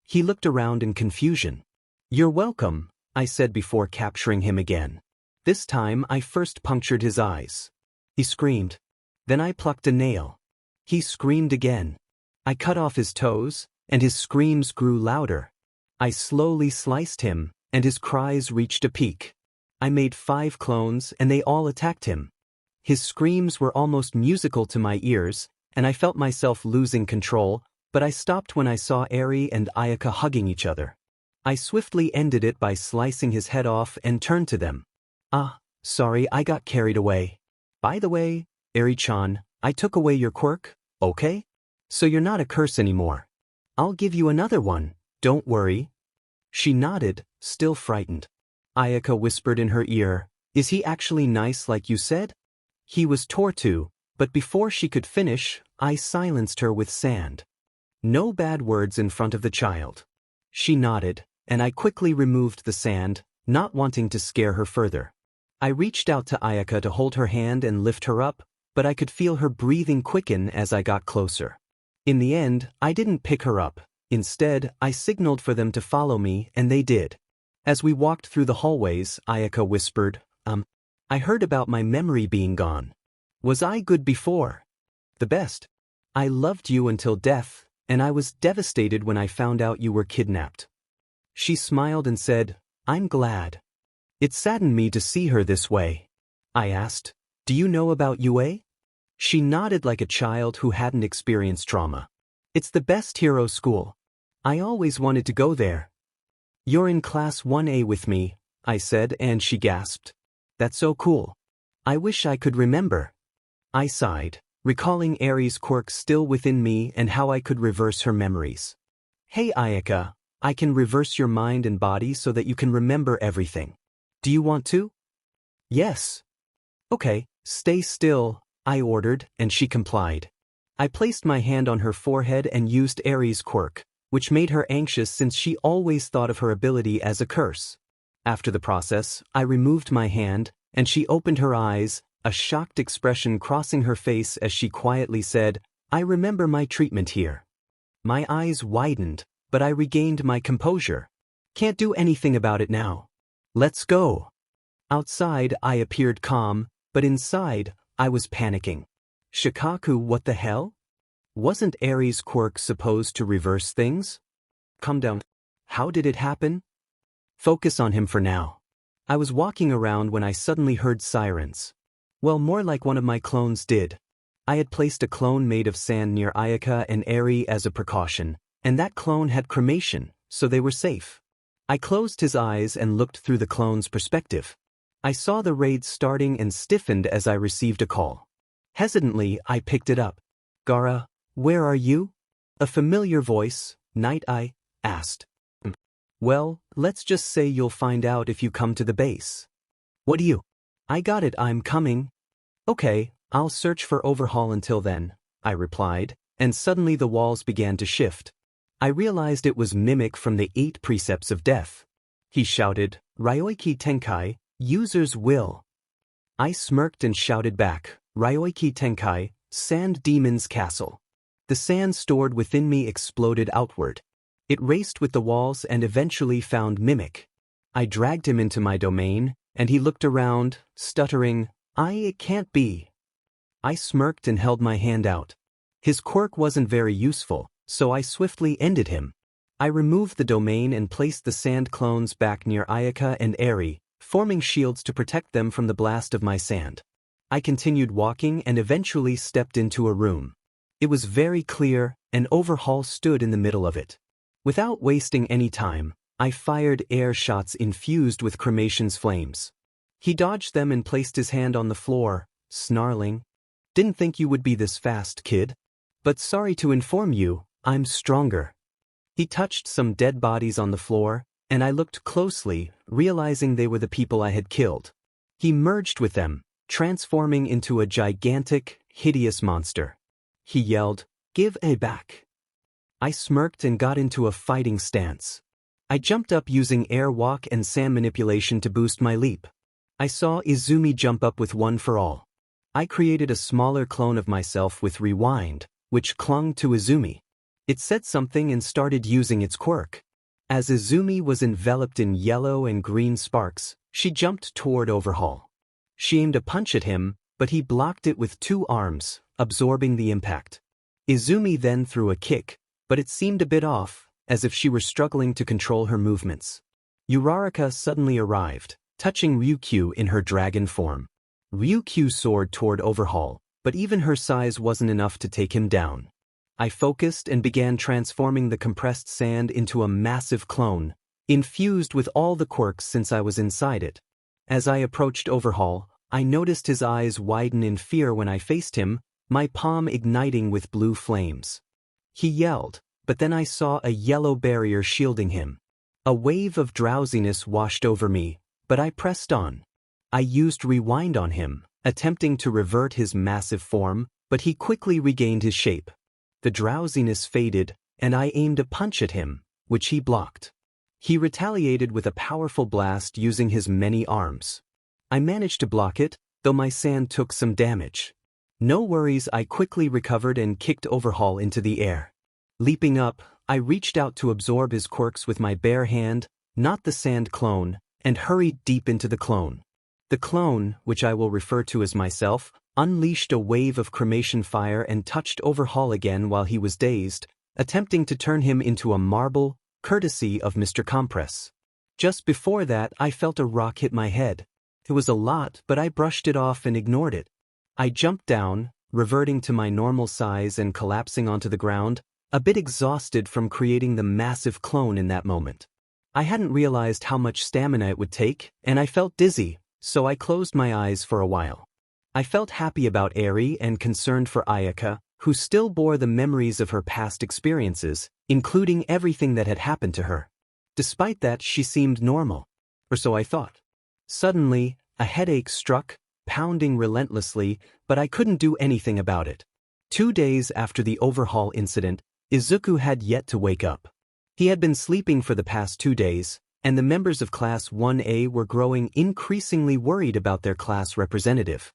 He looked around in confusion. "You're welcome," I said before capturing him again. This time I first punctured his eyes. He screamed. Then I plucked a nail. He screamed again. I cut off his toes, and his screams grew louder. I slowly sliced him, and his cries reached a peak. I made 5 clones and they all attacked him. His screams were almost musical to my ears, and I felt myself losing control, but I stopped when I saw Eri and Ayaka hugging each other. I swiftly ended it by slicing his head off and turned to them. Sorry, I got carried away. By the way, Eri-chan, I took away your quirk, okay? So you're not a curse anymore. I'll give you another one, don't worry." She nodded, still frightened. Ayaka whispered in her ear, "Is he actually nice like you said?" He was Tortu, but before she could finish, I silenced her with sand. No bad words in front of the child. She nodded, and I quickly removed the sand, not wanting to scare her further. I reached out to Ayaka to hold her hand and lift her up, but I could feel her breathing quicken as I got closer. In the end, I didn't pick her up. Instead, I signaled for them to follow me, and they did. As we walked through the hallways, Ayaka whispered, I heard about my memory being gone. Was I good before? The best. I loved you until death, and I was devastated when I found out you were kidnapped." She smiled and said, "I'm glad." It saddened me to see her this way. I asked, "Do you know about UA?" She nodded like a child who hadn't experienced trauma. "It's the best hero school. I always wanted to go there." "You're in class 1A with me," I said, and she gasped. "That's so cool. I wish I could remember." I sighed, recalling Eri's quirk still within me and how I could reverse her memories. "Hey Ayaka, I can reverse your mind and body so that you can remember everything. Do you want to?" "Yes." "Okay, stay still," I ordered, and she complied. I placed my hand on her forehead and used Eri's quirk, which made her anxious since she always thought of her ability as a curse. After the process, I removed my hand, and she opened her eyes, a shocked expression crossing her face as she quietly said, "I remember my treatment here." My eyes widened, but I regained my composure. "Can't do anything about it now. Let's go." Outside, I appeared calm, but inside, I was panicking. Shikaku, what the hell? Wasn't Eri's quirk supposed to reverse things? Calm down. How did it happen? Focus on him for now. I was walking around when I suddenly heard sirens. Well, more like one of my clones did. I had placed a clone made of sand near Ayaka and Eri as a precaution, and that clone had cremation, so they were safe. I closed his eyes and looked through the clone's perspective. I saw the raid starting and stiffened as I received a call. Hesitantly, I picked it up. "Gaara, where are you?" A familiar voice, Night Eye, asked. "Well, let's just say you'll find out if you come to the base." "What do you?" "I got it, I'm coming." "Okay, I'll search for Overhaul until then, I replied, and suddenly the walls began to shift. I realized it was Mimic from the 8 Precepts of Death. He shouted, Ryoiki Tenkai, user's will. I smirked and shouted back, Ryoiki Tenkai, Sand Demon's Castle. The sand stored within me exploded outward. It raced with the walls and eventually found Mimic. I dragged him into my domain, and he looked around, stuttering, it can't be. I smirked and held my hand out. His quirk wasn't very useful, so I swiftly ended him. I removed the domain and placed the sand clones back near Ayaka and Eri, forming shields to protect them from the blast of my sand. I continued walking and eventually stepped into a room. It was very clear, and Overhaul stood in the middle of it. Without wasting any time, I fired air shots infused with cremation's flames. He dodged them and placed his hand on the floor, snarling, Didn't think you would be this fast, kid. But sorry to inform you, I'm stronger. He touched some dead bodies on the floor, and I looked closely, realizing they were the people I had killed. He merged with them, transforming into a gigantic, hideous monster. He yelled, Give a back. I smirked and got into a fighting stance. I jumped up using airwalk and sand manipulation to boost my leap. I saw Izumi jump up with One for All. I created a smaller clone of myself with Rewind, which clung to Izumi. It said something and started using its quirk. As Izumi was enveloped in yellow and green sparks, she jumped toward Overhaul. She aimed a punch at him, but he blocked it with 2 arms, absorbing the impact. Izumi then threw a kick, but it seemed a bit off, as if she were struggling to control her movements. Uraraka suddenly arrived, touching Ryukyu in her dragon form. Ryukyu soared toward Overhaul, but even her size wasn't enough to take him down. I focused and began transforming the compressed sand into a massive clone, infused with all the quirks since I was inside it. As I approached Overhaul, I noticed his eyes widen in fear when I faced him, my palm igniting with blue flames. He yelled, but then I saw a yellow barrier shielding him. A wave of drowsiness washed over me, but I pressed on. I used Rewind on him, attempting to revert his massive form, but he quickly regained his shape. The drowsiness faded, and I aimed a punch at him, which he blocked. He retaliated with a powerful blast using his many arms. I managed to block it, though my sand took some damage. No worries, I quickly recovered and kicked Overhaul into the air. Leaping up, I reached out to absorb his quirks with my bare hand, not the sand clone, and hurried deep into the clone. The clone, which I will refer to as myself, unleashed a wave of cremation fire and touched Overhaul again while he was dazed, attempting to turn him into a marble, courtesy of Mr. Compress. Just before that, I felt a rock hit my head. It was a lot, but I brushed it off and ignored it. I jumped down, reverting to my normal size and collapsing onto the ground, a bit exhausted from creating the massive clone in that moment. I hadn't realized how much stamina it would take, and I felt dizzy, so I closed my eyes for a while. I felt happy about Eri and concerned for Ayaka, who still bore the memories of her past experiences, including everything that had happened to her. Despite that, she seemed normal. Or so I thought. Suddenly, a headache struck, pounding relentlessly, but I couldn't do anything about it. 2 days after the Overhaul incident, Izuku had yet to wake up. He had been sleeping for the past 2 days, and the members of Class 1A were growing increasingly worried about their class representative.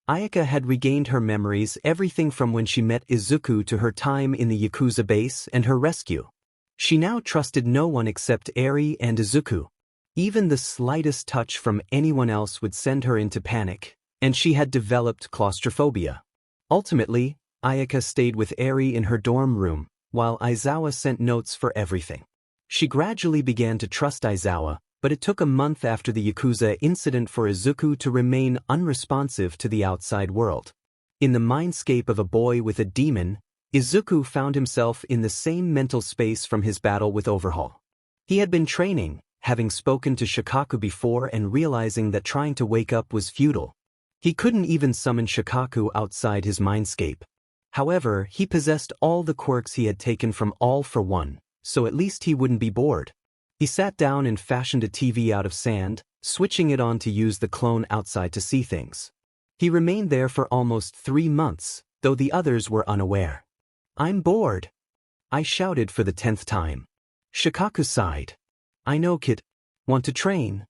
Ayaka had regained her memories, everything from when she met Izuku to her time in the Yakuza base and her rescue. She now trusted no one except Eri and Izuku. Even the slightest touch from anyone else would send her into panic, and she had developed claustrophobia. Ultimately, Ayaka stayed with Eri in her dorm room, while Aizawa sent notes for everything. She gradually began to trust Aizawa, but it took a month after the Yakuza incident for Izuku to remain unresponsive to the outside world. In the mindscape of a boy with a demon, Izuku found himself in the same mental space from his battle with Overhaul. He had been training, having spoken to Shikaku before and realizing that trying to wake up was futile. He couldn't even summon Shikaku outside his mindscape. However, he possessed all the quirks he had taken from All for One, so at least he wouldn't be bored. He sat down and fashioned a TV out of sand, switching it on to use the clone outside to see things. He remained there for almost 3 months, though the others were unaware. I'm bored, I shouted for the 10th time. Shikaku sighed. I know, kid. Want to train?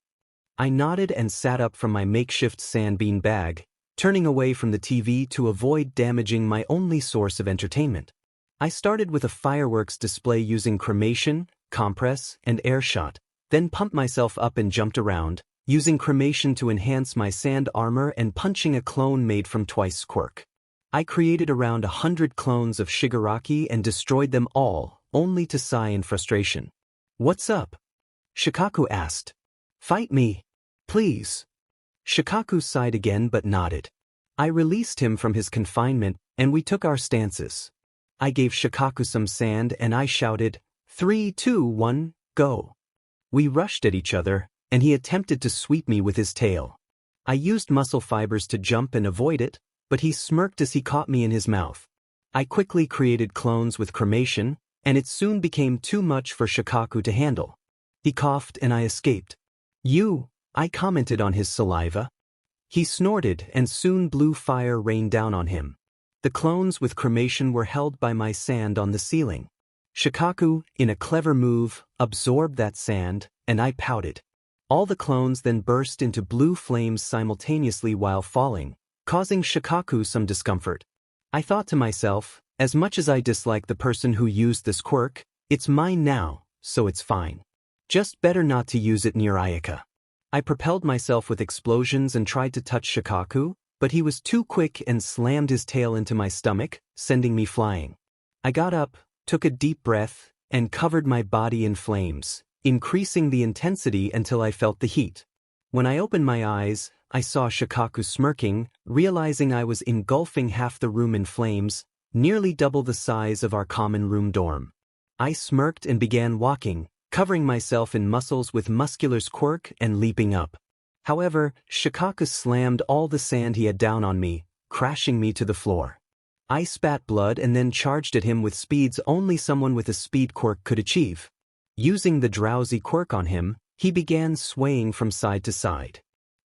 I nodded and sat up from my makeshift sandbean bag, turning away from the TV to avoid damaging my only source of entertainment. I started with a fireworks display using cremation, compress, and air shot, then pumped myself up and jumped around, using cremation to enhance my sand armor and punching a clone made from twice quirk. I created around 100 clones of Shigaraki and destroyed them all, only to sigh in frustration. What's up? Shikaku asked. Fight me, please. Shikaku sighed again but nodded. I released him from his confinement, and we took our stances. I gave Shikaku some sand and I shouted, 3, 2, 1, go. We rushed at each other, and he attempted to sweep me with his tail. I used muscle fibers to jump and avoid it, but he smirked as he caught me in his mouth. I quickly created clones with cremation, and it soon became too much for Shikaku to handle. He coughed and I escaped. I commented on his saliva. He snorted and soon blue fire rained down on him. The clones with cremation were held by my sand on the ceiling. Shikaku, in a clever move, absorbed that sand, and I pouted. All the clones then burst into blue flames simultaneously while falling, causing Shikaku some discomfort. I thought to myself, as much as I dislike the person who used this quirk, it's mine now, so it's fine. Just better not to use it near Ayaka. I propelled myself with explosions and tried to touch Shikaku, but he was too quick and slammed his tail into my stomach, sending me flying. I got up, took a deep breath, and covered my body in flames, increasing the intensity until I felt the heat. When I opened my eyes, I saw Shikaku smirking, realizing I was engulfing half the room in flames, nearly double the size of our common room dorm. I smirked and began walking, covering myself in muscles with Muscular's quirk and leaping up. However, Shikaku slammed all the sand he had down on me, crashing me to the floor. I spat blood and then charged at him with speeds only someone with a speed quirk could achieve. Using the drowsy quirk on him, he began swaying from side to side.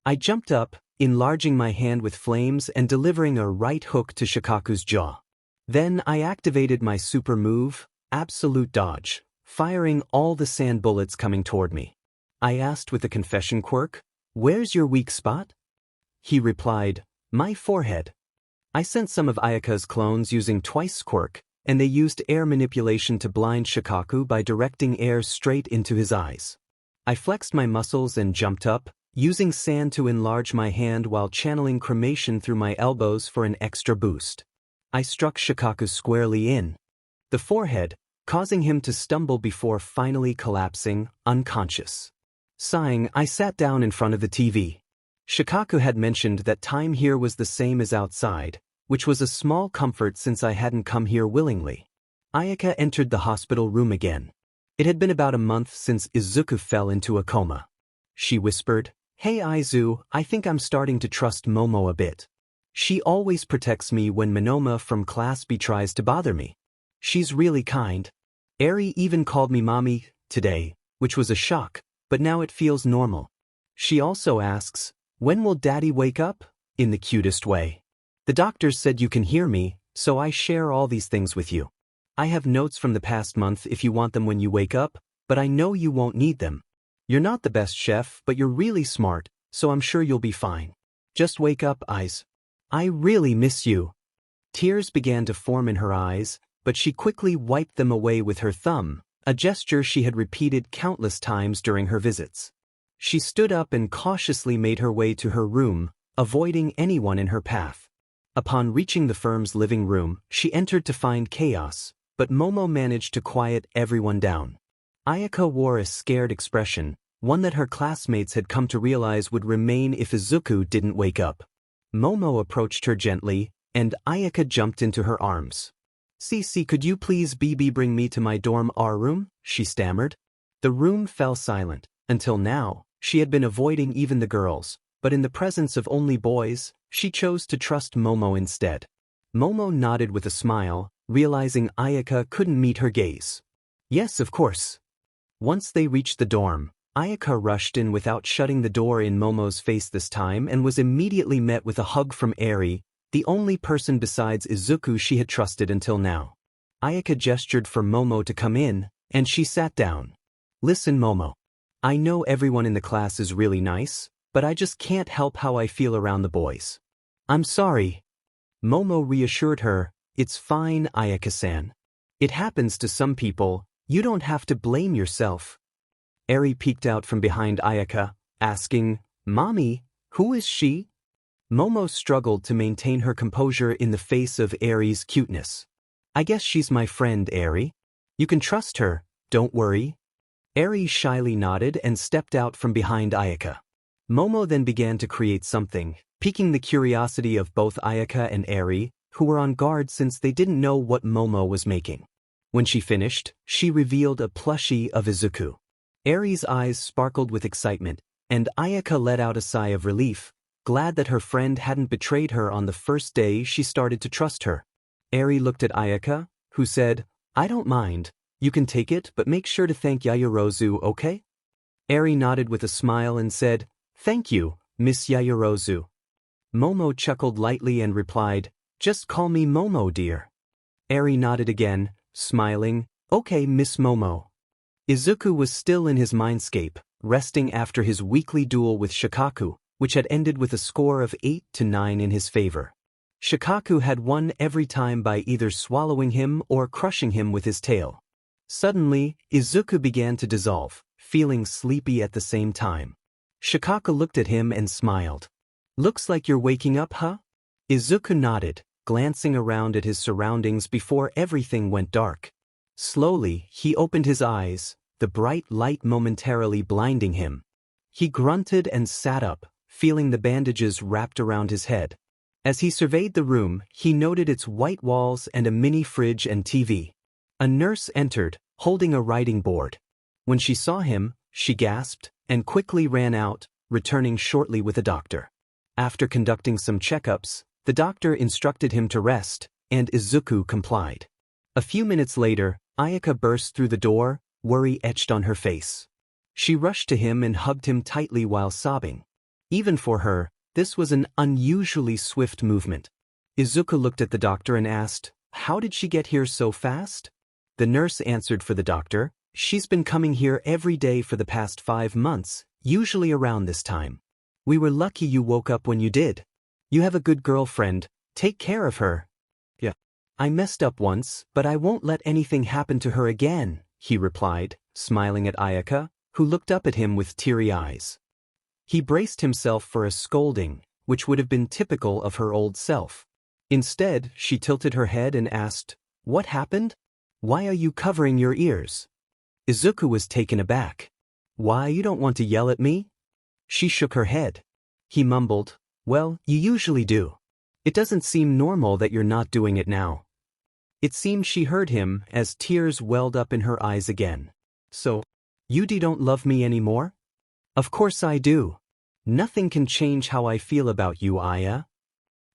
I jumped up, enlarging my hand with flames and delivering a right hook to Shikaku's jaw. Then I activated my super move, Absolute Dodge, firing all the sand bullets coming toward me. I asked with a confession quirk, "Where's your weak spot?" He replied, "My forehead." I sent some of Ayaka's clones using twice quirk, and they used air manipulation to blind Shikaku by directing air straight into his eyes. I flexed my muscles and jumped up, using sand to enlarge my hand while channeling cremation through my elbows for an extra boost. I struck Shikaku squarely in the forehead, causing him to stumble before finally collapsing, unconscious. Sighing, I sat down in front of the TV. Shikaku had mentioned that time here was the same as outside, which was a small comfort since I hadn't come here willingly. Ayaka entered the hospital room again. It had been about a month since Izuku fell into a coma. She whispered, "Hey Izu, I think I'm starting to trust Momo a bit. She always protects me when Monoma from Class B tries to bother me. She's really kind. Eri even called me mommy today, which was a shock, but now it feels normal. She also asks, when will Daddy wake up? In the cutest way. The doctors said you can hear me, so I share all these things with you. I have notes from the past month if you want them when you wake up, but I know you won't need them. You're not the best chef, but you're really smart, so I'm sure you'll be fine. Just wake up, Eyes. I really miss you." Tears began to form in her eyes, but she quickly wiped them away with her thumb, a gesture she had repeated countless times during her visits. She stood up and cautiously made her way to her room, avoiding anyone in her path. Upon reaching the firm's living room, she entered to find chaos, but Momo managed to quiet everyone down. Ayaka wore a scared expression, one that her classmates had come to realize would remain if Izuku didn't wake up. Momo approached her gently, and Ayaka jumped into her arms. "Cece, could you please bring me to my dorm R room?" she stammered. The room fell silent. Until now, she had been avoiding even the girls, but in the presence of only boys, she chose to trust Momo instead. Momo nodded with a smile, realizing Ayaka couldn't meet her gaze. "Yes, of course." Once they reached the dorm, Ayaka rushed in without shutting the door in Momo's face this time and was immediately met with a hug from Eri, the only person besides Izuku she had trusted until now. Ayaka gestured for Momo to come in, and she sat down. Listen, Momo. I know everyone in the class is really nice, but I just can't help how I feel around the boys. I'm sorry. Momo reassured her, it's fine, Ayaka-san. It happens to some people, you don't have to blame yourself. Eri peeked out from behind Ayaka, asking, Mommy, who is she? Momo struggled to maintain her composure in the face of Eri's cuteness. I guess she's my friend, Eri. You can trust her, don't worry. Eri shyly nodded and stepped out from behind Ayaka. Momo then began to create something, piquing the curiosity of both Ayaka and Eri, who were on guard since they didn't know what Momo was making. When she finished, she revealed a plushie of Izuku. Eri's eyes sparkled with excitement, and Ayaka let out a sigh of relief, glad that her friend hadn't betrayed her on the first day she started to trust her. Eri looked at Ayaka, who said, I don't mind, you can take it but make sure to thank Yaoyorozu, okay? Eri nodded with a smile and said, Thank you, Miss Yaoyorozu. Momo chuckled lightly and replied, Just call me Momo, dear. Eri nodded again, smiling, Okay, Miss Momo. Izuku was still in his mindscape, resting after his weekly duel with Shikaku, which had ended with a score of 8-9 in his favor. Shikaku had won every time by either swallowing him or crushing him with his tail. Suddenly, Izuku began to dissolve, feeling sleepy at the same time. Shikaku looked at him and smiled. Looks like you're waking up, huh? Izuku nodded, glancing around at his surroundings before everything went dark. Slowly, he opened his eyes, the bright light momentarily blinding him. He grunted and sat up, feeling the bandages wrapped around his head. As he surveyed the room, he noted its white walls and a mini fridge and TV. A nurse entered, holding a writing board. When she saw him, she gasped and quickly ran out, returning shortly with a doctor. After conducting some checkups, the doctor instructed him to rest, and Izuku complied. A few minutes later, Ayaka burst through the door, worry etched on her face. She rushed to him and hugged him tightly while sobbing. Even for her, this was an unusually swift movement. Izuku looked at the doctor and asked, How did she get here so fast? The nurse answered for the doctor, She's been coming here every day for the past 5 months, usually around this time. We were lucky you woke up when you did. You have a good girlfriend, take care of her. Yeah. I messed up once, but I won't let anything happen to her again, he replied, smiling at Ayaka, who looked up at him with teary eyes. He braced himself for a scolding, which would have been typical of her old self. Instead, she tilted her head and asked, What happened? Why are you covering your ears? Izuku was taken aback. Why, you don't want to yell at me? She shook her head. He mumbled, Well, you usually do. It doesn't seem normal that you're not doing it now. It seemed she heard him as tears welled up in her eyes again. So, you don't love me anymore? Of course I do. Nothing can change how I feel about you, Aya.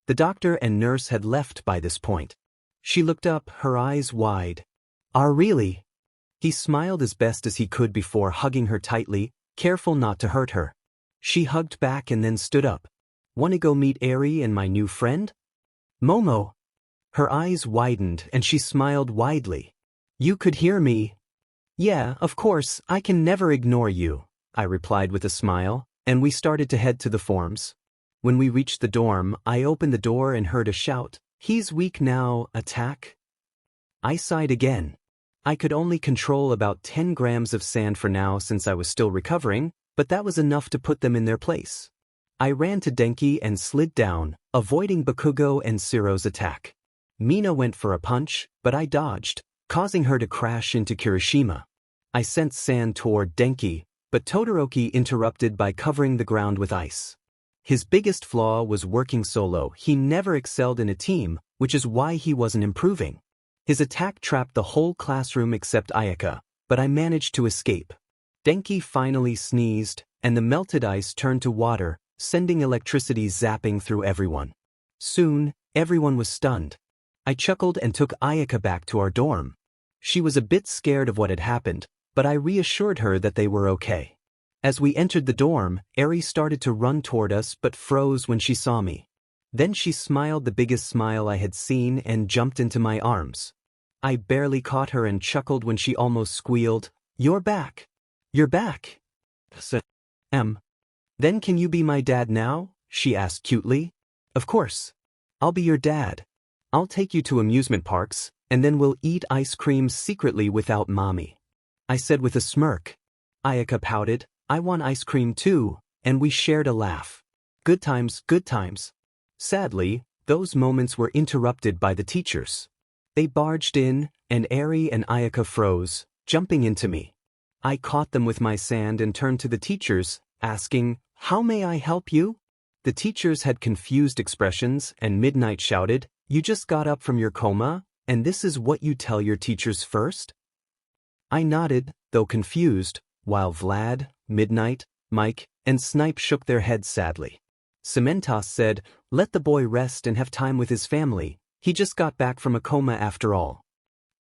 The doctor and nurse had left by this point. She looked up, her eyes wide. Really? He smiled as best as he could before hugging her tightly, careful not to hurt her. She hugged back and then stood up. Want to go meet Eri and my new friend? Momo. Her eyes widened and she smiled widely. You could hear me. Yeah, of course, I can never ignore you, I replied with a smile, and we started to head to the forms. When we reached the dorm, I opened the door and heard a shout, He's weak now, attack. I sighed again. I could only control about 10 grams of sand for now since I was still recovering, but that was enough to put them in their place. I ran to Denki and slid down, avoiding Bakugo and Siro's attack. Mina went for a punch, but I dodged, causing her to crash into Kirishima. I sent sand toward Denki, but Todoroki interrupted by covering the ground with ice. His biggest flaw was working solo. He never excelled in a team, which is why he wasn't improving. His attack trapped the whole classroom except Ayaka, but I managed to escape. Denki finally sneezed, and the melted ice turned to water, sending electricity zapping through everyone. Soon, everyone was stunned. I chuckled and took Ayaka back to our dorm. She was a bit scared of what had happened, but I reassured her that they were okay. As we entered the dorm, Eri started to run toward us but froze when she saw me. Then she smiled the biggest smile I had seen and jumped into my arms. I barely caught her and chuckled when she almost squealed, "You're back. You're back." Then can you be my dad now?" she asked cutely. "Of course. I'll be your dad. I'll take you to amusement parks, and then we'll eat ice cream secretly without mommy," I said with a smirk. Ayaka pouted, "I want ice cream too," and we shared a laugh. Good times, good times. Sadly, those moments were interrupted by the teachers. They barged in, and Eri and Ayaka froze, jumping into me. I caught them with my sand and turned to the teachers, asking, "How may I help you?" The teachers had confused expressions, and Midnight shouted, "You just got up from your coma, and this is what you tell your teachers first?" I nodded, though confused, while Vlad, Midnight, Mike, and Snipe shook their heads sadly. Cementosss said, "Let the boy rest and have time with his family. He just got back from a coma after all."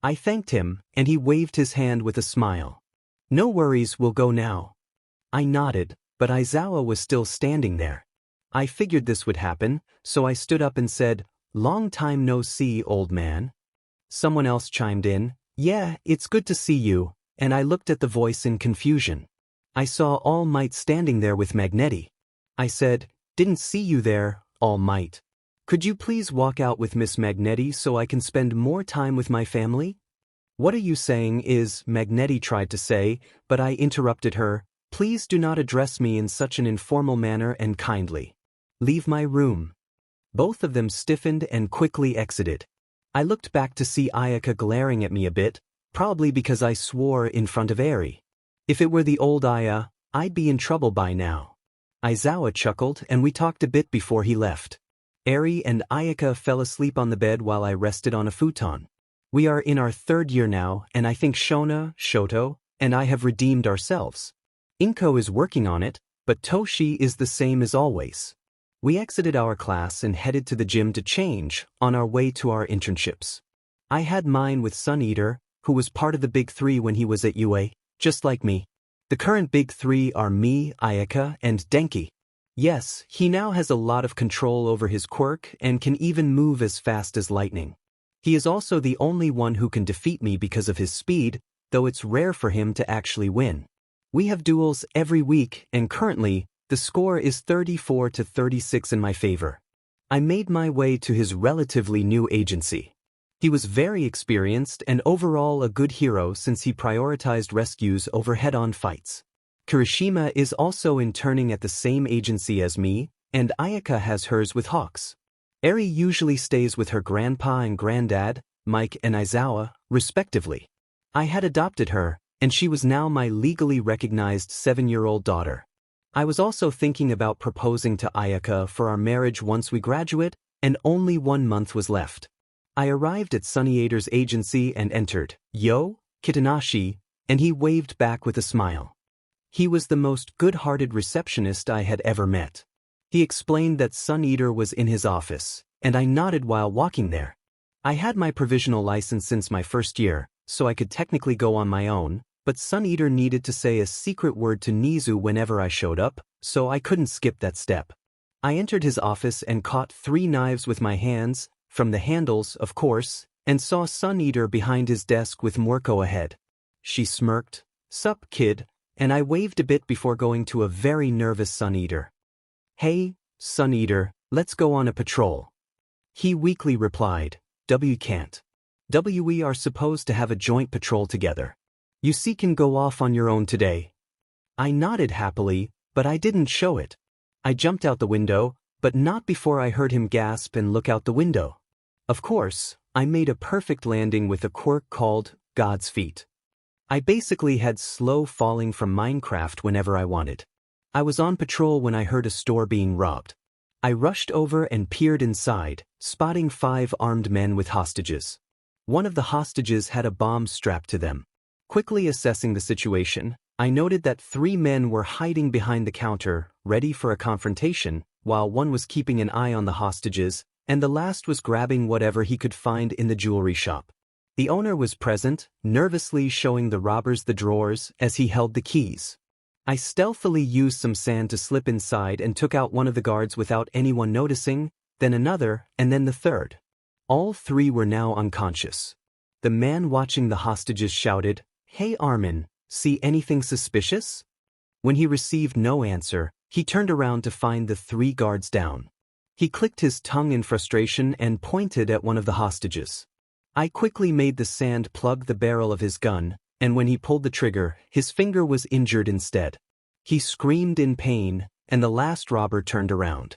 I thanked him, and he waved his hand with a smile. "No worries, we'll go now." I nodded, but Izawa was still standing there. I figured this would happen, so I stood up and said, "Long time no see, old man." Someone else chimed in, "Yeah, it's good to see you," and I looked at the voice in confusion. I saw All Might standing there with Magnetti. I said, "Didn't see you there, All Might. Could you please walk out with Miss Magnetti so I can spend more time with my family?" "What are you saying is," Magnetti tried to say, but I interrupted her, "Please do not address me in such an informal manner and kindly. Leave my room." Both of them stiffened and quickly exited. I looked back to see Ayaka glaring at me a bit, probably because I swore in front of Eri. If it were the old Aya, I'd be in trouble by now. Izawa chuckled and we talked a bit before he left. Eri and Ayaka fell asleep on the bed while I rested on a futon. We are in our 3rd year now, and I think Shona, Shoto, and I have redeemed ourselves. Inko is working on it, but Toshi is the same as always. We exited our class and headed to the gym to change, on our way to our internships. I had mine with Sun Eater, who was part of the Big Three when he was at UA, just like me. The current Big Three are me, Ayaka, and Denki. Yes, he now has a lot of control over his quirk and can even move as fast as lightning. He is also the only one who can defeat me because of his speed, though it's rare for him to actually win. We have duels every week, and currently, the score is 34-36 in my favor. I made my way to his relatively new agency. He was very experienced and overall a good hero since he prioritized rescues over head-on fights. Kirishima is also interning at the same agency as me, and Ayaka has hers with Hawks. Eri usually stays with her grandpa and granddad, Mike and Izawa, respectively. I had adopted her, and she was now my legally recognized 7-year-old daughter. I was also thinking about proposing to Ayaka for our marriage once we graduate, and only 1 month was left. I arrived at Sunny agency and entered, "Yo, Kitanashi," and he waved back with a smile. He was the most good-hearted receptionist I had ever met. He explained that Sun Eater was in his office, and I nodded while walking there. I had my provisional license since my 1st year, so I could technically go on my own, but Sun Eater needed to say a secret word to Nizu whenever I showed up, so I couldn't skip that step. I entered his office and caught 3 knives with my hands, from the handles, of course, and saw Sun Eater behind his desk with Morko ahead. She smirked, "Sup, kid," and I waved a bit before going to a very nervous Sun Eater. "Hey, Sun Eater, let's go on a patrol." He weakly replied, "W can't. We are supposed to have a joint patrol together. You see can go off on your own today." I nodded happily, but I didn't show it. I jumped out the window, but not before I heard him gasp and look out the window. Of course, I made a perfect landing with a quirk called God's Feet. I basically had slow falling from Minecraft whenever I wanted. I was on patrol when I heard a store being robbed. I rushed over and peered inside, spotting 5 armed men with hostages. One of the hostages had a bomb strapped to them. Quickly assessing the situation, I noted that 3 men were hiding behind the counter, ready for a confrontation, while one was keeping an eye on the hostages, and the last was grabbing whatever he could find in the jewelry shop. The owner was present, nervously showing the robbers the drawers as he held the keys. I stealthily used some sand to slip inside and took out one of the guards without anyone noticing, then another, and then the third. All three were now unconscious. The man watching the hostages shouted, "Hey Armin, see anything suspicious?" When he received no answer, he turned around to find the three guards down. He clicked his tongue in frustration and pointed at one of the hostages. I quickly made the sand plug the barrel of his gun, and when he pulled the trigger, his finger was injured instead. He screamed in pain, and the last robber turned around.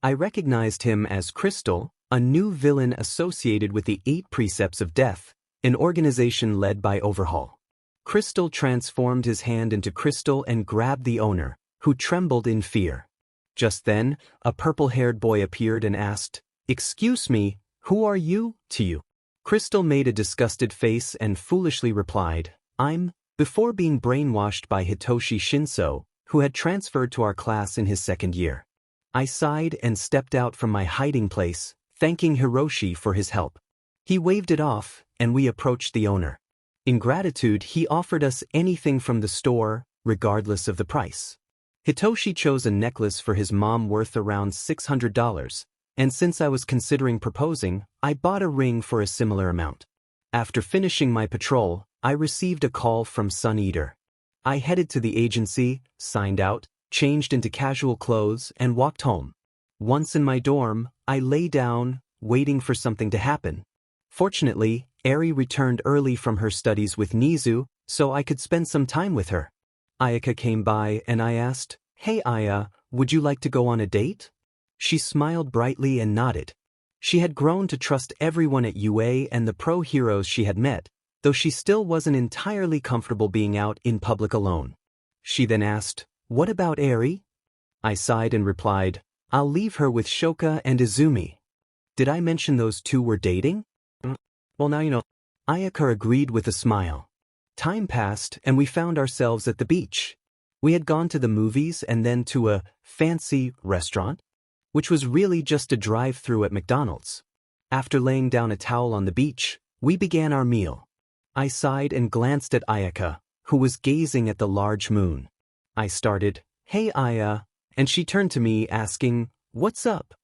I recognized him as Crystal, a new villain associated with the 8 Precepts of Death, an organization led by Overhaul. Crystal transformed his hand into crystal and grabbed the owner, who trembled in fear. Just then, a purple-haired boy appeared and asked, "Excuse me, who are you, to you?" Crystal made a disgusted face and foolishly replied, "I'm," before being brainwashed by Hitoshi Shinso, who had transferred to our class in his second year. I sighed and stepped out from my hiding place, thanking Hiroshi for his help. He waved it off, and we approached the owner. In gratitude, he offered us anything from the store, regardless of the price. Hitoshi chose a necklace for his mom worth around $600, and since I was considering proposing, I bought a ring for a similar amount. After finishing my patrol, I received a call from Sun Eater. I headed to the agency, signed out, changed into casual clothes, and walked home. Once in my dorm, I lay down, waiting for something to happen. Fortunately, Eri returned early from her studies with Nizu, so I could spend some time with her. Ayaka came by and I asked, "Hey Aya, would you like to go on a date?" She smiled brightly and nodded. She had grown to trust everyone at UA and the pro heroes she had met, though she still wasn't entirely comfortable being out in public alone. She then asked, "What about Eri?" I sighed and replied, "I'll leave her with Shoka and Izumi." Did I mention those two were dating? Well, now you know. Ayaka agreed with a smile. Time passed and we found ourselves at the beach. We had gone to the movies and then to a fancy restaurant, which was really just a drive-through at McDonald's. After laying down a towel on the beach, we began our meal. I sighed and glanced at Ayaka, who was gazing at the large moon. I started, "Hey Aya," and she turned to me asking, "What's up?"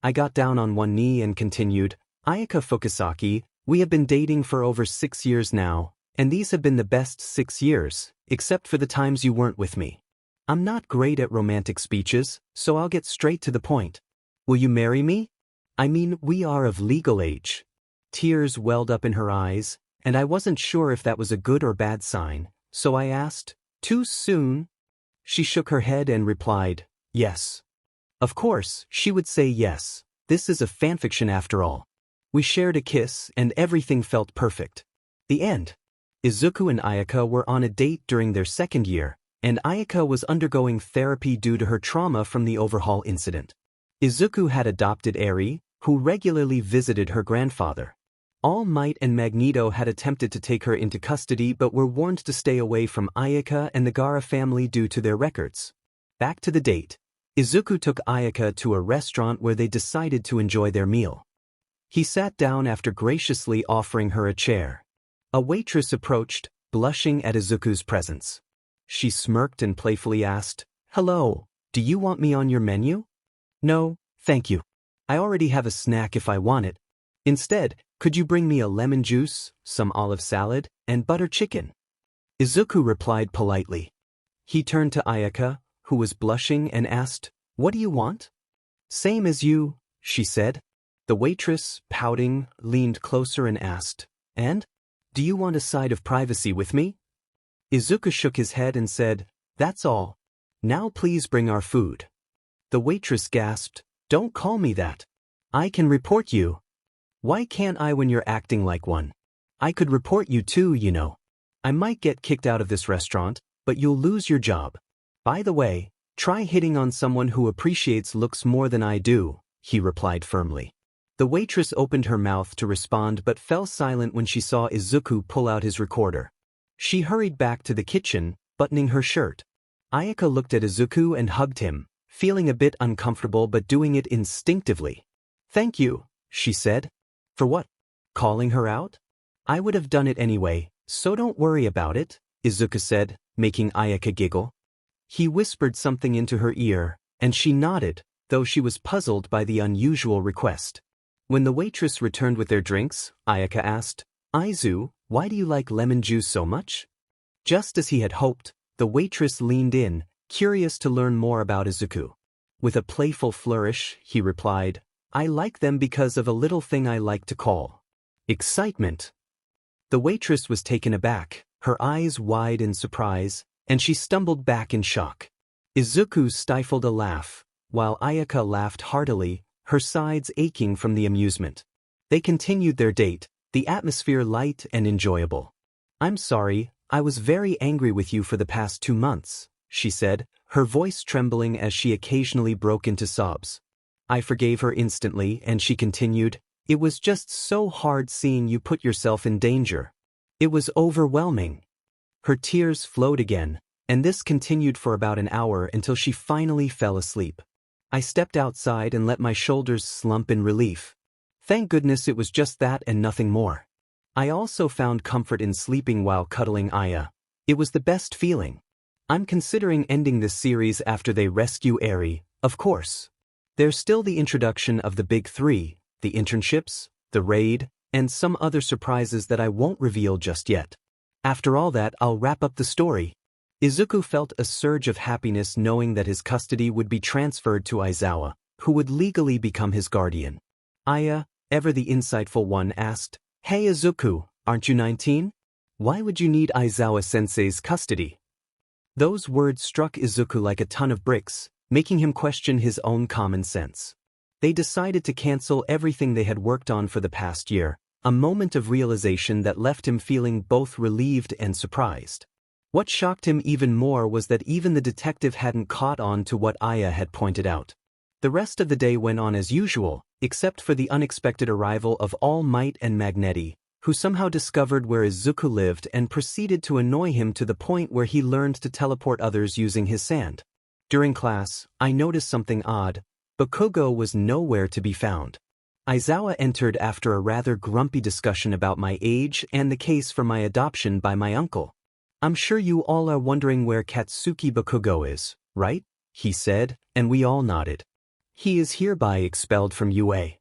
I got down on one knee and continued, "Ayaka Fukusaki, we have been dating for over 6 years now, and these have been the best 6 years, except for the times you weren't with me. I'm not great at romantic speeches, so I'll get straight to the point. Will you marry me? I mean, we are of legal age." Tears welled up in her eyes, and I wasn't sure if that was a good or bad sign, so I asked, "Too soon?" She shook her head and replied, "Yes." Of course, she would say yes. This is a fanfiction after all. We shared a kiss and everything felt perfect. The end. Izuku and Ayaka were on a date during their second year, and Ayaka was undergoing therapy due to her trauma from the overhaul incident. Izuku had adopted Eri, who regularly visited her grandfather. All Might and Magneto had attempted to take her into custody but were warned to stay away from Ayaka and the Gaara family due to their records. Back to the date. Izuku took Ayaka to a restaurant where they decided to enjoy their meal. He sat down after graciously offering her a chair. A waitress approached, blushing at Izuku's presence. She smirked and playfully asked, "Hello, do you want me on your menu?" "No, thank you. I already have a snack if I want it. Instead, could you bring me a lemon juice, some olive salad, and butter chicken?" Izuku replied politely. He turned to Ayaka, who was blushing, and asked, "What do you want?" "Same as you," she said. The waitress, pouting, leaned closer and asked, "And? Do you want a side of privacy with me?" Izuku shook his head and said, "That's all. Now please bring our food." The waitress gasped, "Don't call me that. I can report you." "Why can't I when you're acting like one? I could report you too, you know. I might get kicked out of this restaurant, but you'll lose your job. By the way, try hitting on someone who appreciates looks more than I do," he replied firmly. The waitress opened her mouth to respond but fell silent when she saw Izuku pull out his recorder. She hurried back to the kitchen, buttoning her shirt. Ayaka looked at Izuku and hugged him, feeling a bit uncomfortable but doing it instinctively. "Thank you," she said. "For what? Calling her out?" "I would have done it anyway, so don't worry about it," Izuku said, making Ayaka giggle. He whispered something into her ear, and she nodded, though she was puzzled by the unusual request. When the waitress returned with their drinks, Ayaka asked, "Izu, why do you like lemon juice so much?" Just as he had hoped, the waitress leaned in, curious to learn more about Izuku. With a playful flourish, he replied, "I like them because of a little thing I like to call excitement." The waitress was taken aback, her eyes wide in surprise, and she stumbled back in shock. Izuku stifled a laugh, while Ayaka laughed heartily, her sides aching from the amusement. They continued their date, the atmosphere light and enjoyable. "I'm sorry, I was very angry with you for the past 2 months," she said, her voice trembling as she occasionally broke into sobs. I forgave her instantly, and she continued, "It was just so hard seeing you put yourself in danger. It was overwhelming." Her tears flowed again, and this continued for about an hour until she finally fell asleep. I stepped outside and let my shoulders slump in relief. Thank goodness it was just that and nothing more. I also found comfort in sleeping while cuddling Aya. It was the best feeling. I'm considering ending this series after they rescue Eri, of course. There's still the introduction of the big 3, the internships, the raid, and some other surprises that I won't reveal just yet. After all that, I'll wrap up the story. Izuku felt a surge of happiness knowing that his custody would be transferred to Aizawa, who would legally become his guardian. Aya, ever the insightful one, asked, "Hey Izuku, aren't you 19? Why would you need Aizawa-sensei's custody?" Those words struck Izuku like a ton of bricks, making him question his own common sense. They decided to cancel everything they had worked on for the past year, a moment of realization that left him feeling both relieved and surprised. What shocked him even more was that even the detective hadn't caught on to what Aya had pointed out. The rest of the day went on as usual, except for the unexpected arrival of All Might and Magneti, who somehow discovered where Izuku lived and proceeded to annoy him to the point where he learned to teleport others using his sand. During class, I noticed something odd. Bakugo was nowhere to be found. Aizawa entered after a rather grumpy discussion about my age and the case for my adoption by my uncle. "I'm sure you all are wondering where Katsuki Bakugo is, right?" he said, and we all nodded. "He is hereby expelled from UA.